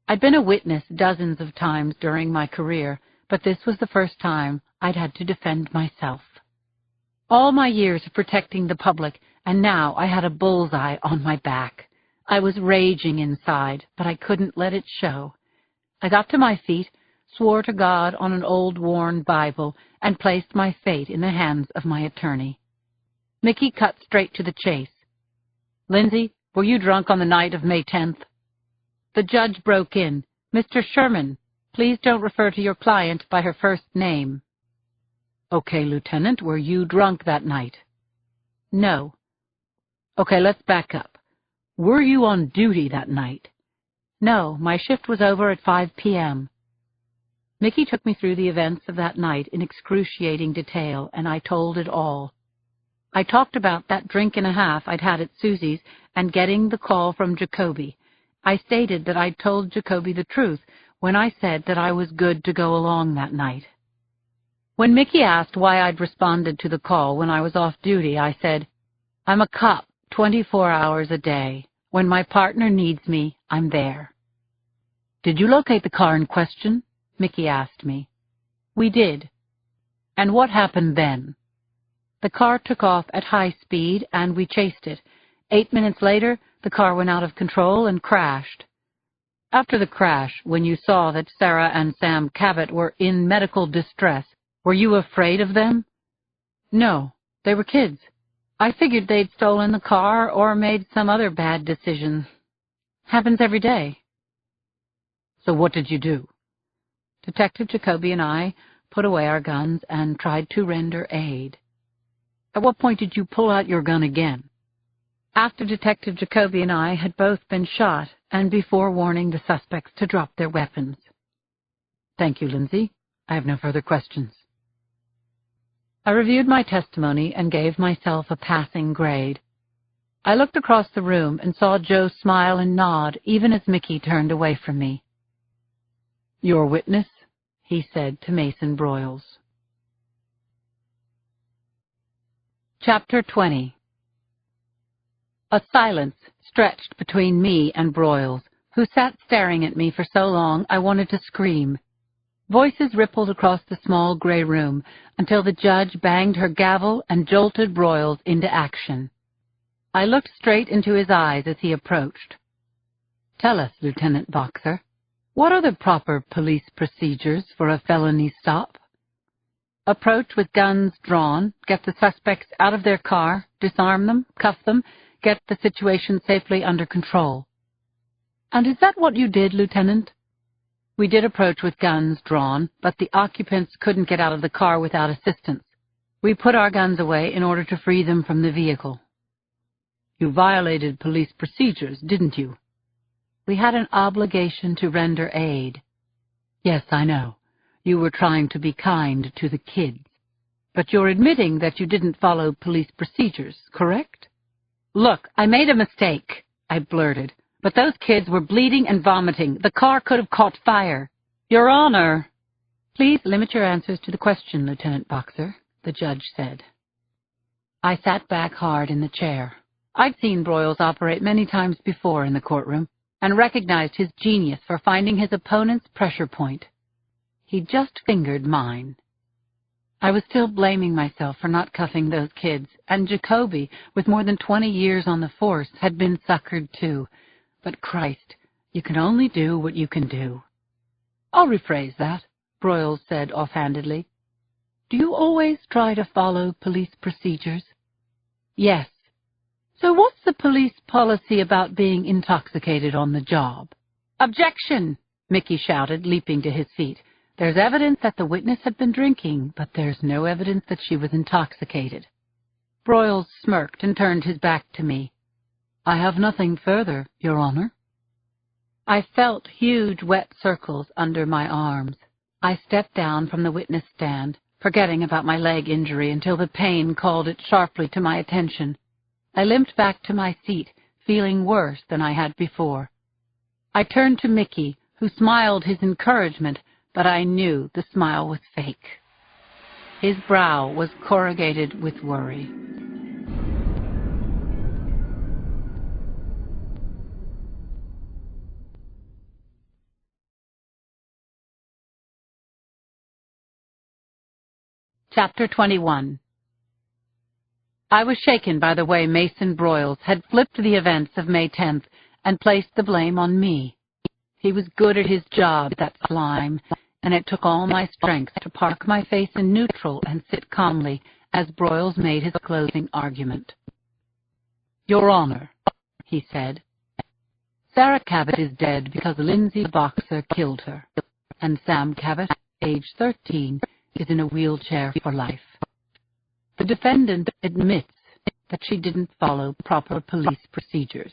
I'd been a witness dozens of times during my career, but this was the first time I'd had to defend myself. All my years of protecting the public, and now I had a bullseye on my back. I was raging inside, but I couldn't let it show. I got to my feet, swore to God on an old worn Bible, and placed my fate in the hands of my attorney. Mickey cut straight to the chase. "Lindsay, were you drunk on the night of May 10th? The judge broke in. "Mr. Sherman, please don't refer to your client by her first name." "Okay, Lieutenant, were you drunk that night?" "No." "Okay, let's back up. Were you on duty that night?" "No, my shift was over at 5 p.m. Mickey took me through the events of that night in excruciating detail, and I told it all. I talked about that drink and a half I'd had at Susie's and getting the call from Jacoby. I stated that I'd told Jacoby the truth when I said that I was good to go along that night. When Mickey asked why I'd responded to the call when I was off duty, I said, "I'm a cop 24 hours a day. When my partner needs me, I'm there." "Did you locate the car in question?" Mickey asked me. "We did." "And what happened then?" "The car took off at high speed, and we chased it. 8 minutes later, the car went out of control and crashed." "After the crash, when you saw that Sarah and Sam Cabot were in medical distress, were you afraid of them?" "No, they were kids. I figured they'd stolen the car or made some other bad decision. Happens every day." "So what did you do?" Detective Jacoby and I put away our guns and tried to render aid. "At what point did you pull out your gun again?" "After Detective Jacoby and I had both been shot and before warning the suspects to drop their weapons." "Thank you, Lindsay. I have no further questions." I reviewed my testimony and gave myself a passing grade. I looked across the room and saw Joe smile and nod even as Mickey turned away from me. "Your witness," he said to Mason Broyles. Chapter 20. A silence stretched between me and Broyles, who sat staring at me for so long I wanted to scream. Voices rippled across the small gray room until the judge banged her gavel and jolted Broyles into action. I looked straight into his eyes as he approached. "Tell us, Lieutenant Boxer, what are the proper police procedures for a felony stop?" "Approach with guns drawn, get the suspects out of their car, disarm them, cuff them, get the situation safely under control." "And is that what you did, Lieutenant?" "We did approach with guns drawn, but the occupants couldn't get out of the car without assistance. We put our guns away in order to free them from the vehicle." "You violated police procedures, didn't you?" "We had an obligation to render aid." "Yes, I know. You were trying to be kind to the kids. But you're admitting that you didn't follow police procedures, correct?" "Look, I made a mistake," I blurted. "But those kids were bleeding and vomiting. The car could have caught fire." "Your Honor." "Please limit your answers to the question, Lieutenant Boxer," the judge said. I sat back hard in the chair. I'd seen Broyles operate many times before in the courtroom and recognized his genius for finding his opponent's pressure point. He'd just fingered mine. I was still blaming myself for not cuffing those kids, and Jacoby, with more than 20 years on the force, had been suckered too. But Christ, you can only do what you can do. "I'll rephrase that," Broyles said offhandedly. "Do you always try to follow police procedures?" "Yes." "So what's the police policy about being intoxicated on the job?" "Objection!" Mickey shouted, leaping to his feet. "There's evidence that the witness had been drinking, but there's no evidence that she was intoxicated." Broyles smirked and turned his back to me. "I have nothing further, Your Honor." I felt huge wet circles under my arms. I stepped down from the witness stand, forgetting about my leg injury until the pain called it sharply to my attention. I limped back to my seat, feeling worse than I had before. I turned to Mickey, who smiled his encouragement, but I knew the smile was fake. His brow was corrugated with worry. Chapter 21. I was shaken by the way Mason Broyles had flipped the events of May 10th and placed the blame on me. He was good at his job, that slime, and it took all my strength to park my face in neutral and sit calmly as Broyles made his closing argument. "Your Honor," he said, "Sarah Cabot is dead because Lindsay Boxer killed her, and Sam Cabot, age 13, is in a wheelchair for life. The defendant admits that she didn't follow proper police procedures.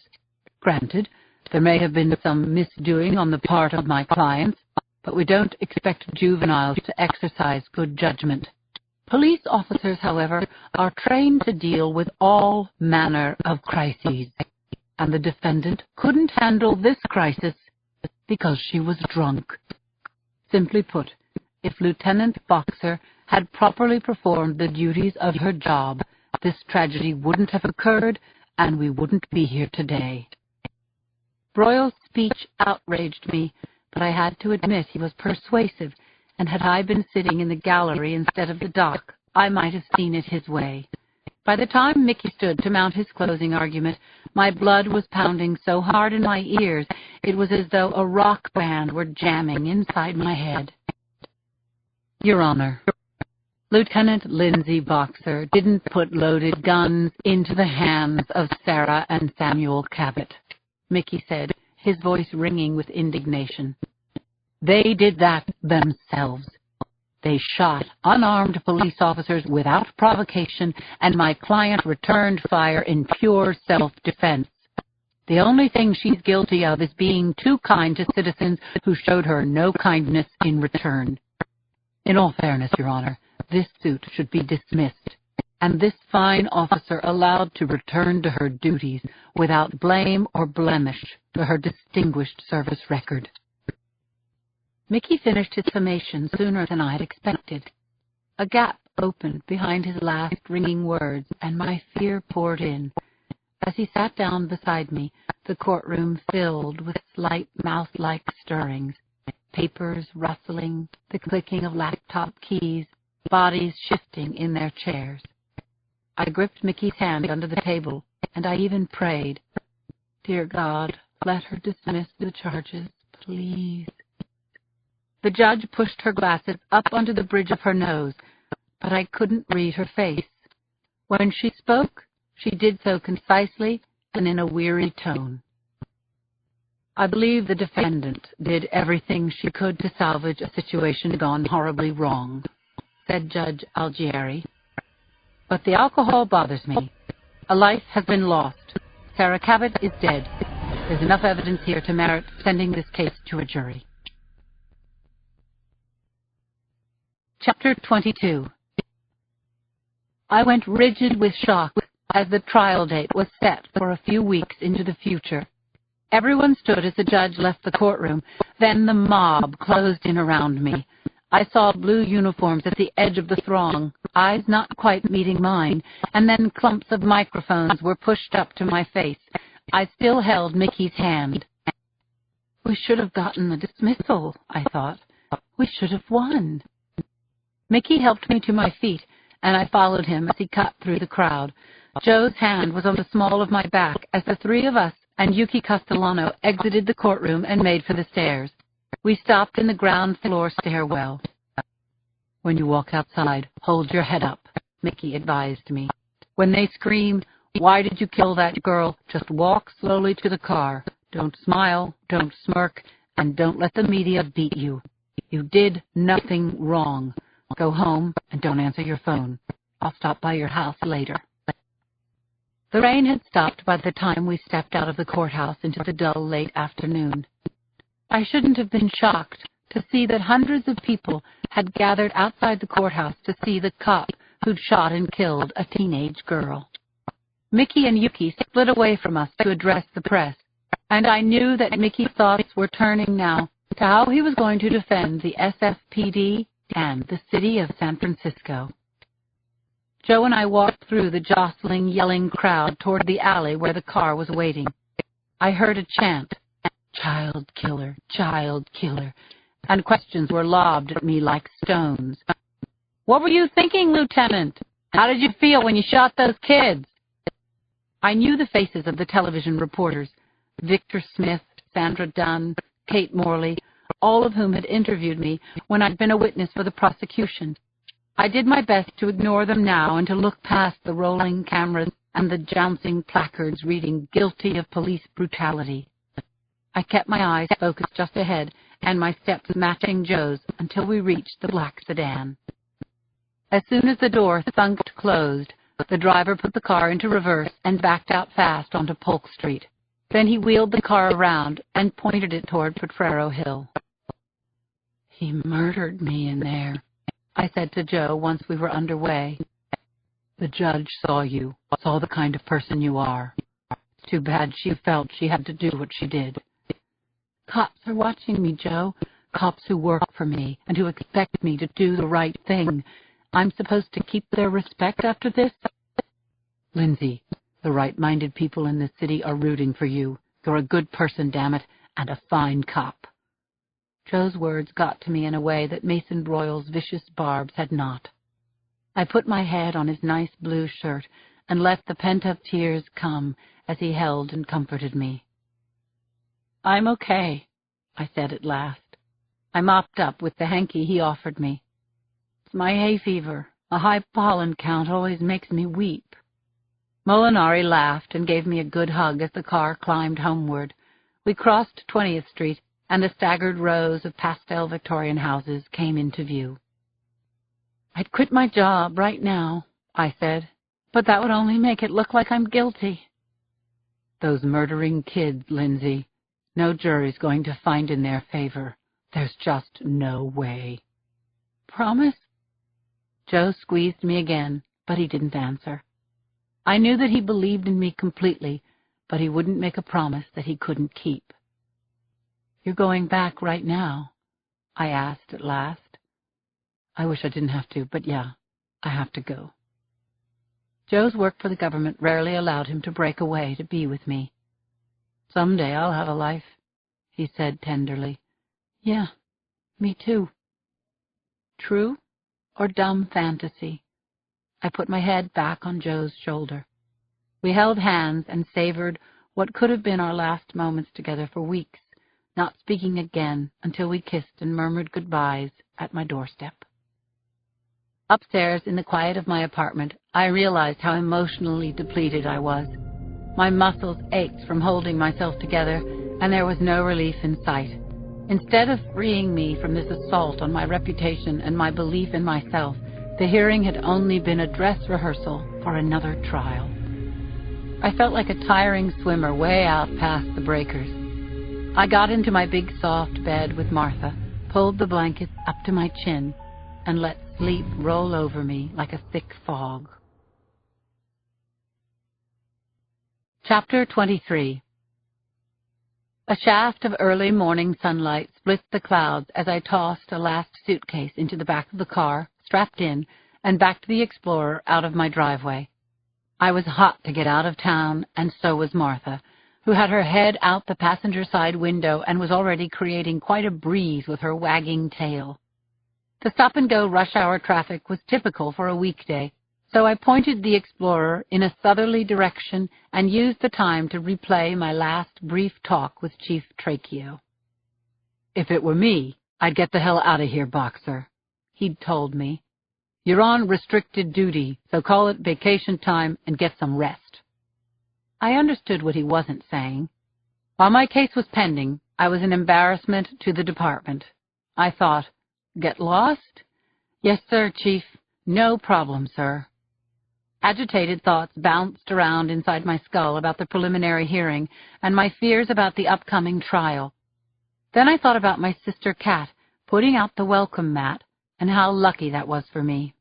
Granted, there may have been some misdoing on the part of my clients, but we don't expect juveniles to exercise good judgment. Police officers, however, are trained to deal with all manner of crises, and the defendant couldn't handle this crisis because she was drunk. Simply put, if Lieutenant Boxer had properly performed the duties of her job, this tragedy wouldn't have occurred, and we wouldn't be here today." Broyles' speech outraged me, but I had to admit he was persuasive, and had I been sitting in the gallery instead of the dock, I might have seen it his way. By the time Mickey stood to mount his closing argument, my blood was pounding so hard in my ears it was as though a rock band were jamming inside my head. "Your Honor, Lieutenant Lindsay Boxer didn't put loaded guns into the hands of Sarah and Samuel Cabot," Mickey said, his voice ringing with indignation. "They did that themselves. They shot unarmed police officers without provocation, and my client returned fire in pure self-defense. The only thing she's guilty of is being too kind to citizens who showed her no kindness in return. In all fairness, Your Honor, this suit should be dismissed." and this fine officer allowed to return to her duties without blame or blemish to her distinguished service record. Mickey finished his summation sooner than I had expected. A gap opened behind his last ringing words, and my fear poured in. As he sat down beside me, the courtroom filled with slight mouse-like stirrings, papers rustling, the clicking of laptop keys, bodies shifting in their chairs. I gripped Mickey's hand under the table, and I even prayed, "Dear God, let her dismiss the charges, please." The judge pushed her glasses up under the bridge of her nose, but I couldn't read her face. When she spoke, she did so concisely and in a weary tone. "I believe the defendant did everything she could to salvage a situation gone horribly wrong," said Judge Algieri. "But the alcohol bothers me. A life has been lost. Sarah Cabot is dead. There's enough evidence here to merit sending this case to a jury." Chapter 22. I went rigid with shock as the trial date was set for a few weeks into the future. Everyone stood as the judge left the courtroom. Then the mob closed in around me. I saw blue uniforms at the edge of the throng, eyes not quite meeting mine, and then clumps of microphones were pushed up to my face. I still held Mickey's hand. We should have gotten the dismissal, I thought. We should have won. Mickey helped me to my feet, and I followed him as he cut through the crowd. Joe's hand was on the small of my back as the three of us and Yuki Castellano exited the courtroom and made for the stairs. We stopped in the ground floor stairwell. "When you walk outside, hold your head up," Mickey advised me. "When they scream, 'Why did you kill that girl?' just walk slowly to the car. Don't smile, don't smirk, and don't let the media beat you. You did nothing wrong. Go home and don't answer your phone. I'll stop by your house later." The rain had stopped by the time we stepped out of the courthouse into the dull late afternoon. I shouldn't have been shocked to see that hundreds of people had gathered outside the courthouse to see the cop who'd shot and killed a teenage girl. Mickey and Yuki split away from us to address the press, and I knew that Mickey's thoughts were turning now to how he was going to defend the SFPD and the city of San Francisco. Joe and I walked through the jostling, yelling crowd toward the alley where the car was waiting. I heard a chant, "Child killer, child killer," and questions were lobbed at me like stones. "What were you thinking, Lieutenant? How did you feel when you shot those kids?" I knew the faces of the television reporters, Victor Smith, Sandra Dunn, Kate Morley, all of whom had interviewed me when I'd been a witness for the prosecution. I did my best to ignore them now and to look past the rolling cameras and the jouncing placards reading "Guilty of Police Brutality." I kept my eyes focused just ahead and my steps matching Joe's until we reached the black sedan. As soon as the door thunked closed, the driver put the car into reverse and backed out fast onto Polk Street. Then he wheeled the car around and pointed it toward Potrero Hill. "He murdered me in there," I said to Joe once we were underway. "The judge saw you, saw the kind of person you are. It's too bad she felt she had to do what she did." "Cops are watching me, Joe. Cops who work for me and who expect me to do the right thing. I'm supposed to keep their respect after this?" "Lindsay, the right-minded people in this city are rooting for you. You're a good person, damn it, and a fine cop." Joe's words got to me in a way that Mason Broyle's vicious barbs had not. I put my head on his nice blue shirt and let the pent-up tears come as he held and comforted me. "I'm okay," I said at last. I mopped up with the hanky he offered me. "It's my hay fever. A high pollen count always makes me weep." Molinari laughed and gave me a good hug as the car climbed homeward. We crossed 20th Street, and the staggered rows of pastel Victorian houses came into view. "I'd quit my job right now," I said, "but that would only make it look like I'm guilty." "Those murdering kids, Lindsay. No jury's going to find in their favor. There's just no way." "Promise?" Joe squeezed me again, but he didn't answer. I knew that he believed in me completely, but he wouldn't make a promise that he couldn't keep. "You're going back right now?" I asked at last. I wish I didn't have to, but yeah, I have to go. Joe's work for the government rarely allowed him to break away to be with me. "Someday I'll have a life," he said tenderly. "Yeah, me too." True or dumb fantasy? I put my head back on Joe's shoulder. We held hands and savored what could have been our last moments together for weeks, not speaking again until we kissed and murmured goodbyes at my doorstep. Upstairs, in the quiet of my apartment, I realized how emotionally depleted I was. My muscles ached from holding myself together, and there was no relief in sight. Instead of freeing me from this assault on my reputation and my belief in myself, the hearing had only been a dress rehearsal for another trial. I felt like a tiring swimmer way out past the breakers. I got into my big soft bed with Martha, pulled the blankets up to my chin, and let sleep roll over me like a thick fog. Chapter 23. A shaft of early morning sunlight split the clouds as I tossed a last suitcase into the back of the car, strapped in, and backed the Explorer out of my driveway. I was hot to get out of town, and so was Martha, who had her head out the passenger side window and was already creating quite a breeze with her wagging tail. The stop-and-go rush-hour traffic was typical for a weekday, so I pointed the Explorer in a southerly direction and used the time to replay my last brief talk with Chief Tracheo. "If it were me, I'd get the hell out of here, Boxer," he'd told me. "You're on restricted duty, so call it vacation time and get some rest." I understood what he wasn't saying. While my case was pending, I was an embarrassment to the department. I thought, "Get lost? Yes, sir, Chief. No problem, sir." Agitated thoughts bounced around inside my skull about the preliminary hearing and my fears about the upcoming trial. Then I thought about my sister Kat putting out the welcome mat and how lucky that was for me.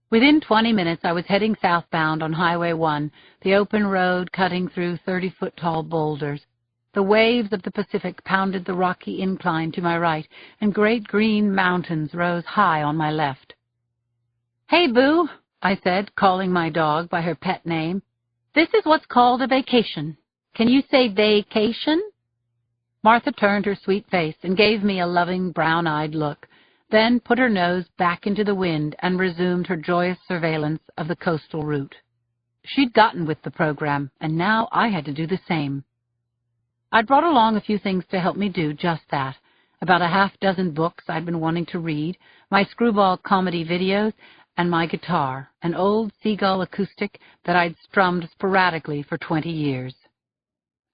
Within 20 minutes, I was heading southbound on Highway 1, the open road cutting through 30-foot-tall boulders. The waves of the Pacific pounded the rocky incline to my right, and great green mountains rose high on my left. "Hey, Boo," I said, calling my dog by her pet name. "This is what's called a vacation. Can you say vacation?" Martha turned her sweet face and gave me a loving brown-eyed look, then put her nose back into the wind and resumed her joyous surveillance of the coastal route. She'd gotten with the program, and now I had to do the same. I'd brought along a few things to help me do just that, about a half-dozen books I'd been wanting to read, my screwball comedy videos, and my guitar, an old Seagull acoustic that I'd strummed sporadically for 20 years.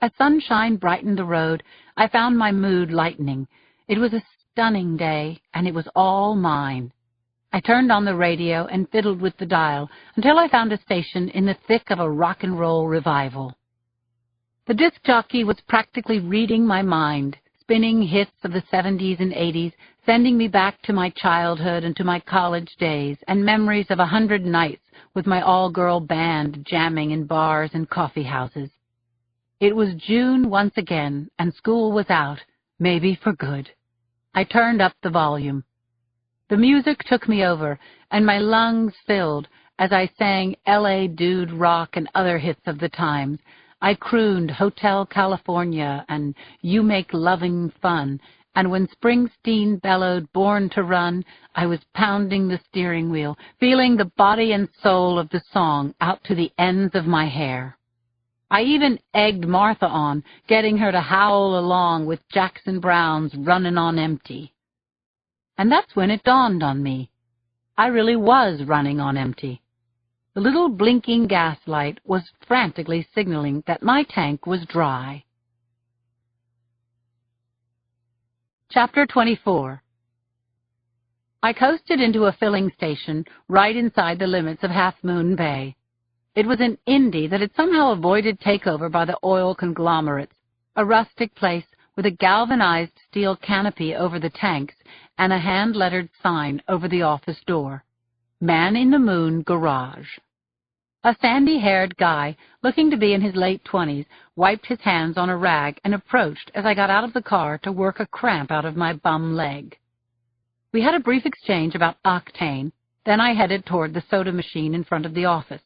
As sunshine brightened the road, I found my mood lightening. It was a stunning day, and it was all mine. I turned on the radio and fiddled with the dial until I found a station in the thick of a rock and roll revival. The disc jockey was practically reading my mind, spinning hits of the 70s and 80s, sending me back to my childhood and to my college days, and memories of 100 nights with my all-girl band jamming in bars and coffee houses. It was June once again, and school was out, maybe for good. I turned up the volume. The music took me over, and my lungs filled as I sang L.A. Dude Rock and other hits of the times. I crooned Hotel California and You Make Loving Fun, and when Springsteen bellowed Born to Run, I was pounding the steering wheel, feeling the body and soul of the song out to the ends of my hair. I even egged Martha on, getting her to howl along with Jackson Browne's Runnin' on Empty. And that's when it dawned on me. I really was running on empty. The little blinking gas light was frantically signaling that my tank was dry. Chapter 24. I coasted into a filling station right inside the limits of Half Moon Bay. It was an indie that had somehow avoided takeover by the oil conglomerates, a rustic place with a galvanized steel canopy over the tanks and a hand-lettered sign over the office door. Man in the Moon Garage. A sandy-haired guy, looking to be in his late 20s, wiped his hands on a rag and approached as I got out of the car to work a cramp out of my bum leg. We had a brief exchange about octane, then I headed toward the soda machine in front of the office.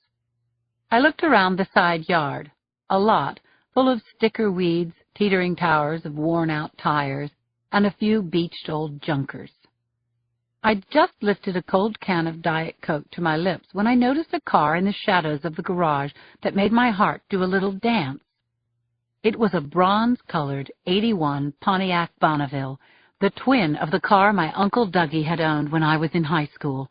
I looked around the side yard, a lot full of sticker weeds, teetering towers of worn-out tires, and a few beached old junkers. I'd just lifted a cold can of Diet Coke to my lips when I noticed a car in the shadows of the garage that made my heart do a little dance. It was a bronze-colored '81 Pontiac Bonneville, the twin of the car my Uncle Dougie had owned when I was in high school.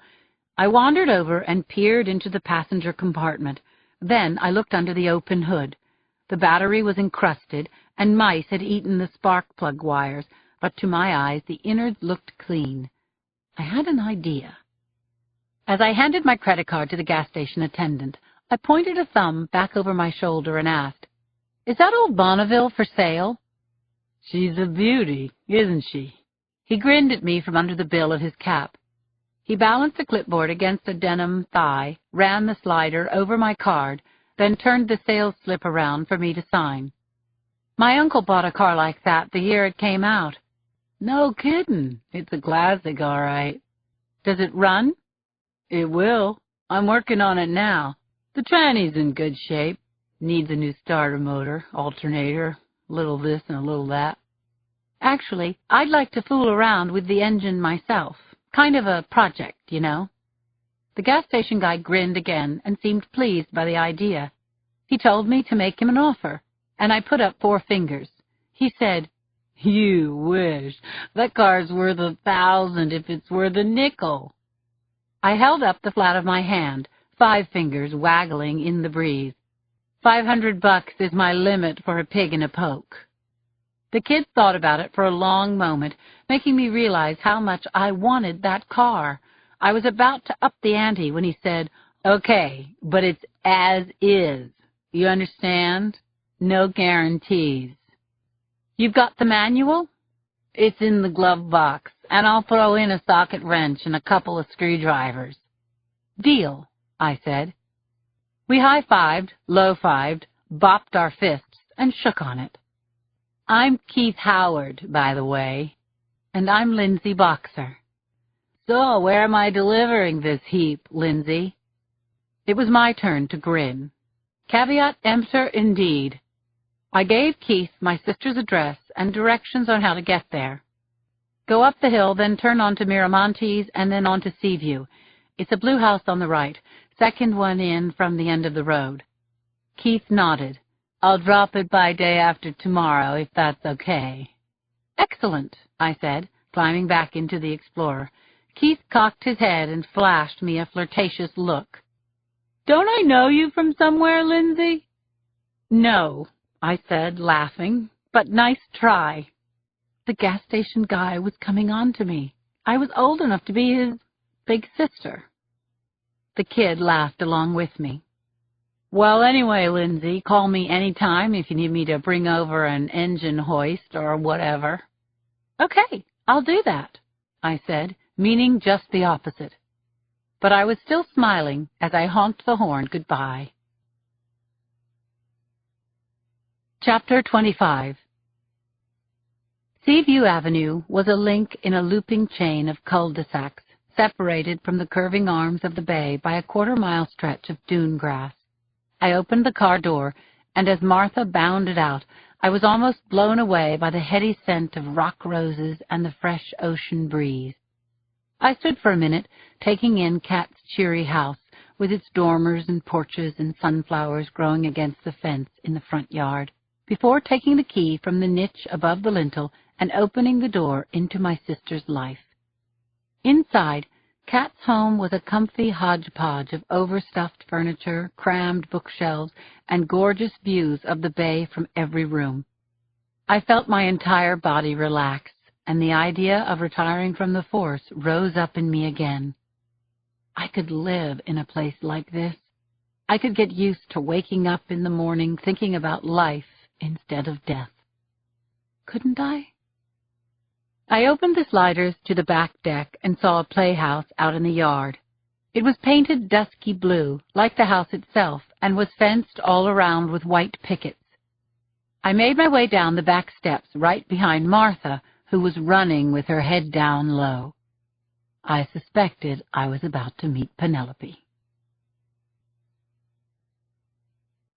I wandered over and peered into the passenger compartment. Then I looked under the open hood. The battery was encrusted, and mice had eaten the spark plug wires, but to my eyes the innards looked clean. I had an idea. As I handed my credit card to the gas station attendant, I pointed a thumb back over my shoulder and asked, "Is that old Bonneville for sale?" "She's a beauty, isn't she?" He grinned at me from under the bill of his cap. He balanced a clipboard against a denim thigh, ran the slider over my card, then turned the sales slip around for me to sign. "My uncle bought a car like that the year it came out." "No kiddin'. It's a classic, all right." "Does it run?" "It will. I'm working on it now. The tranny's in good shape. Needs a new starter motor, alternator, a little this and a little that." "Actually, I'd like to fool around with the engine myself. Kind of a project, you know." The gas station guy grinned again and seemed pleased by the idea. He told me to make him an offer, and I put up 4 fingers. He said, "You wish. That car's worth 1,000 if it's worth a nickel." I held up the flat of my hand, 5 fingers waggling in the breeze. $500 is my limit for a pig in a poke. The kid thought about it for a long moment, making me realize how much I wanted that car. I was about to up the ante when he said, "Okay, but it's as is. You understand? No guarantees." "You've got the manual?" "It's in the glove box, and I'll throw in a socket wrench and a couple of screwdrivers." "Deal," I said. We high-fived, low-fived, bopped our fists, and shook on it. "I'm Keith Howard, by the way." "And I'm Lindsay Boxer." "So, where am I delivering this heap, Lindsay?" It was my turn to grin. Caveat emptor indeed. I gave Keith my sister's address and directions on how to get there. "Go up the hill, then turn on to Miramontes, and then on to Seaview. It's a blue house on the right, second one in from the end of the road." Keith nodded. "I'll drop it by day after tomorrow, if that's okay." "Excellent," I said, climbing back into the Explorer. Keith cocked his head and flashed me a flirtatious look. "Don't I know you from somewhere, Lindsay?" "No," I said, laughing, "but nice try." The gas station guy was coming on to me. I was old enough to be his big sister. The kid laughed along with me. "Well, anyway, Lindsay, call me any time if you need me to bring over an engine hoist or whatever." "Okay, I'll do that," I said, meaning just the opposite. But I was still smiling as I honked the horn goodbye. Chapter 25. Seaview Avenue was a link in a looping chain of cul-de-sacs, separated from the curving arms of the bay by a quarter-mile stretch of dune grass. I opened the car door, and as Martha bounded out, I was almost blown away by the heady scent of rock roses and the fresh ocean breeze. I stood for a minute, taking in Kat's cheery house, with its dormers and porches and sunflowers growing against the fence in the front yard, before taking the key from the niche above the lintel and opening the door into my sister's life. Inside, Kat's home was a comfy hodgepodge of overstuffed furniture, crammed bookshelves, and gorgeous views of the bay from every room. I felt my entire body relax, and the idea of retiring from the force rose up in me again. I could live in a place like this. I could get used to waking up in the morning thinking about life instead of death. Couldn't I? I opened the sliders to the back deck and saw a playhouse out in the yard. It was painted dusky blue, like the house itself, and was fenced all around with white pickets. I made my way down the back steps right behind Martha, who was running with her head down low. I suspected I was about to meet Penelope.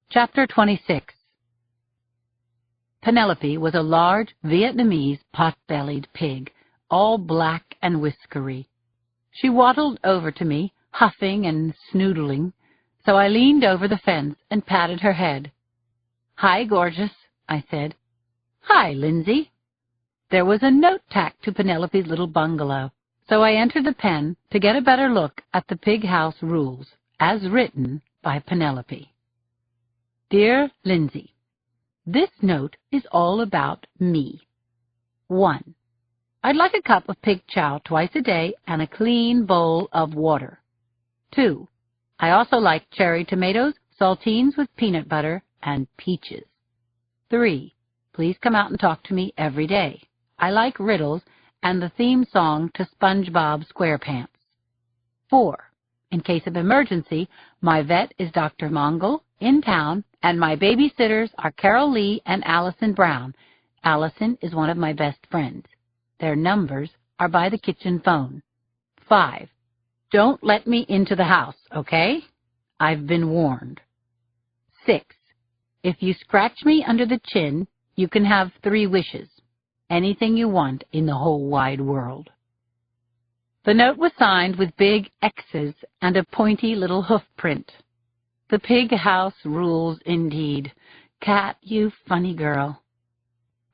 Chapter 26. Penelope was a large Vietnamese pot-bellied pig, all black and whiskery. She waddled over to me, huffing and snoodling, so I leaned over the fence and patted her head. "Hi, gorgeous," I said. "Hi, Lindsay." There was a note tacked to Penelope's little bungalow, so I entered the pen to get a better look at the pig house rules, as written by Penelope. Dear Lindsay, this note is all about me. 1. I'd like a cup of pig chow twice a day and a clean bowl of water. 2. I also like cherry tomatoes, saltines with peanut butter, and peaches. 3. Please come out and talk to me every day. I like riddles and the theme song to SpongeBob SquarePants. 4. In case of emergency, my vet is Dr. Mongol in town, and my babysitters are Carol Lee and Allison Brown. Allison is one of my best friends. Their numbers are by the kitchen phone. 5. Don't let me into the house, okay? I've been warned. 6. If you scratch me under the chin, you can have 3 wishes. Anything you want in the whole wide world. The note was signed with big X's and a pointy little hoof print. The pig house rules indeed. Cat, you funny girl.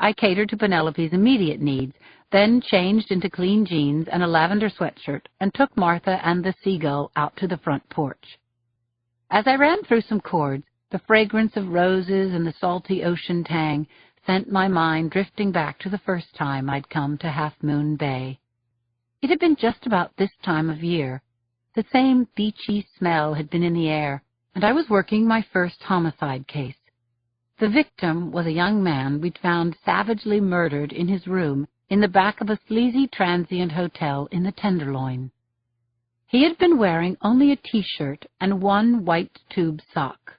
I catered to Penelope's immediate needs, then changed into clean jeans and a lavender sweatshirt and took Martha and the seagull out to the front porch. As I ran through some chords, the fragrance of roses and the salty ocean tang sent my mind drifting back to the first time I'd come to Half Moon Bay. It had been just about this time of year. The same beachy smell had been in the air, and I was working my first homicide case. The victim was a young man we'd found savagely murdered in his room in the back of a sleazy transient hotel in the Tenderloin. He had been wearing only a T-shirt and one white tube sock.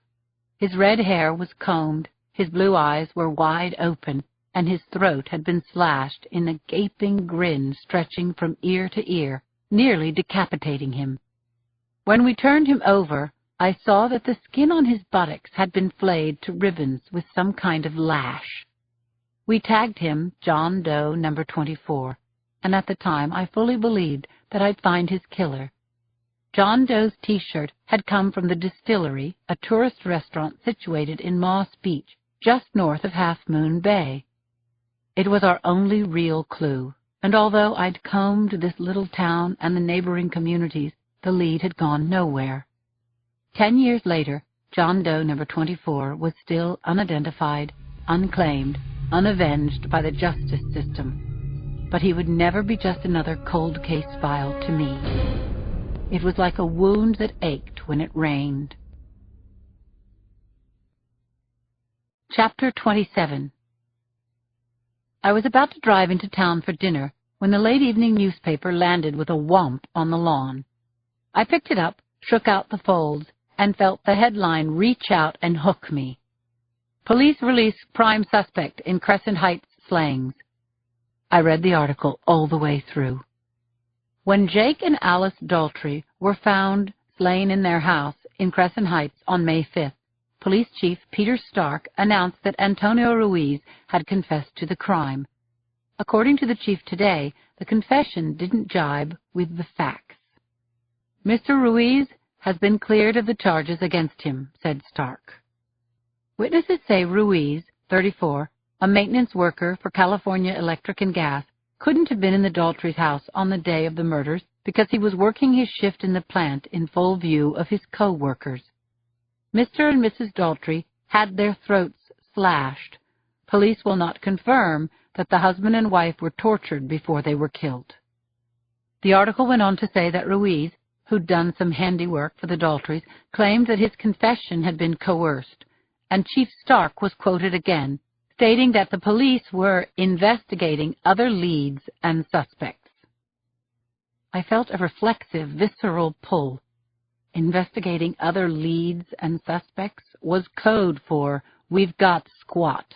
His red hair was combed, his blue eyes were wide open, and his throat had been slashed in a gaping grin stretching from ear to ear, nearly decapitating him. When we turned him over, I saw that the skin on his buttocks had been flayed to ribbons with some kind of lash. We tagged him John Doe No. 24, and at the time I fully believed that I'd find his killer. John Doe's T-shirt had come from the Distillery, a tourist restaurant situated in Moss Beach, just north of Half Moon Bay. It was our only real clue, and although I'd combed this little town and the neighboring communities, the lead had gone nowhere. 10 years later, John Doe No. 24 was still unidentified, unclaimed, unavenged by the justice system. But he would never be just another cold case file to me. It was like a wound that ached when it rained. Chapter 27. I was about to drive into town for dinner when the late evening newspaper landed with a whomp on the lawn. I picked it up, shook out the folds, and felt the headline reach out and hook me. Police release prime suspect in Crescent Heights slayings. I read the article all the way through. When Jake and Alice Daltrey were found slain in their house in Crescent Heights on May 5th, Police Chief Peter Stark announced that Antonio Ruiz had confessed to the crime. According to the chief today, the confession didn't jibe with the facts. Mr. Ruiz has been cleared of the charges against him, said Stark. Witnesses say Ruiz, 34, a maintenance worker for California Electric and Gas, couldn't have been in the Daltrey's house on the day of the murders because he was working his shift in the plant in full view of his co-workers. Mr. and Mrs. Daltrey had their throats slashed. Police will not confirm that the husband and wife were tortured before they were killed. The article went on to say that Ruiz, who'd done some handiwork for the Daltreys, claimed that his confession had been coerced, and Chief Stark was quoted again, stating that the police were investigating other leads and suspects. I felt a reflexive, visceral pull, investigating other leads and suspects, was code for "we've got squat."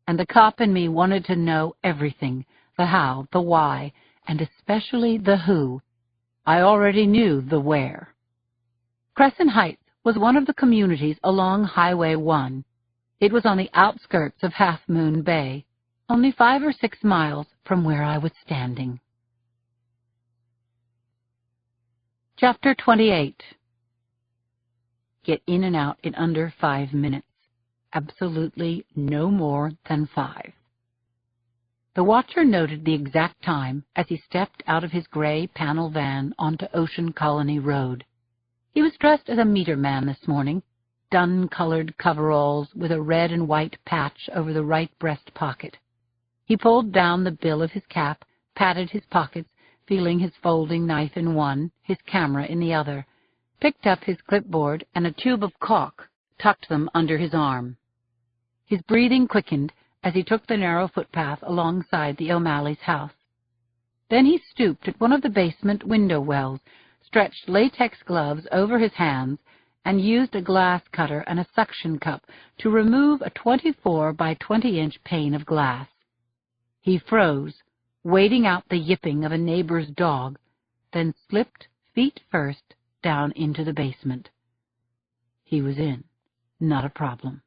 And the cop in me wanted to know everything, the how, the why, and especially the who. I already knew the where. Crescent Heights was one of the communities along Highway 1. It was on the outskirts of Half Moon Bay, only 5 or 6 miles from where I was standing. Chapter 28. Get in and out in under 5 minutes. Absolutely no more than 5. The watcher noted the exact time as he stepped out of his gray panel van onto Ocean Colony Road. He was dressed as a meter man this morning, dun-colored coveralls with a red and white patch over the right breast pocket. He pulled down the bill of his cap, patted his pockets, feeling his folding knife in one, his camera in the other, picked up his clipboard and a tube of caulk, tucked them under his arm. His breathing quickened as he took the narrow footpath alongside the O'Malley's house. Then he stooped at one of the basement window wells, stretched latex gloves over his hands, and used a glass cutter and a suction cup to remove a 24 by 20-inch pane of glass. He froze, waiting out the yipping of a neighbor's dog, then slipped feet first down into the basement. He was in. Not a problem.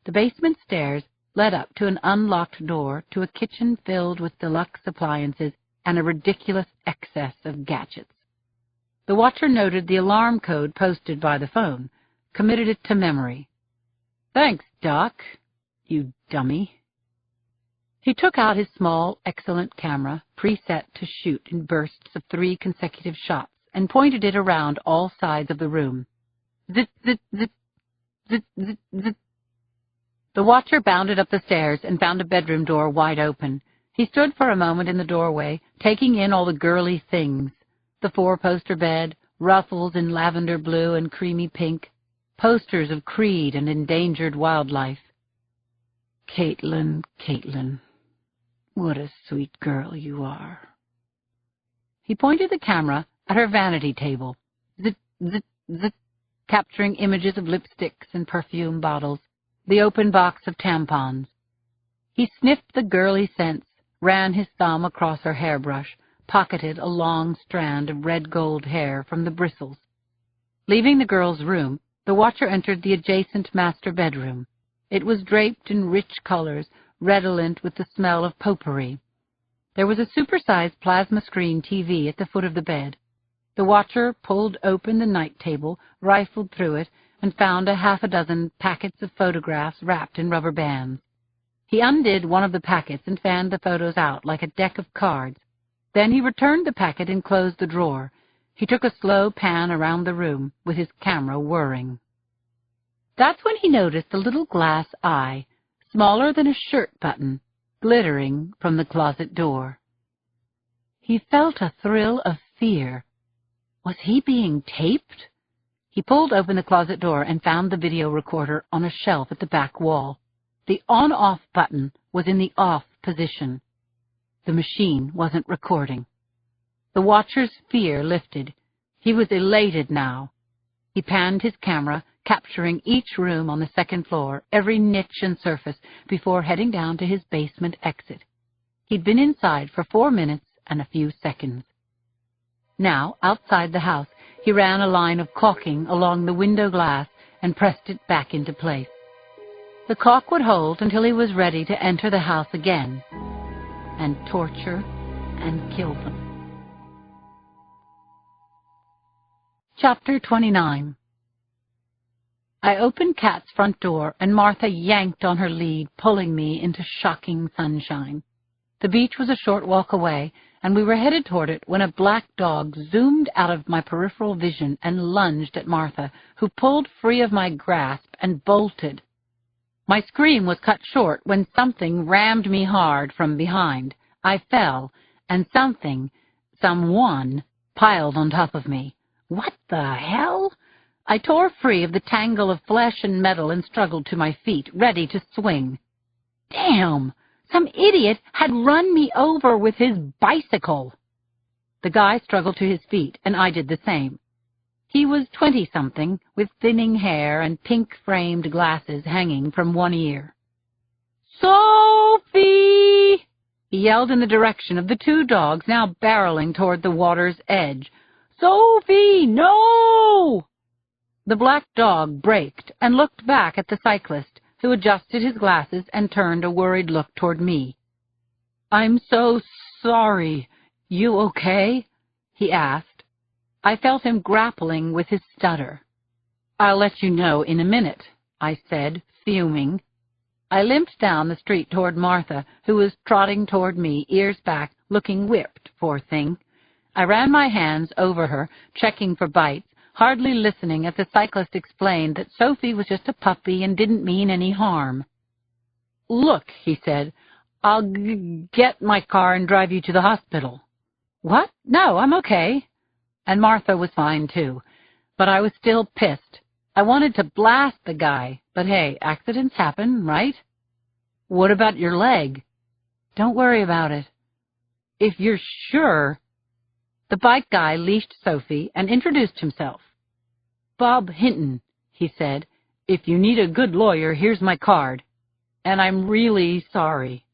The basement stairs led up to an unlocked door to a kitchen filled with deluxe appliances and a ridiculous excess of gadgets. The watcher noted the alarm code posted by the phone, committed it to memory. "Thanks, Doc, you dummy." He took out his small, excellent camera, preset to shoot in bursts of 3 consecutive shots, and pointed it around all sides of the room. Zit, zit, zit, zit, zit, zit. The watcher bounded up the stairs and found a bedroom door wide open. He stood for a moment in the doorway, taking in all the girly things. The 4-poster bed, ruffles in lavender blue and creamy pink, posters of Creed and endangered wildlife. "Caitlin, Caitlin, what a sweet girl you are." He pointed the camera at her vanity table, zit, zit, zit, capturing images of lipsticks and perfume bottles, the open box of tampons. He sniffed the girly scents, ran his thumb across her hairbrush, pocketed a long strand of red gold hair from the bristles. Leaving the girl's room, the watcher entered the adjacent master bedroom. It was draped in rich colors, redolent with the smell of potpourri. There was a supersized plasma screen TV at the foot of the bed. The watcher pulled open the night table, rifled through it, and found a half a dozen packets of photographs wrapped in rubber bands. He undid one of the packets and fanned the photos out like a deck of cards. Then he returned the packet and closed the drawer. He took a slow pan around the room, with his camera whirring. That's when he noticed a little glass eye, smaller than a shirt button, glittering from the closet door. He felt a thrill of fear. Was he being taped? He pulled open the closet door and found the video recorder on a shelf at the back wall. The on-off button was in the off position. The machine wasn't recording. The watcher's fear lifted. He was elated now. He panned his camera, capturing each room on the second floor, every niche and surface, before heading down to his basement exit. He'd been inside for 4 minutes and a few seconds. Now, outside the house, he ran a line of caulking along the window glass and pressed it back into place. The caulk would hold until he was ready to enter the house again and torture and kill them. Chapter 29. I opened Kat's front door, and Martha yanked on her lead, pulling me into shocking sunshine. The beach was a short walk away, and we were headed toward it when a black dog zoomed out of my peripheral vision and lunged at Martha, who pulled free of my grasp and bolted. My scream was cut short when something rammed me hard from behind. I fell, and someone, piled on top of me. What the hell? I tore free of the tangle of flesh and metal and struggled to my feet, ready to swing. Damn! Some idiot had run me over with his bicycle. The guy struggled to his feet, and I did the same. He was 20-something, with thinning hair and pink-framed glasses hanging from one ear. "Sophie!" he yelled in the direction of the two dogs now barreling toward the water's edge. "Sophie, no!" The black dog braked and looked back at the cyclist, who adjusted his glasses and turned a worried look toward me. "I'm so sorry. You okay?" he asked. I felt him grappling with his stutter. "I'll let you know in a minute," I said, fuming. I limped down the street toward Martha, who was trotting toward me, ears back, looking whipped, poor thing. I ran my hands over her, checking for bites, hardly listening as the cyclist explained that Sophie was just a puppy and didn't mean any harm. "Look," he said, "I'll get my car and drive you to the hospital." "What? No, I'm okay." And Martha was fine, too. But I was still pissed. I wanted to blast the guy, but hey, accidents happen, right? "What about your leg?" "Don't worry about it." "If you're sure." The bike guy leashed Sophie and introduced himself. "Bob Hinton," he said. "If you need a good lawyer, here's my card. And I'm really sorry."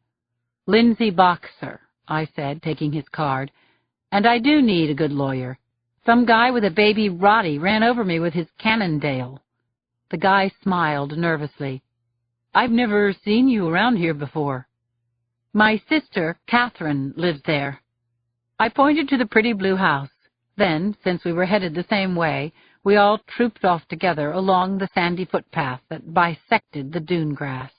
"Lindsay Boxer," I said, taking his card. "And I do need a good lawyer. Some guy with a baby Roddy ran over me with his Cannondale." The guy smiled nervously. "I've never seen you around here before." "My sister, Catherine, lives there." I pointed to the pretty blue house. Then, since we were headed the same way, we all trooped off together along the sandy footpath that bisected the dune grass.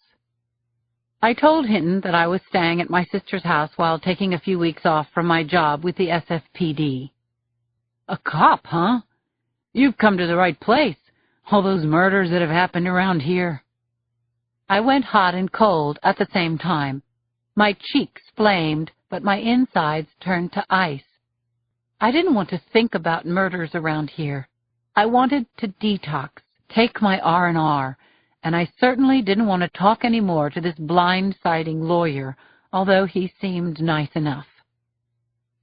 I told Hinton that I was staying at my sister's house while taking a few weeks off from my job with the SFPD. "A cop, huh? You've come to the right place. All those murders that have happened around here." I went hot and cold at the same time. My cheeks flamed, but my insides turned to ice. I didn't want to think about murders around here. I wanted to detox, take my R&R, and I certainly didn't want to talk any more to this blindsiding lawyer, although he seemed nice enough.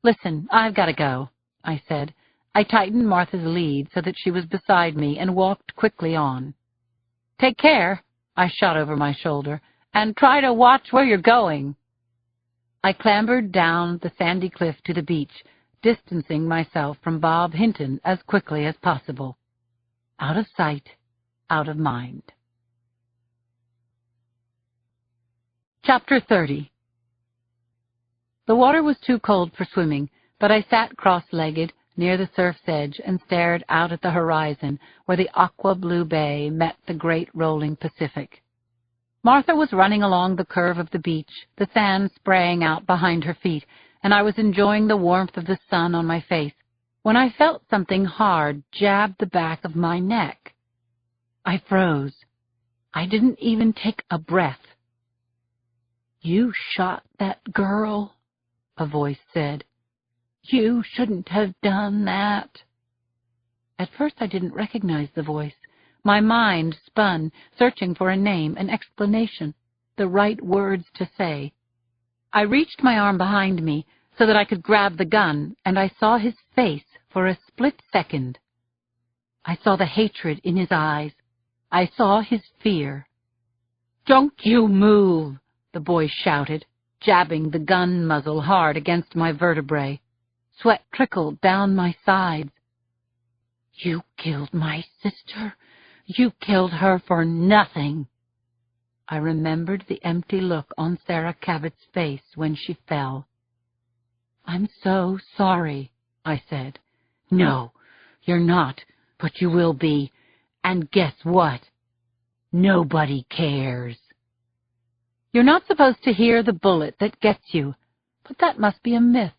"Listen, I've got to go," I said. I tightened Martha's lead so that she was beside me and walked quickly on. "Take care," I shot over my shoulder, "and try to watch where you're going." I clambered down the sandy cliff to the beach, distancing myself from Bob Hinton as quickly as possible. Out of sight, out of mind. Chapter 30. The water was too cold for swimming, but I sat cross-legged near the surf's edge and stared out at the horizon where the aqua-blue bay met the great rolling Pacific. Martha was running along the curve of the beach, the sand spraying out behind her feet, and I was enjoying the warmth of the sun on my face, when I felt something hard jab the back of my neck. I froze. I didn't even take a breath. "You shot that girl," a voice said. "You shouldn't have done that." At first I didn't recognize the voice. My mind spun, searching for a name, an explanation, the right words to say. I reached my arm behind me so that I could grab the gun, and I saw his face for a split second. I saw the hatred in his eyes. I saw his fear. "Don't you move," the boy shouted, jabbing the gun muzzle hard against my vertebrae. Sweat trickled down my sides. "You killed my sister. You killed her for nothing." I remembered the empty look on Sarah Cabot's face when she fell. "I'm so sorry," I said. "No, you're not, but you will be. And guess what? Nobody cares." You're not supposed to hear the bullet that gets you, but that must be a myth.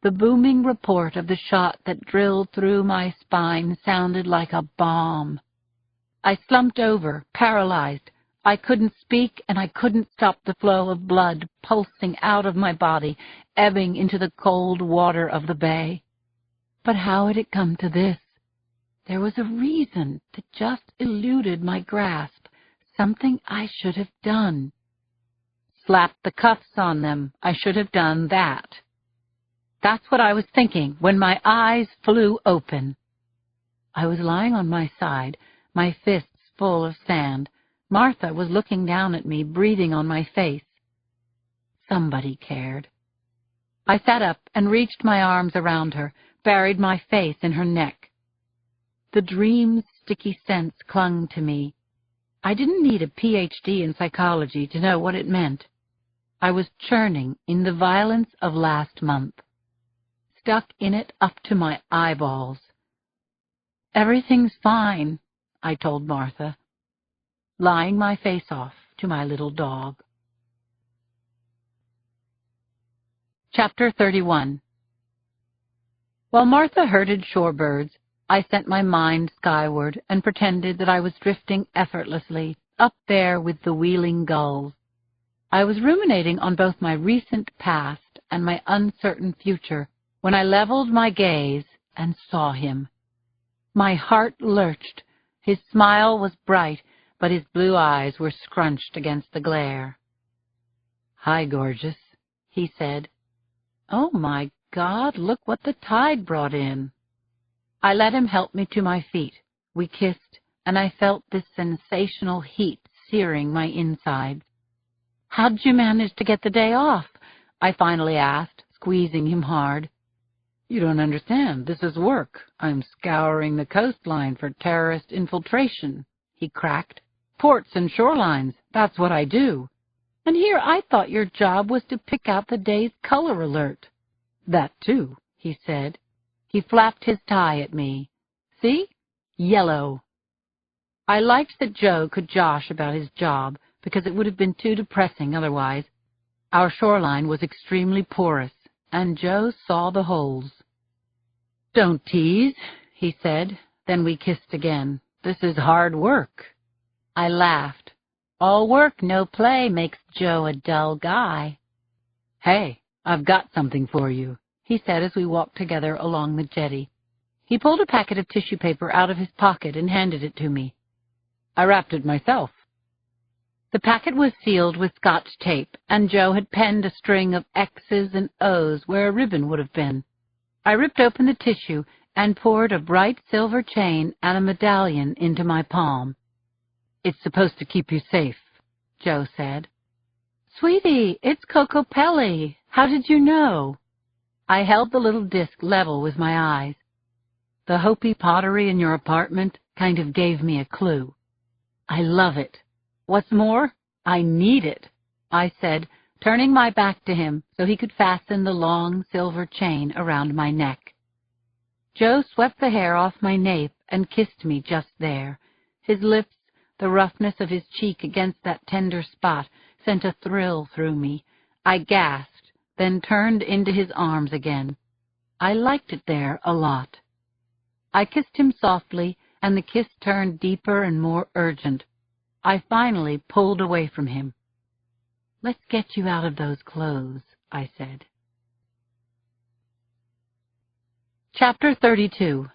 The booming report of the shot that drilled through my spine sounded like a bomb. I slumped over, paralyzed. I couldn't speak, and I couldn't stop the flow of blood pulsing out of my body, ebbing into the cold water of the bay. But how had it come to this? There was a reason that just eluded my grasp, something I should have done. Slapped the cuffs on them. I should have done that. That's what I was thinking when my eyes flew open. I was lying on my side, my fists full of sand. Martha was looking down at me, breathing on my face. Somebody cared. I sat up and reached my arms around her, buried my face in her neck. The dream's sticky scents clung to me. I didn't need a PhD in psychology to know what it meant. I was churning in the violence of last month, stuck in it up to my eyeballs. "Everything's fine," I told Martha, lying my face off to my little dog. Chapter 31. While Martha herded shorebirds, I sent my mind skyward and pretended that I was drifting effortlessly up there with the wheeling gulls. I was ruminating on both my recent past and my uncertain future when I leveled my gaze and saw him. My heart lurched. His smile was bright, but his blue eyes were scrunched against the glare. "Hi, gorgeous," he said. "Oh, my God, look what the tide brought in." I let him help me to my feet. We kissed, and I felt this sensational heat searing my insides. "How'd you manage to get the day off?" I finally asked, squeezing him hard. "You don't understand. This is work. I'm scouring the coastline for terrorist infiltration," he cracked. "Ports and shorelines, that's what I do. And here I thought your job was to pick out the day's color alert." "That too," he said. He flapped his tie at me. "See? Yellow." I liked that Joe could josh about his job, because it would have been too depressing otherwise. Our shoreline was extremely porous, and Joe saw the holes. "Don't tease," he said. Then we kissed again. "This is hard work." I laughed. "All work, no play makes Joe a dull guy." "Hey, I've got something for you," he said as we walked together along the jetty. He pulled a packet of tissue paper out of his pocket and handed it to me. "I wrapped it myself." The packet was sealed with Scotch tape, and Joe had penned a string of X's and O's where a ribbon would have been. I ripped open the tissue and poured a bright silver chain and a medallion into my palm. "It's supposed to keep you safe," Joe said. "Sweetie, it's Coco Pelli. How did you know?" I held the little disc level with my eyes. "The Hopi pottery in your apartment kind of gave me a clue. I love it. What's more, I need it," I said, turning my back to him so he could fasten the long silver chain around my neck. Joe swept the hair off my nape and kissed me just there. His lips, the roughness of his cheek against that tender spot, sent a thrill through me. I gasped, then turned into his arms again. I liked it there a lot. I kissed him softly, and the kiss turned deeper and more urgent. I finally pulled away from him. "Let's get you out of those clothes," I said. Chapter 32.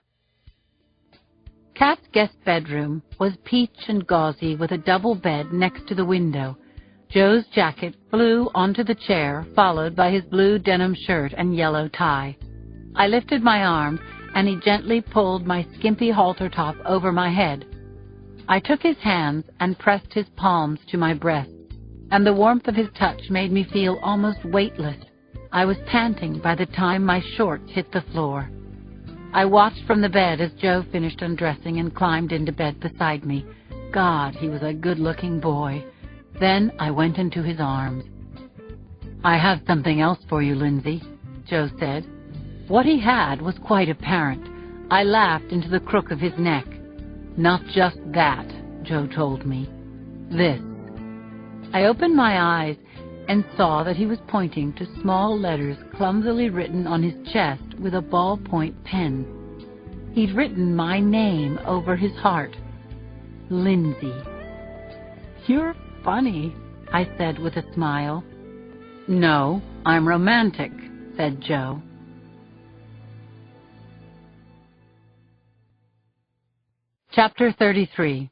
Kat's guest bedroom was peach and gauzy with a double bed next to the window. Joe's jacket flew onto the chair, followed by his blue denim shirt and yellow tie. I lifted my arms, and he gently pulled my skimpy halter top over my head. I took his hands and pressed his palms to my breasts, and the warmth of his touch made me feel almost weightless. I was panting by the time my shorts hit the floor. I watched from the bed as Joe finished undressing and climbed into bed beside me. God, he was a good-looking boy. Then I went into his arms. "I have something else for you, Lindsay," Joe said. What he had was quite apparent. I laughed into the crook of his neck. "Not just that," Joe told me. "This." I opened my eyes and saw that he was pointing to small letters clumsily written on his chest with a ballpoint pen. He'd written my name over his heart. Lindsay. "You're funny," I said with a smile. "No, I'm romantic," said Joe. Chapter 33.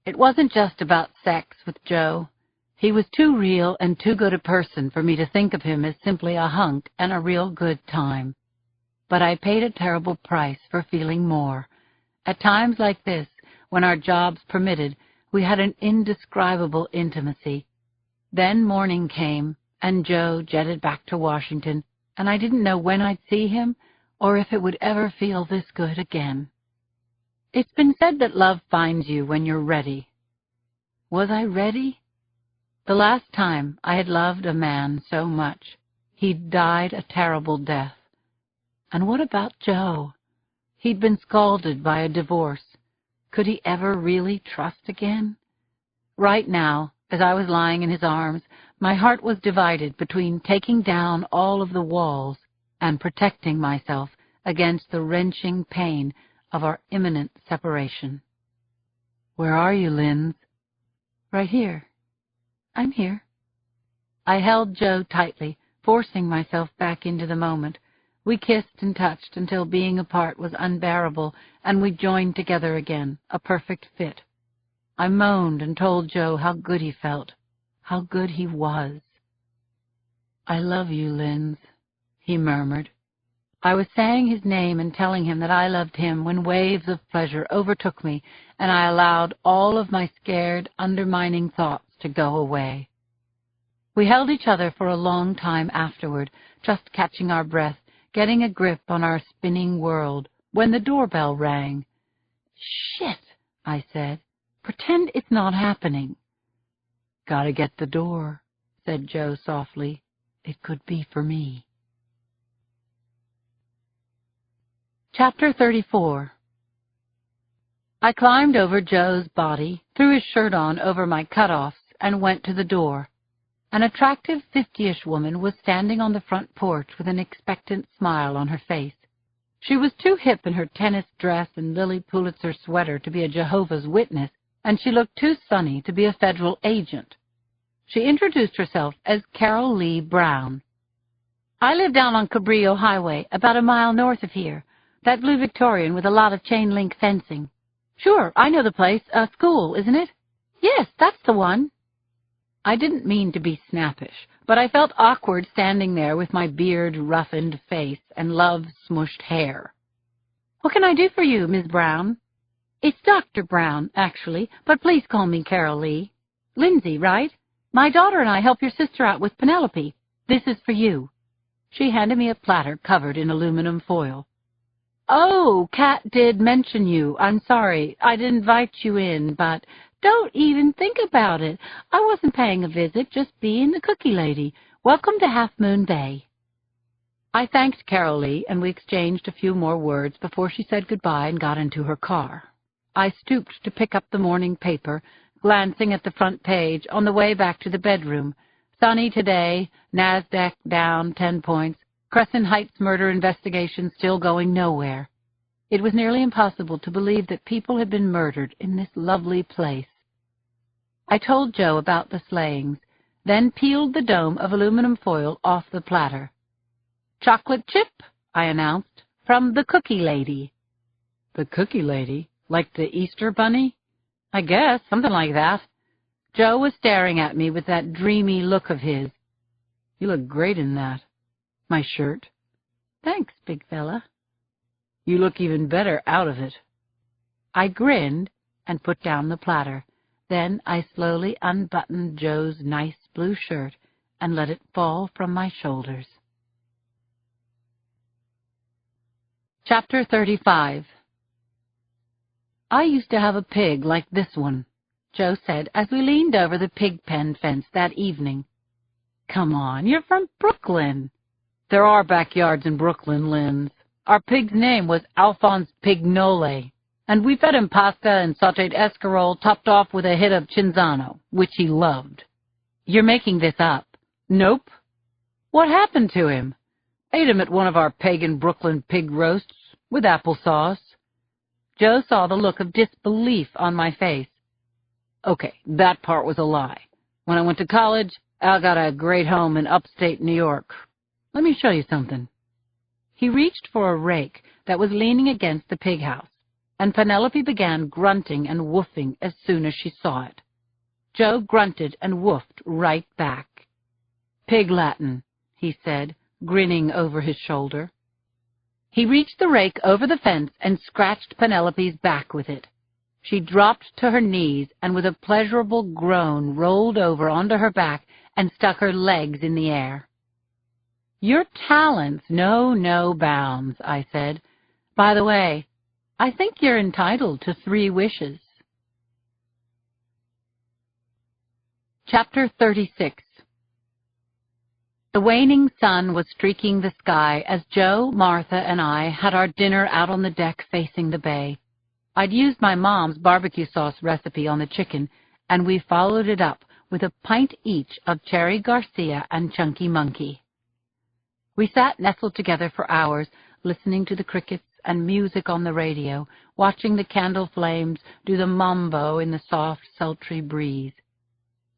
It wasn't just about sex with Joe. He was too real and too good a person for me to think of him as simply a hunk and a real good time. but I paid a terrible price for feeling more. At times like this, when our jobs permitted, we had an indescribable intimacy. Then morning came, and Joe jetted back to Washington, and I didn't know when I'd see him or if it would ever feel this good again. It's been said that love finds you when you're ready. Was I ready? The last time I had loved a man so much, he'd died a terrible death. And what about Joe? He'd been scalded by a divorce. Could he ever really trust again? Right now, as I was lying in his arms, my heart was divided between taking down all of the walls and protecting myself against the wrenching pain of our imminent separation. "Where are you, Linz?" "Right here. I'm here." I held Joe tightly, forcing myself back into the moment. We kissed and touched until being apart was unbearable, and we joined together again, a perfect fit. I moaned and told Joe how good he felt, how good he was. "I love you, Linz," he murmured. I was saying his name and telling him that I loved him when waves of pleasure overtook me, and I allowed all of my scared, undermining thoughts to go away. We held each other for a long time afterward, just catching our breath, getting a grip on our spinning world, when the doorbell rang. "Shit," I said. "Pretend it's not happening." "Gotta get the door," said Joe softly. "It could be for me." Chapter 34. I climbed over Joe's body, threw his shirt on over my cutoffs, and went to the door. An attractive 50-ish woman was standing on the front porch with an expectant smile on her face. She was too hip in her tennis dress and Lily Pulitzer sweater to be a Jehovah's Witness, and she looked too sunny to be a federal agent. She introduced herself as Carol Lee Brown. "I live down on Cabrillo Highway, about a mile north of here. That blue Victorian with a lot of chain-link fencing." "Sure, I know the place. A school, isn't it?" "Yes, that's the one." I didn't mean to be snappish, but I felt awkward standing there with my beard-roughened face and love-smushed hair. "What can I do for you, Miss Brown?" "It's Dr. Brown, actually, but please call me Carol Lee. Lindsay, right? My daughter and I help your sister out with Penelope. This is for you." She handed me a platter covered in aluminum foil. "Oh, Kat did mention you. I'm sorry. I'd invite you in, but don't even think about it. I wasn't paying a visit, just being the cookie lady. Welcome to Half Moon Bay." I thanked Carol Lee, and we exchanged a few more words before she said goodbye and got into her car. I stooped to pick up the morning paper, glancing at the front page on the way back to the bedroom. Sunny today, NASDAQ down 10 points. Crescent Heights murder investigation still going nowhere. It was nearly impossible to believe that people had been murdered in this lovely place. I told Joe about the slayings, then peeled the dome of aluminum foil off the platter. "Chocolate chip," I announced, "from the cookie lady." "The cookie lady? Like the Easter bunny?" "I guess, something like that." Joe was staring at me with that dreamy look of his. "You look great in that. My shirt." "Thanks, big fella." "You look even better out of it." I grinned and put down the platter. Then I slowly unbuttoned Joe's nice blue shirt and let it fall from my shoulders. Chapter 35. "I used to have a pig like this one," Joe said as we leaned over the pig pen fence that evening. "Come on, you're from Brooklyn." "There are backyards in Brooklyn, Linz. Our pig's name was Alphonse Pignole, and we fed him pasta and sautéed escarole topped off with a hit of Cinzano, which he loved." "You're making this up." "Nope." "What happened to him?" "Ate him at one of our pagan Brooklyn pig roasts with applesauce." Joe saw the look of disbelief on my face. "Okay, that part was a lie. When I went to college, Al got a great home in upstate New York. Let me show you something." He reached for a rake that was leaning against the pig house, and Penelope began grunting and woofing as soon as she saw it. Joe grunted and woofed right back. "Pig Latin," he said, grinning over his shoulder. He reached the rake over the fence and scratched Penelope's back with it. She dropped to her knees and with a pleasurable groan rolled over onto her back and stuck her legs in the air. "Your talents know no bounds," I said. "By the way, I think you're entitled to 3 wishes." Chapter 36. The waning sun was streaking the sky as Joe, Martha, and I had our dinner out on the deck facing the bay. I'd used my mom's barbecue sauce recipe on the chicken, and we followed it up with a pint each of Cherry Garcia and Chunky Monkey. We sat nestled together for hours, listening to the crickets and music on the radio, watching the candle flames do the mambo in the soft, sultry breeze.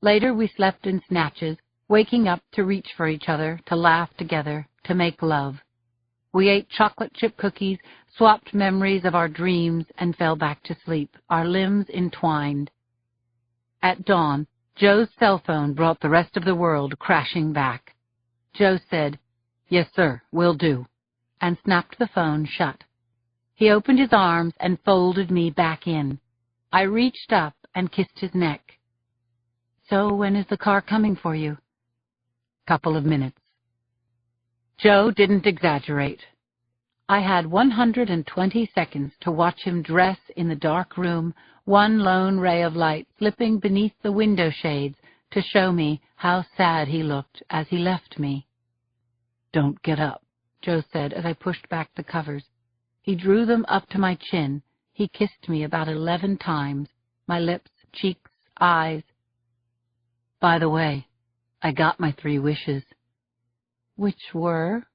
Later we slept in snatches, waking up to reach for each other, to laugh together, to make love. We ate chocolate chip cookies, swapped memories of our dreams, and fell back to sleep, our limbs entwined. At dawn, Joe's cell phone brought the rest of the world crashing back. Joe said, "Yes, sir, will do," and snapped the phone shut. He opened his arms and folded me back in. I reached up and kissed his neck. "So when is the car coming for you?" "Couple of minutes." Joe didn't exaggerate. I had 120 seconds to watch him dress in the dark room, one lone ray of light slipping beneath the window shades to show me how sad he looked as he left me. "Don't get up," Joe said as I pushed back the covers. He drew them up to my chin. He kissed me about 11 times, my lips, cheeks, eyes. "By the way, I got my 3 wishes." "Which were?"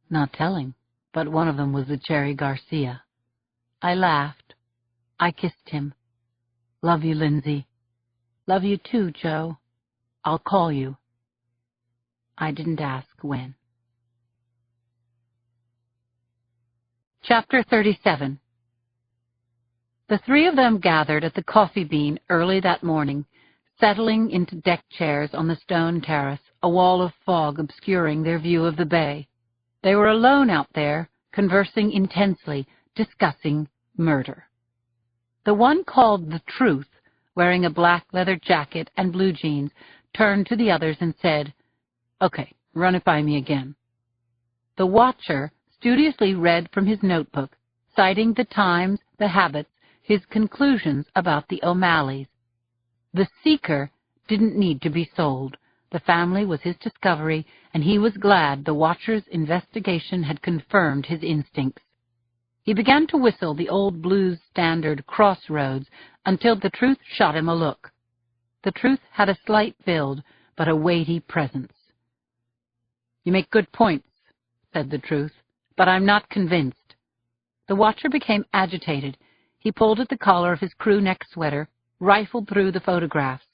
"Not telling, but one of them was the Cherry Garcia." I laughed. I kissed him. "Love you, Lindsay." "Love you too, Joe. I'll call you." I didn't ask when. Chapter 37. The 3 of them gathered at the Coffee Bean early that morning, settling into deck chairs on the stone terrace, a wall of fog obscuring their view of the bay. They were alone out there, conversing intensely, discussing murder. The one called the Truth, wearing a black leather jacket and blue jeans, turned to the others and said, "Okay, run it by me again." The Watcher studiously read from his notebook, citing the times, the habits, his conclusions about the O'Malleys. The Seeker didn't need to be sold. The family was his discovery, and he was glad the Watcher's investigation had confirmed his instincts. He began to whistle the old blues standard Crossroads until the Truth shot him a look. The Truth had a slight build, but a weighty presence. "You make good points," said the Truth, "but I'm not convinced." The Watcher became agitated. He pulled at the collar of his crew neck sweater, rifled through the photographs.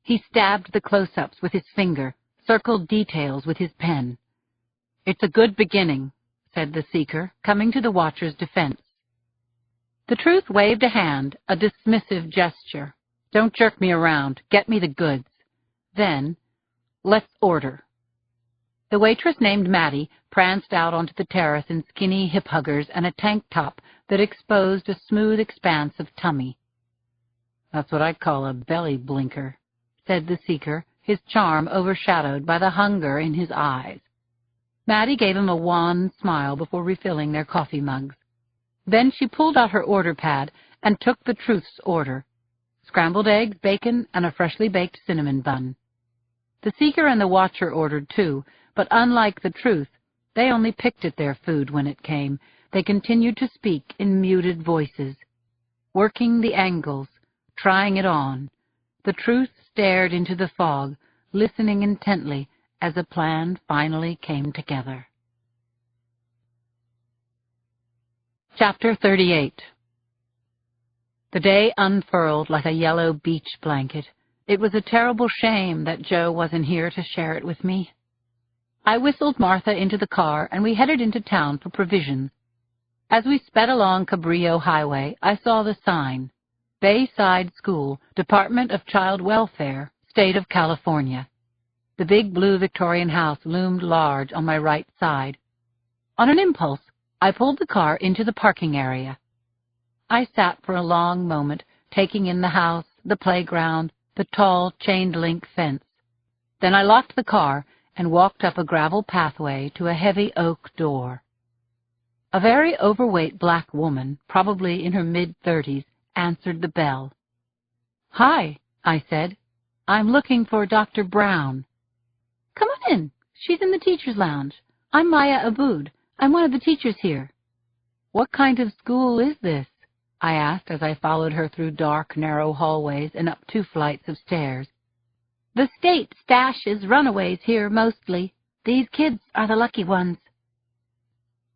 He stabbed the close-ups with his finger, circled details with his pen. "It's a good beginning," said the Seeker, coming to the Watcher's defense. The Truth waved a hand, a dismissive gesture. "Don't jerk me around. Get me the goods." Then, "Let's order." The waitress named Mattie pranced out onto the terrace in skinny hip-huggers and a tank top that exposed a smooth expanse of tummy. "That's what I call a belly blinker," said the Seeker, his charm overshadowed by the hunger in his eyes. Mattie gave him a wan smile before refilling their coffee mugs. Then she pulled out her order pad and took the Truth's order: scrambled eggs, bacon, and a freshly baked cinnamon bun. The Seeker and the Watcher ordered too, but unlike the Truth, they only picked at their food when it came. They continued to speak in muted voices, working the angles, trying it on. The Truth stared into the fog, listening intently as a plan finally came together. Chapter 38. The day unfurled like a yellow beach blanket. It was a terrible shame that Joe wasn't here to share it with me. I whistled Martha into the car, and we headed into town for provisions. As we sped along Cabrillo Highway, I saw the sign, Bayside School, Department of Child Welfare, State of California. The big blue Victorian house loomed large on my right side. On an impulse, I pulled the car into the parking area. I sat for a long moment, taking in the house, the playground, the tall chain-link fence. Then I locked the car and walked up a gravel pathway to a heavy oak door. A very overweight black woman, probably in her mid-30s, answered the bell. "Hi," I said. "I'm looking for Dr. Brown." "Come on in. She's in the teacher's lounge. I'm Maya Abood. I'm one of the teachers here." "What kind of school is this?" I asked as I followed her through dark, narrow hallways and up 2 flights of stairs. "The state stashes runaways here mostly. These kids are the lucky ones."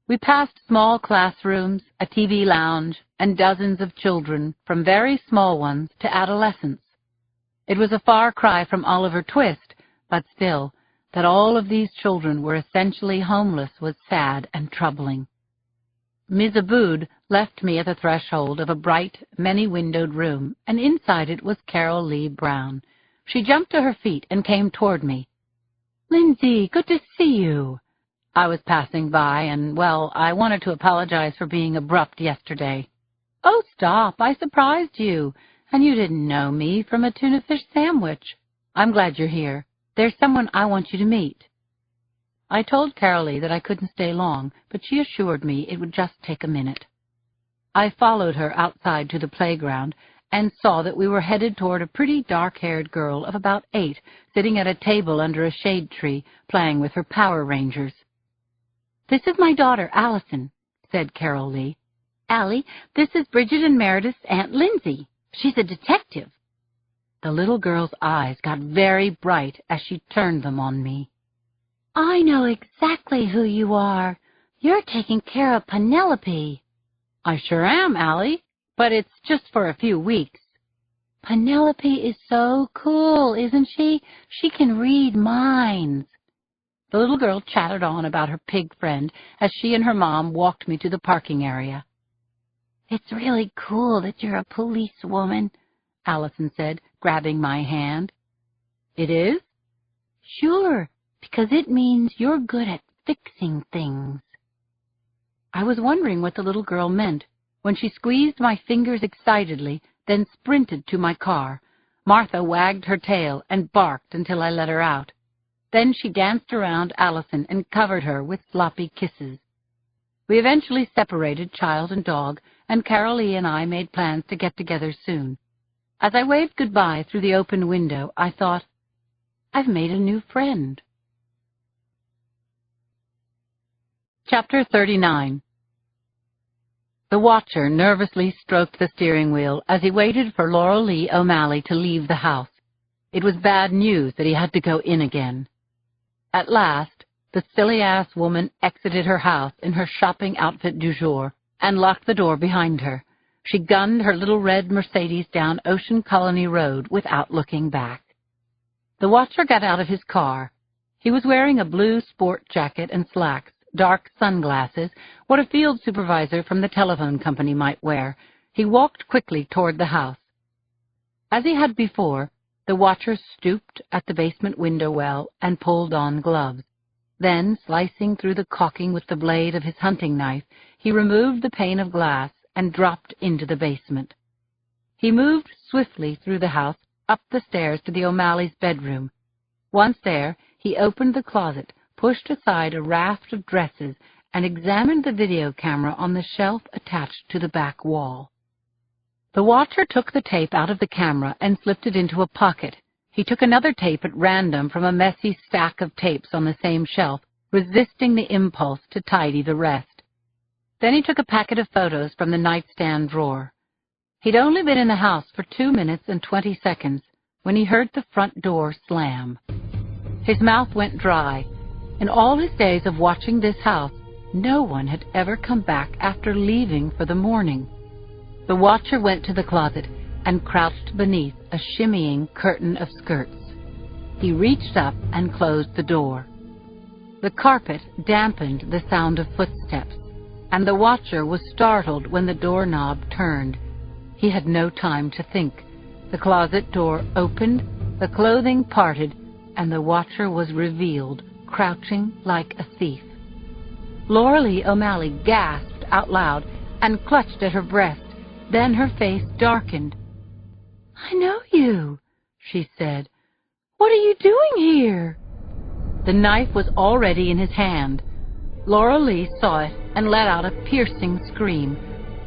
We passed small classrooms, a TV lounge, and dozens of children, from very small ones to adolescents. It was a far cry from Oliver Twist, but still, that all of these children were essentially homeless was sad and troubling. Ms. Abood left me at the threshold of a bright, many-windowed room, and inside it was Carol Lee Brown. She jumped to her feet and came toward me. "Lindsay, good to see you." I was passing by, and, well, I wanted to apologize for being abrupt yesterday. "Oh, stop, I surprised you, and you didn't know me from a tuna fish sandwich. I'm glad you're here. There's someone I want you to meet." I told Carol Lee that I couldn't stay long, but she assured me it would just take a minute. I followed her outside to the playground and saw that we were headed toward a pretty dark-haired girl of about 8, sitting at a table under a shade tree, playing with her Power Rangers. "This is my daughter, Allison," said Carol Lee. "Allie, this is Bridget and Meredith's Aunt Lindsay. She's a detective." The little girl's eyes got very bright as she turned them on me. "I know exactly who you are. You're taking care of Penelope." "I sure am, Allie, but it's just for a few weeks." "Penelope is so cool, isn't she? She can read minds." The little girl chattered on about her pig friend as she and her mom walked me to the parking area. "It's really cool that you're a policewoman," Allison said, grabbing my hand. "It is?" "Sure, because it means you're good at fixing things." I was wondering what the little girl meant when she squeezed my fingers excitedly, then sprinted to my car. Martha wagged her tail and barked until I let her out. Then she danced around Allison and covered her with sloppy kisses. We eventually separated, child and dog, and Carol Lee and I made plans to get together soon. As I waved goodbye through the open window, I thought, I've made a new friend. Chapter 39. The watcher nervously stroked the steering wheel as he waited for Laurel Lee O'Malley to leave the house. It was bad news that he had to go in again. At last, the silly-ass woman exited her house in her shopping outfit du jour and locked the door behind her. She gunned her little red Mercedes down Ocean Colony Road without looking back. The watcher got out of his car. He was wearing a blue sport jacket and slacks, dark sunglasses, what a field supervisor from the telephone company might wear. He walked quickly toward the house. As he had before, the watcher stooped at the basement window well and pulled on gloves. Then, slicing through the caulking with the blade of his hunting knife, he removed the pane of glass and dropped into the basement. He moved swiftly through the house, up the stairs to the O'Malley's bedroom. Once there, he opened the closet, pushed aside a raft of dresses, and examined the video camera on the shelf attached to the back wall. The watcher took the tape out of the camera and slipped it into a pocket. He took another tape at random from a messy stack of tapes on the same shelf, resisting the impulse to tidy the rest. Then he took a packet of photos from the nightstand drawer. He'd only been in the house for 2 minutes and 20 seconds when he heard the front door slam. His mouth went dry. In all his days of watching this house, no one had ever come back after leaving for the morning. The watcher went to the closet and crouched beneath a shimmying curtain of skirts. He reached up and closed the door. The carpet dampened the sound of footsteps, and the watcher was startled when the doorknob turned. He had no time to think. The closet door opened, the clothing parted, and the watcher was revealed, crouching like a thief. Laura O'Malley gasped out loud and clutched at her breast. Then her face darkened. "I know you," she said. "What are you doing here?" The knife was already in his hand. Laura Lee saw it and let out a piercing scream.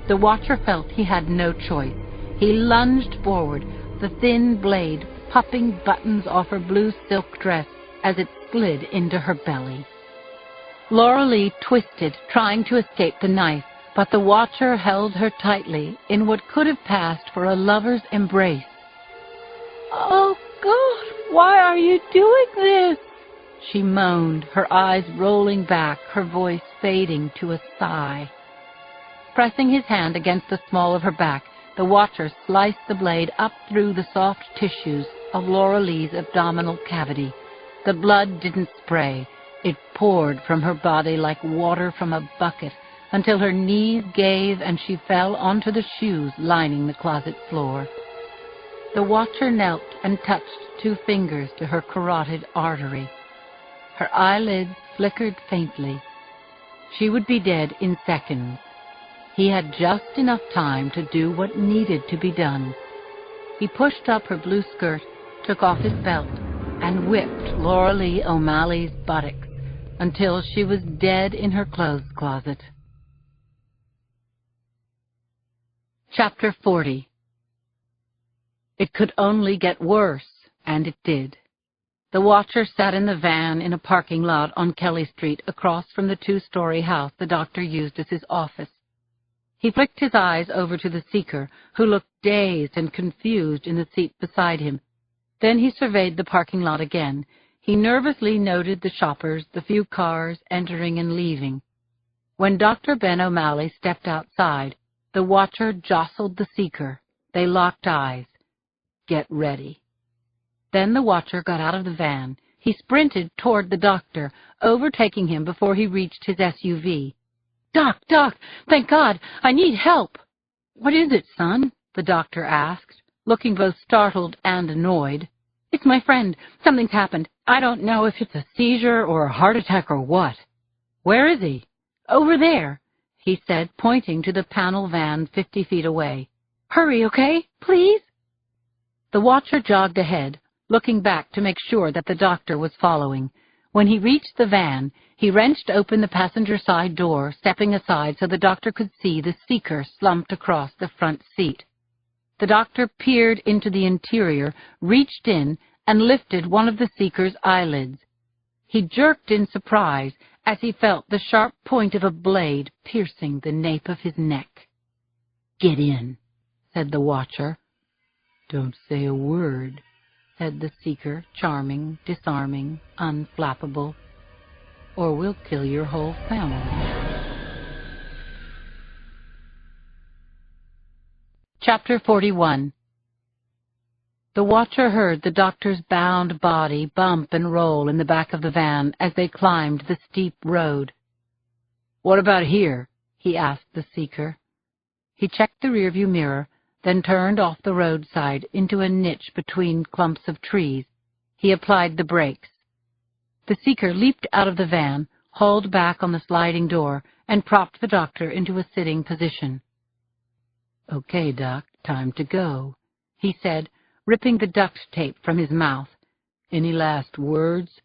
The watcher felt he had no choice. He lunged forward, the thin blade popping buttons off her blue silk dress as it slid into her belly. Laura Lee twisted, trying to escape the knife, but the watcher held her tightly in what could have passed for a lover's embrace. "Oh, God, why are you doing this?" she moaned, her eyes rolling back, her voice fading to a sigh. Pressing his hand against the small of her back, the watcher sliced the blade up through the soft tissues of Laura Lee's abdominal cavity. The blood didn't spray. It poured from her body like water from a bucket until her knees gave and she fell onto the shoes lining the closet floor. The watcher knelt and touched 2 fingers to her carotid artery. Her eyelids flickered faintly. She would be dead in seconds. He had just enough time to do what needed to be done. He pushed up her blue skirt, took off his belt, and whipped Laura O'Malley's buttocks until she was dead in her clothes closet. Chapter 40. It could only get worse, and it did. The watcher sat in the van in a parking lot on Kelly Street across from the 2-story house the doctor used as his office. He flicked his eyes over to the seeker, who looked dazed and confused in the seat beside him. Then he surveyed the parking lot again. He nervously noted the shoppers, the few cars entering and leaving. When Dr. Ben O'Malley stepped outside, the watcher jostled the seeker. They locked eyes. "Get ready." Then the watcher got out of the van. He sprinted toward the doctor, overtaking him before he reached his SUV. Doc, thank God, I need help." "What is it, son?" the doctor asked, looking both startled and annoyed. "It's my friend. Something's happened. I don't know if it's a seizure or a heart attack or what." "Where is he?" "Over there," he said, pointing to the panel van 50 feet away. "Hurry, okay? Please?" The watcher jogged ahead, looking back to make sure that the doctor was following. When he reached the van, he wrenched open the passenger side door, stepping aside so the doctor could see the seeker slumped across the front seat. The doctor peered into the interior, reached in, and lifted one of the seeker's eyelids. He jerked in surprise as he felt the sharp point of a blade piercing the nape of his neck. "Get in," said the watcher. "Don't say a word," said the seeker, charming, disarming, unflappable, "or we'll kill your whole family." Chapter 41. The watcher heard the doctor's bound body bump and roll in the back of the van as they climbed the steep road. "What about here?" he asked the seeker. He checked the rearview mirror, then turned off the roadside into a niche between clumps of trees. He applied the brakes. The seeker leaped out of the van, hauled back on the sliding door, and propped the doctor into a sitting position. "Okay, Doc, time to go," he said, ripping the duct tape from his mouth. "Any last words?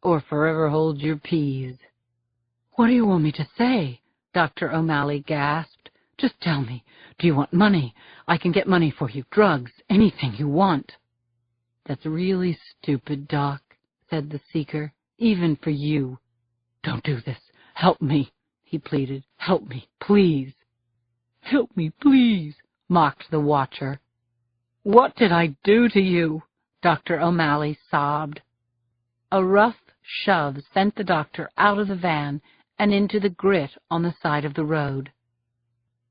Or forever hold your peas?" "What do you want me to say?" Dr. O'Malley gasped. "Just tell me. Do you want money? I can get money for you, drugs, anything you want." "That's really stupid, Doc," said the seeker, "even for you." "Don't do this. Help me," he pleaded. "Help me, please." "Help me, please," mocked the watcher. "What did I do to you?" Dr. O'Malley sobbed. A rough shove sent the doctor out of the van and into the grit on the side of the road.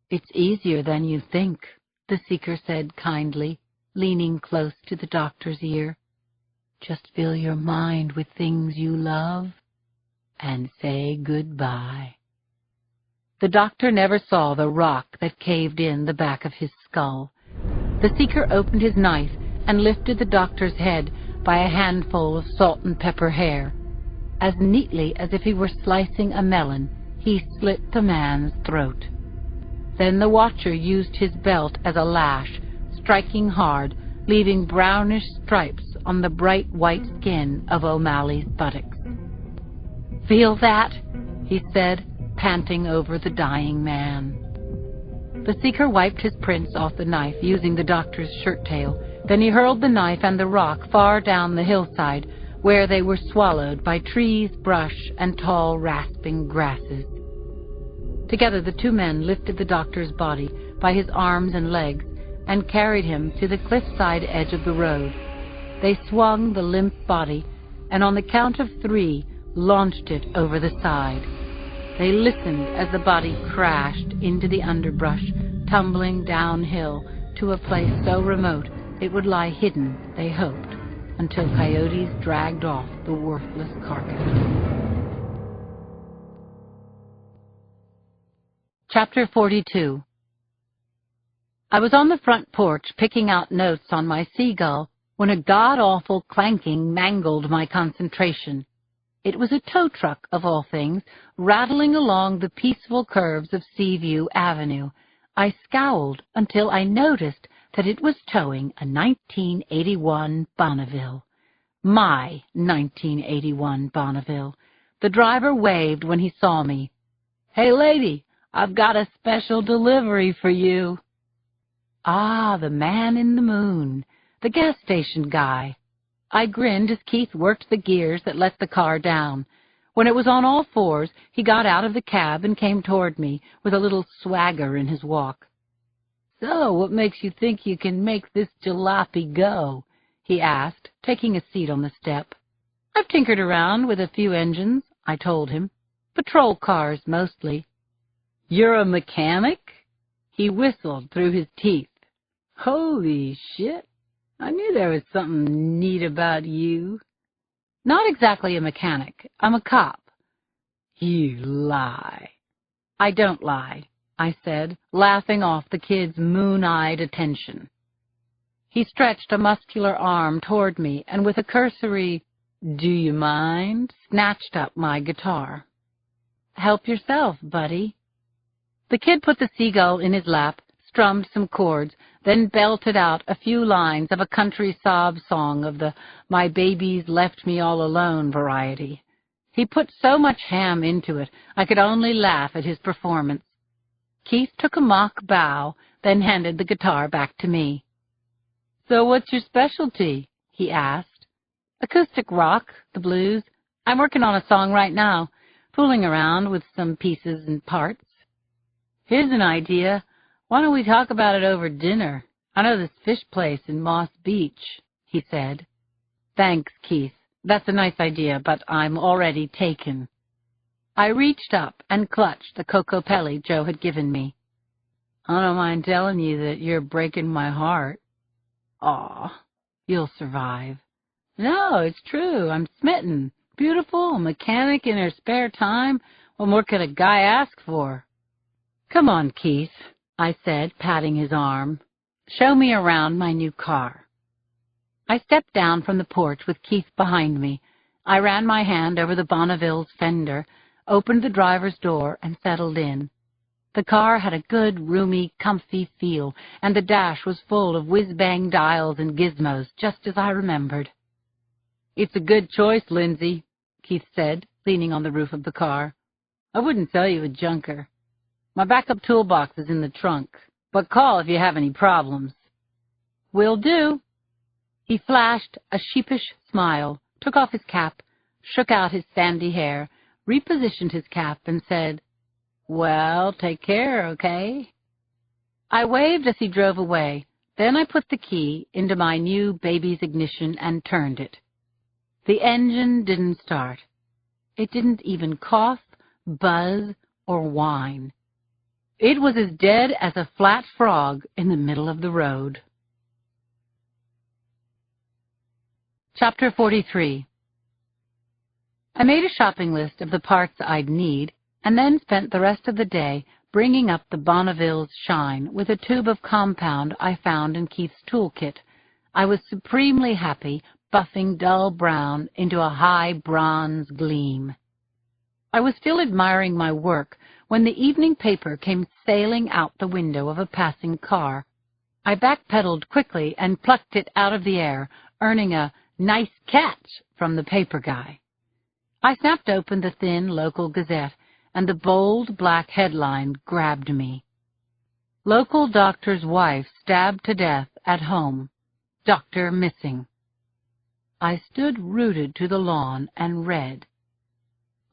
"It's easier than you think," the seeker said kindly, leaning close to the doctor's ear. "Just fill your mind with things you love and say goodbye." The doctor never saw the rock that caved in the back of his skull. The seeker opened his knife and lifted the doctor's head by a handful of salt and pepper hair. As neatly as if he were slicing a melon, He slit the man's throat. Then the watcher used his belt as a lash, striking hard, leaving brownish stripes on the bright white skin of O'Malley's buttocks. "Feel that?" he said, panting over the dying man. The seeker wiped his prints off the knife using the doctor's shirt tail. Then he hurled the knife and the rock far down the hillside, where they were swallowed by trees, brush, and tall, rasping grasses. Together the two men lifted the doctor's body by his arms and legs and carried him to the cliffside edge of the road. They swung the limp body and on the count of 3 launched it over the side. They listened as the body crashed into the underbrush, tumbling downhill to a place so remote it would lie hidden, they hoped, until coyotes dragged off the worthless carcass. Chapter 42. I was on the front porch picking out notes on my seagull when a god-awful clanking mangled my concentration. It was a tow truck, of all things, rattling along the peaceful curves of Seaview Avenue. I scowled until I noticed that it was towing a 1981 Bonneville. My 1981 Bonneville. The driver waved when he saw me. "Hey, lady, I've got a special delivery for you." Ah, the man in the moon, the gas station guy. I grinned as Keith worked the gears that let the car down. When it was on all fours, he got out of the cab and came toward me with a little swagger in his walk. "So, what makes you think you can make this jalopy go?" he asked, taking a seat on the step. "I've tinkered around with a few engines," I told him. "Patrol cars, mostly." "You're a mechanic?" He whistled through his teeth. "Holy shit! I knew there was something neat about you." "Not exactly a mechanic. I'm a cop." "You lie." "I don't lie," I said, laughing off the kid's moon-eyed attention. He stretched a muscular arm toward me and with a cursory, "Do you mind?" snatched up my guitar. "Help yourself, buddy." The kid put the seagull in his lap, strummed some chords, then belted out a few lines of a country sob song of the "My baby's left me all alone" variety. He put so much ham into it, I could only laugh at his performance. Keith took a mock bow, then handed the guitar back to me. "So what's your specialty?" he asked. "Acoustic rock, the blues. I'm working on a song right now, fooling around with some pieces and parts." "Here's an idea. Why don't we talk about it over dinner? I know this fish place in Moss Beach," he said. "Thanks, Keith. That's a nice idea, but I'm already taken." I reached up and clutched the cocoa pelly Joe had given me. "I don't mind telling you that you're breaking my heart." "Aw, you'll survive." "No, it's true. I'm smitten. Beautiful, a mechanic in her spare time. What more could a guy ask for?" "Come on, Keith," I said, patting his arm. "Show me around my new car." I stepped down from the porch with Keith behind me. I ran my hand over the Bonneville's fender, opened the driver's door, and settled in. The car had a good, roomy, comfy feel, and the dash was full of whiz-bang dials and gizmos, just as I remembered. "It's a good choice, Lindsay," Keith said, leaning on the roof of the car. "I wouldn't sell you a junker. My backup toolbox is in the trunk, but call if you have any problems." "Will do." He flashed a sheepish smile, took off his cap, shook out his sandy hair, repositioned his cap, and said, "Well, take care, okay?" I waved as he drove away. Then I put the key into my new baby's ignition and turned it. The engine didn't start. It didn't even cough, buzz, or whine. It was as dead as a flat frog in the middle of the road. Chapter 43. I made a shopping list of the parts I'd need, and then spent the rest of the day bringing up the Bonneville's shine with a tube of compound I found in Keith's toolkit. I was supremely happy buffing dull brown into a high bronze gleam. I was still admiring my work when the evening paper came sailing out the window of a passing car. I backpedaled quickly and plucked it out of the air, earning a "nice catch" from the paper guy. I snapped open the thin local gazette, and the bold black headline grabbed me. Local doctor's wife stabbed to death at home. Doctor missing. I stood rooted to the lawn and read.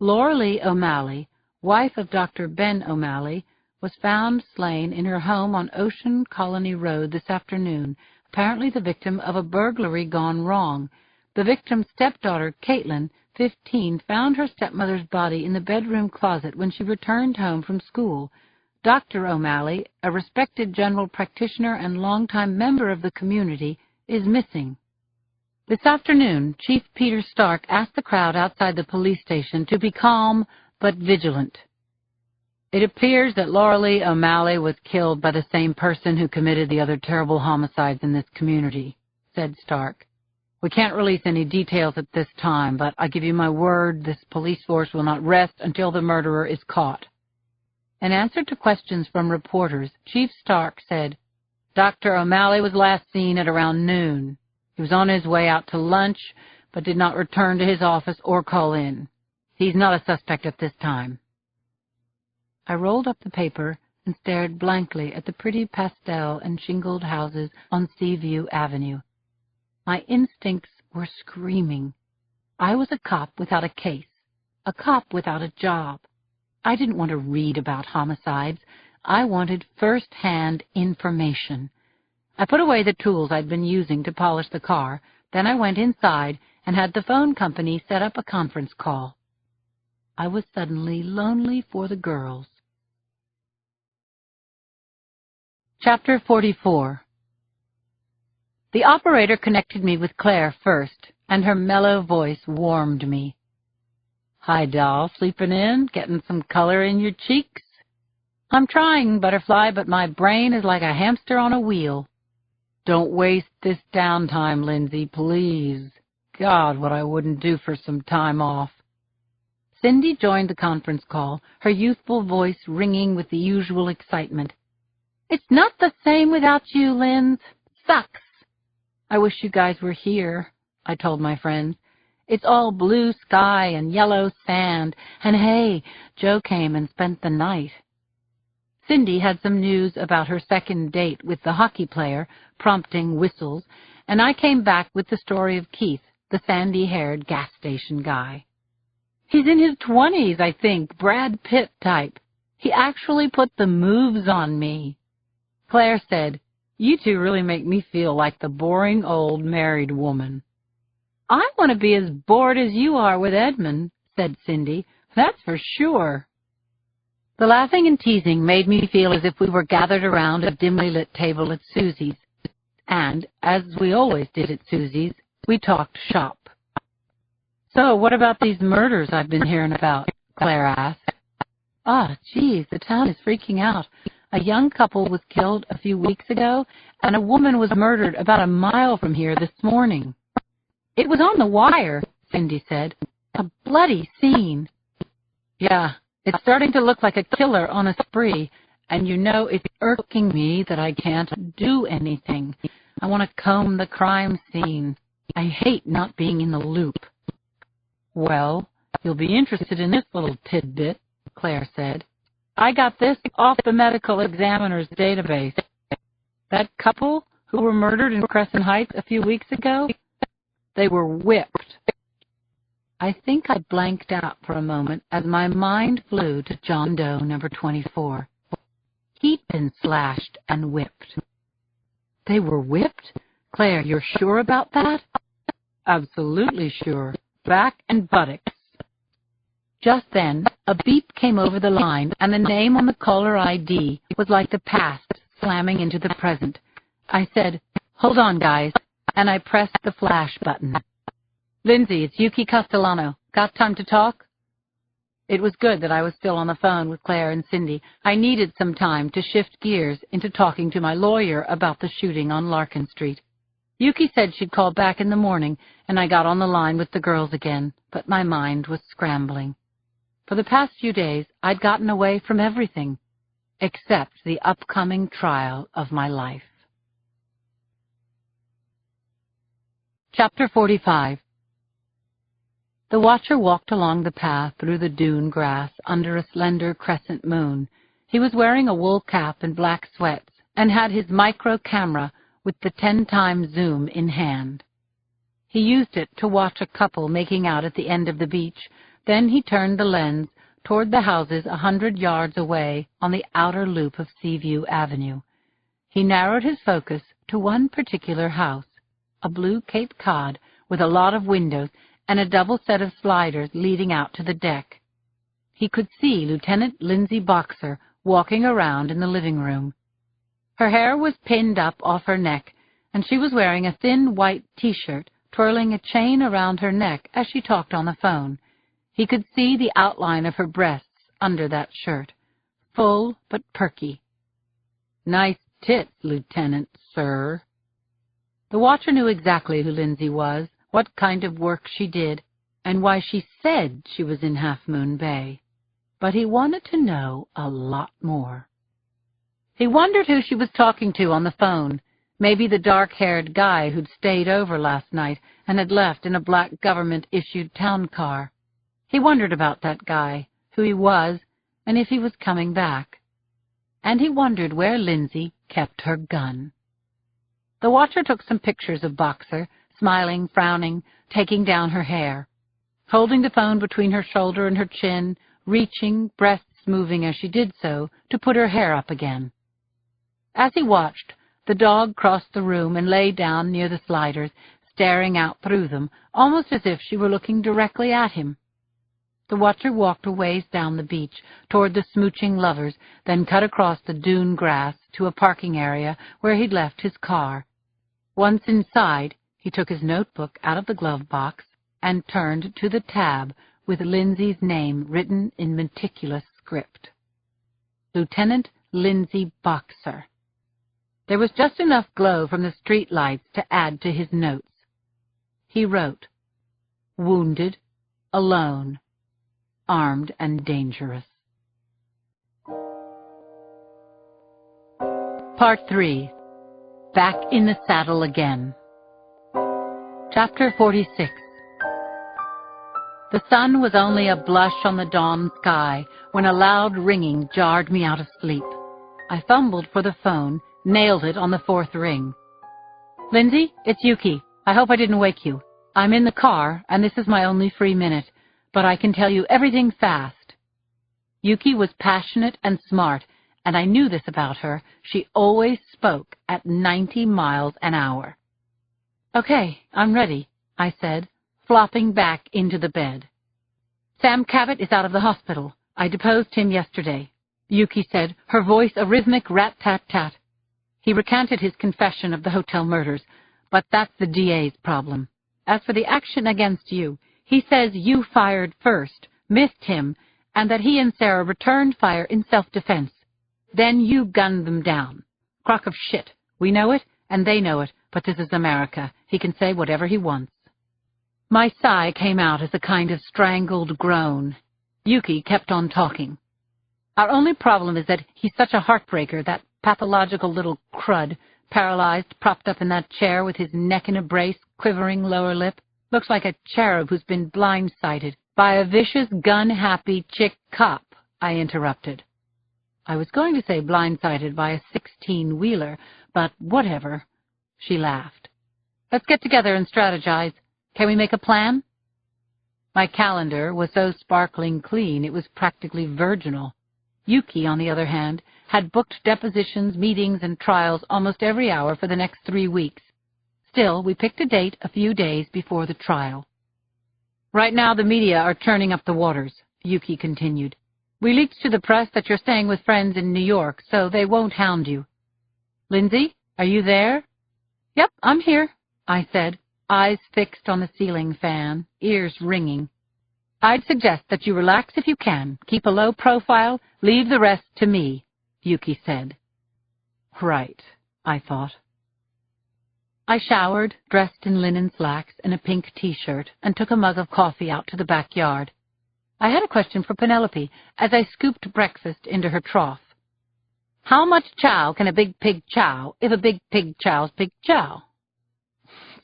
Lauralee O'Malley, wife of Dr. Ben O'Malley, was found slain in her home on Ocean Colony Road this afternoon, apparently the victim of a burglary gone wrong. The victim's stepdaughter, Caitlin, 15, found her stepmother's body in the bedroom closet when she returned home from school. Dr. O'Malley, a respected general practitioner and longtime member of the community, is missing. This afternoon, Chief Peter Stark asked the crowd outside the police station to be calm but vigilant. It appears that Lauralee O'Malley was killed by the same person who committed the other terrible homicides in this community, said Stark. We can't release any details at this time, but I give you my word this police force will not rest until the murderer is caught. In answer to questions from reporters, Chief Stark said, Dr. O'Malley was last seen at around noon. He was on his way out to lunch, but did not return to his office or call in. He's not a suspect at this time. I rolled up the paper and stared blankly at the pretty pastel and shingled houses on Seaview Avenue. My instincts were screaming. I was a cop without a case, a cop without a job. I didn't want to read about homicides. I wanted first-hand information. I put away the tools I'd been using to polish the car. Then I went inside and had the phone company set up a conference call. I was suddenly lonely for the girls. Chapter 44. The operator connected me with Claire first, and her mellow voice warmed me. Hi, doll, sleeping in, getting some color in your cheeks? I'm trying, Butterfly, but my brain is like a hamster on a wheel. Don't waste this downtime, Lindsay, please. God, what I wouldn't do for some time off. Cindy joined the conference call, her youthful voice ringing with the usual excitement. It's not the same without you, Linz. Sucks. I wish you guys were here, I told my friends. It's all blue sky and yellow sand, and hey, Joe came and spent the night. Cindy had some news about her second date with the hockey player, prompting whistles, and I came back with the story of Keith, the sandy-haired gas station guy. He's in his 20s, I think, Brad Pitt type. He actually put the moves on me. Claire said, You two really make me feel like the boring old married woman. I want to be as bored as you are with Edmund, said Cindy. That's for sure. The laughing and teasing made me feel as if we were gathered around a dimly lit table at Susie's. And, as we always did at Susie's, we talked shop. So, what about these murders I've been hearing about? Claire asked. Geez, the town is freaking out. A young couple was killed a few weeks ago, and a woman was murdered about a mile from here this morning. It was on the wire, Cindy said. A bloody scene. Yeah, it's starting to look like a killer on a spree, and you know it's irking me that I can't do anything. I want to comb the crime scene. I hate not being in the loop. Well, you'll be interested in this little tidbit, Claire said. I got this off the medical examiner's database. That couple who were murdered in Crescent Heights a few weeks ago, they were whipped. I think I blanked out for a moment as my mind flew to John Doe number 24. He'd been slashed and whipped. They were whipped? Claire, you're sure about that? Absolutely sure. Back and buttocks. Just then, a beep came over the line, and the name on the caller ID was like the past slamming into the present. I said, Hold on, guys, and I pressed the flash button. Lindsay, it's Yuki Castellano. Got time to talk? It was good that I was still on the phone with Claire and Cindy. I needed some time to shift gears into talking to my lawyer about the shooting on Larkin Street. Yuki said she'd call back in the morning, and I got on the line with the girls again, but my mind was scrambling. For the past few days, I'd gotten away from everything, except the upcoming trial of my life. Chapter 45. The watcher walked along the path through the dune grass under a slender crescent moon. He was wearing a wool cap and black sweats, and had his micro camera with the 10x zoom in hand. He used it to watch a couple making out at the end of the beach. Then he turned the lens toward the houses 100 yards away on the outer loop of Seaview Avenue. He narrowed his focus to one particular house, a blue Cape Cod with a lot of windows and a double set of sliders leading out to the deck. He could see Lieutenant Lindsay Boxer walking around in the living room. Her hair was pinned up off her neck, and she was wearing a thin white T-shirt, twirling a chain around her neck as she talked on the phone. He could see the outline of her breasts under that shirt, full but perky. "Nice tits, Lieutenant, sir." The watcher knew exactly who Lindsay was, what kind of work she did, and why she said she was in Half Moon Bay. But he wanted to know a lot more. He wondered who she was talking to on the phone. Maybe the dark-haired guy who'd stayed over last night and had left in a black government-issued town car. He wondered about that guy, who he was, and if he was coming back. And he wondered where Lindsay kept her gun. The watcher took some pictures of Boxer, smiling, frowning, taking down her hair, holding the phone between her shoulder and her chin, reaching, breasts moving as she did so, to put her hair up again. As he watched, the dog crossed the room and lay down near the sliders, staring out through them, almost as if she were looking directly at him. The watcher walked a ways down the beach toward the smooching lovers, then cut across the dune grass to a parking area where he'd left his car. Once inside, he took his notebook out of the glove box and turned to the tab with Lindsay's name written in meticulous script. Lieutenant Lindsay Boxer. There was just enough glow from the street lights to add to his notes. He wrote, "Wounded, alone, armed and dangerous." Part 3. Back in the saddle again. Chapter 46. The sun was only a blush on the dawn sky when a loud ringing jarred me out of sleep. I fumbled for the phone, nailed it on the 4th ring. "Lindsay, it's Yuki. I hope I didn't wake you. I'm in the car, and this is my only free minute, but I can tell you everything fast." Yuki was passionate and smart, and I knew this about her. She always spoke at 90 miles an hour. "Okay, I'm ready," I said, flopping back into the bed. "Sam Cabot is out of the hospital. I deposed him yesterday," Yuki said, her voice a rhythmic rat-tat-tat. He recanted his confession of the hotel murders, but that's the DA's problem. As for the action against you, he says you fired first, missed him, and that he and Sarah returned fire in self-defense. Then you gunned them down. Crock of shit. We know it, and they know it, but this is America. He can say whatever he wants. My sigh came out as a kind of strangled groan. Yuki kept on talking. "Our only problem is that he's such a heartbreaker, that pathological little crud, paralyzed, propped up in that chair with his neck in a brace, quivering lower lip. Looks like a cherub who's been blindsided by a vicious, gun-happy chick cop," I interrupted. I was going to say blindsided by a 16-wheeler, but whatever. She laughed. "Let's get together and strategize. Can we make a plan?" My calendar was so sparkling clean it was practically virginal. Yuki, on the other hand, had booked depositions, meetings, and trials almost every hour for the next 3 weeks. Still, we picked a date a few days before the trial. "Right now the media are churning up the waters," Yuki continued. "We leaked to the press that you're staying with friends in New York, so they won't hound you. Lindsay, are you there?" "Yep, I'm here," I said, eyes fixed on the ceiling fan, ears ringing. "I'd suggest that you relax if you can, keep a low profile, leave the rest to me," Yuki said. Right, I thought. I showered, dressed in linen slacks and a pink T-shirt, and took a mug of coffee out to the backyard. I had a question for Penelope as I scooped breakfast into her trough. How much chow can a big pig chow if a big pig chows big chow?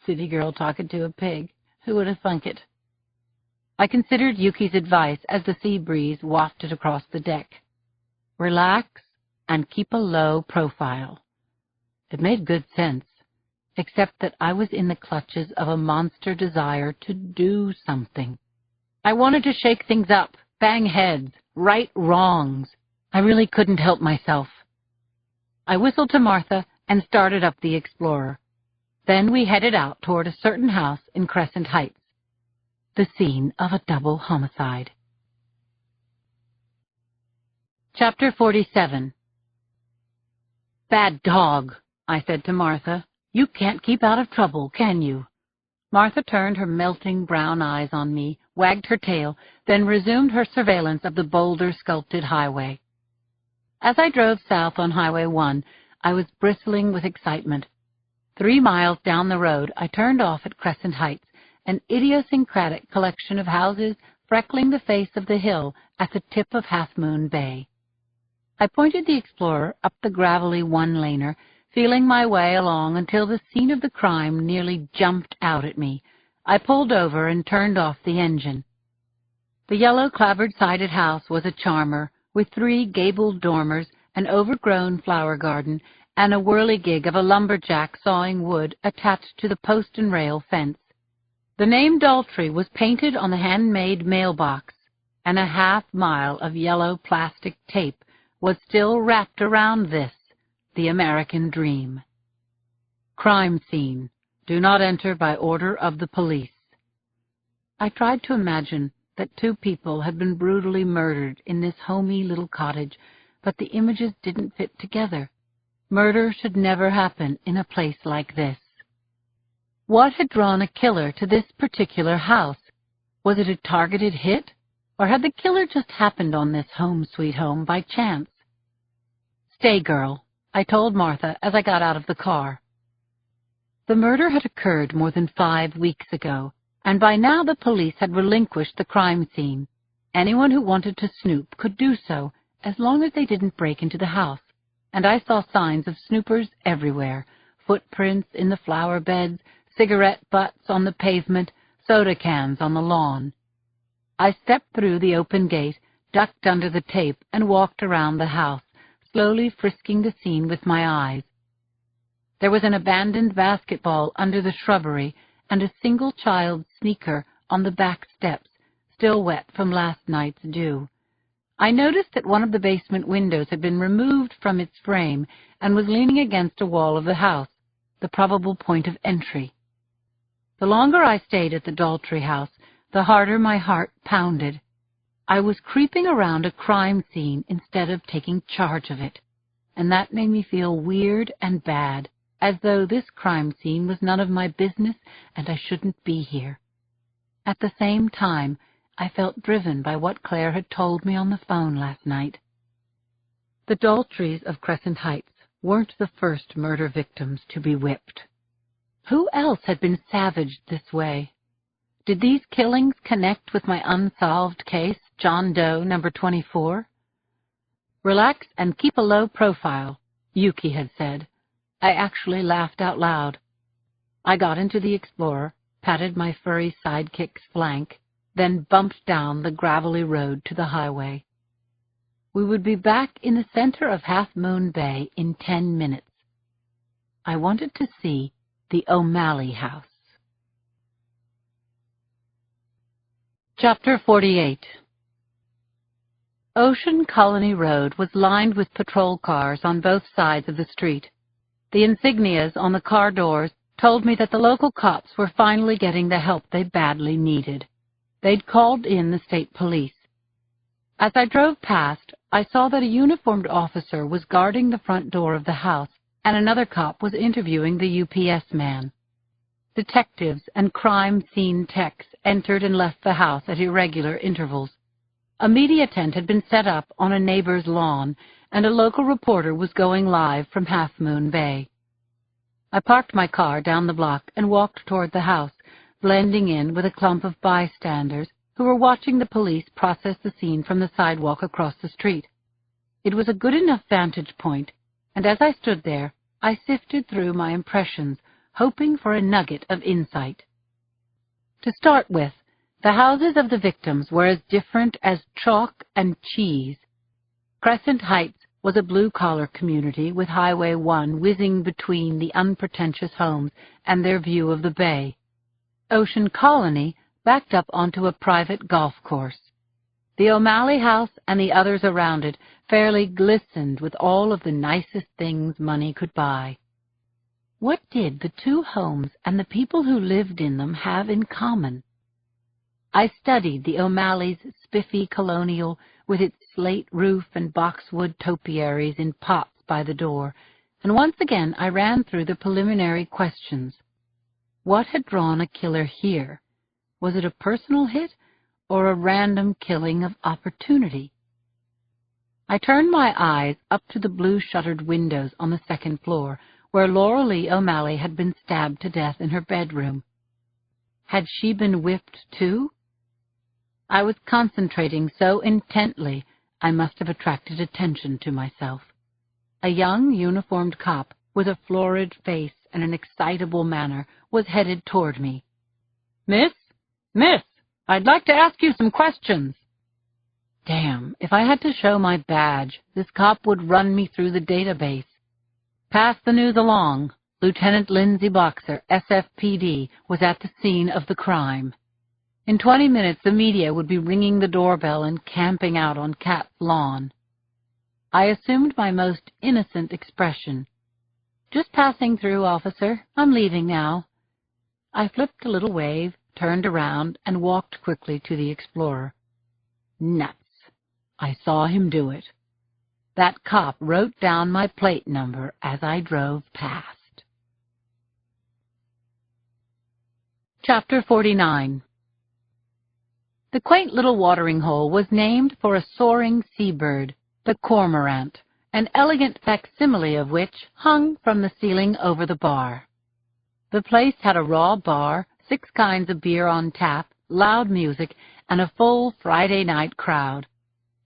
City girl talking to a pig. Who would have thunk it? I considered Yuki's advice as the sea breeze wafted across the deck. Relax and keep a low profile. It made good sense, except that I was in the clutches of a monster desire to do something. I wanted to shake things up, bang heads, right wrongs. I really couldn't help myself. I whistled to Martha and started up the Explorer. Then we headed out toward a certain house in Crescent Heights, the scene of a double homicide. Chapter 47. Bad dog, I said to Martha. You can't keep out of trouble, can you? Martha turned her melting brown eyes on me, wagged her tail, then resumed her surveillance of the boulder-sculpted highway. As I drove south on Highway 1, I was bristling with excitement. 3 miles down the road, I turned off at Crescent Heights, an idiosyncratic collection of houses freckling the face of the hill at the tip of Half Moon Bay. I pointed the Explorer up the gravelly one-laner, feeling my way along until the scene of the crime nearly jumped out at me. I pulled over and turned off the engine. The yellow clapboard-sided house was a charmer, with 3 gabled dormers, an overgrown flower garden, and a whirligig of a lumberjack sawing wood attached to the post and rail fence. The name Daltrey was painted on the handmade mailbox, and a half-mile of yellow plastic tape was still wrapped around this, the American dream. Crime scene. Do not enter by order of the police. I tried to imagine that 2 people had been brutally murdered in this homey little cottage, but the images didn't fit together. Murder should never happen in a place like this. What had drawn a killer to this particular house? Was it a targeted hit, or had the killer just happened on this home sweet home by chance? Stay, girl, I told Martha as I got out of the car. The murder had occurred more than 5 weeks ago, and by now the police had relinquished the crime scene. Anyone who wanted to snoop could do so, as long as they didn't break into the house, and I saw signs of snoopers everywhere, footprints in the flower beds, cigarette butts on the pavement, soda cans on the lawn. I stepped through the open gate, ducked under the tape, and walked around the house, slowly frisking the scene with my eyes. There was an abandoned basketball under the shrubbery and a single child's sneaker on the back steps, still wet from last night's dew. I noticed that one of the basement windows had been removed from its frame and was leaning against a wall of the house, the probable point of entry. The longer I stayed at the Daltrey house, the harder my heart pounded. I was creeping around a crime scene instead of taking charge of it, and that made me feel weird and bad, as though this crime scene was none of my business and I shouldn't be here. At the same time, I felt driven by what Claire had told me on the phone last night. The Daltreys of Crescent Heights weren't the first murder victims to be whipped. Who else had been savaged this way? Did these killings connect with my unsolved case, John Doe number 24? Relax and keep a low profile, Yuki had said. I actually laughed out loud. I got into the Explorer, patted my furry sidekick's flank, then bumped down the gravelly road to the highway. We would be back in the center of Half Moon Bay in 10 minutes. I wanted to see the O'Malley house. Chapter 48. Ocean Colony Road was lined with patrol cars on both sides of the street. The insignias on the car doors told me that the local cops were finally getting the help they badly needed. They'd called in the state police. As I drove past, I saw that a uniformed officer was guarding the front door of the house, and another cop was interviewing the UPS man. Detectives and crime scene techs entered and left the house at irregular intervals. A media tent had been set up on a neighbor's lawn, and a local reporter was going live from Half Moon Bay. I parked my car down the block and walked toward the house, blending in with a clump of bystanders who were watching the police process the scene from the sidewalk across the street. It was a good enough vantage point, and as I stood there, I sifted through my impressions, hoping for a nugget of insight. To start with, the houses of the victims were as different as chalk and cheese. Crescent Heights was a blue-collar community with Highway 1 whizzing between the unpretentious homes and their view of the bay. Ocean Colony backed up onto a private golf course. The O'Malley house and the others around it fairly glistened with all of the nicest things money could buy. What did the two homes and the people who lived in them have in common? I studied the O'Malley's spiffy colonial with its slate roof and boxwood topiaries in pots by the door, and once again I ran through the preliminary questions. What had drawn a killer here? Was it a personal hit or a random killing of opportunity? I turned my eyes up to the blue-shuttered windows on the second floor, where Laura Lee O'Malley had been stabbed to death in her bedroom. Had she been whipped too? I was concentrating so intently I must have attracted attention to myself. A young, uniformed cop with a florid face and an excitable manner was headed toward me. Miss, I'd like to ask you some questions." Damn, if I had to show my badge, this cop would run me through the database. Pass the news along. Lieutenant Lindsay Boxer, SFPD, was at the scene of the crime. In 20 minutes, the media would be ringing the doorbell and camping out on Cat's lawn. I assumed my most innocent expression. "Just passing through, officer. I'm leaving now." I flipped a little wave, turned around, and walked quickly to the Explorer. Nuts. I saw him do it. That cop wrote down my plate number as I drove past. Chapter 49. The quaint little watering hole was named for a soaring seabird, the cormorant, an elegant facsimile of which hung from the ceiling over the bar. The place had a raw bar, 6 kinds of beer on tap, loud music, and a full Friday night crowd.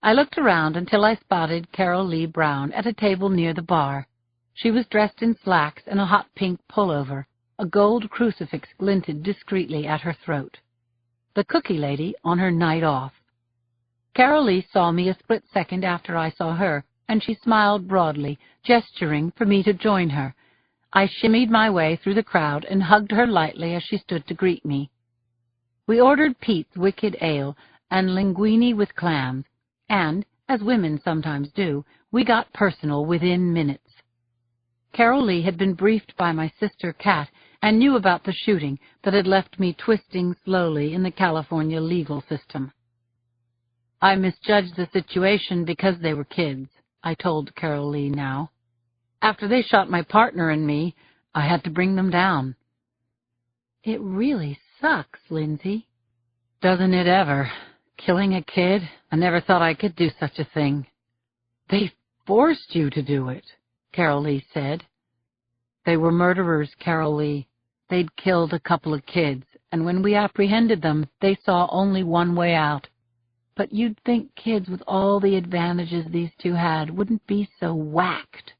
I looked around until I spotted Carol Lee Brown at a table near the bar. She was dressed in slacks and a hot pink pullover. A gold crucifix glinted discreetly at her throat. The cookie lady on her night off. Carol Lee saw me a split second after I saw her, and she smiled broadly, gesturing for me to join her. I shimmied my way through the crowd and hugged her lightly as she stood to greet me. We ordered Pete's Wicked Ale and linguine with clams, and, as women sometimes do, we got personal within minutes. Carol Lee had been briefed by my sister Kat and knew about the shooting that had left me twisting slowly in the California legal system. "I misjudged the situation because they were kids," I told Carol Lee now. "After they shot my partner and me, I had to bring them down." "It really sucks, Lindsay." "Doesn't it ever? Killing a kid? I never thought I could do such a thing." "They forced you to do it," Carol Lee said. "They were murderers, Carol Lee. They'd killed a couple of kids, and when we apprehended them, they saw only one way out. But you'd think kids with all the advantages these two had wouldn't be so whacked."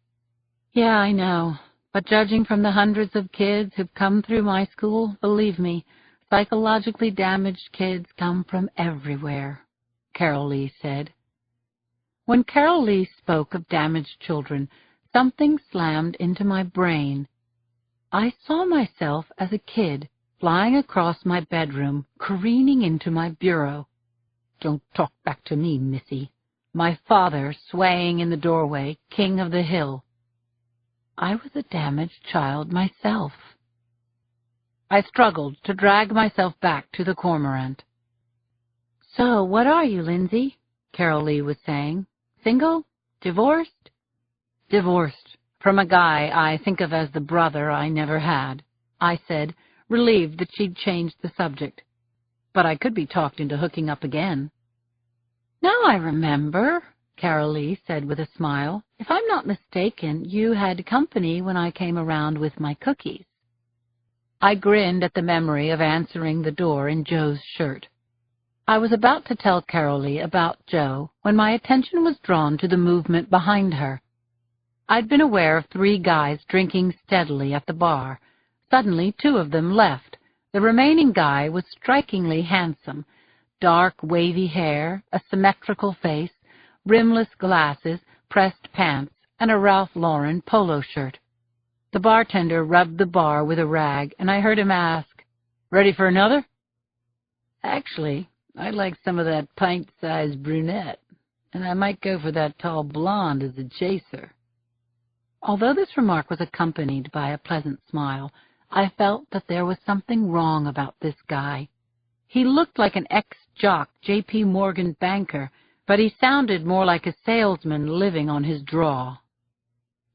"Yeah, I know. But judging from the hundreds of kids who've come through my school, believe me, psychologically damaged kids come from everywhere," Carol Lee said. When Carol Lee spoke of damaged children, something slammed into my brain. I saw myself as a kid, flying across my bedroom, careening into my bureau. "Don't talk back to me, missy." My father swaying in the doorway, king of the hill. I was a damaged child myself. I struggled to drag myself back to the cormorant. "So, what are you, Lindsay?" Carol Lee was saying. "Single? Divorced?" "Divorced. From a guy I think of as the brother I never had," I said, relieved that she'd changed the subject. "But I could be talked into hooking up again." "Now I remember," Carol Lee said with a smile. "If I'm not mistaken, you had company when I came around with my cookies." I grinned at the memory of answering the door in Joe's shirt. I was about to tell Carol Lee about Joe when my attention was drawn to the movement behind her. I'd been aware of 3 guys drinking steadily at the bar. Suddenly, 2 of them left. The remaining guy was strikingly handsome. Dark, wavy hair, a symmetrical face, rimless glasses, pressed pants, and a Ralph Lauren polo shirt. The bartender rubbed the bar with a rag, and I heard him ask, "Ready for another?" "Actually, I'd like some of that pint-sized brunette, and I might go for that tall blonde as a chaser." Although this remark was accompanied by a pleasant smile, I felt that there was something wrong about this guy. He looked like an ex-jock J.P. Morgan banker, but he sounded more like a salesman living on his draw.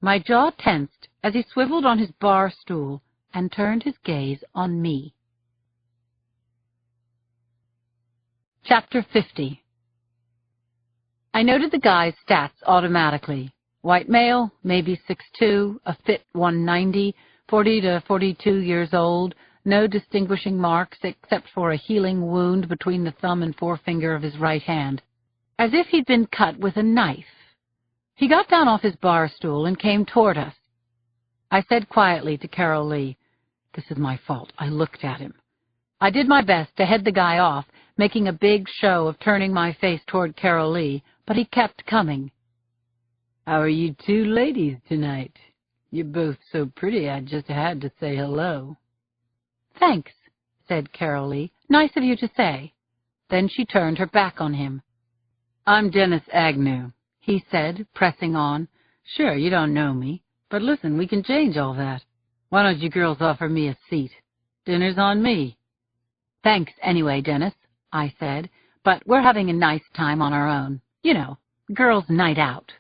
My jaw tensed as he swiveled on his bar stool and turned his gaze on me. Chapter 50. I noted the guy's stats automatically. White male, maybe 6'2", a fit 190, 40 to 42 years old, no distinguishing marks except for a healing wound between the thumb and forefinger of his right hand, as if he'd been cut with a knife. He got down off his bar stool and came toward us. I said quietly to Carol Lee, "This is my fault. I looked at him." I did my best to head the guy off, making a big show of turning my face toward Carol Lee, but he kept coming. "How are you 2 ladies tonight? You're both so pretty I just had to say hello." "Thanks," said Carol Lee. "Nice of you to say." Then she turned her back on him. "I'm Dennis Agnew," he said, pressing on. "Sure, you don't know me, but listen, we can change all that. Why don't you girls offer me a seat? Dinner's on me." "Thanks anyway, Dennis," I said, "but we're having a nice time on our own. You know, girls' night out."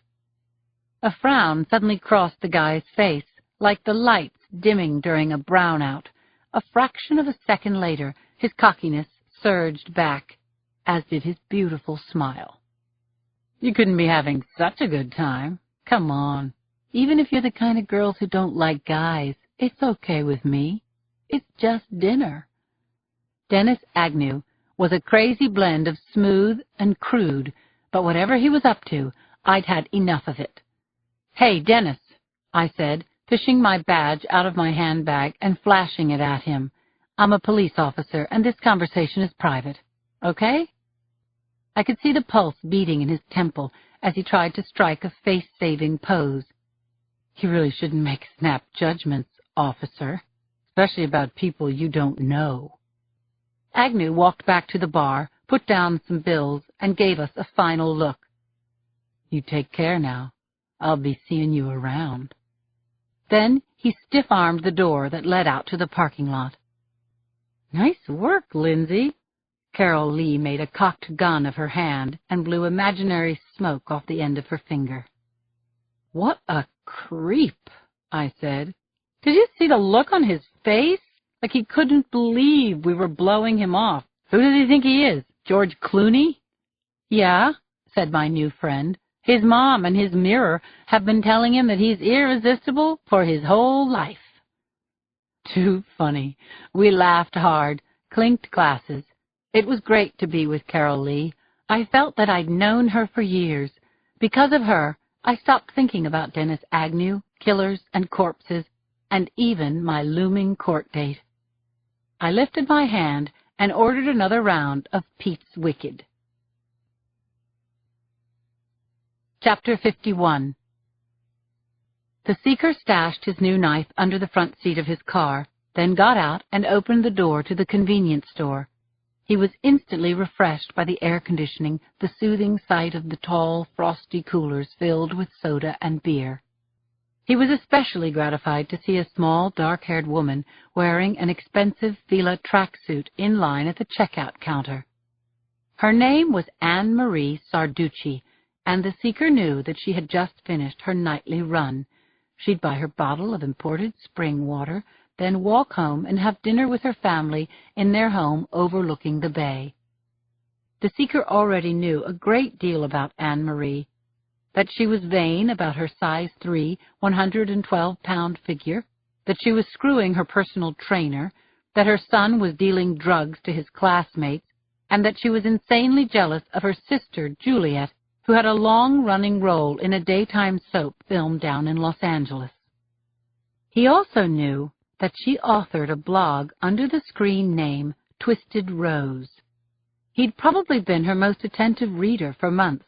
A frown suddenly crossed the guy's face, like the lights dimming during a brownout. A fraction of a second later, his cockiness surged back, as did his beautiful smile. "You couldn't be having such a good time. Come on. Even if you're the kind of girls who don't like guys, it's okay with me. It's just dinner." Dennis Agnew was a crazy blend of smooth and crude, but whatever he was up to, I'd had enough of it. "Hey, Dennis," I said, fishing my badge out of my handbag and flashing it at him. "I'm a police officer, and this conversation is private. Okay?" I could see the pulse beating in his temple as he tried to strike a face-saving pose. "You really shouldn't make snap judgments, officer, especially about people you don't know." Agnew walked back to the bar, put down some bills, and gave us a final look. "You take care now. I'll be seeing you around." Then he stiff-armed the door that led out to the parking lot. "Nice work, Lindsay." Carol Lee made a cocked gun of her hand and blew imaginary smoke off the end of her finger. "What a creep," I said. "Did you see the look on his face? Like he couldn't believe we were blowing him off. Who does he think he is, George Clooney?" "Yeah," said my new friend. "His mom and his mirror have been telling him that he's irresistible for his whole life." Too funny. We laughed hard, clinked glasses. It was great to be with Carol Lee. I felt that I'd known her for years. Because of her, I stopped thinking about Dennis Agnew, killers and corpses, and even my looming court date. I lifted my hand and ordered another round of Pete's Wicked. Chapter 51. The seeker stashed his new knife under the front seat of his car, then got out and opened the door to the convenience store. He was instantly refreshed by the air conditioning, the soothing sight of the tall, frosty coolers filled with soda and beer. He was especially gratified to see a small, dark-haired woman wearing an expensive Fila tracksuit in line at the checkout counter. Her name was Anne-Marie Sarducci, and the seeker knew that she had just finished her nightly run. She'd buy her bottle of imported spring water, then walk home and have dinner with her family in their home overlooking the bay. The seeker already knew a great deal about Anne-Marie, that she was vain about her size 3, 112-pound figure, that she was screwing her personal trainer, that her son was dealing drugs to his classmates, and that she was insanely jealous of her sister, Juliet, who had a long-running role in a daytime soap filmed down in Los Angeles. He also knew that she authored a blog under the screen name Twisted Rose. He'd probably been her most attentive reader for months.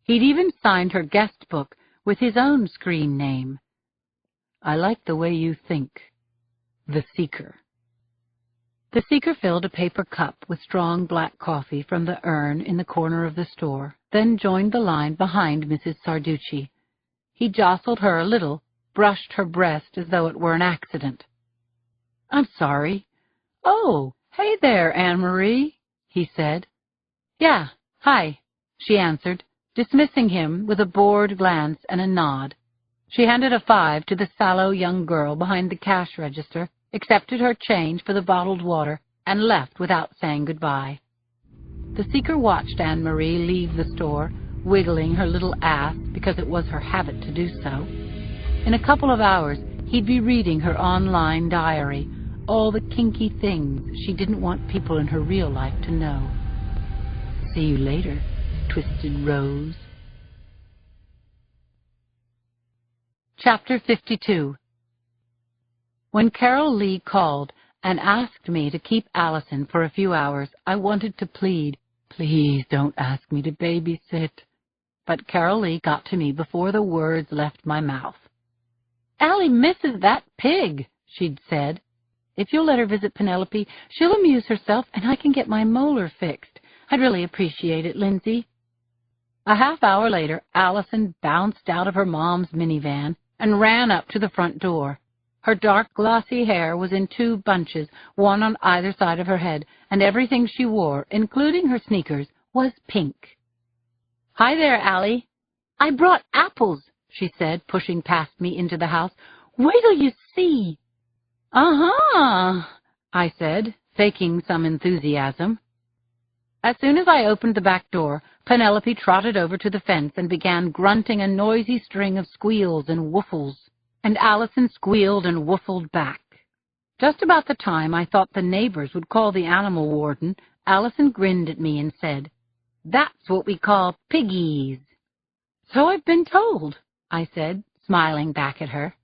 He'd even signed her guest book with his own screen name. I like the way you think. The Seeker. The Seeker filled a paper cup with strong black coffee from the urn in the corner of the store, then joined the line behind Mrs. Sarducci. He jostled her a little, brushed her breast as though it were an accident. "I'm sorry." "Oh, hey there, Anne-Marie," he said. "Yeah, hi," she answered, dismissing him with a bored glance and a nod. She handed a 5 to the sallow young girl behind the cash register, accepted her change for the bottled water, and left without saying goodbye. The Seeker watched Anne-Marie leave the store, wiggling her little ass because it was her habit to do so. In a couple of hours, he'd be reading her online diary, all the kinky things she didn't want people in her real life to know. See you later, Twisted Rose. Chapter 52. When Carol Lee called and asked me to keep Allison for a few hours, I wanted to plead, "Please don't ask me to babysit." But Carol Lee got to me before the words left my mouth. "Allie misses that pig," she'd said. "If you'll let her visit Penelope, she'll amuse herself and I can get my molar fixed. I'd really appreciate it, Lindsay." A half hour later, Allison bounced out of her mom's minivan and ran up to the front door. Her dark, glossy hair was in 2 bunches, one on either side of her head, and everything she wore, including her sneakers, was pink. "Hi there, Allie." "I brought apples," she said, pushing past me into the house. "Wait till you see." "Uh-huh," I said, faking some enthusiasm. As soon as I opened the back door, Penelope trotted over to the fence and began grunting a noisy string of squeals and woofles, and Allison squealed and woofled back. Just about the time I thought the neighbors would call the animal warden, Allison grinned at me and said, "That's what we call piggies." "So I've been told," I said, smiling back at her.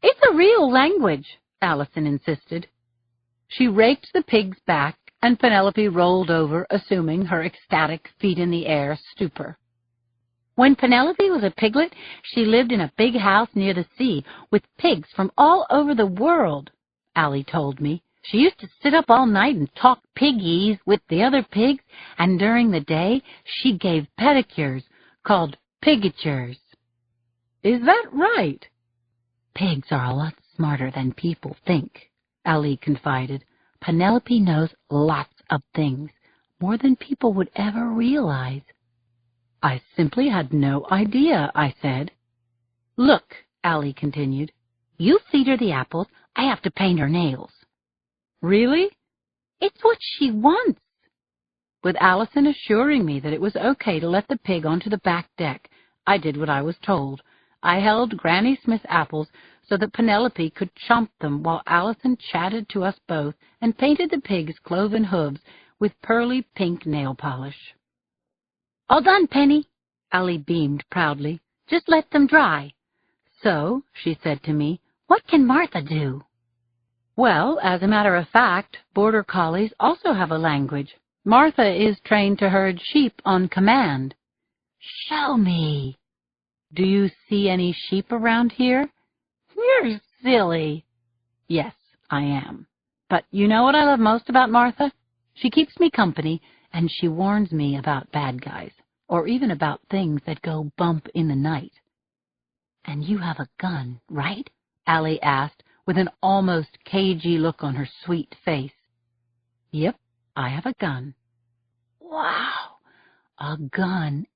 "It's a real language," Allison insisted. She raked the pigs back, and Penelope rolled over, assuming her ecstatic feet-in-the-air stupor. "When Penelope was a piglet, she lived in a big house near the sea with pigs from all over the world," Allie told me. "She used to sit up all night and talk piggies with the other pigs, and during the day she gave pedicures called pigatures." "Is that right?" "Pigs are a lot smarter than people think," Allie confided. "Penelope knows lots of things, more than people would ever realize." "I simply had no idea," I said. "Look," Allie continued, "you feed her the apples, I have to paint her nails." "Really?" "It's what she wants." With Allison assuring me that it was okay to let the pig onto the back deck, I did what I was told. I held Granny Smith's apples so that Penelope could chomp them while Allison chatted to us both and painted the pig's cloven hooves with pearly pink nail polish. "All done, Penny," Allie beamed proudly. "Just let them dry." "So," she said to me, "what can Martha do?" "Well, as a matter of fact, border collies also have a language. Martha is trained to herd sheep on command." "Show me." "Do you see any sheep around here?" "You're silly." "Yes, I am. But you know what I love most about Martha? She keeps me company, and she warns me about bad guys, or even about things that go bump in the night." "And you have a gun, right?" Allie asked, with an almost cagey look on her sweet face. "Yep, I have a gun." "Wow, a gun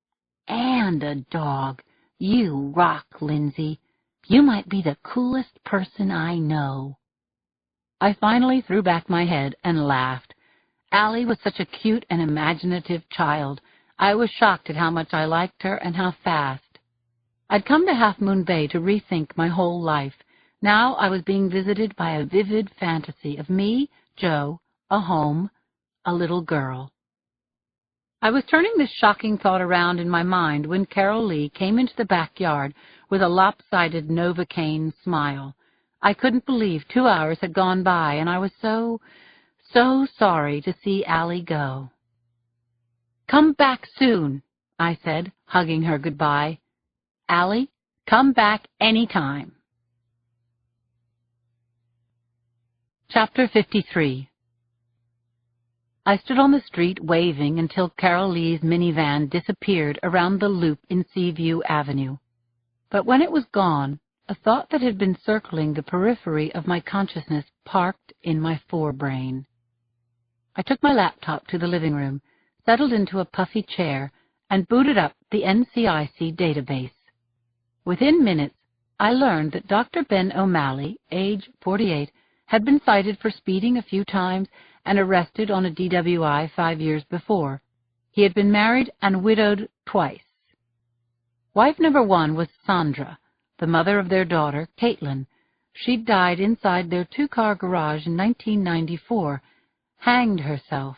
and a dog. You rock, Lindsay. You might be the coolest person I know." I finally threw back my head and laughed. Allie was such a cute and imaginative child. I was shocked at how much I liked her and how fast. I'd come to Half Moon Bay to rethink my whole life. Now I was being visited by a vivid fantasy of me, Joe, a home, a little girl. I was turning this shocking thought around in my mind when Carol Lee came into the backyard with a lopsided Novocaine smile. I couldn't believe 2 hours had gone by, and I was so sorry to see Allie go. "Come back soon," I said, hugging her goodbye. "Allie, come back any time." Chapter 53. I stood on the street waving until Carol Lee's minivan disappeared around the loop in Seaview Avenue. But when it was gone, a thought that had been circling the periphery of my consciousness parked in my forebrain. I took my laptop to the living room, settled into a puffy chair, and booted up the NCIC database. Within minutes, I learned that Dr. Ben O'Malley, age 48, had been cited for speeding a few times and arrested on a DWI 5 years before. He had been married and widowed twice. Wife number 1 was Sandra, the mother of their daughter, Caitlin. She'd died inside their 2-car garage in 1994, hanged herself.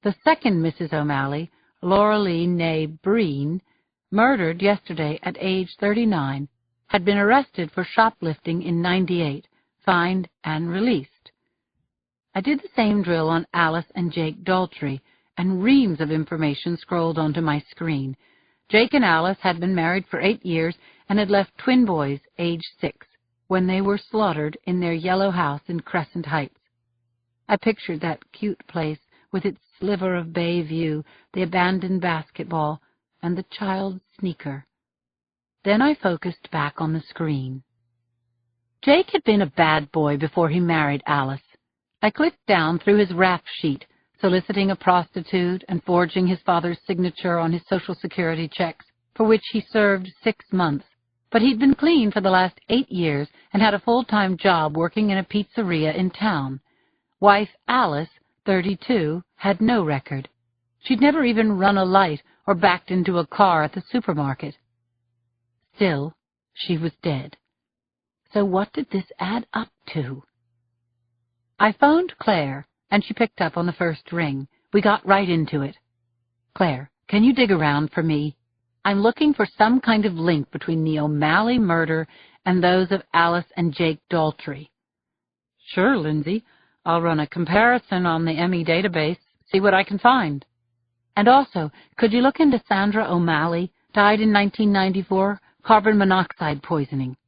The second Mrs. O'Malley, Laura Lee née Breen, murdered yesterday at age 39, had been arrested for shoplifting in 98, fined and released. I did the same drill on Alice and Jake Daltrey, and reams of information scrolled onto my screen. Jake and Alice had been married for 8 years and had left twin boys, age 6, when they were slaughtered in their yellow house in Crescent Heights. I pictured that cute place with its sliver of bay view, the abandoned basketball, and the child's sneaker. Then I focused back on the screen. Jake had been a bad boy before he married Alice. I clicked down through his rap sheet, soliciting a prostitute and forging his father's signature on his Social Security checks, for which he served 6 months. But he'd been clean for the last 8 years and had a full-time job working in a pizzeria in town. Wife Alice, 32, had no record. She'd never even run a light or backed into a car at the supermarket. Still, she was dead. So what did this add up to? I phoned Claire, and she picked up on the first ring. We got right into it. "Claire, can you dig around for me? I'm looking for some kind of link between the O'Malley murder and those of Alice and Jake Daltrey." "Sure, Lindsay. I'll run a comparison on the ME database, see what I can find." "And also, could you look into Sandra O'Malley, died in 1994, carbon monoxide poisoning?"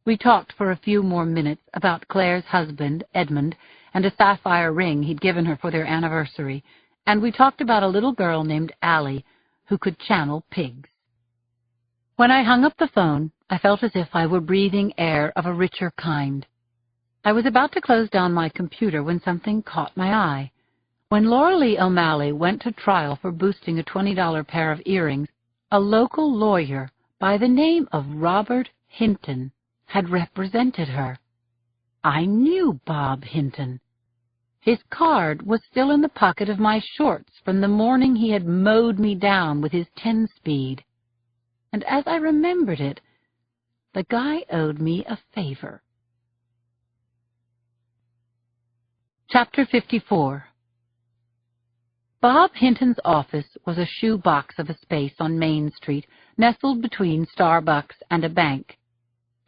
We talked for a few more minutes about Claire's husband, Edmund, and a sapphire ring he'd given her for their anniversary, and we talked about a little girl named Allie who could channel pigs. When I hung up the phone, I felt as if I were breathing air of a richer kind. I was about to close down my computer when something caught my eye. When Laura Lee O'Malley went to trial for boosting a $20 pair of earrings, a local lawyer by the name of Robert Hinton had represented her. I knew Bob Hinton. His card was still in the pocket of my shorts from the morning he had mowed me down with his 10-speed. And as I remembered it, the guy owed me a favor. Chapter 54. Bob Hinton's office was a shoebox of a space on Main Street, nestled between Starbucks and a bank.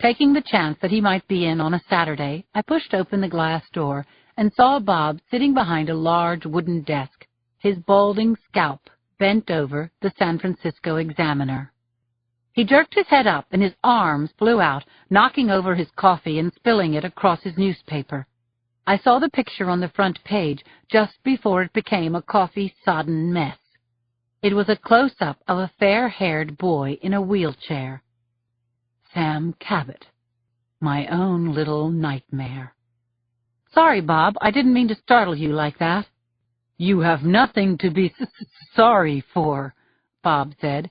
Taking the chance that he might be in on a Saturday, I pushed open the glass door and saw Bob sitting behind a large wooden desk, his balding scalp bent over the San Francisco Examiner. He jerked his head up and his arms flew out, knocking over his coffee and spilling it across his newspaper. I saw the picture on the front page just before it became a coffee-sodden mess. It was a close-up of a fair-haired boy in a wheelchair. Sam Cabot, my own little nightmare. "Sorry, Bob, I didn't mean to startle you like that." "You have nothing to be sorry for," Bob said.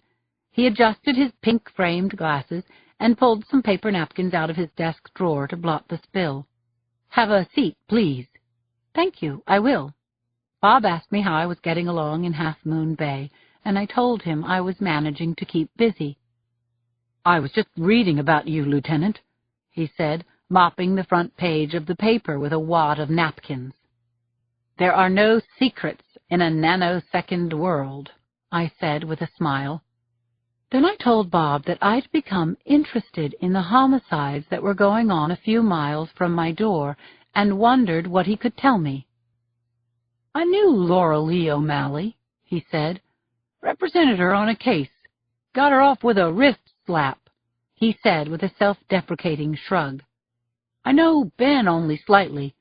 He adjusted his pink-framed glasses and pulled some paper napkins out of his desk drawer to blot the spill. "Have a seat, please." "Thank you, I will." Bob asked me how I was getting along in Half Moon Bay, and I told him I was managing to keep busy. "I was just reading about you, Lieutenant," he said, mopping the front page of the paper with a wad of napkins. "There are no secrets in a nanosecond world, I said with a smile. Then I told Bob that I'd become interested in the homicides that were going on a few miles from my door and wondered what he could tell me. I knew Laura Lee O'Malley, he said. Represented her on a case. Got her off with a wrist slap, he said with a self-deprecating shrug. I know Ben only slightly.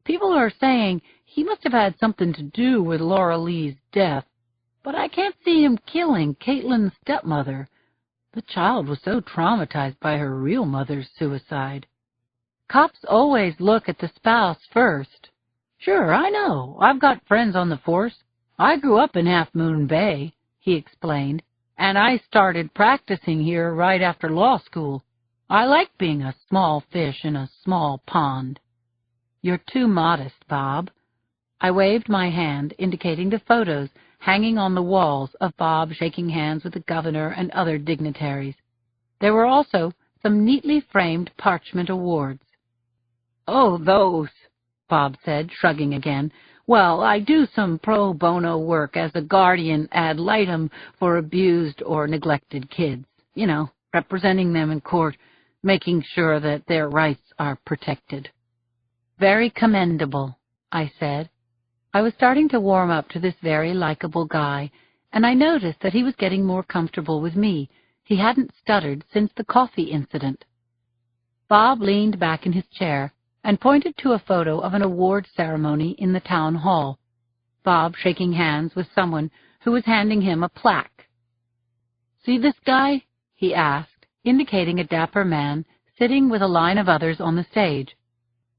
People are saying he must have had something to do with Laura Lee's death, but I can't see him killing Caitlin's stepmother. The child was so traumatized by her real mother's suicide. Cops always look at the spouse first. Sure, I know. I've got friends on the force. I grew up in Half Moon Bay, he explained, and I started practicing here right after law school. I like being a small fish in a small pond. You're too modest, Bob. I waved my hand, indicating the photos hanging on the walls of Bob shaking hands with the governor and other dignitaries. There were also some neatly framed parchment awards. Oh, those, Bob said, shrugging again. Well, I do some pro bono work as a guardian ad litem for abused or neglected kids. You know, representing them in court, making sure that their rights are protected. Very commendable, I said. I was starting to warm up to this very likable guy, and I noticed that he was getting more comfortable with me. He hadn't stuttered since the coffee incident. Bob leaned back in his chair and pointed to a photo of an award ceremony in the town hall, Bob shaking hands with someone who was handing him a plaque. See this guy? He asked, indicating a dapper man sitting with a line of others on the stage.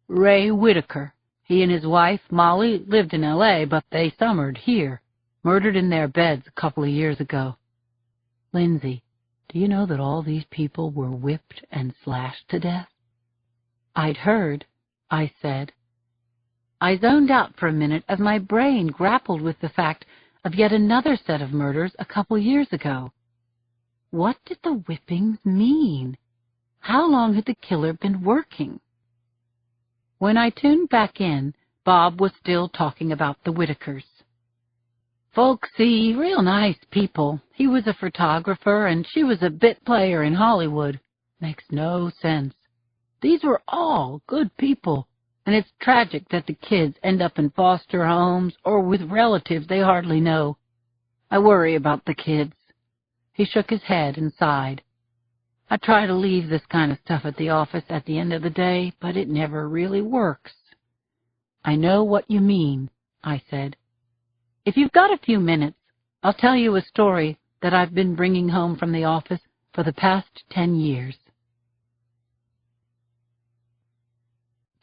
Ray Whitaker. He and his wife, Molly, lived in L.A., but they summered here, murdered in their beds a couple of years ago. Lindsay, do you know that all these people were whipped and slashed to death? I'd heard, I said. I zoned out for a minute as my brain grappled with the fact of yet another set of murders a couple years ago. What did the whippings mean? How long had the killer been working? When I tuned back in, Bob was still talking about the Whitakers. Folksy, real nice people. He was a photographer and she was a bit player in Hollywood. Makes no sense. These were all good people, and it's tragic that the kids end up in foster homes or with relatives they hardly know. I worry about the kids. He shook his head and sighed. I try to leave this kind of stuff at the office at the end of the day, but it never really works. I know what you mean, I said. If you've got a few minutes, I'll tell you a story that I've been bringing home from the office for the past 10 years.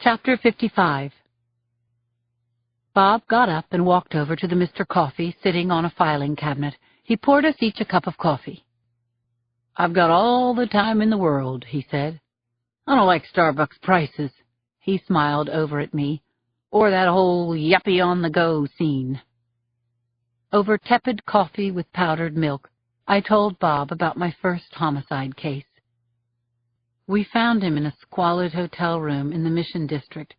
Chapter 55. Bob got up and walked over to the Mr. Coffee sitting on a filing cabinet. He poured us each a cup of coffee. I've got all the time in the world, he said. I don't like Starbucks prices, he smiled over at me, or that whole yuppie-on-the-go scene. Over tepid coffee with powdered milk, I told Bob about my first homicide case. We found him in a squalid hotel room in the Mission District.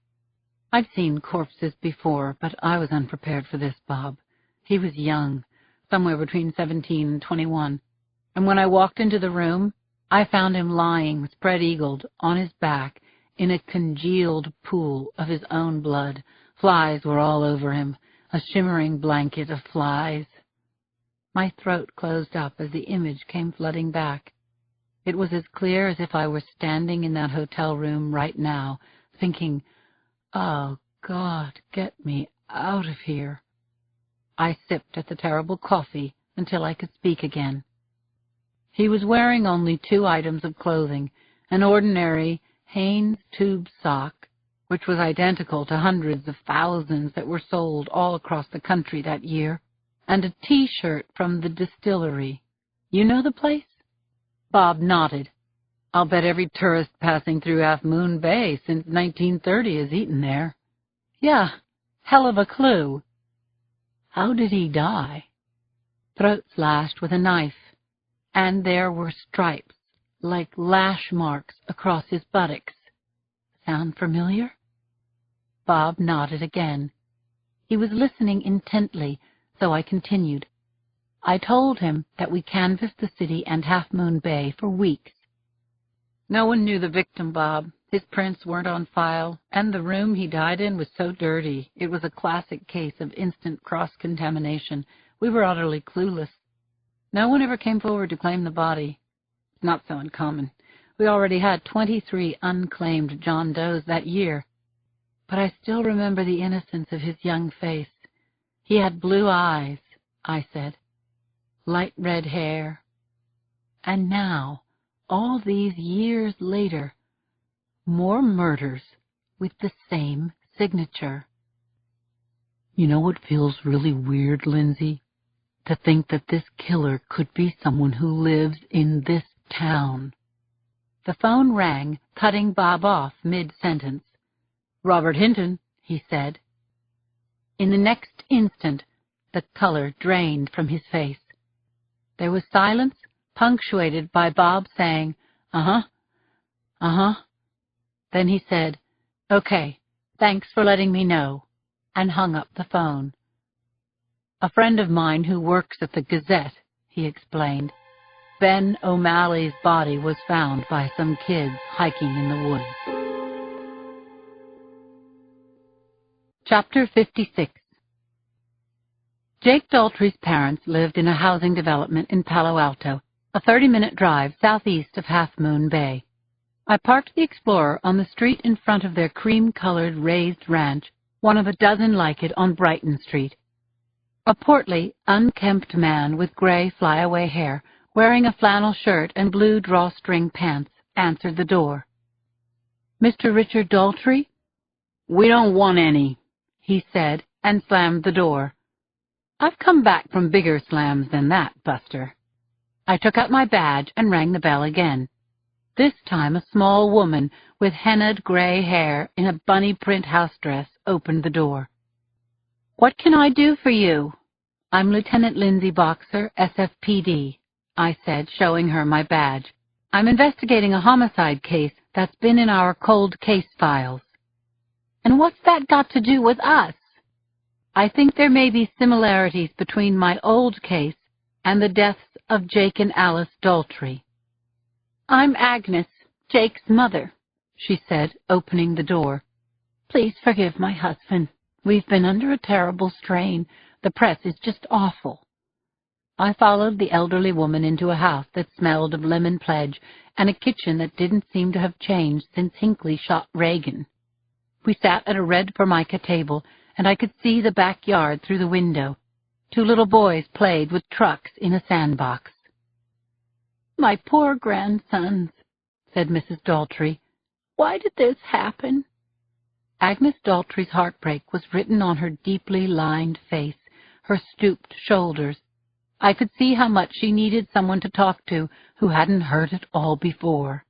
I've seen corpses before, but I was unprepared for this, Bob. He was young, somewhere between 17 and 21. And when I walked into the room, I found him lying, spread-eagled, on his back, in a congealed pool of his own blood. Flies were all over him, a shimmering blanket of flies. My throat closed up as the image came flooding back. It was as clear as if I were standing in that hotel room right now, thinking, oh, God, get me out of here. I sipped at the terrible coffee until I could speak again. He was wearing only 2 items of clothing, an ordinary Hanes tube sock, which was identical to hundreds of thousands that were sold all across the country that year, and a T-shirt from the distillery. You know the place? Bob nodded. I'll bet every tourist passing through Half Moon Bay since 1930 has eaten there. Yeah, hell of a clue. How did he die? Throat slashed with a knife, and there were stripes, like lash marks, across his buttocks. Sound familiar? Bob nodded again. He was listening intently, so I continued. I told him that we canvassed the city and Half Moon Bay for weeks. No one knew the victim, Bob. His prints weren't on file, and the room he died in was so dirty. It was a classic case of instant cross-contamination. We were utterly clueless. No one ever came forward to claim the body. Not so uncommon. We already had 23 unclaimed John Does that year. But I still remember the innocence of his young face. He had blue eyes, I said, light red hair. And now, all these years later, more murders with the same signature. You know what feels really weird, Lindsay? To think that this killer could be someone who lives in this town. The phone rang, cutting Bob off mid-sentence. Robert Hinton, he said. In the next instant, the color drained from his face. There was silence, punctuated by Bob saying, uh-huh, uh-huh. Then he said, okay, thanks for letting me know, and hung up the phone. A friend of mine who works at the Gazette, he explained. Ben O'Malley's body was found by some kids hiking in the woods. Chapter 56. Jake Daltrey's parents lived in a housing development in Palo Alto, a 30-minute drive southeast of Half Moon Bay. I parked the Explorer on the street in front of their cream-colored raised ranch, one of a dozen like it on Brighton Street. A portly, unkempt man with gray flyaway hair, wearing a flannel shirt and blue drawstring pants, answered the door. Mr. Richard Daltrey? We don't want any, he said, and slammed the door. I've come back from bigger slams than that, Buster. I took out my badge and rang the bell again. This time a small woman with hennaed gray hair in a bunny print house dress opened the door. What can I do for you? I'm Lieutenant Lindsay Boxer, SFPD, I said, showing her my badge. I'm investigating a homicide case that's been in our cold case files. And what's that got to do with us? I think there may be similarities between my old case and the deaths of Jake and Alice Daltrey. I'm Agnes, Jake's mother, she said, opening the door. Please forgive my husband. We've been under a terrible strain. The press is just awful. I followed the elderly woman into a house that smelled of lemon pledge and a kitchen that didn't seem to have changed since Hinckley shot Reagan. We sat at a red formica table, and I could see the backyard through the window. 2 little boys played with trucks in a sandbox. My poor grandsons, said Mrs. Daltrey. Why did this happen? Agnes Daltrey's heartbreak was written on her deeply lined face, her stooped shoulders. I could see how much she needed someone to talk to who hadn't heard it all before.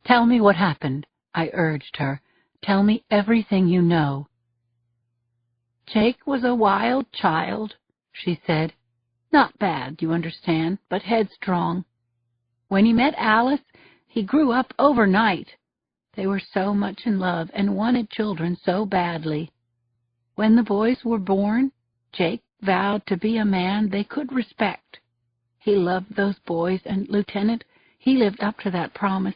Tell me what happened, I urged her. Tell me everything you know. Jake was a wild child, she said. Not bad, you understand, but headstrong. When he met Alice, he grew up overnight. They were so much in love and wanted children so badly. When the boys were born, Jake vowed to be a man they could respect. He loved those boys, and, Lieutenant, he lived up to that promise.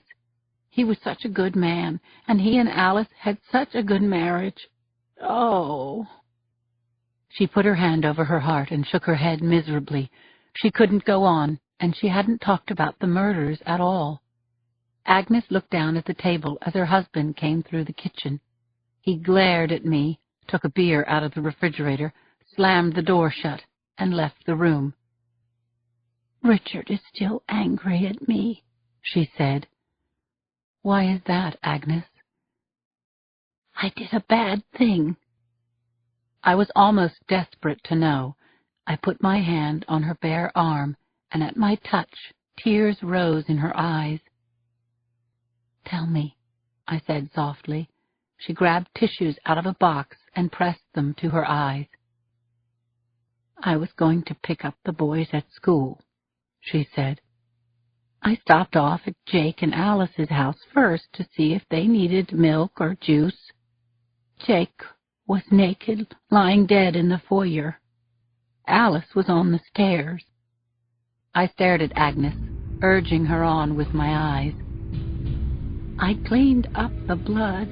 He was such a good man, and he and Alice had such a good marriage. Oh. She put her hand over her heart and shook her head miserably. She couldn't go on, and she hadn't talked about the murders at all. Agnes looked down at the table as her husband came through the kitchen. He glared at me, took a beer out of the refrigerator, slammed the door shut, and left the room. Richard is still angry at me, she said. Why is that, Agnes? I did a bad thing. I was almost desperate to know. I put my hand on her bare arm, and at my touch, tears rose in her eyes. Tell me, I said softly. She grabbed tissues out of a box and pressed them to her eyes. I was going to pick up the boys at school, she said. I stopped off at Jake and Alice's house first to see if they needed milk or juice. Jake was naked, lying dead in the foyer. Alice was on the stairs. I stared at Agnes, urging her on with my eyes. I cleaned up the blood,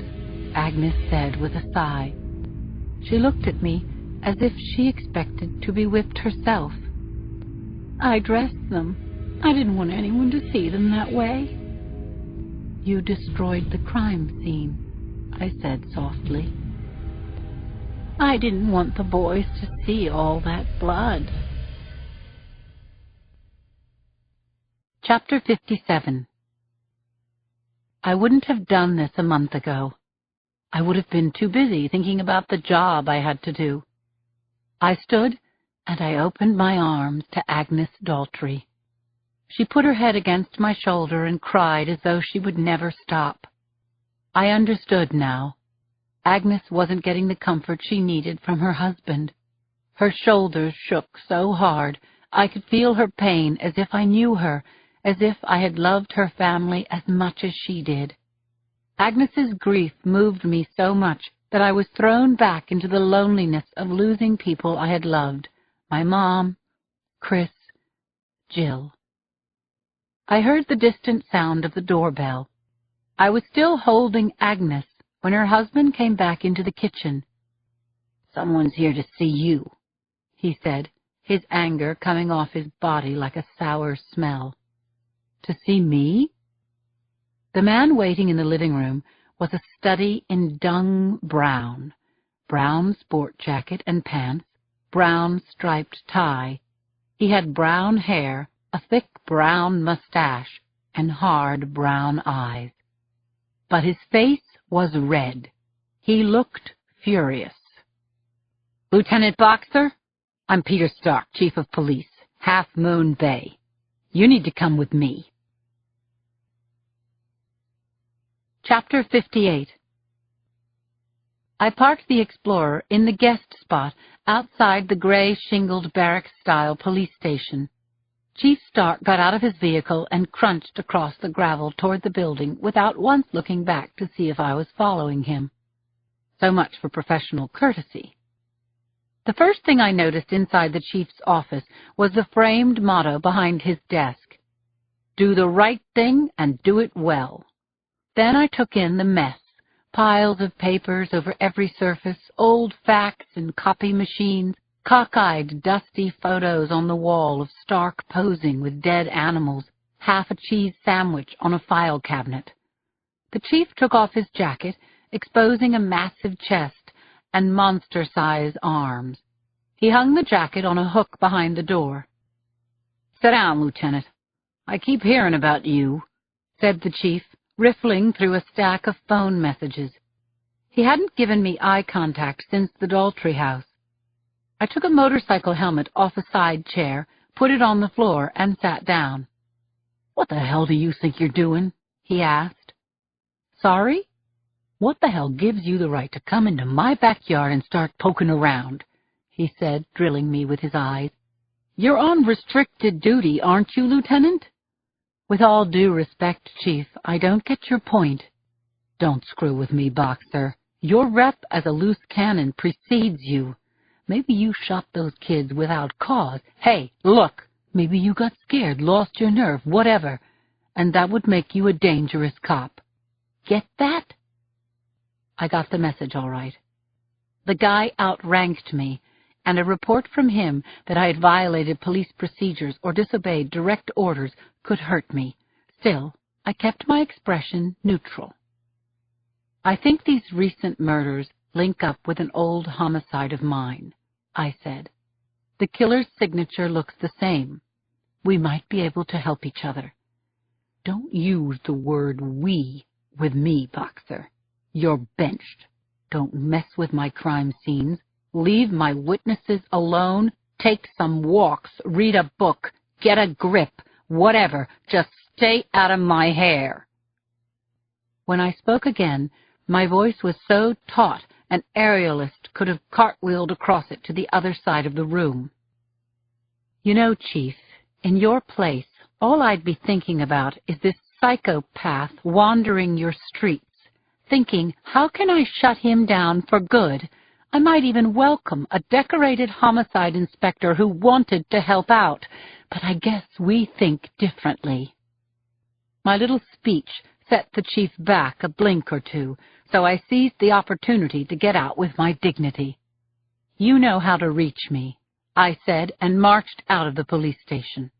Agnes said with a sigh. She looked at me as if she expected to be whipped herself. I dressed them. I didn't want anyone to see them that way. You destroyed the crime scene, I said softly. I didn't want the boys to see all that blood. Chapter 57. I wouldn't have done this a month ago. I would have been too busy thinking about the job I had to do. I stood and I opened my arms to Agnes Daltrey. She put her head against my shoulder and cried as though she would never stop. I understood now. Agnes wasn't getting the comfort she needed from her husband. Her shoulders shook so hard I could feel her pain as if I knew her, as if I had loved her family as much as she did. Agnes's grief moved me so much that I was thrown back into the loneliness of losing people I had loved, my mom, Chris, Jill. I heard the distant sound of the doorbell. I was still holding Agnes when her husband came back into the kitchen. "Someone's here to see you," he said, his anger coming off his body like a sour smell. To see me? The man waiting in the living room was a study in dung brown, brown sport jacket and pants, brown striped tie. He had brown hair, a thick brown mustache, and hard brown eyes. But his face was red. He looked furious. "Lieutenant Boxer, I'm Peter Stark, Chief of Police, Half Moon Bay. You need to come with me." Chapter 58. I parked the Explorer in the guest spot outside the gray shingled barrack-style police station. Chief Stark got out of his vehicle and crunched across the gravel toward the building without once looking back to see if I was following him. So much for professional courtesy. The first thing I noticed inside the chief's office was the framed motto behind his desk: "Do the right thing and do it well." Then I took in the mess, piles of papers over every surface, old fax and copy machines, cockeyed, dusty photos on the wall of Stark posing with dead animals, half a cheese sandwich on a file cabinet. The chief took off his jacket, exposing a massive chest and monster-sized arms. He hung the jacket on a hook behind the door. "Sit down, Lieutenant. I keep hearing about you," said the chief, riffling through a stack of phone messages. He hadn't given me eye contact since the Daltrey house. I took a motorcycle helmet off a side chair, put it on the floor, and sat down. "What the hell do you think you're doing?" he asked. "Sorry? What the hell gives you the right to come into my backyard and start poking around?" he said, drilling me with his eyes. "You're on restricted duty, aren't you, Lieutenant?" "With all due respect, Chief, I don't get your point." "Don't screw with me, Boxer. Your rep as a loose cannon precedes you. Maybe you shot those kids without cause. Hey, look, maybe you got scared, lost your nerve, whatever, and that would make you a dangerous cop. Get that?" I got the message all right. The guy outranked me, and a report from him that I had violated police procedures or disobeyed direct orders could hurt me. Still, I kept my expression neutral. "I think these recent murders link up with an old homicide of mine," I said. "The killer's signature looks the same. We might be able to help each other." "Don't use the word 'we' with me, Boxer. You're benched. Don't mess with my crime scenes. Leave my witnesses alone. Take some walks. Read a book. Get a grip. Whatever. Just stay out of my hair." When I spoke again, my voice was so taut an aerialist could have cartwheeled across it to the other side of the room. "You know, Chief, in your place, all I'd be thinking about is this psychopath wandering your streets, thinking, how can I shut him down for good? I might even welcome a decorated homicide inspector who wanted to help out, but I guess we think differently. My little speech set the chief back a blink or two, so I seized the opportunity to get out with my dignity. "You know how to reach me," I said, and marched out of the police station.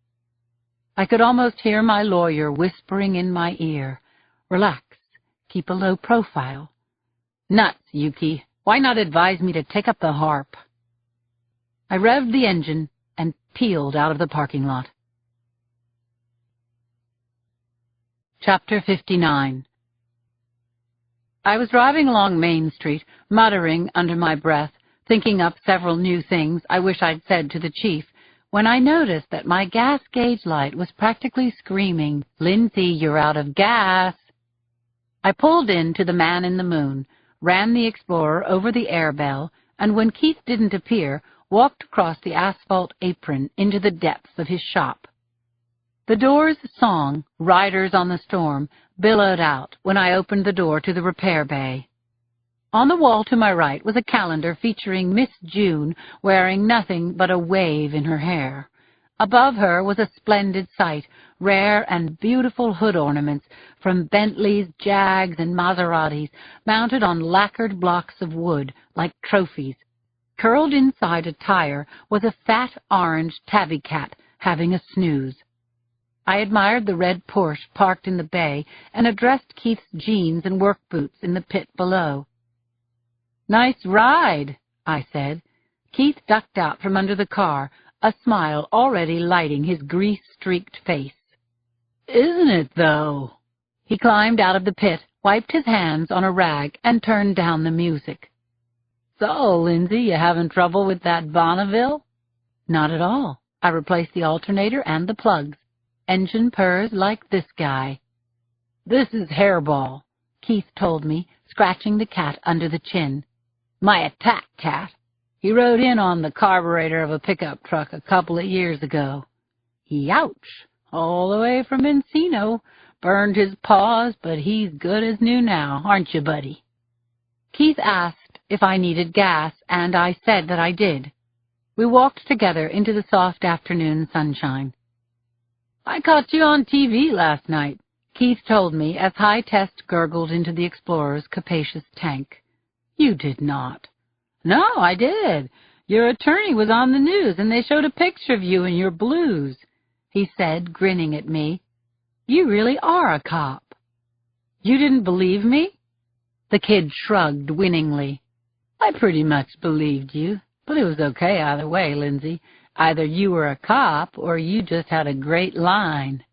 I could almost hear my lawyer whispering in my ear, "Relax, keep a low profile." "Nuts, Yuki. Why not advise me to take up the harp?" I revved the engine and peeled out of the parking lot. Chapter 59. I was driving along Main Street, muttering under my breath, thinking up several new things I wish I'd said to the chief, when I noticed that my gas gauge light was practically screaming, "Lindsay, you're out of gas." I pulled in to the Man in the Moon, ran the Explorer over the air bell, and when Keith didn't appear, walked across the asphalt apron into the depths of his shop. The Doors' song, "Riders on the Storm," billowed out when I opened the door to the repair bay. On the wall to my right was a calendar featuring Miss June wearing nothing but a wave in her hair. Above her was a splendid sight, rare and beautiful hood ornaments from Bentleys, Jags, and Maseratis, mounted on lacquered blocks of wood like trophies. Curled inside a tire was a fat orange tabby cat having a snooze. I admired the red Porsche parked in the bay and addressed Keith's jeans and work boots in the pit below. "Nice ride," I said. Keith ducked out from under the car, a smile already lighting his grease-streaked face. "Isn't it, though?" He climbed out of the pit, wiped his hands on a rag, and turned down the music. "So, Lindsay, you having trouble with that Bonneville?" "Not at all. I replaced the alternator and the plugs. Engine purrs like this guy." "This is Hairball," Keith told me, scratching the cat under the chin. "My attack cat. He rode in on the carburetor of a pickup truck a couple of years ago. Youch! All the way from Encino. Burned his paws, but he's good as new now, aren't you, buddy?" Keith asked if I needed gas, and I said that I did. We walked together into the soft afternoon sunshine. "I caught you on TV last night," Keith told me as High Test gurgled into the Explorer's capacious tank. "You did not." "No, I did. Your attorney was on the news, and they showed a picture of you in your blues," he said, grinning at me. "You really are a cop." "You didn't believe me?" The kid shrugged winningly. "I pretty much believed you, but it was okay either way, Lindsay. Either you were a cop or you just had a great line."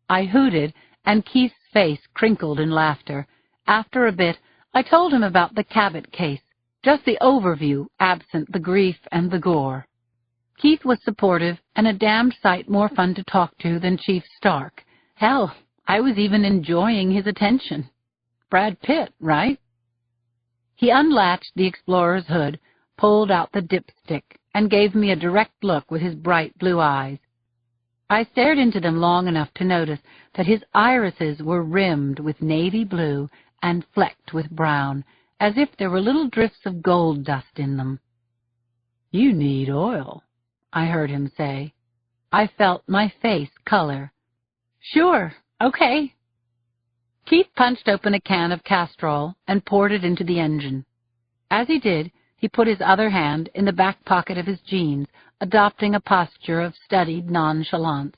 I hooted, and Keith's face crinkled in laughter. After a bit, I told him about the Cabot case, just the overview, absent the grief and the gore. Keith was supportive and a damned sight more fun to talk to than Chief Stark. Hell, I was even enjoying his attention. Brad Pitt, right? He unlatched the Explorer's hood, pulled out the dipstick, and gave me a direct look with his bright blue eyes. I stared into them long enough to notice that his irises were rimmed with navy blue and flecked with brown, as if there were little drifts of gold dust in them. "You need oil," I heard him say. I felt my face color. "Sure, okay." Keith punched open a can of Castrol and poured it into the engine. As he did, he put his other hand in the back pocket of his jeans, adopting a posture of studied nonchalance.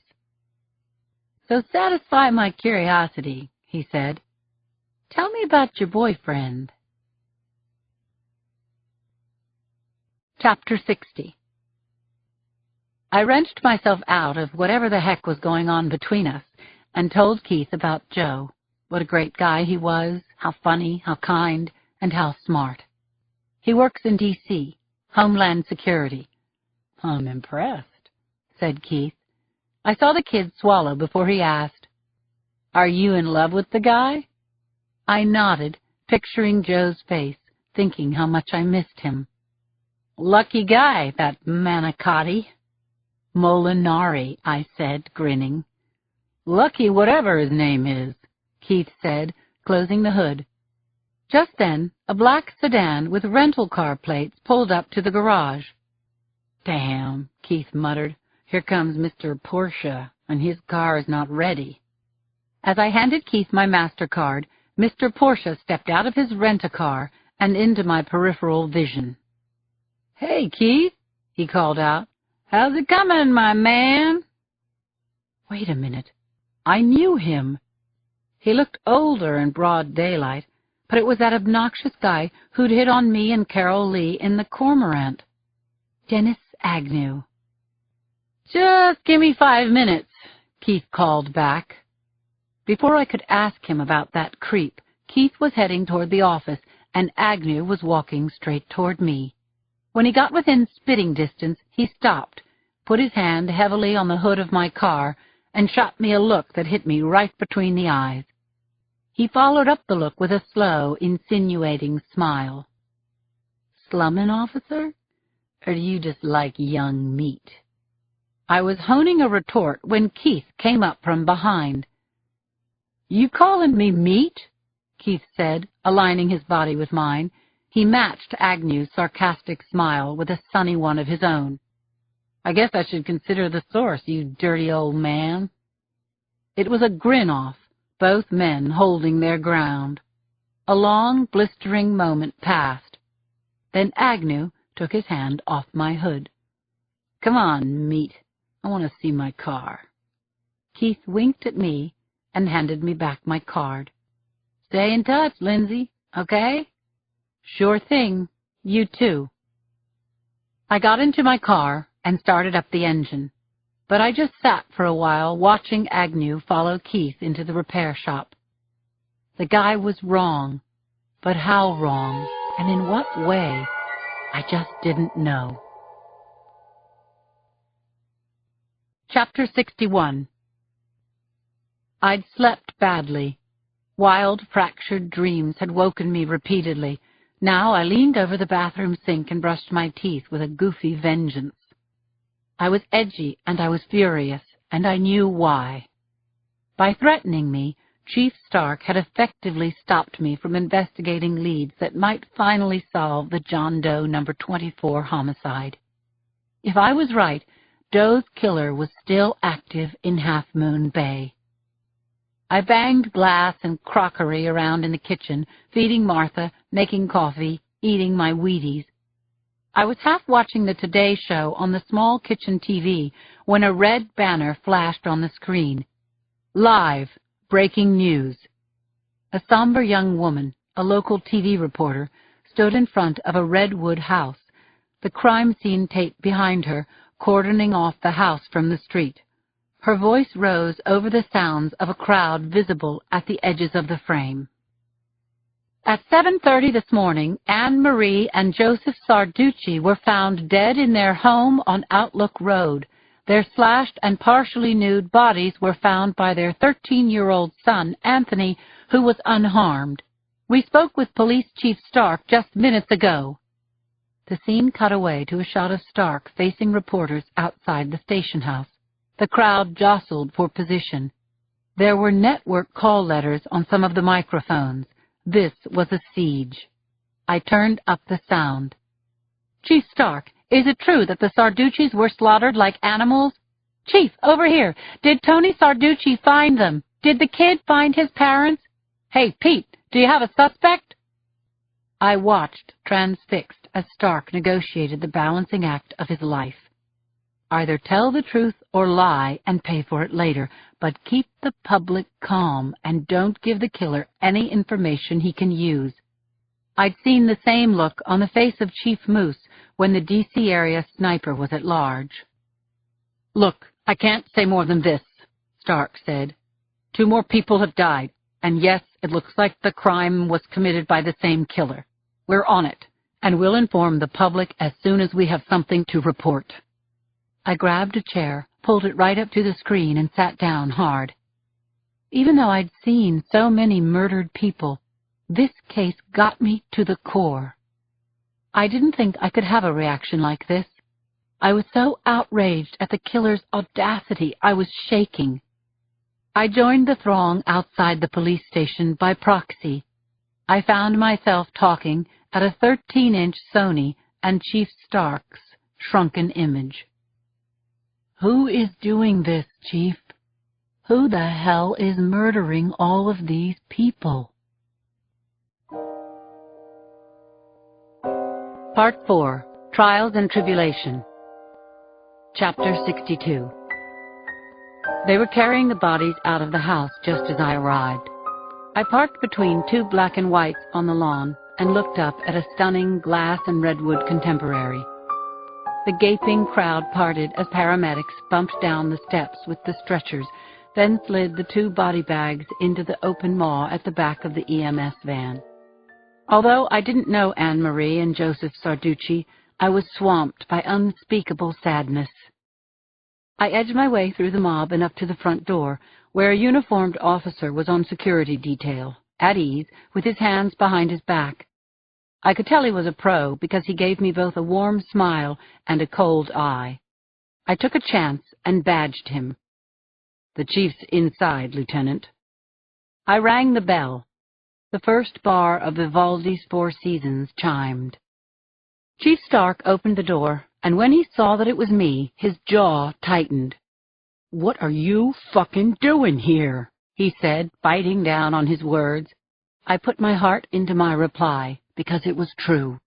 "So satisfy my curiosity," he said. "Tell me about your boyfriend." Chapter 60. I wrenched myself out of whatever the heck was going on between us and told Keith about Joe, what a great guy he was, how funny, how kind, and how smart. He works in D.C., Homeland Security. "I'm impressed," said Keith. I saw the kid swallow before he asked, "Are you in love with the guy?" I nodded, picturing Joe's face, thinking how much I missed him. "Lucky guy, that Manicotti." "Molinari," I said, grinning. "Lucky whatever his name is," Keith said, closing the hood. Just then, a black sedan with rental car plates pulled up to the garage. "Damn," Keith muttered. "Here comes Mr. Porsche, and his car is not ready." As I handed Keith my MasterCard, Mr. Porsche stepped out of his rent-a-car and into my peripheral vision. "Hey, Keith," he called out. "How's it coming, my man?" Wait a minute. I knew him. He looked older in broad daylight, but it was that obnoxious guy who'd hit on me and Carol Lee in the Cormorant. Dennis Agnew. "Just give me 5 minutes," Keith called back. Before I could ask him about that creep, Keith was heading toward the office, and Agnew was walking straight toward me. When he got within spitting distance, he stopped, put his hand heavily on the hood of my car, and shot me a look that hit me right between the eyes. He followed up the look with a slow, insinuating smile. "Slummin', officer? Or do you just like young meat?" I was honing a retort when Keith came up from behind. "You calling me meat?" Keith said, aligning his body with mine. He matched Agnew's sarcastic smile with a sunny one of his own. "I guess I should consider the source, you dirty old man." It was a grin-off, both men holding their ground. A long, blistering moment passed. Then Agnew took his hand off my hood. "Come on, meat. I want to see my car." Keith winked at me and handed me back my card. "Stay in touch, Lindsay, okay?" "Sure thing. You too." I got into my car and started up the engine, but I just sat for a while watching Agnew follow Keith into the repair shop. The guy was wrong, but how wrong and in what way, I just didn't know. Chapter 61. I'd slept badly. Wild, fractured dreams had woken me repeatedly. Now I leaned over the bathroom sink and brushed my teeth with a goofy vengeance. I was edgy and I was furious, and I knew why. By threatening me, Chief Stark had effectively stopped me from investigating leads that might finally solve the John Doe No. 24 homicide. If I was right, Doe's killer was still active in Half Moon Bay. I banged glass and crockery around in the kitchen, feeding Martha, making coffee, eating my Wheaties. I was half watching the Today Show on the small kitchen TV when a red banner flashed on the screen. Live, breaking news. A somber young woman, a local TV reporter, stood in front of a redwood house, the crime scene tape behind her, cordoning off the house from the street. Her voice rose over the sounds of a crowd visible at the edges of the frame. At 7:30 this morning, Anne Marie and Joseph Sarducci were found dead in their home on Outlook Road. Their slashed and partially nude bodies were found by their 13-year-old son, Anthony, who was unharmed. We spoke with Police Chief Stark just minutes ago. The scene cut away to a shot of Stark facing reporters outside the station house. The crowd jostled for position. There were network call letters on some of the microphones. This was a siege. I turned up the sound. "Chief Stark, is it true that the Sarduccis were slaughtered like animals?" "Chief, over here. Did Tony Sarducci find them? Did the kid find his parents? Hey, Pete, do you have a suspect?" I watched, transfixed, as Stark negotiated the balancing act of his life. Either tell the truth or lie and pay for it later, but keep the public calm and don't give the killer any information he can use. I'd seen the same look on the face of Chief Moose when the D.C. area sniper was at large. "Look, I can't say more than this," Stark said. 2 more people have died, and yes, it looks like the crime was committed by the same killer. We're on it, and we'll inform the public as soon as we have something to report. I grabbed a chair, pulled it right up to the screen, and sat down hard. Even though I'd seen so many murdered people, this case got me to the core. I didn't think I could have a reaction like this. I was so outraged at the killer's audacity, I was shaking. I joined the throng outside the police station by proxy. I found myself talking at a 13-inch Sony and Chief Stark's shrunken image. Who is doing this, Chief? Who the hell is murdering all of these people? Part 4. Trials and Tribulation. Chapter 62. They were carrying the bodies out of the house just as I arrived. I parked between two black and whites on the lawn and looked up at a stunning glass and redwood contemporary. The gaping crowd parted as paramedics bumped down the steps with the stretchers, then slid the two body bags into the open maw at the back of the EMS van. Although I didn't know Anne-Marie and Joseph Sarducci, I was swamped by unspeakable sadness. I edged my way through the mob and up to the front door, where a uniformed officer was on security detail, at ease, with his hands behind his back. I could tell he was a pro because he gave me both a warm smile and a cold eye. I took a chance and badged him. "The chief's inside, Lieutenant." I rang the bell. The first bar of Vivaldi's Four Seasons chimed. Chief Stark opened the door, and when he saw that it was me, his jaw tightened. "What are you fucking doing here?" he said, biting down on his words. I put my heart into my reply, because it was true.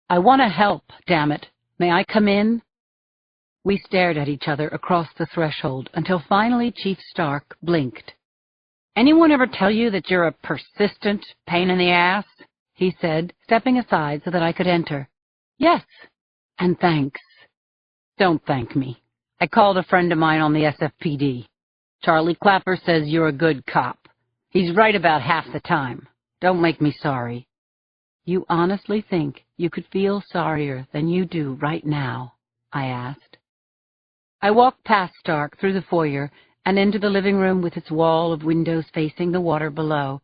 "I want to help, damn it. May I come in?" We stared at each other across the threshold until finally Chief Stark blinked. "Anyone ever tell you that you're a persistent pain in the ass?" he said, stepping aside so that I could enter. "Yes, and thanks." "Don't thank me. I called a friend of mine on the SFPD. Charlie Clapper says you're a good cop. He's right about half the time. Don't make me sorry." "You honestly think you could feel sorrier than you do right now?" I asked. I walked past Stark through the foyer and into the living room with its wall of windows facing the water below.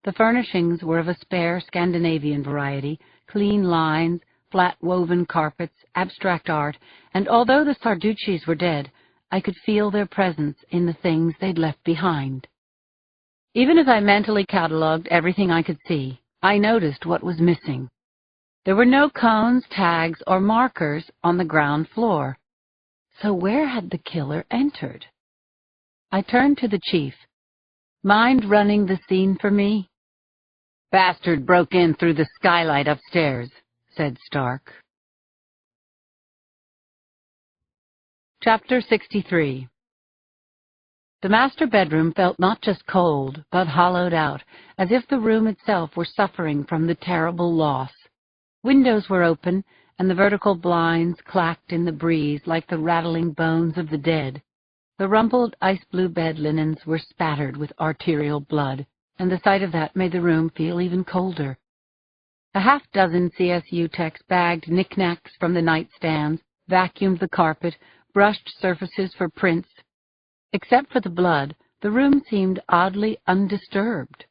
The furnishings were of a spare Scandinavian variety, clean lines, flat woven carpets, abstract art, and although the Sarduccis were dead, I could feel their presence in the things they'd left behind. Even as I mentally catalogued everything I could see, I noticed what was missing. There were no cones, tags, or markers on the ground floor. So where had the killer entered? I turned to the chief. "Mind running the scene for me?" "Bastard broke in through the skylight upstairs," said Stark. Chapter 63. The master bedroom felt not just cold, but hollowed out, as if the room itself were suffering from the terrible loss. Windows were open, and the vertical blinds clacked in the breeze like the rattling bones of the dead. The rumpled ice-blue bed linens were spattered with arterial blood, and the sight of that made the room feel even colder. A half-dozen CSU techs bagged knickknacks from the nightstands, vacuumed the carpet, brushed surfaces for prints. Except for the blood, the room seemed oddly undisturbed.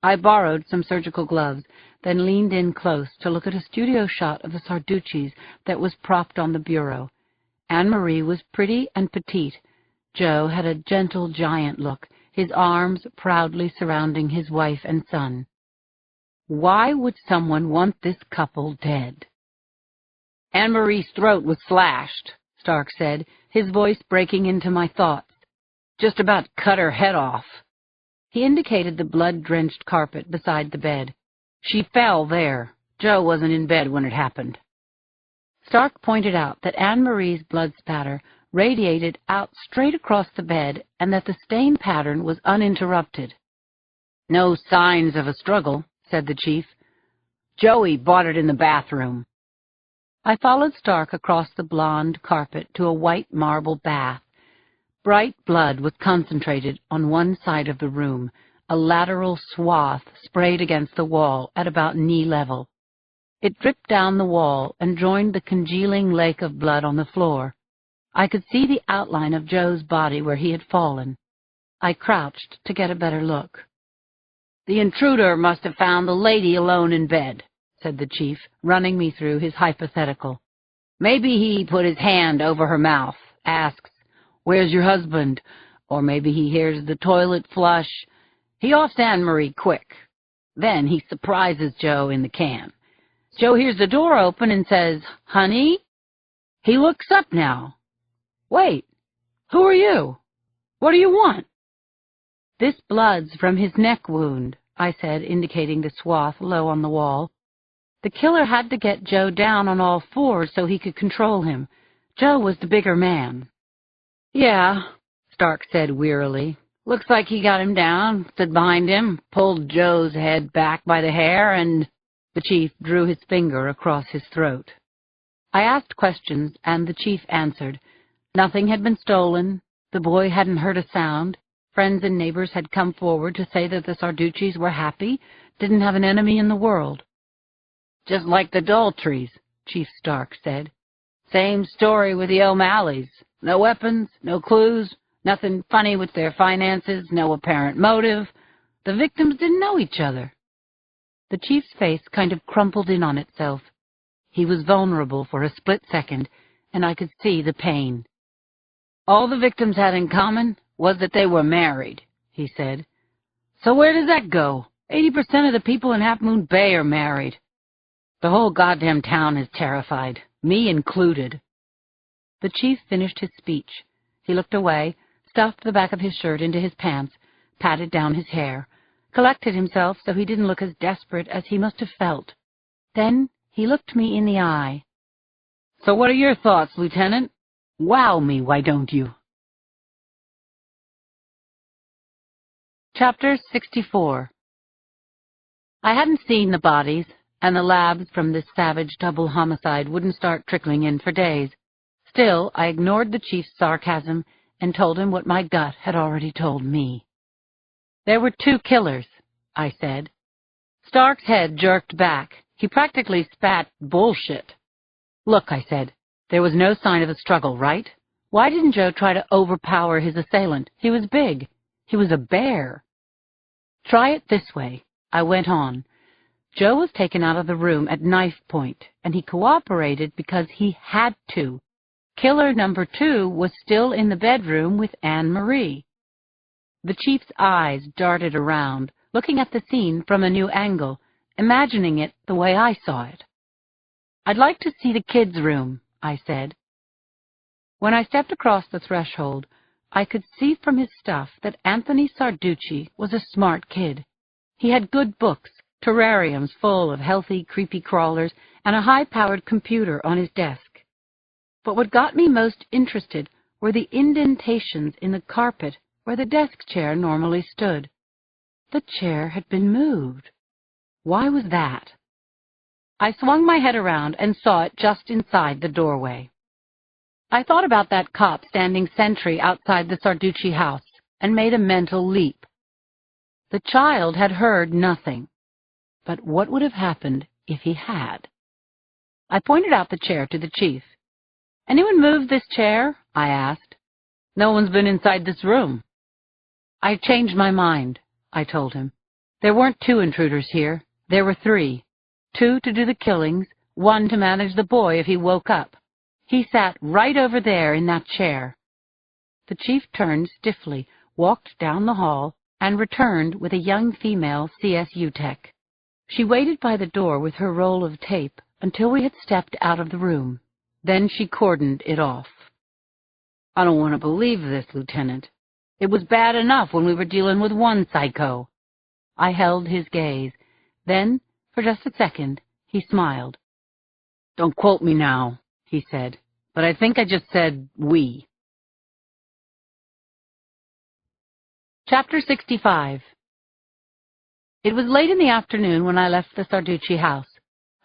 I borrowed some surgical gloves, then leaned in close to look at a studio shot of the Sarduccis that was propped on the bureau. Anne-Marie was pretty and petite. Joe had a gentle giant look, his arms proudly surrounding his wife and son. Why would someone want this couple dead? "Anne-Marie's throat was slashed," Stark said, his voice breaking into my thoughts. "Just about cut her head off." He indicated the blood-drenched carpet beside the bed. "She fell there. Joe wasn't in bed when it happened." Stark pointed out that Anne-Marie's blood spatter radiated out straight across the bed and that the stain pattern was uninterrupted. "No signs of a struggle," said the chief. "Joey bought it in the bathroom." I followed Stark across the blonde carpet to a white marble bath. Bright blood was concentrated on one side of the room, a lateral swath sprayed against the wall at about knee level. It dripped down the wall and joined the congealing lake of blood on the floor. I could see the outline of Joe's body where he had fallen. I crouched to get a better look. "The intruder must have found the lady alone in bed," said the chief, running me through his hypothetical. "Maybe he put his hand over her mouth, asks, 'Where's your husband?' Or maybe he hears the toilet flush. He offs Anne-Marie quick. Then he surprises Joe in the can. Joe hears the door open and says, "Honey?" He looks up now. "Wait, who are you? What do you want?" "This blood's from his neck wound," I said, indicating the swath low on the wall. The killer had to get Joe down on all fours so he could control him. Joe was the bigger man. "Yeah," Stark said wearily. "Looks like he got him down, stood behind him, pulled Joe's head back by the hair, and—" The chief drew his finger across his throat. I asked questions, and the chief answered. Nothing had been stolen. The boy hadn't heard a sound. Friends and neighbors had come forward to say that the Sarduccis were happy, didn't have an enemy in the world. "Just like the Daltrys," Chief Stark said. "Same story with the O'Malleys. No weapons, no clues, nothing funny with their finances, no apparent motive. The victims didn't know each other." The chief's face kind of crumpled in on itself. He was vulnerable for a split second, and I could see the pain. "All the victims had in common was that they were married," he said. "So where does that go? 80% of the people in Half Moon Bay are married. The whole goddamn town is terrified, me included." The chief finished his speech. He looked away, stuffed the back of his shirt into his pants, patted down his hair, collected himself so he didn't look as desperate as he must have felt. Then he looked me in the eye. "So what are your thoughts, Lieutenant? Wow me, why don't you?" Chapter 64. I hadn't seen the bodies, and the labs from this savage double homicide wouldn't start trickling in for days. Still, I ignored the chief's sarcasm and told him what my gut had already told me. "There were 2 killers," I said. Stark's head jerked back. He practically spat bullshit. "Look," I said, "there was no sign of a struggle, right? Why didn't Joe try to overpower his assailant? He was big. He was a bear." "Try it this way," I went on. "Joe was taken out of the room at knife point, and he cooperated because he had to. Killer number 2 was still in the bedroom with Anne-Marie." The chief's eyes darted around, looking at the scene from a new angle, imagining it the way I saw it. "I'd like to see the kids' room," I said. When I stepped across the threshold, I could see from his stuff that Anthony Sarducci was a smart kid. He had good books, terrariums full of healthy, creepy crawlers, and a high-powered computer on his desk. But what got me most interested were the indentations in the carpet where the desk chair normally stood. The chair had been moved. Why was that? I swung my head around and saw it just inside the doorway. I thought about that cop standing sentry outside the Sarducci house and made a mental leap. The child had heard nothing. But what would have happened if he had? I pointed out the chair to the chief. "Anyone moved this chair?" I asked. "No one's been inside this room." "I changed my mind," I told him. "There weren't 2 intruders here. There were 3. 2 to do the killings, 1 to manage the boy if he woke up. He sat right over there in that chair." The chief turned stiffly, walked down the hall, and returned with a young female CSU tech. She waited by the door with her roll of tape until we had stepped out of the room. Then she cordoned it off. "I don't want to believe this, Lieutenant. It was bad enough when we were dealing with one psycho." I held his gaze. Then, for just a second, he smiled. "Don't quote me now," he said, "but I think I just said we." Chapter 65. It was late in the afternoon when I left the Sarducci house.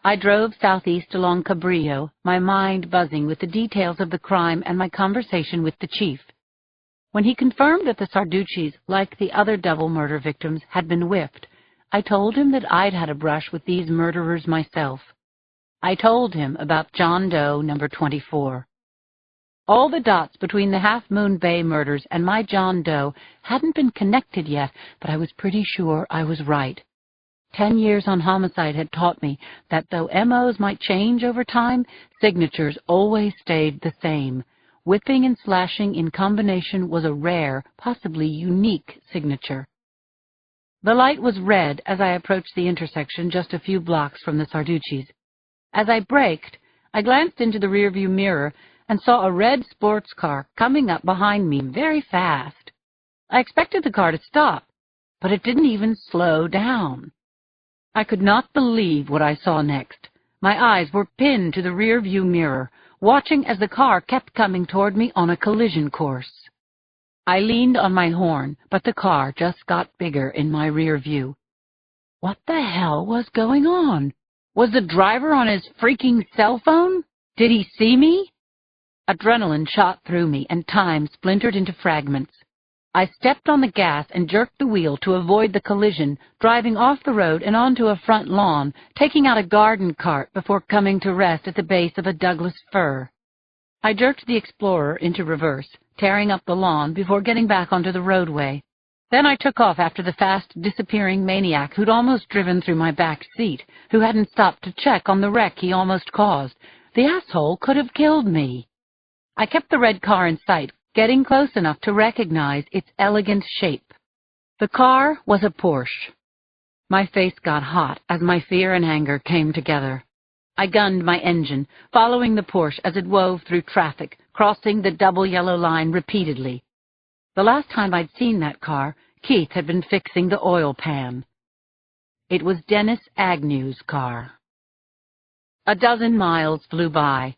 I drove southeast along Cabrillo, my mind buzzing with the details of the crime and my conversation with the chief. When he confirmed that the Sarduccis, like the other double murder victims, had been whipped, I told him that I'd had a brush with these murderers myself. I told him about John Doe number 24. All the dots between the Half Moon Bay murders and my John Doe hadn't been connected yet, but I was pretty sure I was right. 10 years on homicide had taught me that though MOs might change over time, signatures always stayed the same. Whipping and slashing in combination was a rare, possibly unique signature. The light was red as I approached the intersection just a few blocks from the Sarducci's. As I braked, I glanced into the rearview mirror and saw a red sports car coming up behind me very fast. I expected the car to stop, but it didn't even slow down. I could not believe what I saw next. My eyes were pinned to the rearview mirror, watching as the car kept coming toward me on a collision course. I leaned on my horn, but the car just got bigger in my rear view. What the hell was going on? Was the driver on his freaking cell phone? Did he see me? Adrenaline shot through me, and time splintered into fragments. I stepped on the gas and jerked the wheel to avoid the collision, driving off the road and onto a front lawn, taking out a garden cart before coming to rest at the base of a Douglas fir. I jerked the Explorer into reverse, tearing up the lawn before getting back onto the roadway. Then I took off after the fast, disappearing maniac who'd almost driven through my back seat, who hadn't stopped to check on the wreck he almost caused. The asshole could have killed me. I kept the red car in sight, getting close enough to recognize its elegant shape. The car was a Porsche. My face got hot as my fear and anger came together. I gunned my engine, following the Porsche as it wove through traffic, crossing the double yellow line repeatedly. The last time I'd seen that car, Keith had been fixing the oil pan. It was Dennis Agnew's car. A dozen miles flew by.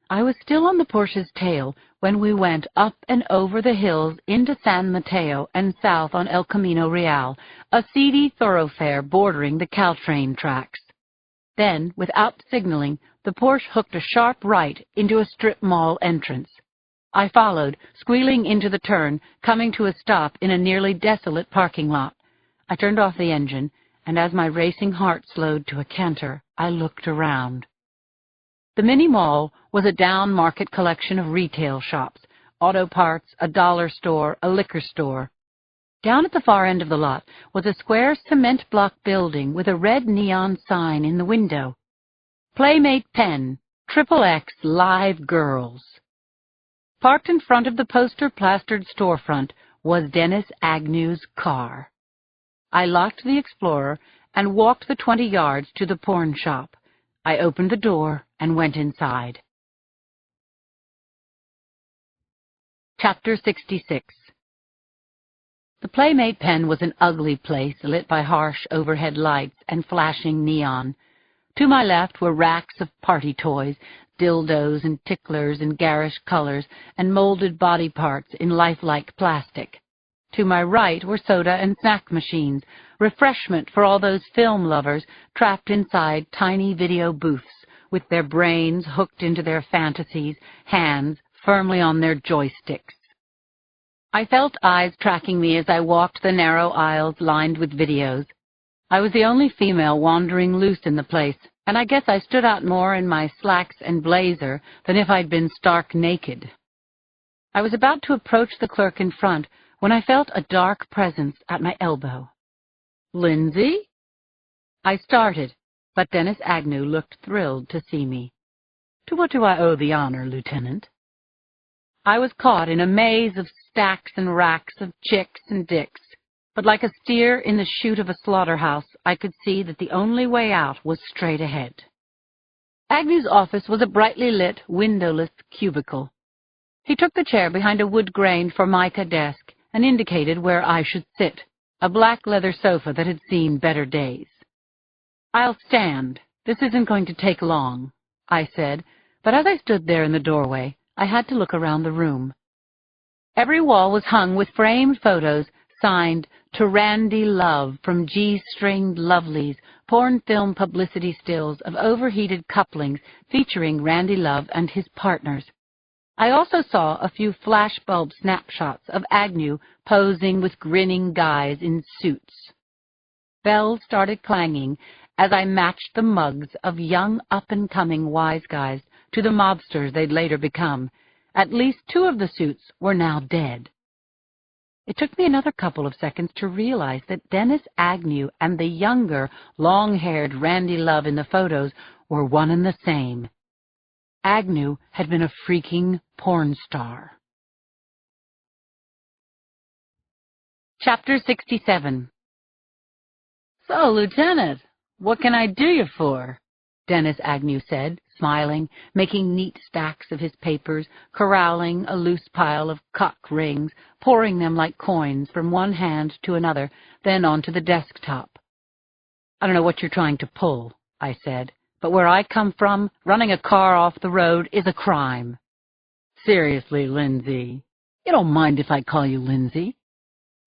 I was still on the Porsche's tail when we went up and over the hills into San Mateo and south on El Camino Real, a seedy thoroughfare bordering the Caltrain tracks. Then, without signaling, the Porsche hooked a sharp right into a strip mall entrance. I followed, squealing into the turn, coming to a stop in a nearly desolate parking lot. I turned off the engine, and as my racing heart slowed to a canter, I looked around. The mini-mall was a down-market collection of retail shops, auto parts, a dollar store, a liquor store. Down at the far end of the lot was a square cement block building with a red neon sign in the window. Playmate Pen, XXX Live Girls. Parked in front of the poster-plastered storefront was Dennis Agnew's car. I locked the Explorer and walked the 20 yards to the porn shop. I opened the door and went inside. Chapter 66. The Playmate Pen was an ugly place lit by harsh overhead lights and flashing neon. To my left were racks of party toys, dildos and ticklers in garish colors, and molded body parts in lifelike plastic. To my right were soda and snack machines, refreshment for all those film lovers trapped inside tiny video booths, with their brains hooked into their fantasies, hands firmly on their joysticks. I felt eyes tracking me as I walked the narrow aisles lined with videos. I was the only female wandering loose in the place, and I guess I stood out more in my slacks and blazer than if I'd been stark naked. I was about to approach the clerk in front when I felt a dark presence at my elbow. "Lindsay?" I started, but Dennis Agnew looked thrilled to see me. "To what do I owe the honor, Lieutenant?" I was caught in a maze of stacks and racks of chicks and dicks, but like a steer in the chute of a slaughterhouse, I could see that the only way out was straight ahead. Agnew's office was a brightly lit, windowless cubicle. He took the chair behind a wood-grained formica desk and indicated where I should sit, a black leather sofa that had seen better days. "I'll stand. This isn't going to take long," I said, but as I stood there in the doorway, I had to look around the room. Every wall was hung with framed photos signed "To Randy Love" from G-stringed lovelies, porn film publicity stills of overheated couplings featuring Randy Love and his partners. I also saw a few flashbulb snapshots of Agnew posing with grinning guys in suits. Bells started clanging as I matched the mugs of young up-and-coming wise guys to the mobsters they'd later become. At least 2 of the suits were now dead. It took me another couple of seconds to realize that Dennis Agnew and the younger, long-haired Randy Love in the photos were one and the same. Agnew had been a freaking porn star. Chapter 67. So, Lieutenant, what can I do you for? Dennis Agnew said, smiling, making neat stacks of his papers, corralling a loose pile of cock rings, pouring them like coins from one hand to another, then onto the desktop. I don't know what you're trying to pull, I said, but where I come from, running a car off the road is a crime. Seriously, Lindsay. You don't mind if I call you Lindsay?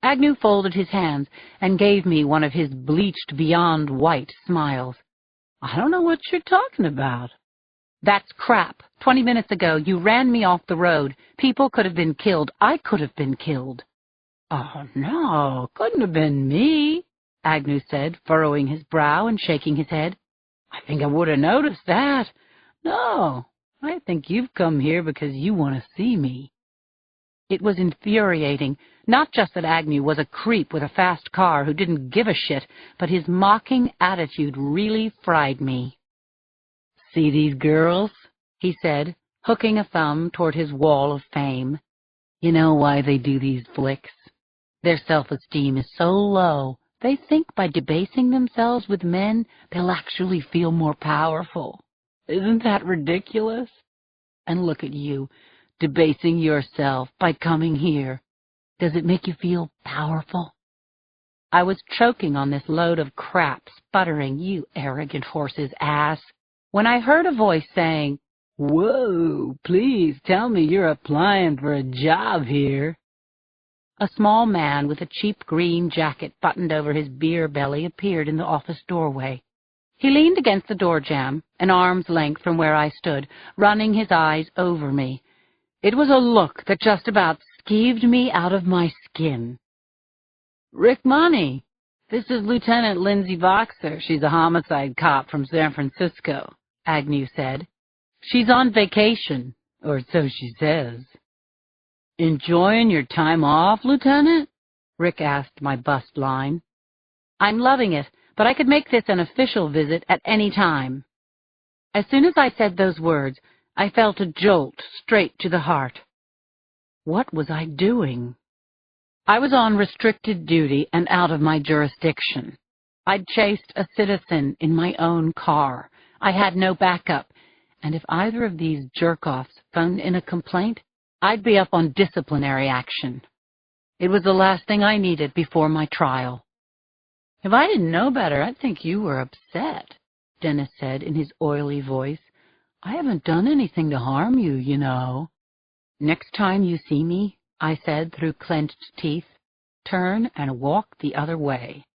Agnew folded his hands and gave me one of his bleached beyond white smiles. I don't know what you're talking about. That's crap. 20 minutes ago, you ran me off the road. People could have been killed. I could have been killed. Oh, no, couldn't have been me, Agnew said, furrowing his brow and shaking his head. I think I would have noticed that. No, I think you've come here because you want to see me. It was infuriating, not just that Agnew was a creep with a fast car who didn't give a shit, but his mocking attitude really fried me. See these girls? He said, hooking a thumb toward his wall of fame. You know why they do these flicks? Their self-esteem is so low, they think by debasing themselves with men, they'll actually feel more powerful. Isn't that ridiculous? And look at you, debasing yourself by coming here. Does it make you feel powerful? I was choking on this load of crap, sputtering, you arrogant horse's ass, when I heard a voice saying, Whoa, please tell me you're applying for a job here. A small man with a cheap green jacket buttoned over his beer belly appeared in the office doorway. He leaned against the door jamb, an arm's length from where I stood, running his eyes over me. It was a look that just about skeeved me out of my skin. Rick Money, this is Lieutenant Lindsay Boxer. She's a homicide cop from San Francisco, Agnew said. She's on vacation, or so she says. Enjoying your time off, Lieutenant? Rick asked my bust line. I'm loving it, but I could make this an official visit at any time. As soon as I said those words, I felt a jolt straight to the heart. What was I doing? I was on restricted duty and out of my jurisdiction. I'd chased a citizen in my own car. I had no backup, and if either of these jerk-offs phoned in a complaint, I'd be up on disciplinary action. It was the last thing I needed before my trial. If I didn't know better, I'd think you were upset, Dennis said in his oily voice. I haven't done anything to harm you, you know. Next time you see me, I said through clenched teeth, turn and walk the other way.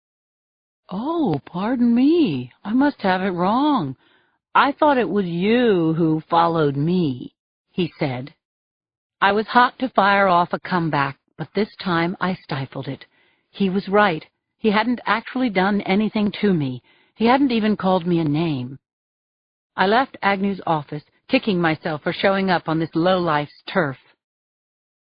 Oh, pardon me. I must have it wrong. I thought it was you who followed me, he said. I was hot to fire off a comeback, but this time I stifled it. He was right. He hadn't actually done anything to me. He hadn't even called me a name. I left Agnew's office, kicking myself for showing up on this lowlife's turf.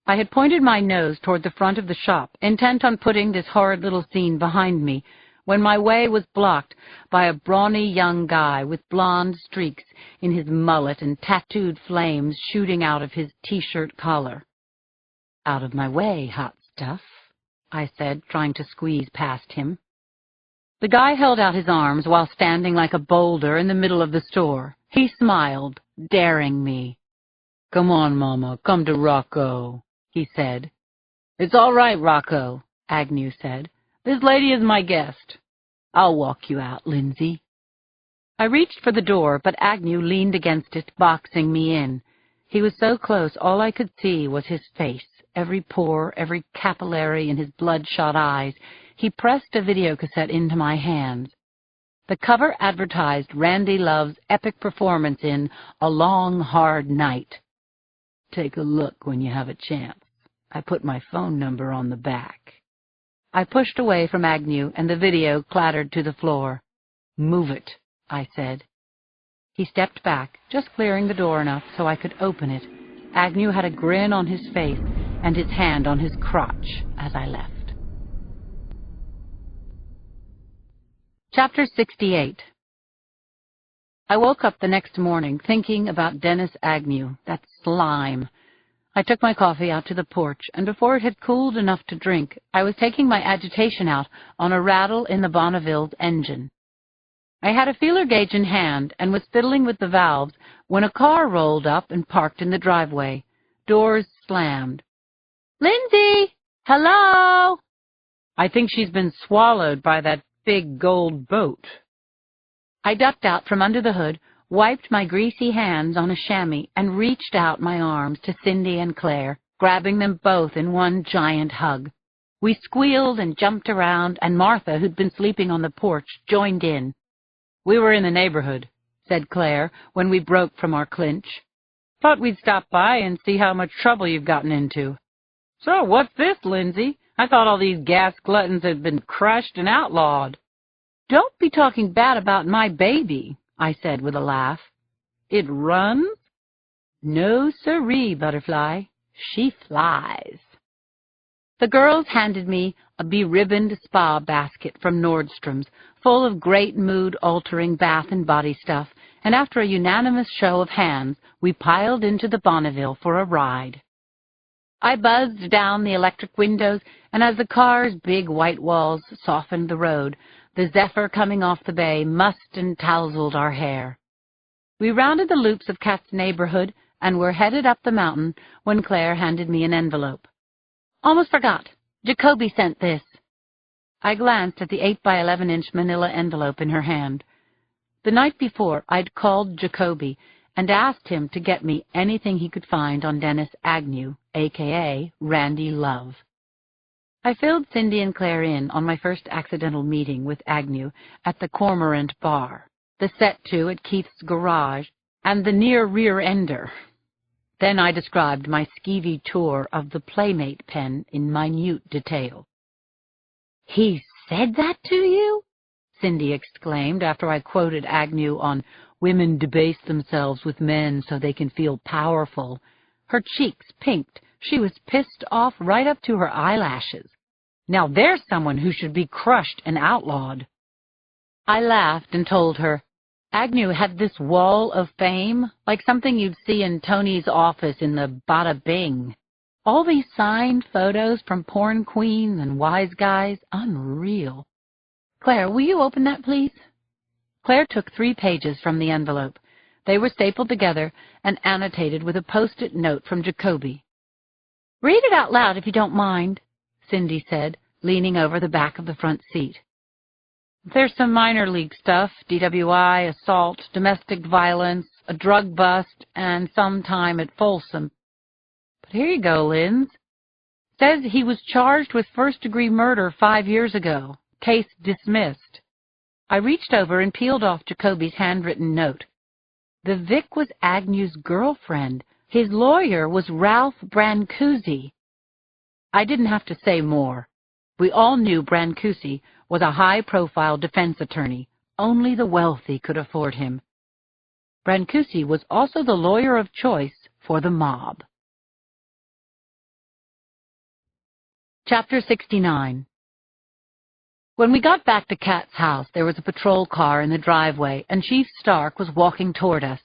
I had pointed my nose toward the front of the shop, intent on putting this horrid little scene behind me, when my way was blocked by a brawny young guy with blonde streaks in his mullet and tattooed flames shooting out of his T-shirt collar. Out of my way, hot stuff, I said, trying to squeeze past him. The guy held out his arms while standing like a boulder in the middle of the store. He smiled, daring me. Come on, Mama, come to Rocco, he said. It's all right, Rocco, Agnew said. This lady is my guest. I'll walk you out, Lindsay. I reached for the door, but Agnew leaned against it, boxing me in. He was so close, all I could see was his face, every pore, every capillary in his bloodshot eyes. He pressed a videocassette into my hands. The cover advertised Randy Love's epic performance in A Long, Hard Night. Take a look when you have a chance. I put my phone number on the back. I pushed away from Agnew, and the video clattered to the floor. Move it, I said. He stepped back, just clearing the door enough so I could open it. Agnew had a grin on his face and his hand on his crotch as I left. Chapter 68. I woke up the next morning thinking about Dennis Agnew, that slime. I took my coffee out to the porch, and before it had cooled enough to drink, I was taking my agitation out on a rattle in the Bonneville's engine. I had a feeler gauge in hand and was fiddling with the valves when a car rolled up and parked in the driveway. Doors slammed. "Lindsay! Hello!" "I think she's been swallowed by that big gold boat." I ducked out from under the hood, wiped my greasy hands on a chamois, and reached out my arms to Cindy and Claire, grabbing them both in one giant hug. We squealed and jumped around, and Martha, who'd been sleeping on the porch, joined in. "We were in the neighborhood," said Claire, when we broke from our clinch. "Thought we'd stop by and see how much trouble you've gotten into." "So what's this, Lindsay? I thought all these gas gluttons had been crushed and outlawed." "Don't be talking bad about my baby," I said with a laugh. "It runs?" "No siree, Butterfly. She flies." The girls handed me a beribboned spa basket from Nordstrom's, full of great mood-altering bath and body stuff, and after a unanimous show of hands, we piled into the Bonneville for a ride. I buzzed down the electric windows, and as the car's big white walls softened the road, the zephyr coming off the bay mussed and tousled our hair. We rounded the loops of Kat's neighborhood and were headed up the mountain when Claire handed me an envelope. "Almost forgot. Jacoby sent this." I glanced at the 8-by-11-inch manila envelope in her hand. The night before, I'd called Jacoby and asked him to get me anything he could find on Dennis Agnew, a.k.a. Randy Love. I filled Cindy and Claire in on my first accidental meeting with Agnew at the Cormorant Bar, the set-to at Keith's garage, and the near rear-ender. Then I described my skeevy tour of the Playmate pen in minute detail. "He said that to you?" Cindy exclaimed after I quoted Agnew on "Women debase themselves with men so they can feel powerful." Her cheeks pinked. She was pissed off right up to her eyelashes. Now there's someone who should be crushed and outlawed. I laughed and told her, Agnew had this wall of fame, like something you'd see in Tony's office in the Bada Bing. All these signed photos from porn queens and wise guys, unreal. "Claire, will you open that, please?" Claire took 3 pages from the envelope. They were stapled together and annotated with a post-it note from Jacoby. "Read it out loud if you don't mind," Cindy said, leaning over the back of the front seat. "There's some minor league stuff, DWI, assault, domestic violence, a drug bust, and some time at Folsom. But here you go, Linz. Says he was charged with first-degree murder 5 years ago. Case dismissed." I reached over and peeled off Jacoby's handwritten note. The Vic was Agnew's girlfriend. His lawyer was Ralph Brancusi. I didn't have to say more. We all knew Brancusi was a high-profile defense attorney. Only the wealthy could afford him. Brancusi was also the lawyer of choice for the mob. Chapter 69. When we got back to Kat's house, there was a patrol car in the driveway, and Chief Stark was walking toward us.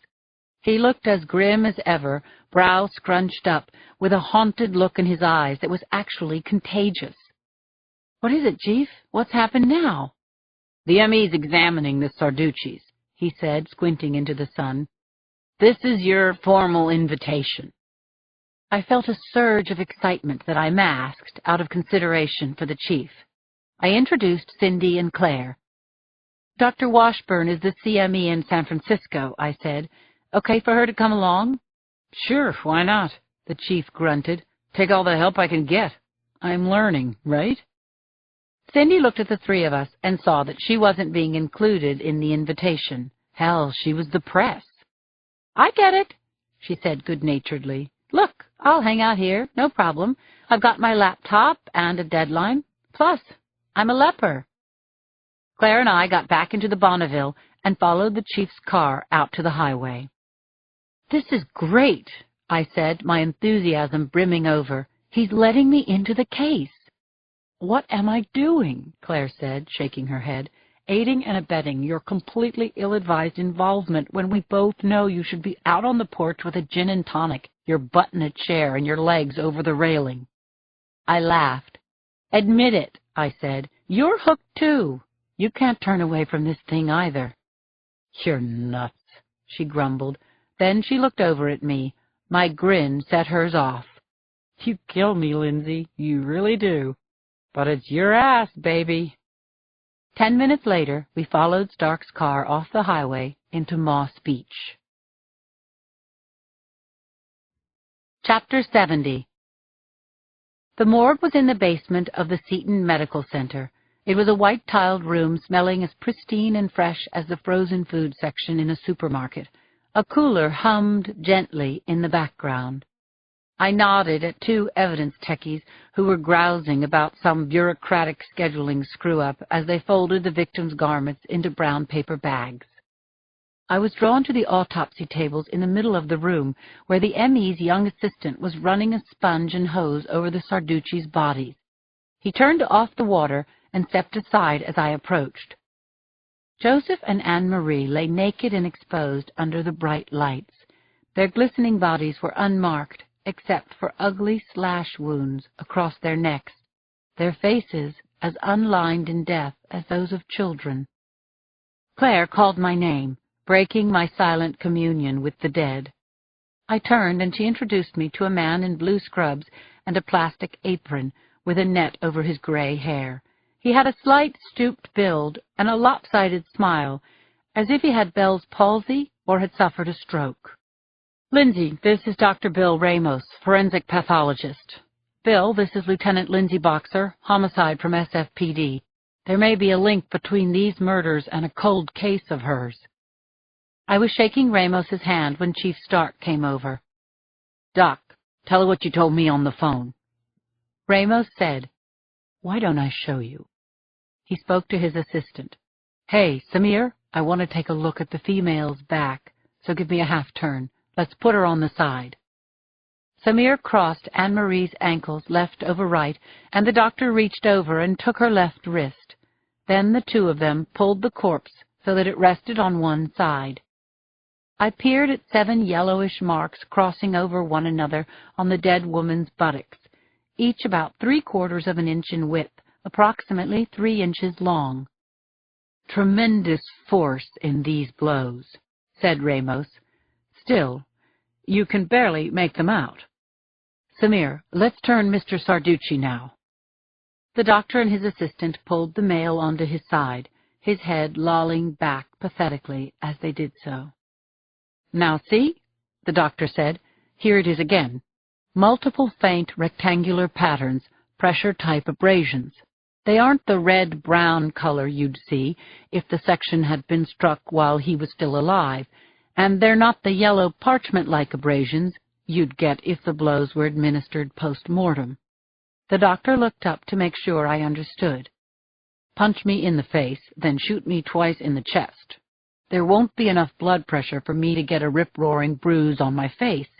He looked as grim as ever, brow scrunched up, with a haunted look in his eyes that was actually contagious. "What is it, Chief? What's happened now?" "The ME's examining the Sarducci's," he said, squinting into the sun. "This is your formal invitation." I felt a surge of excitement that I masked out of consideration for the chief. I introduced Cindy and Claire. "Dr. Washburn is the CME in San Francisco," I said. "Okay for her to come along?" "Sure, why not?" the chief grunted. "Take all the help I can get. I'm learning, right?" Cindy looked at the 3 of us and saw that she wasn't being included in the invitation. Hell, she was the press. "I get it," she said good-naturedly. "Look, I'll hang out here, no problem. I've got my laptop and a deadline. Plus, I'm a leper." Claire and I got back into the Bonneville and followed the chief's car out to the highway. "This is great," I said, my enthusiasm brimming over. "He's letting me into the case." "What am I doing?" Claire said, shaking her head. "Aiding and abetting your completely ill-advised involvement when we both know you should be out on the porch with a gin and tonic. your butt in a chair and your legs over the railing. I laughed. Admit it, I said. You're hooked too. You can't turn away from this thing either. You're nuts, she grumbled. Then she looked over at me. My grin set hers off. You kill me, Lindsay. You really do. But it's your ass, baby. 10 minutes later, we followed Stark's car off the highway into Moss Beach. Chapter 70. The morgue was in the basement of the Seton Medical Center. It was a white-tiled room smelling as pristine and fresh as the frozen food section in a supermarket. A cooler hummed gently in the background. I nodded at two evidence techies who were grousing about some bureaucratic scheduling screw-up as they folded the victim's garments into brown paper bags. I was drawn to the autopsy tables in the middle of the room, where the ME's young assistant was running a sponge and hose over the Sarducci's bodies. He turned off the water and stepped aside as I approached. Joseph and Anne-Marie lay naked and exposed under the bright lights. Their glistening bodies were unmarked, except for ugly slash wounds across their necks, their faces as unlined in death as those of children. Claire called my name, breaking my silent communion with the dead. I turned and she introduced me to a man in blue scrubs and a plastic apron with a net over his gray hair. He had a slight stooped build and a lopsided smile, as if he had Bell's palsy or had suffered a stroke. Lindsay, this is Dr. Bill Ramos, forensic pathologist. Bill, this is Lieutenant Lindsay Boxer, homicide from SFPD. There may be a link between these murders and a cold case of hers. I was shaking Ramos's hand when Chief Stark came over. Doc, tell her what you told me on the phone. Ramos said, Why don't I show you? He spoke to his assistant. Hey, Samir, I want to take a look at the female's back, so give me a half turn. Let's put her on the side. Samir crossed Anne-Marie's ankles left over right, and the doctor reached over and took her left wrist. Then the two of them pulled the corpse so that it rested on one side. I peered at 7 yellowish marks crossing over one another on the dead woman's buttocks, each about 3/4 of an inch in width, approximately 3 inches long. Tremendous force in these blows, said Ramos. Still, you can barely make them out. Samir, let's turn Mr. Sarducci now. The doctor and his assistant pulled the male onto his side, his head lolling back pathetically as they did so. Now see, the doctor said. Here it is again. Multiple faint rectangular patterns, pressure-type abrasions. They aren't the red-brown color you'd see if the section had been struck while he was still alive, and they're not the yellow parchment-like abrasions you'd get if the blows were administered post-mortem. The doctor looked up to make sure I understood. Punch me in the face, then shoot me twice in the chest. There won't be enough blood pressure for me to get a rip-roaring bruise on my face,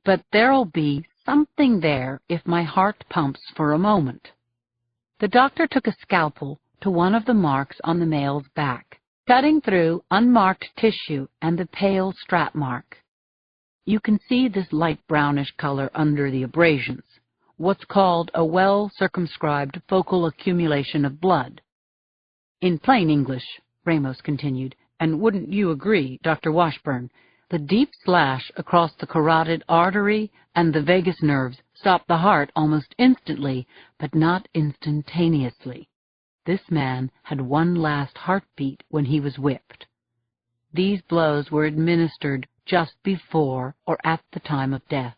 but there'll be something there if my heart pumps for a moment. The doctor took a scalpel to one of the marks on the male's back, cutting through unmarked tissue and the pale strap mark. You can see this light brownish color under the abrasions, what's called a well-circumscribed focal accumulation of blood. In plain English, Ramos continued, and wouldn't you agree, Dr. Washburn, the deep slash across the carotid artery and the vagus nerves stopped the heart almost instantly, but not instantaneously. This man had one last heartbeat when he was whipped. These blows were administered just before or at the time of death.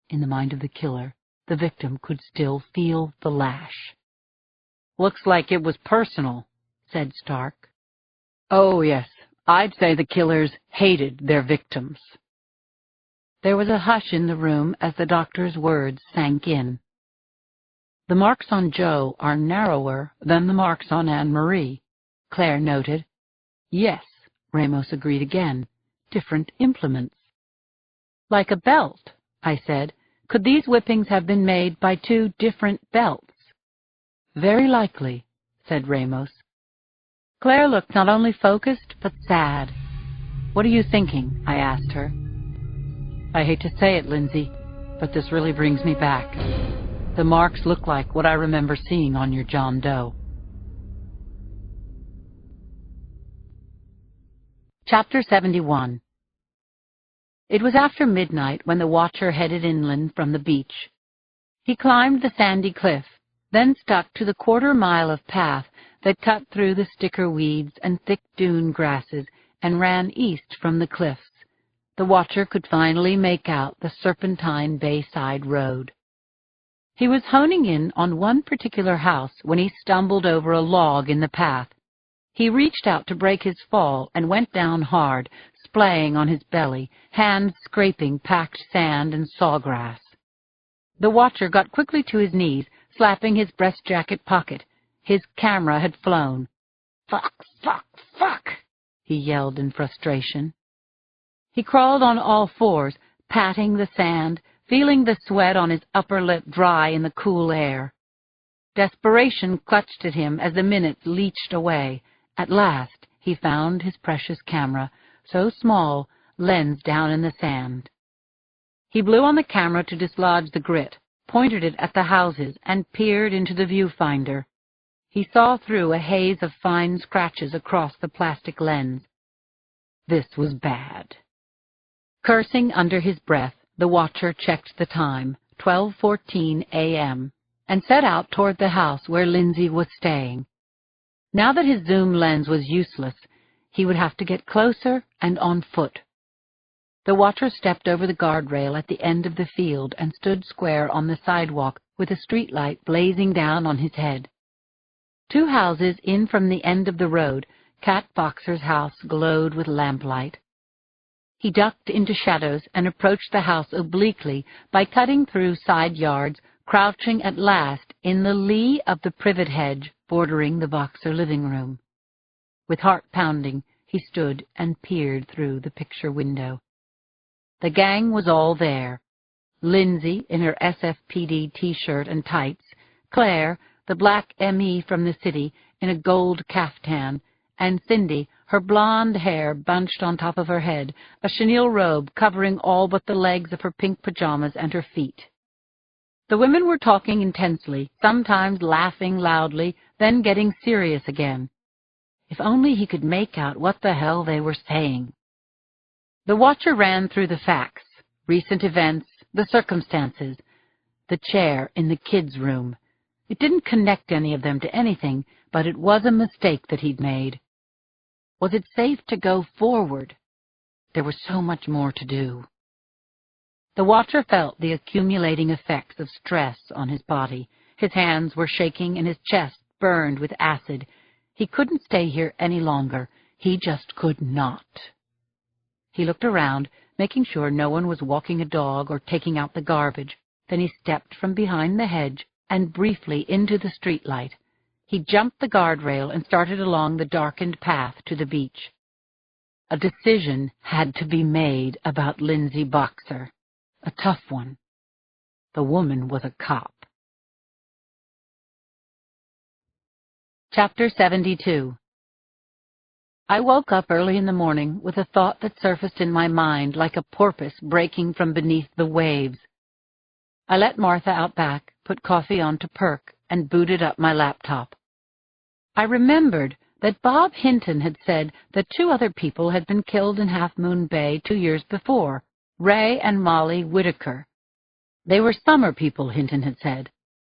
In the mind of the killer, the victim could still feel the lash. Looks like it was personal, said Stark. Oh, yes, I'd say the killers hated their victims. There was a hush in the room as the doctor's words sank in. The marks on Joe are narrower than the marks on Anne-Marie, Claire noted. Yes, Ramos agreed again. Different implements. Like a belt, I said. Could these whippings have been made by 2 different belts? Very likely, said Ramos. Claire looked not only focused, but sad. What are you thinking? I asked her. I hate to say it, Lindsay, but this really brings me back. The marks look like what I remember seeing on your John Doe. Chapter 71. It was after midnight when the watcher headed inland from the beach. He climbed the sandy cliff, then stuck to the quarter-mile of path that cut through the sticker weeds and thick dune grasses and ran east from the cliffs. The watcher could finally make out the serpentine bayside road. He was honing in on one particular house when he stumbled over a log in the path. He reached out to break his fall and went down hard, splaying on his belly, hands scraping packed sand and sawgrass. The watcher got quickly to his knees, slapping his breast jacket pocket. His camera had flown. "Fuck, fuck, fuck!" he yelled in frustration. He crawled on all fours, patting the sand, feeling the sweat on his upper lip dry in the cool air. Desperation clutched at him as the minutes leached away. At last he found his precious camera, so small, lens down in the sand. He blew on the camera to dislodge the grit, pointed it at the houses, and peered into the viewfinder. He saw through a haze of fine scratches across the plastic lens. This was bad. Cursing under his breath, the watcher checked the time, 12:14 a.m., and set out toward the house where Lindsay was staying. Now that his zoom lens was useless, he would have to get closer and on foot. The watcher stepped over the guardrail at the end of the field and stood square on the sidewalk with a streetlight blazing down on his head. 2 houses in from the end of the road, Cat Boxer's house glowed with lamplight. He ducked into shadows and approached the house obliquely by cutting through side yards, crouching at last in the lee of the privet hedge bordering the Boxer living room. With heart pounding, he stood and peered through the picture window. The gang was all there. Lindsay in her SFPD T-shirt and tights, Claire, the black ME from the city, in a gold caftan, and Cindy, her blonde hair bunched on top of her head, a chenille robe covering all but the legs of her pink pajamas and her feet. The women were talking intensely, sometimes laughing loudly, then getting serious again. If only he could make out what the hell they were saying. The watcher ran through the facts, recent events, the circumstances, the chair in the kids' room. It didn't connect any of them to anything, but it was a mistake that he'd made. Was it safe to go forward? There was so much more to do. The watcher felt the accumulating effects of stress on his body. His hands were shaking and his chest burned with acid. He couldn't stay here any longer. He just could not. He looked around, making sure no one was walking a dog or taking out the garbage. Then he stepped from behind the hedge and briefly into the streetlight. He jumped the guardrail and started along the darkened path to the beach. A decision had to be made about Lindsay Boxer. A tough one. The woman was a cop. Chapter 72. I woke up early in the morning with a thought that surfaced in my mind like a porpoise breaking from beneath the waves. I let Martha out back, put coffee on to perk, and booted up my laptop. I remembered that Bob Hinton had said that 2 other people had been killed in Half Moon Bay 2 years before, Ray and Molly Whitaker. They were summer people, Hinton had said.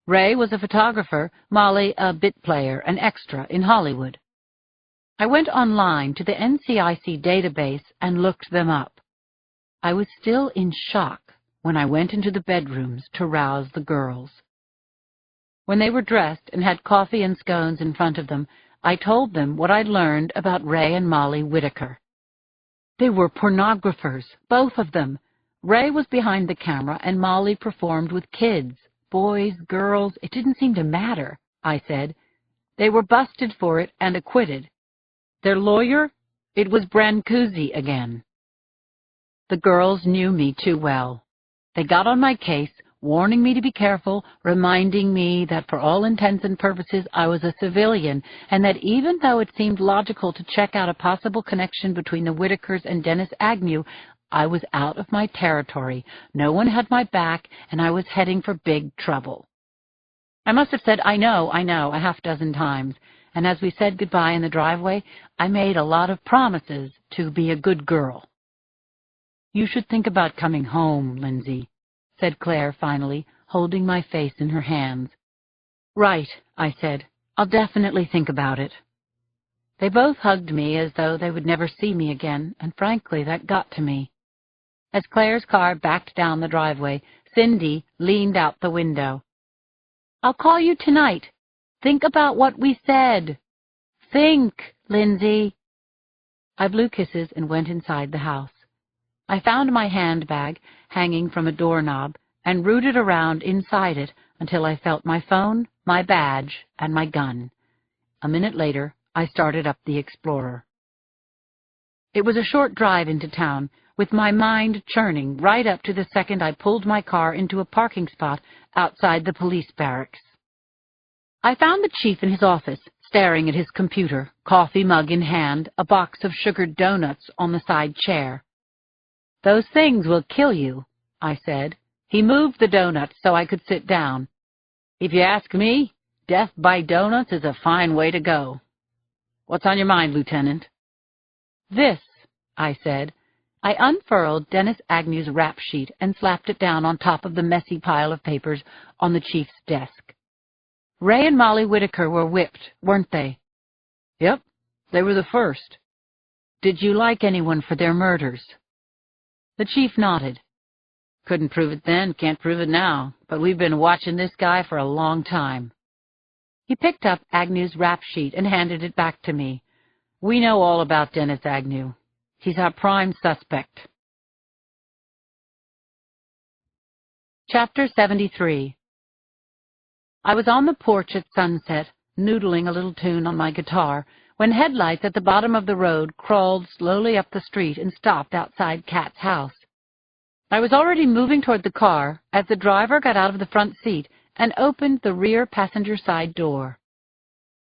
Ray was a photographer, Molly a bit player, an extra in Hollywood. I went online to the NCIC database and looked them up. I was still in shock when I went into the bedrooms to rouse the girls. When they were dressed and had coffee and scones in front of them, I told them what I'd learned about Ray and Molly Whitaker. They were pornographers, both of them. Ray was behind the camera and Molly performed with kids, boys, girls. It didn't seem to matter, I said. They were busted for it and acquitted. Their lawyer? It was Brancusi again. The girls knew me too well. They got on my case, warning me to be careful, reminding me that for all intents and purposes I was a civilian, and that even though it seemed logical to check out a possible connection between the Whitakers and Dennis Agnew, I was out of my territory. No one had my back, and I was heading for big trouble. I must have said, I know, a half-dozen times, and as we said goodbye in the driveway, I made a lot of promises to be a good girl. "You should think about coming home, Lindsay," said Claire finally, holding my face in her hands. "Right," I said. "I'll definitely think about it." They both hugged me as though they would never see me again, and frankly, that got to me. As Claire's car backed down the driveway, Cindy leaned out the window. "I'll call you tonight. Think about what we said. Think, Lindsay." I blew kisses and went inside the house. I found my handbag hanging from a doorknob and rooted around inside it until I felt my phone, my badge, and my gun. A minute later, I started up the Explorer. It was a short drive into town, with my mind churning right up to the second I pulled my car into a parking spot outside the police barracks. I found the chief in his office, staring at his computer, coffee mug in hand, a box of sugared donuts on the side chair. "Those things will kill you," I said. He moved the donuts so I could sit down. "If you ask me, death by donuts is a fine way to go. What's on your mind, Lieutenant?" "This," I said. I unfurled Dennis Agnew's rap sheet and slapped it down on top of the messy pile of papers on the chief's desk. "Ray and Molly Whitaker were whipped, weren't they?" "Yep, they were the first." "Did you like anyone for their murders?" The chief nodded. "Couldn't prove it then, can't prove it now, but we've been watching this guy for a long time." He picked up Agnew's rap sheet and handed it back to me. "We know all about Dennis Agnew. He's our prime suspect." Chapter 73. I was on the porch at sunset, noodling a little tune on my guitar, when headlights at the bottom of the road crawled slowly up the street and stopped outside Kat's house. I was already moving toward the car as the driver got out of the front seat and opened the rear passenger side door.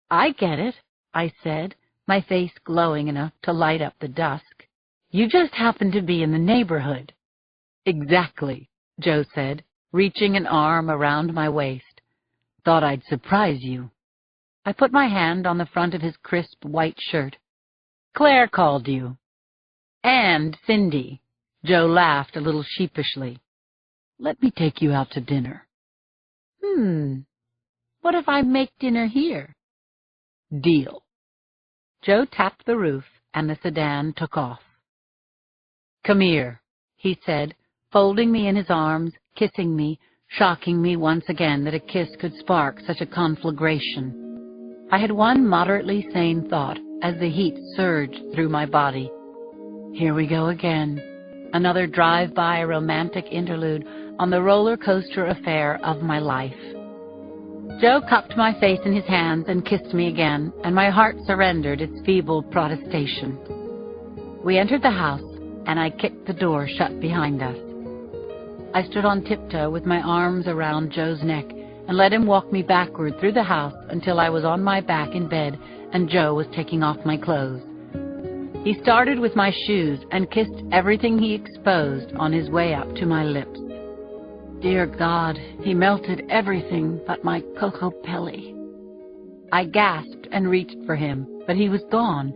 "I get it," I said, my face glowing enough to light up the dusk. "You just happened to be in the neighborhood." "Exactly," Joe said, reaching an arm around my waist. "Thought I'd surprise you." I put my hand on the front of his crisp white shirt. "Claire called you." "And Cindy." Joe laughed a little sheepishly. "Let me take you out to dinner." What if I make dinner here?" "Deal." Joe tapped the roof, and the sedan took off. "Come here," he said, folding me in his arms, kissing me, shocking me once again that a kiss could spark such a conflagration. I had one moderately sane thought as the heat surged through my body. Here we go again. Another drive-by romantic interlude on the roller coaster affair of my life. Joe cupped my face in his hands and kissed me again, and my heart surrendered its feeble protestation. We entered the house, and I kicked the door shut behind us. I stood on tiptoe with my arms around Joe's neck and let him walk me backward through the house until I was on my back in bed and Joe was taking off my clothes. He started with my shoes and kissed everything he exposed on his way up to my lips. Dear God, he melted everything but my cocoa pelli. I gasped and reached for him, but he was gone.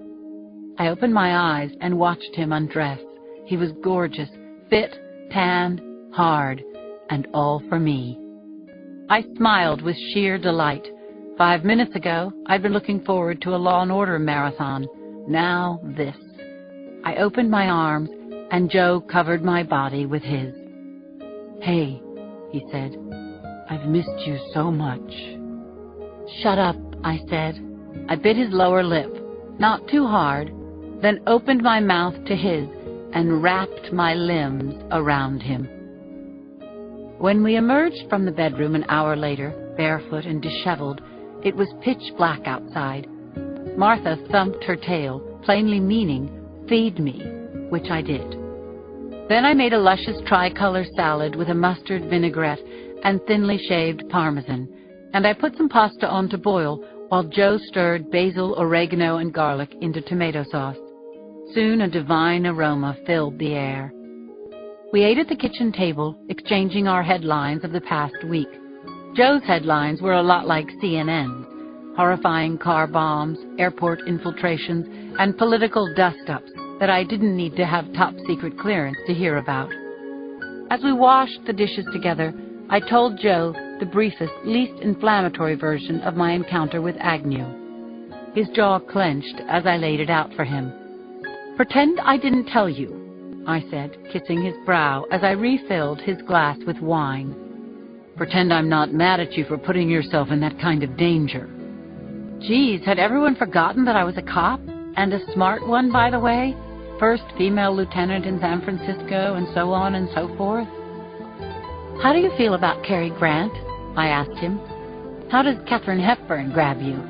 I opened my eyes and watched him undress. He was gorgeous, fit, tanned, hard, and all for me. I smiled with sheer delight. 5 minutes ago, I'd been looking forward to a Law and Order marathon. Now this. I opened my arms, and Joe covered my body with his. "Hey," he said, "I've missed you so much." "Shut up," I said. I bit his lower lip, not too hard, then opened my mouth to his and wrapped my limbs around him. When we emerged from the bedroom an hour later, barefoot and disheveled, it was pitch black outside. Martha thumped her tail, plainly meaning, "Feed me," which I did. Then I made a luscious tricolor salad with a mustard vinaigrette and thinly shaved parmesan, and I put some pasta on to boil while Joe stirred basil, oregano, and garlic into tomato sauce. Soon a divine aroma filled the air. We ate at the kitchen table, exchanging our headlines of the past week. Joe's headlines were a lot like CNN's: horrifying car bombs, airport infiltrations, and political dust-ups that I didn't need to have top-secret clearance to hear about. As we washed the dishes together, I told Joe the briefest, least inflammatory version of my encounter with Agnew. His jaw clenched as I laid it out for him. "Pretend I didn't tell you," I said, kissing his brow as I refilled his glass with wine. "Pretend I'm not mad at you for putting yourself in that kind of danger." Geez, had everyone forgotten that I was a cop? And a smart one, by the way? First female lieutenant in San Francisco, and so on and so forth. "How do you feel about Cary Grant?" I asked him. "How does Katharine Hepburn grab you?"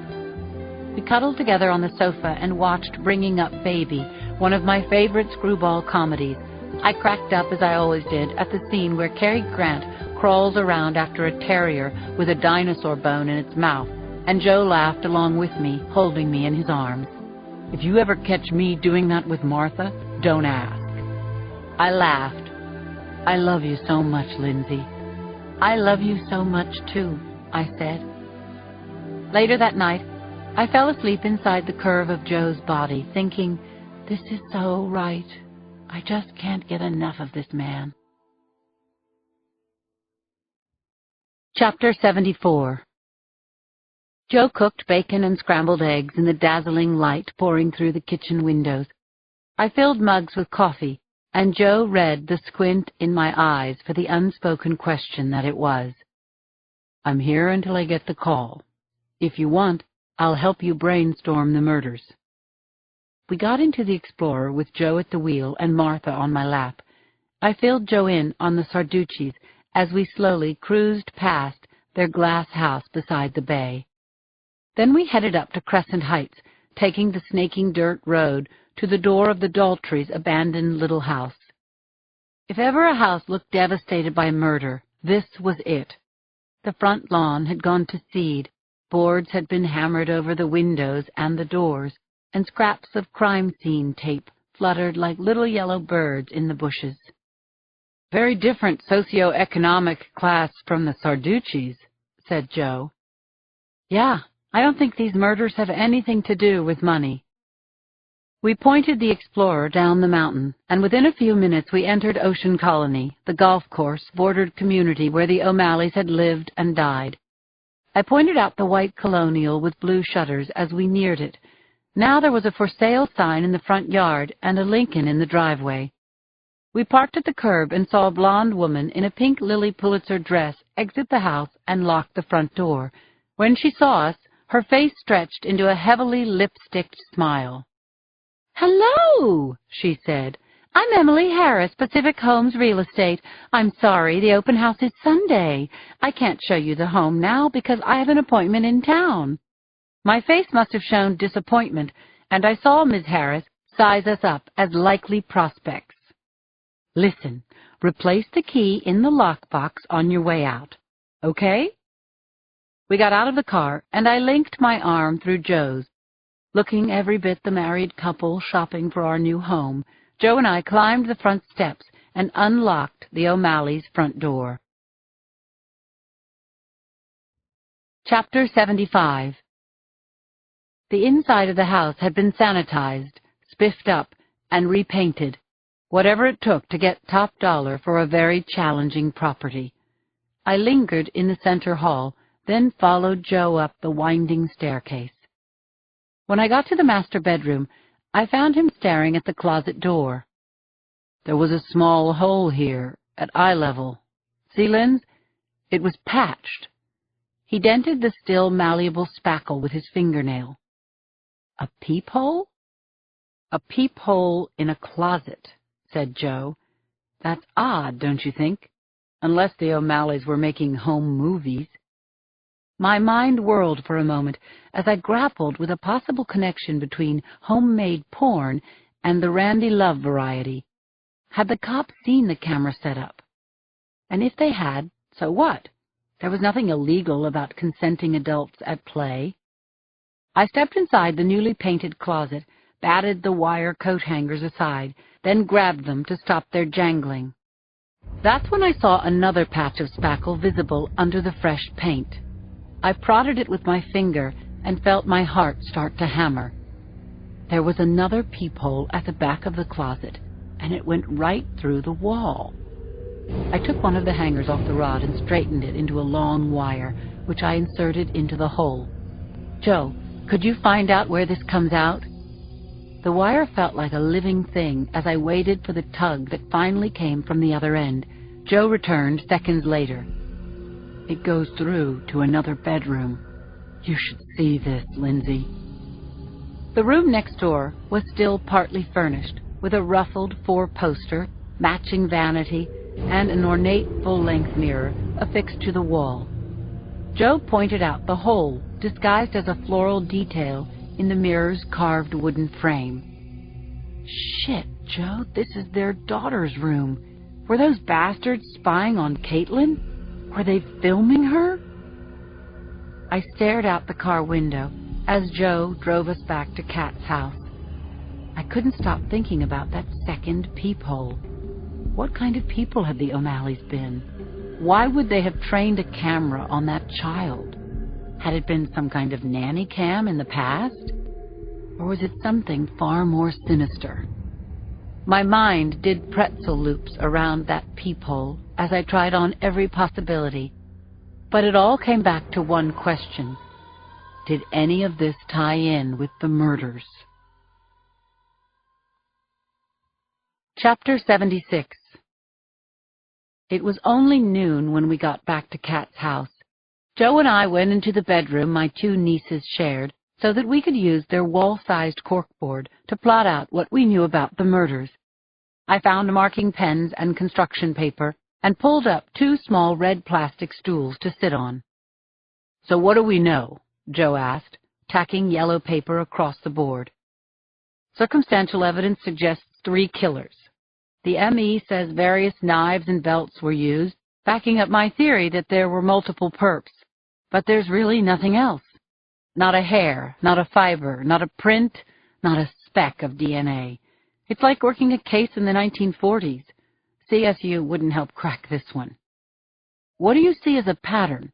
We cuddled together on the sofa and watched Bringing Up Baby, one of my favorite screwball comedies. I cracked up, as I always did, at the scene where Cary Grant crawls around after a terrier with a dinosaur bone in its mouth, and Joe laughed along with me, holding me in his arms. "If you ever catch me doing that with Martha, don't ask." I laughed. "I love you so much, Lindsay." "I love you so much, too," I said. Later that night, I fell asleep inside the curve of Joe's body, thinking, this is so right. I just can't get enough of this man. Chapter 74. Joe cooked bacon and scrambled eggs in the dazzling light pouring through the kitchen windows. I filled mugs with coffee, and Joe read the squint in my eyes for the unspoken question that it was. "I'm here until I get the call. If you want, I'll help you brainstorm the murders." We got into the Explorer with Joe at the wheel and Martha on my lap. I filled Joe in on the Sarduccis as we slowly cruised past their glass house beside the bay. Then we headed up to Crescent Heights, taking the snaking dirt road to the door of the Daltrys' abandoned little house. If ever a house looked devastated by murder, this was it. The front lawn had gone to seed, boards had been hammered over the windows and the doors, and scraps of crime scene tape fluttered like little yellow birds in the bushes. "Very different socio-economic class from the Sarduccis," said Joe. "Yeah, I don't think these murders have anything to do with money." We pointed the Explorer down the mountain, and within a few minutes we entered Ocean Colony, the golf course-bordered community where the O'Malleys had lived and died. I pointed out the white colonial with blue shutters as we neared it. Now there was a for sale sign in the front yard and a Lincoln in the driveway. We parked at the curb and saw a blonde woman in a pink Lily Pulitzer dress exit the house and lock the front door. When she saw us, her face stretched into a heavily lipsticked smile. "Hello," she said. "I'm Emily Harris, Pacific Homes Real Estate. I'm sorry, the open house is Sunday. I can't show you the home now because I have an appointment in town." My face must have shown disappointment, and I saw Ms. Harris size us up as likely prospects. "Listen, replace the key in the lockbox on your way out, okay?" We got out of the car, and I linked my arm through Joe's. Looking every bit the married couple shopping for our new home, Joe and I climbed the front steps and unlocked the O'Malleys' front door. Chapter 75. The inside of the house had been sanitized, spiffed up, and repainted, whatever it took to get top dollar for a very challenging property. I lingered in the center hall, then followed Joe up the winding staircase. When I got to the master bedroom, I found him staring at the closet door. There was a small hole here, at eye level. See, Linz? It was patched. He dented the still malleable spackle with his fingernail. "A peephole?" "A peephole in a closet," said Joe. "That's odd, don't you think? Unless the O'Malleys were making home movies." My mind whirled for a moment as I grappled with a possible connection between homemade porn and the Randy Love variety. Had the cops seen the camera set up? And if they had, so what? There was nothing illegal about consenting adults at play. I stepped inside the newly painted closet, batted the wire coat hangers aside, then grabbed them to stop their jangling. That's when I saw another patch of spackle visible under the fresh paint. I prodded it with my finger and felt my heart start to hammer. There was another peephole at the back of the closet, and it went right through the wall. I took one of the hangers off the rod and straightened it into a long wire, which I inserted into the hole. "Joe, could you find out where this comes out?" The wire felt like a living thing as I waited for the tug that finally came from the other end. Joe returned seconds later. "It goes through to another bedroom. You should see this, Lindsay." The room next door was still partly furnished, with a ruffled four-poster, matching vanity, and an ornate full-length mirror affixed to the wall. Joe pointed out the hole, disguised as a floral detail in the mirror's carved wooden frame. "Shit, Joe, this is their daughter's room. Were those bastards spying on Caitlin? Were they filming her?" I stared out the car window as Joe drove us back to Kat's house. I couldn't stop thinking about that second peephole. What kind of people had the O'Malleys been? Why would they have trained a camera on that child? Had it been some kind of nanny cam in the past? Or was it something far more sinister? My mind did pretzel loops around that peephole as I tried on every possibility. But it all came back to one question. Did any of this tie in with the murders? Chapter 76. It was only noon when we got back to Kat's house. Joe and I went into the bedroom my two nieces shared so that we could use their wall-sized corkboard to plot out what we knew about the murders. I found marking pens and construction paper and pulled up two small red plastic stools to sit on. "So what do we know?" Joe asked, tacking yellow paper across the board. "Circumstantial evidence suggests 3 killers. The ME says various knives and belts were used, backing up my theory that there were multiple perps. But there's really nothing else. Not a hair, not a fiber, not a print, not a speck of DNA. It's like working a case in the 1940s. CSU wouldn't help crack this one." "What do you see as a pattern?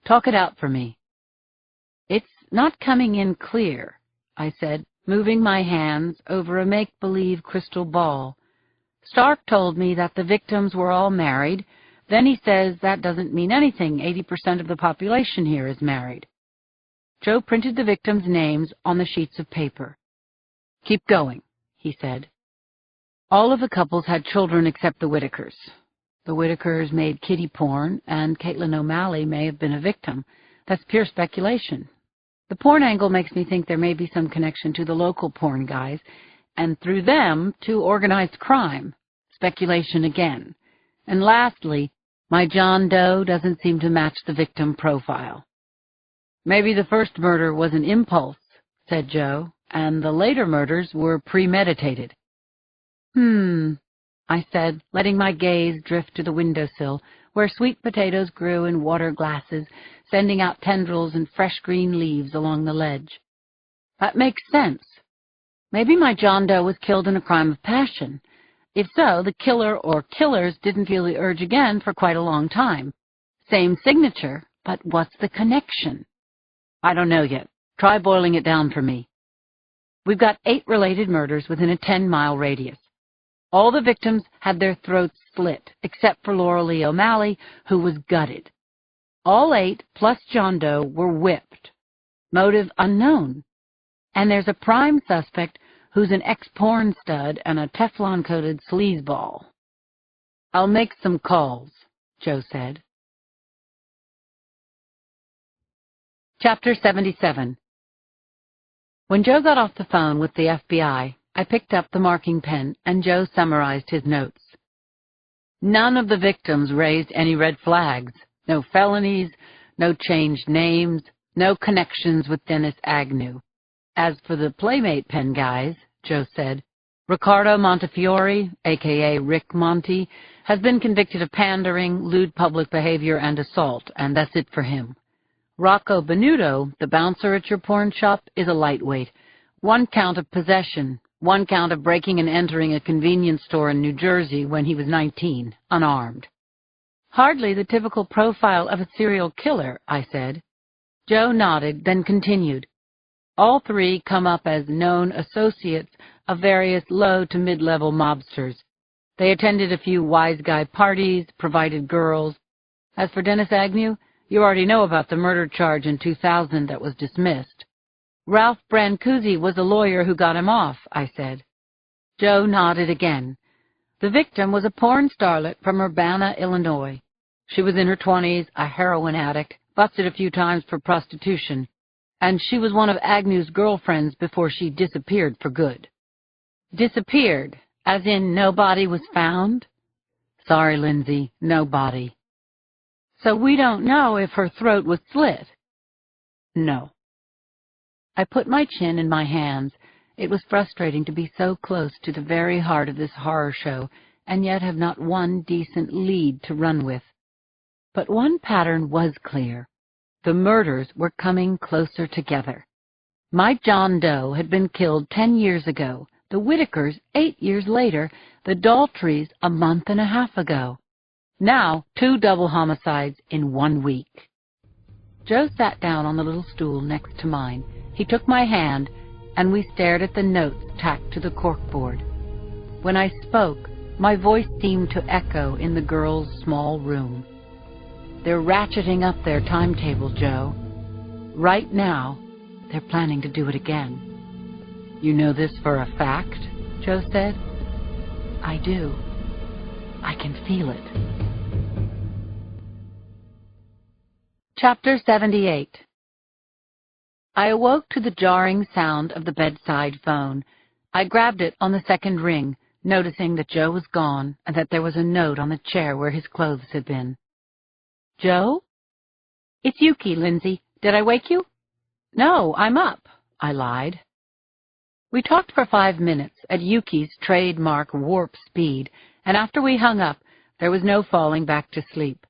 Talk it out for me." "It's not coming in clear," I said, moving my hands over a make-believe crystal ball. "Stark told me that the victims were all married. Then he says that doesn't mean anything. 80% of the population here is married." Joe printed the victims' names on the sheets of paper. "Keep going," he said. "All of the couples had children except the Whitakers. The Whitakers made kiddie porn, and Caitlin O'Malley may have been a victim. That's pure speculation. The porn angle makes me think there may be some connection to the local porn guys, and through them to organized crime. Speculation again. And lastly, my John Doe doesn't seem to match the victim profile." "Maybe the first murder was an impulse," said Joe, "and the later murders were premeditated." I said, letting my gaze drift to the windowsill, where sweet potatoes grew in water glasses, sending out tendrils and fresh green leaves along the ledge. "That makes sense. Maybe my John Doe was killed in a crime of passion. If so, the killer or killers didn't feel the urge again for quite a long time. Same signature, but what's the connection?" "I don't know yet. Try boiling it down for me." "We've got 8 related murders within a 10-mile radius. All the victims had their throats slit, except for Laura Lee O'Malley, who was gutted. All 8, plus John Doe, were whipped. Motive unknown. And there's a prime suspect who's an ex-porn stud and a Teflon-coated sleazeball." "I'll make some calls," Joe said. Chapter 77. When Joe got off the phone with the FBI, I picked up the marking pen and Joe summarized his notes. "None of the victims raised any red flags. No felonies, no changed names, no connections with Dennis Agnew. As for the Playmate pen guys," Joe said, "Riccardo Montefiore, a.k.a. Rick Monte, has been convicted of pandering, lewd public behavior, and assault, and that's it for him. Rocco Benuto, the bouncer at your porn shop, is a lightweight. 1 count of possession, One count of breaking and entering a convenience store in New Jersey when he was 19, unarmed. Hardly the typical profile of a serial killer, I said. Joe nodded, then continued. All three come up as known associates of various low to mid-level mobsters. They attended a few wise guy parties, provided girls. As for Dennis Agnew, you already know about the murder charge in 2000 that was dismissed. Ralph Brancusi was the lawyer who got him off, I said. Joe nodded again. The victim was a porn starlet from Urbana, Illinois. She was in her 20s, a heroin addict, busted a few times for prostitution, and she was one of Agnew's girlfriends before she disappeared for good. Disappeared, as in no body was found? Sorry, Lindsay, no body. So we don't know if her throat was slit? No. I put my chin in my hands. It was frustrating to be so close to the very heart of this horror show and yet have not one decent lead to run with. But one pattern was clear. The murders were coming closer together. My John Doe had been killed 10 years ago, the Whitakers 8 years later, the Daltrys a month and a half ago. Now, 2 double homicides in 1 week. Joe sat down on the little stool next to mine. He took my hand, and we stared at the notes tacked to the corkboard. When I spoke, my voice seemed to echo in the girls' small room. They're ratcheting up their timetable, Joe. Right now, they're planning to do it again. You know this for a fact? Joe said. I do. I can feel it. Chapter 78. I awoke to the jarring sound of the bedside phone. I grabbed it on the second ring, noticing that Joe was gone and that there was a note on the chair where his clothes had been. Joe? It's Yuki, Lindsay. Did I wake you? No, I'm up, I lied. We talked for 5 minutes at Yuki's trademark warp speed, and after we hung up, there was no falling back to sleep.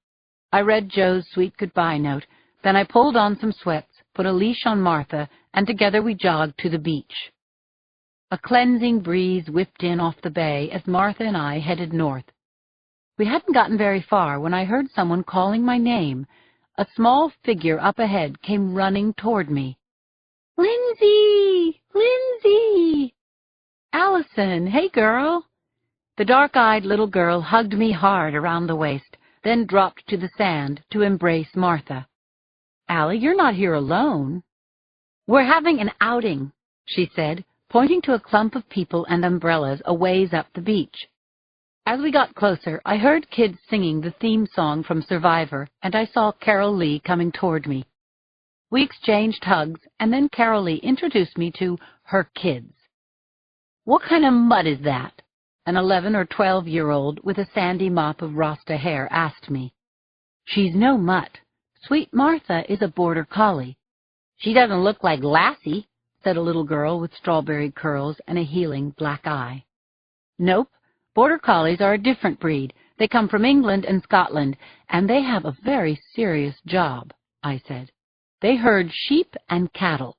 I read Joe's sweet goodbye note, then I pulled on some sweats, put a leash on Martha, and together we jogged to the beach. A cleansing breeze whipped in off the bay as Martha and I headed north. We hadn't gotten very far when I heard someone calling my name. A small figure up ahead came running toward me. Lindsay! Lindsay! Allison, hey girl! The dark-eyed little girl hugged me hard around the waist, then dropped to the sand to embrace Martha. Allie, you're not here alone. We're having an outing, she said, pointing to a clump of people and umbrellas a ways up the beach. As we got closer, I heard kids singing the theme song from Survivor, and I saw Carol Lee coming toward me. We exchanged hugs, and then Carol Lee introduced me to her kids. What kind of mutt is that? An 11 or 12-year-old with a sandy mop of Rasta hair asked me. She's no mutt. Sweet Martha is a border collie. She doesn't look like Lassie, said a little girl with strawberry curls and a healing black eye. Nope, border collies are a different breed. They come from England and Scotland, and they have a very serious job, I said. They herd sheep and cattle.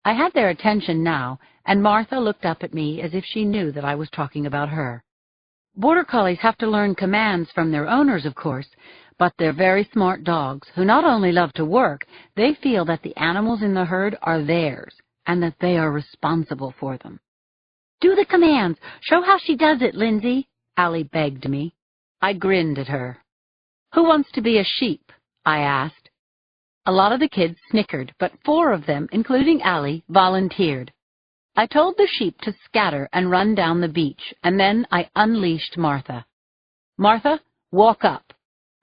I had their attention now, and Martha looked up at me as if she knew that I was talking about her. Border collies have to learn commands from their owners, of course, but they're very smart dogs who not only love to work, they feel that the animals in the herd are theirs and that they are responsible for them. Do the commands. Show how she does it, Lindsay, Allie begged me. I grinned at her. Who wants to be a sheep? I asked. A lot of the kids snickered, but 4 of them, including Allie, volunteered. I told the sheep to scatter and run down the beach, and then I unleashed Martha. Martha, walk up,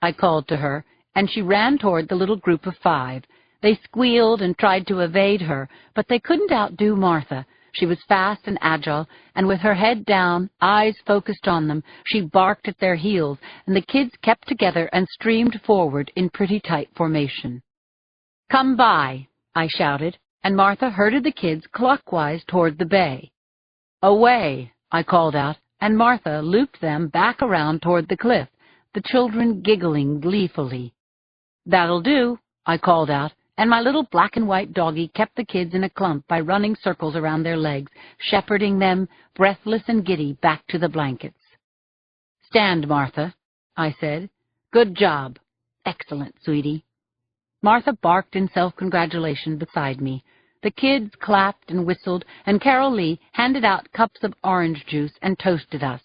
I called to her, and she ran toward the little group of 5. They squealed and tried to evade her, but they couldn't outdo Martha. She was fast and agile, and with her head down, eyes focused on them, she barked at their heels, and the kids kept together and streamed forward in pretty tight formation. Come by, I shouted, and Martha herded the kids clockwise toward the bay. Away, I called out, and Martha looped them back around toward the cliff, the children giggling gleefully. That'll do, I called out, and my little black and white doggie kept the kids in a clump by running circles around their legs, shepherding them, breathless and giddy, back to the blankets. "Stand, Martha," I said. "Good job. Excellent, sweetie." Martha barked in self-congratulation beside me. The kids clapped and whistled, and Carol Lee handed out cups of orange juice and toasted us.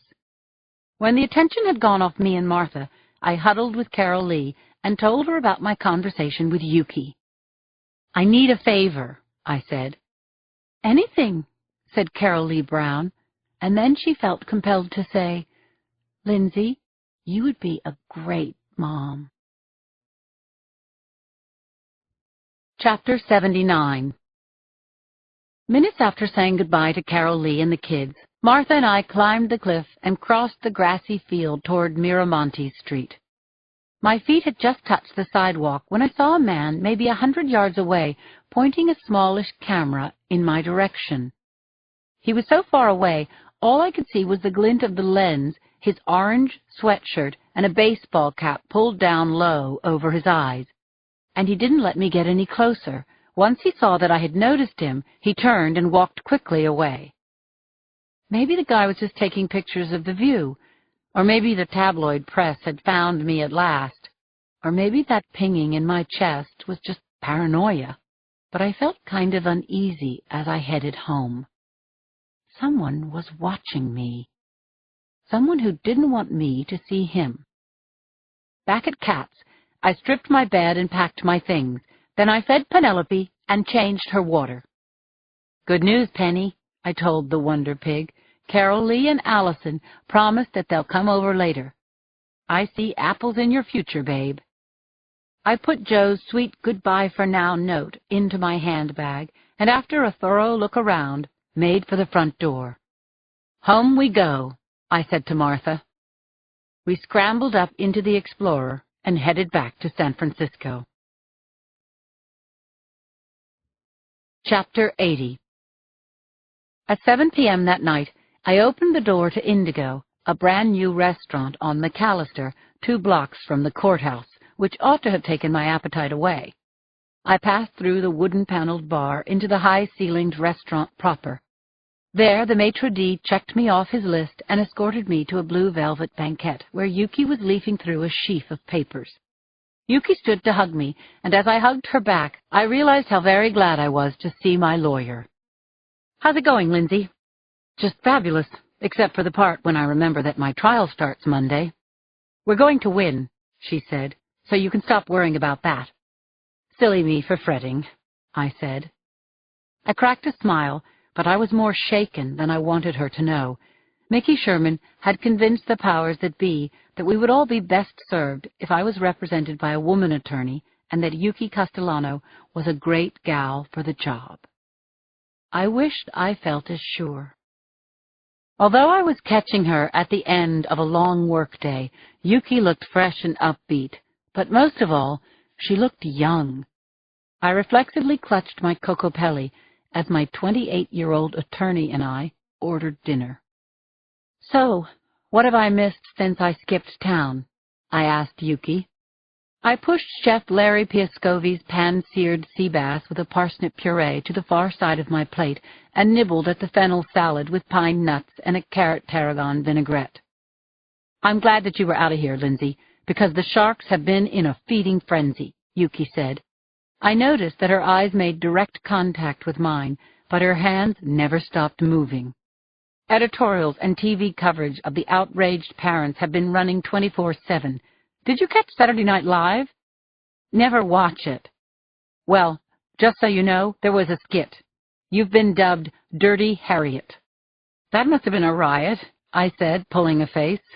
When the attention had gone off me and Martha, I huddled with Carol Lee and told her about my conversation with Yuki. "I need a favor," I said. "Anything," said Carol Lee Brown, and then she felt compelled to say, "Lindsay, you would be a great mom." Chapter 79. Minutes after saying goodbye to Carol Lee and the kids, Martha and I climbed the cliff and crossed the grassy field toward Miramonte Street. My feet had just touched the sidewalk when I saw a man maybe 100 yards away pointing a smallish camera in my direction. He was so far away, all I could see was the glint of the lens, his orange sweatshirt, and a baseball cap pulled down low over his eyes. And he didn't let me get any closer. Once he saw that I had noticed him, he turned and walked quickly away. Maybe the guy was just taking pictures of the view, or maybe the tabloid press had found me at last, or maybe that pinging in my chest was just paranoia, but I felt kind of uneasy as I headed home. Someone was watching me. Someone who didn't want me to see him. Back at Kat's, I stripped my bed and packed my things. Then I fed Penelope and changed her water. "Good news, Penny," I told the Wonder Pig. "Carol Lee and Allison promised that they'll come over later. I see apples in your future, babe." I put Joe's sweet goodbye-for-now note into my handbag, and after a thorough look around, made for the front door. "Home we go," I said to Martha. We scrambled up into the Explorer and headed back to San Francisco. Chapter 80. At 7 p.m. that night, I opened the door to Indigo, a brand-new restaurant on McAllister, 2 blocks from the courthouse, which ought to have taken my appetite away. I passed through the wooden-paneled bar into the high-ceilinged restaurant proper. There, the maitre d' checked me off his list and escorted me to a blue velvet banquette, where Yuki was leafing through a sheaf of papers. Yuki stood to hug me, and as I hugged her back, I realized how very glad I was to see my lawyer. "How's it going, Lindsay?" "Just fabulous, except for the part when I remember that my trial starts Monday." "We're going to win," she said, "so you can stop worrying about that." "Silly me for fretting," I said. I cracked a smile, but I was more shaken than I wanted her to know. Mickey Sherman had convinced the powers that be that we would all be best served if I was represented by a woman attorney, and that Yuki Castellano was a great gal for the job. I wished I felt as sure. Although I was catching her at the end of a long workday, Yuki looked fresh and upbeat, but most of all, she looked young. I reflexively clutched my Cocopelli as my 28-year-old attorney and I ordered dinner. "So, what have I missed since I skipped town?" I asked Yuki. I pushed Chef Larry Piascovi's pan-seared sea bass with a parsnip puree to the far side of my plate and nibbled at the fennel salad with pine nuts and a carrot tarragon vinaigrette. "I'm glad that you were out of here, Lindsay, because the sharks have been in a feeding frenzy," Yuki said. I noticed that her eyes made direct contact with mine, but her hands never stopped moving. Editorials and TV coverage of the outraged parents have been running 24/7. Did you catch Saturday Night Live? Never watch it. Well, just so you know, there was a skit. You've been dubbed Dirty Harriet. That must have been a riot, I said, pulling a face.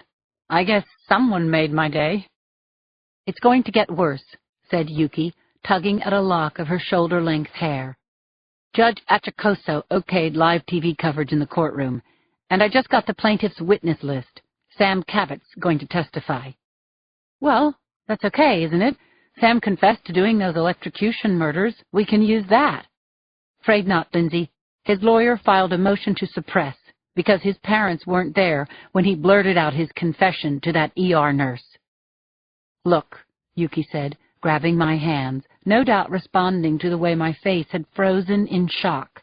I guess someone made my day. It's going to get worse, said Yuki, tugging at a lock of her shoulder-length hair. Judge Achacoso okayed live TV coverage in the courtroom, and I just got the plaintiff's witness list. Sam Cabot's going to testify. Well, that's okay, isn't it? Sam confessed to doing those electrocution murders. We can use that. Afraid not, Lindsay. His lawyer filed a motion to suppress because his parents weren't there when he blurted out his confession to that ER nurse. Look, Yuki said, grabbing my hands, no doubt responding to the way my face had frozen in shock.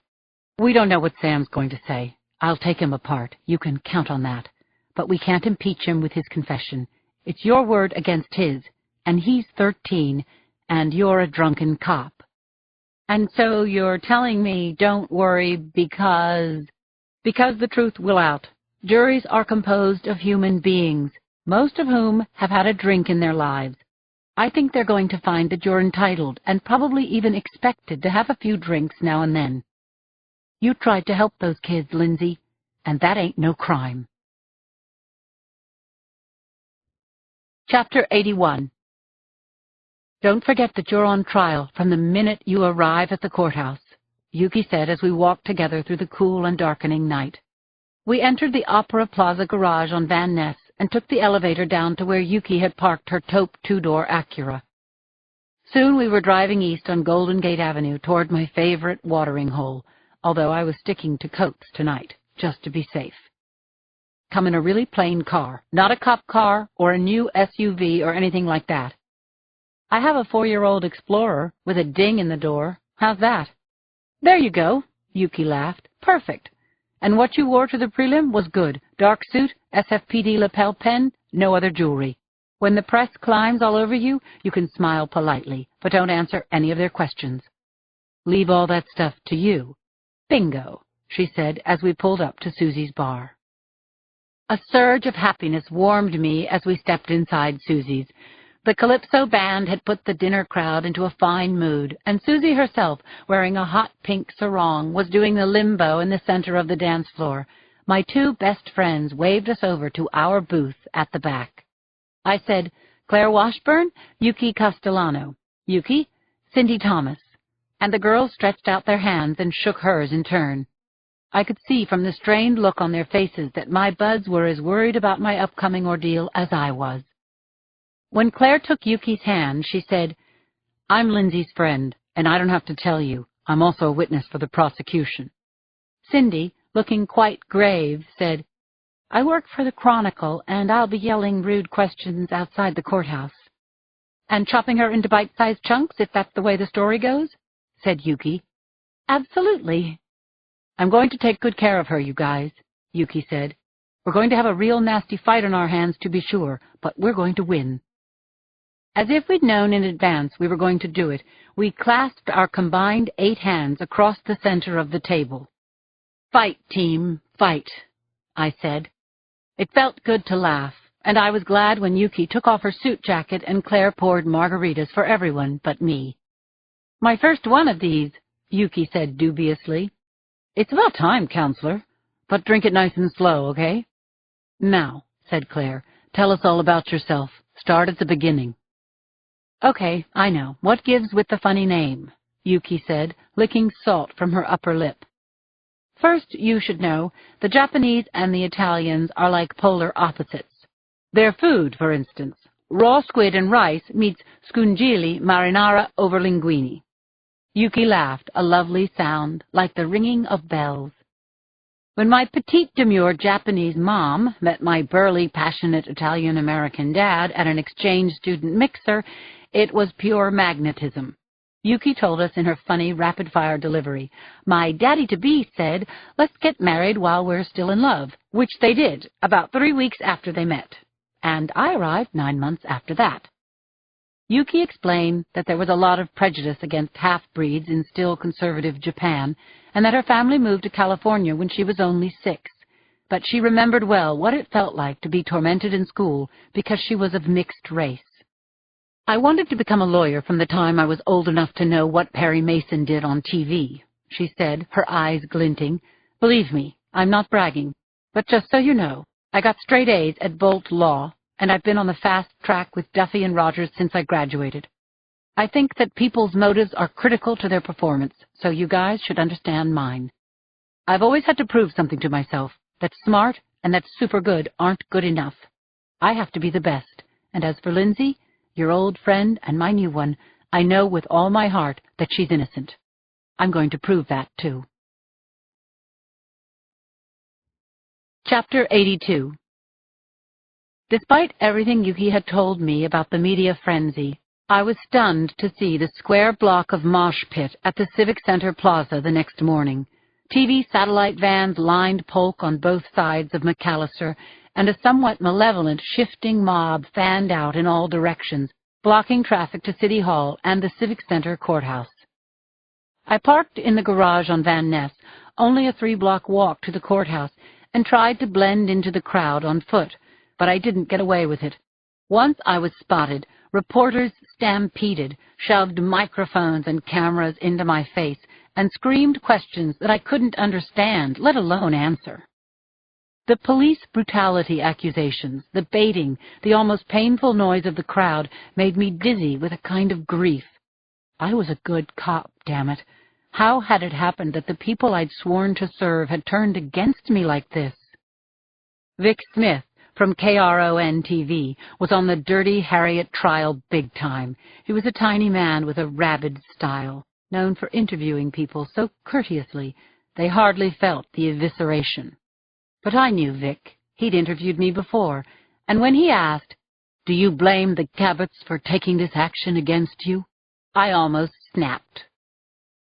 "We don't know what Sam's going to say. I'll take him apart. You can count on that. But we can't impeach him with his confession. It's your word against his, and he's 13, and you're a drunken cop." "And so you're telling me don't worry because the truth will out. Juries are composed of human beings, most of whom have had a drink in their lives. I think they're going to find that you're entitled and probably even expected to have a few drinks now and then. You tried to help those kids, Lindsay, and that ain't no crime." Chapter 81. "Don't forget that you're on trial from the minute you arrive at the courthouse," Yuki said as we walked together through the cool and darkening night. We entered the Opera Plaza garage on Van Ness and took the elevator down to where Yuki had parked her taupe two-door Acura. Soon we were driving east on Golden Gate Avenue toward my favorite watering hole, although I was sticking to Coates tonight, just to be safe. Come in a really plain car, not a cop car or a new SUV or anything like that. I have a 4-year-old Explorer with a ding in the door. How's that? There you go, Yuki laughed. Perfect. And what you wore to the prelim was good. Dark suit, SFPD lapel pen, no other jewelry. When the press climbs all over you, you can smile politely, but don't answer any of their questions. Leave all that stuff to you. Bingo, she said as we pulled up to Susie's bar. A surge of happiness warmed me as we stepped inside Susie's. The Calypso band had put the dinner crowd into a fine mood, and Susie herself, wearing a hot pink sarong, was doing the limbo in the center of the dance floor. My two best friends waved us over to our booth at the back. I said, Claire Washburn, Yuki Castellano. Yuki, Cindy Thomas. And the girls stretched out their hands and shook hers in turn. I could see from the strained look on their faces that my buds were as worried about my upcoming ordeal as I was. When Claire took Yuki's hand, she said, I'm Lindsay's friend, and I don't have to tell you. I'm also a witness for the prosecution. Cindy, looking quite grave, said, I work for the Chronicle, and I'll be yelling rude questions outside the courthouse. And chopping her into bite-sized chunks, if that's the way the story goes? Said Yuki. Absolutely. I'm going to take good care of her, you guys, Yuki said. We're going to have a real nasty fight on our hands, to be sure, but we're going to win. As if we'd known in advance we were going to do it, we clasped our combined 8 hands across the center of the table. Fight, team, fight, I said. It felt good to laugh, and I was glad when Yuki took off her suit jacket and Claire poured margaritas for everyone but me. My first one of these, Yuki said dubiously. It's about time, counselor, but drink it nice and slow, okay? Now, said Claire, tell us all about yourself. Start at the beginning. Okay, I know. What gives with the funny name? Yuki said, licking salt from her upper lip. First, you should know, the Japanese and the Italians are like polar opposites. Their food, for instance, raw squid and rice meets scungili marinara over linguine. Yuki laughed, a lovely sound, like the ringing of bells. When my petite demure Japanese mom met my burly, passionate Italian-American dad at an exchange student mixer, it was pure magnetism. Yuki told us in her funny, rapid-fire delivery, my daddy-to-be said, let's get married while we're still in love, which they did, about 3 weeks after they met. And I arrived 9 months after that. Yuki explained that there was a lot of prejudice against half-breeds in still conservative Japan, and that her family moved to California when she was only 6. But she remembered well what it felt like to be tormented in school because she was of mixed race. I wanted to become a lawyer from the time I was old enough to know what Perry Mason did on TV, she said, her eyes glinting. Believe me, I'm not bragging, but just so you know, I got straight A's at Volt Law, and I've been on the fast track with Duffy and Rogers since I graduated. I think that people's motives are critical to their performance, so you guys should understand mine. I've always had to prove something to myself, that smart and that super good aren't good enough. I have to be the best, and as for Lindsay, your old friend and my new one, I know with all my heart that she's innocent. I'm going to prove that, too. Chapter 82. Despite everything Yuki had told me about the media frenzy, I was stunned to see the square block of mosh pit at the Civic Center Plaza the next morning. TV satellite vans lined Polk on both sides of McAllister, and a somewhat malevolent, shifting mob fanned out in all directions, blocking traffic to City Hall and the Civic Center Courthouse. I parked in the garage on Van Ness, only a 3-block walk to the courthouse, and tried to blend into the crowd on foot, but I didn't get away with it. Once I was spotted, reporters stampeded, shoved microphones and cameras into my face, and screamed questions that I couldn't understand, let alone answer. The police brutality accusations, the baiting, the almost painful noise of the crowd made me dizzy with a kind of grief. I was a good cop, damn it. How had it happened that the people I'd sworn to serve had turned against me like this? Vic Smith, from KRON-TV, was on the Dirty Harriet trial big time. He was a tiny man with a rabid style, known for interviewing people so courteously they hardly felt the evisceration. But I knew Vic. He'd interviewed me before, and when he asked, "Do you blame the Cabots for taking this action against you?" I almost snapped.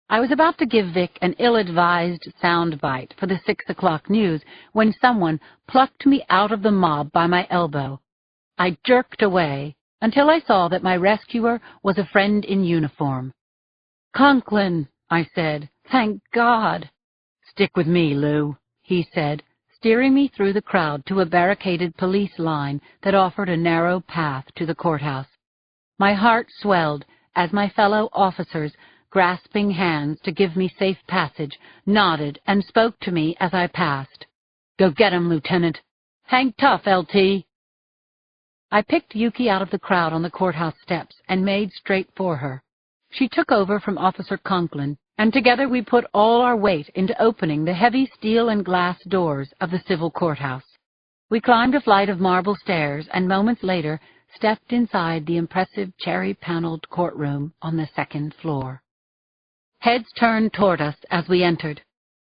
I was about to give Vic an ill-advised soundbite for the 6 o'clock news when someone plucked me out of the mob by my elbow. I jerked away until I saw that my rescuer was a friend in uniform. "Conklin," I said, "thank God." "Stick with me, Lou," he said, steering me through the crowd to a barricaded police line that offered a narrow path to the courthouse. My heart swelled as my fellow officers, grasping hands to give me safe passage, nodded and spoke to me as I passed. "Go get him, Lieutenant. Hang tough, LT." I picked Yuki out of the crowd on the courthouse steps and made straight for her. She took over from Officer Conklin, and together we put all our weight into opening the heavy steel and glass doors of the civil courthouse. We climbed a flight of marble stairs and moments later stepped inside the impressive cherry-paneled courtroom on the 2nd floor. Heads turned toward us as we entered.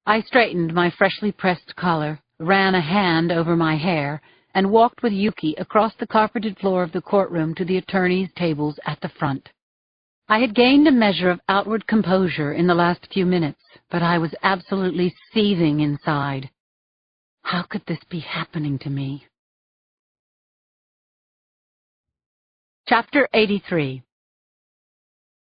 I straightened my freshly pressed collar, ran a hand over my hair, and walked with Yuki across the carpeted floor of the courtroom to the attorneys' tables at the front. I had gained a measure of outward composure in the last few minutes, but I was absolutely seething inside. How could this be happening to me? Chapter 83.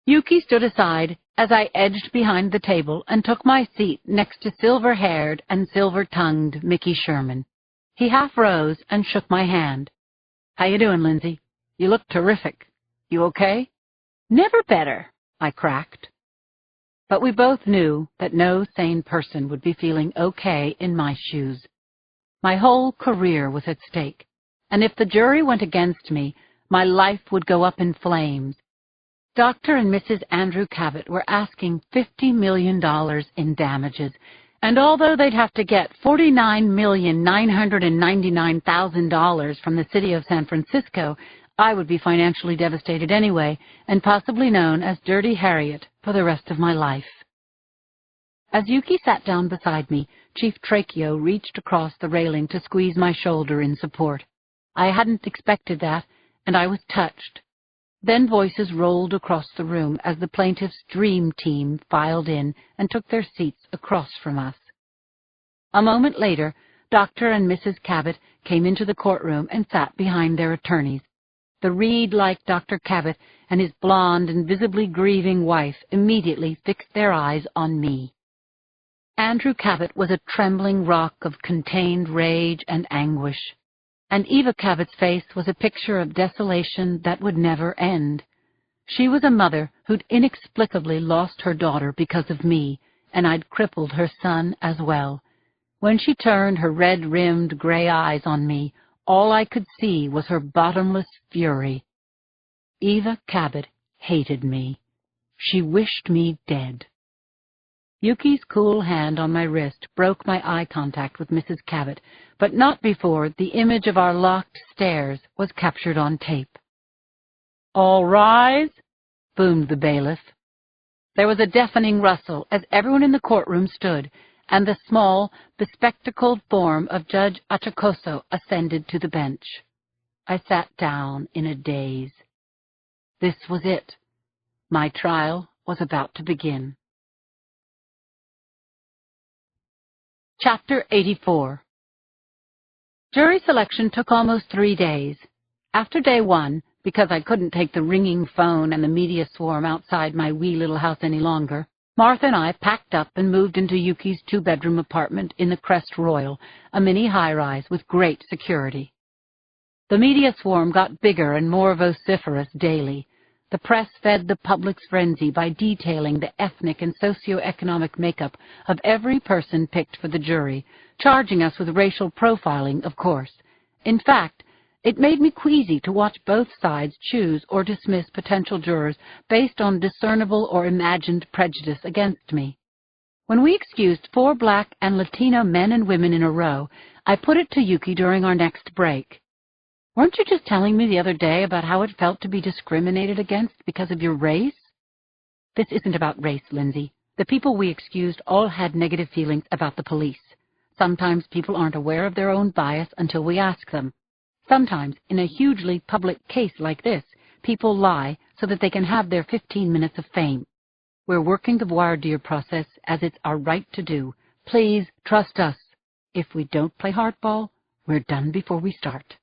Yuki stood aside as I edged behind the table and took my seat next to silver-haired and silver-tongued Mickey Sherman. He half rose and shook my hand. "How you doing, Lindsay? You look terrific. You okay?" "Never better," I cracked. But we both knew that no sane person would be feeling okay in my shoes. My whole career was at stake, and if the jury went against me, my life would go up in flames. Dr. and Mrs. Andrew Cabot were asking $50 million in damages, and although they'd have to get $49,999,000 from the city of San Francisco, I would be financially devastated anyway, and possibly known as Dirty Harriet for the rest of my life. As Yuki sat down beside me, Chief Tracheo reached across the railing to squeeze my shoulder in support. I hadn't expected that, and I was touched. Then voices rolled across the room as the plaintiff's dream team filed in and took their seats across from us. A moment later, Dr. and Mrs. Cabot came into the courtroom and sat behind their attorneys. The reed-like Dr. Cabot and his blonde and visibly grieving wife immediately fixed their eyes on me. Andrew Cabot was a trembling rock of contained rage and anguish, and Eva Cabot's face was a picture of desolation that would never end. She was a mother who'd inexplicably lost her daughter because of me, and I'd crippled her son as well. When she turned her red-rimmed gray eyes on me, all I could see was her bottomless fury. Eva Cabot hated me. She wished me dead. Yuki's cool hand on my wrist broke my eye contact with Mrs. Cabot, but not before the image of our locked stares was captured on tape. "All rise," boomed the bailiff. There was a deafening rustle as everyone in the courtroom stood, and the small, bespectacled form of Judge Achacoso ascended to the bench. I sat down in a daze. This was it. My trial was about to begin. Chapter 84. Jury selection took almost 3 days. After day 1, because I couldn't take the ringing phone and the media swarm outside my wee little house any longer, Martha and I packed up and moved into Yuki's 2-bedroom apartment in the Crest Royal, a mini high-rise with great security. The media swarm got bigger and more vociferous daily. The press fed the public's frenzy by detailing the ethnic and socioeconomic makeup of every person picked for the jury, charging us with racial profiling, of course. In fact, it made me queasy to watch both sides choose or dismiss potential jurors based on discernible or imagined prejudice against me. When we excused 4 Black and Latino men and women in a row, I put it to Yuki during our next break. "Weren't you just telling me the other day about how it felt to be discriminated against because of your race?" "This isn't about race, Lindsay. The people we excused all had negative feelings about the police. Sometimes people aren't aware of their own bias until we ask them. Sometimes, in a hugely public case like this, people lie so that they can have their 15 minutes of fame. We're working the voir dire process as it's our right to do. Please trust us. If we don't play hardball, we're done before we start."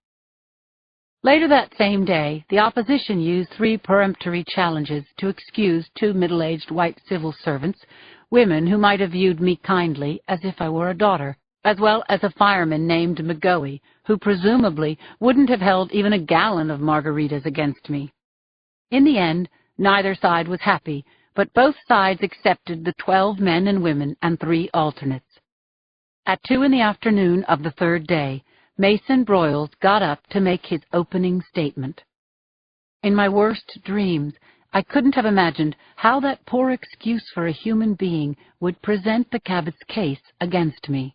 Later that same day, the opposition used 3 peremptory challenges to excuse 2 middle-aged white civil servants, women who might have viewed me kindly as if I were a daughter, as well as a fireman named McGoey, who presumably wouldn't have held even a gallon of margaritas against me. In the end, neither side was happy, but both sides accepted the 12 men and women and 3 alternates. At 2 in the afternoon of the 3rd day, Mason Broyles got up to make his opening statement. In my worst dreams, I couldn't have imagined how that poor excuse for a human being would present the Cabots' case against me.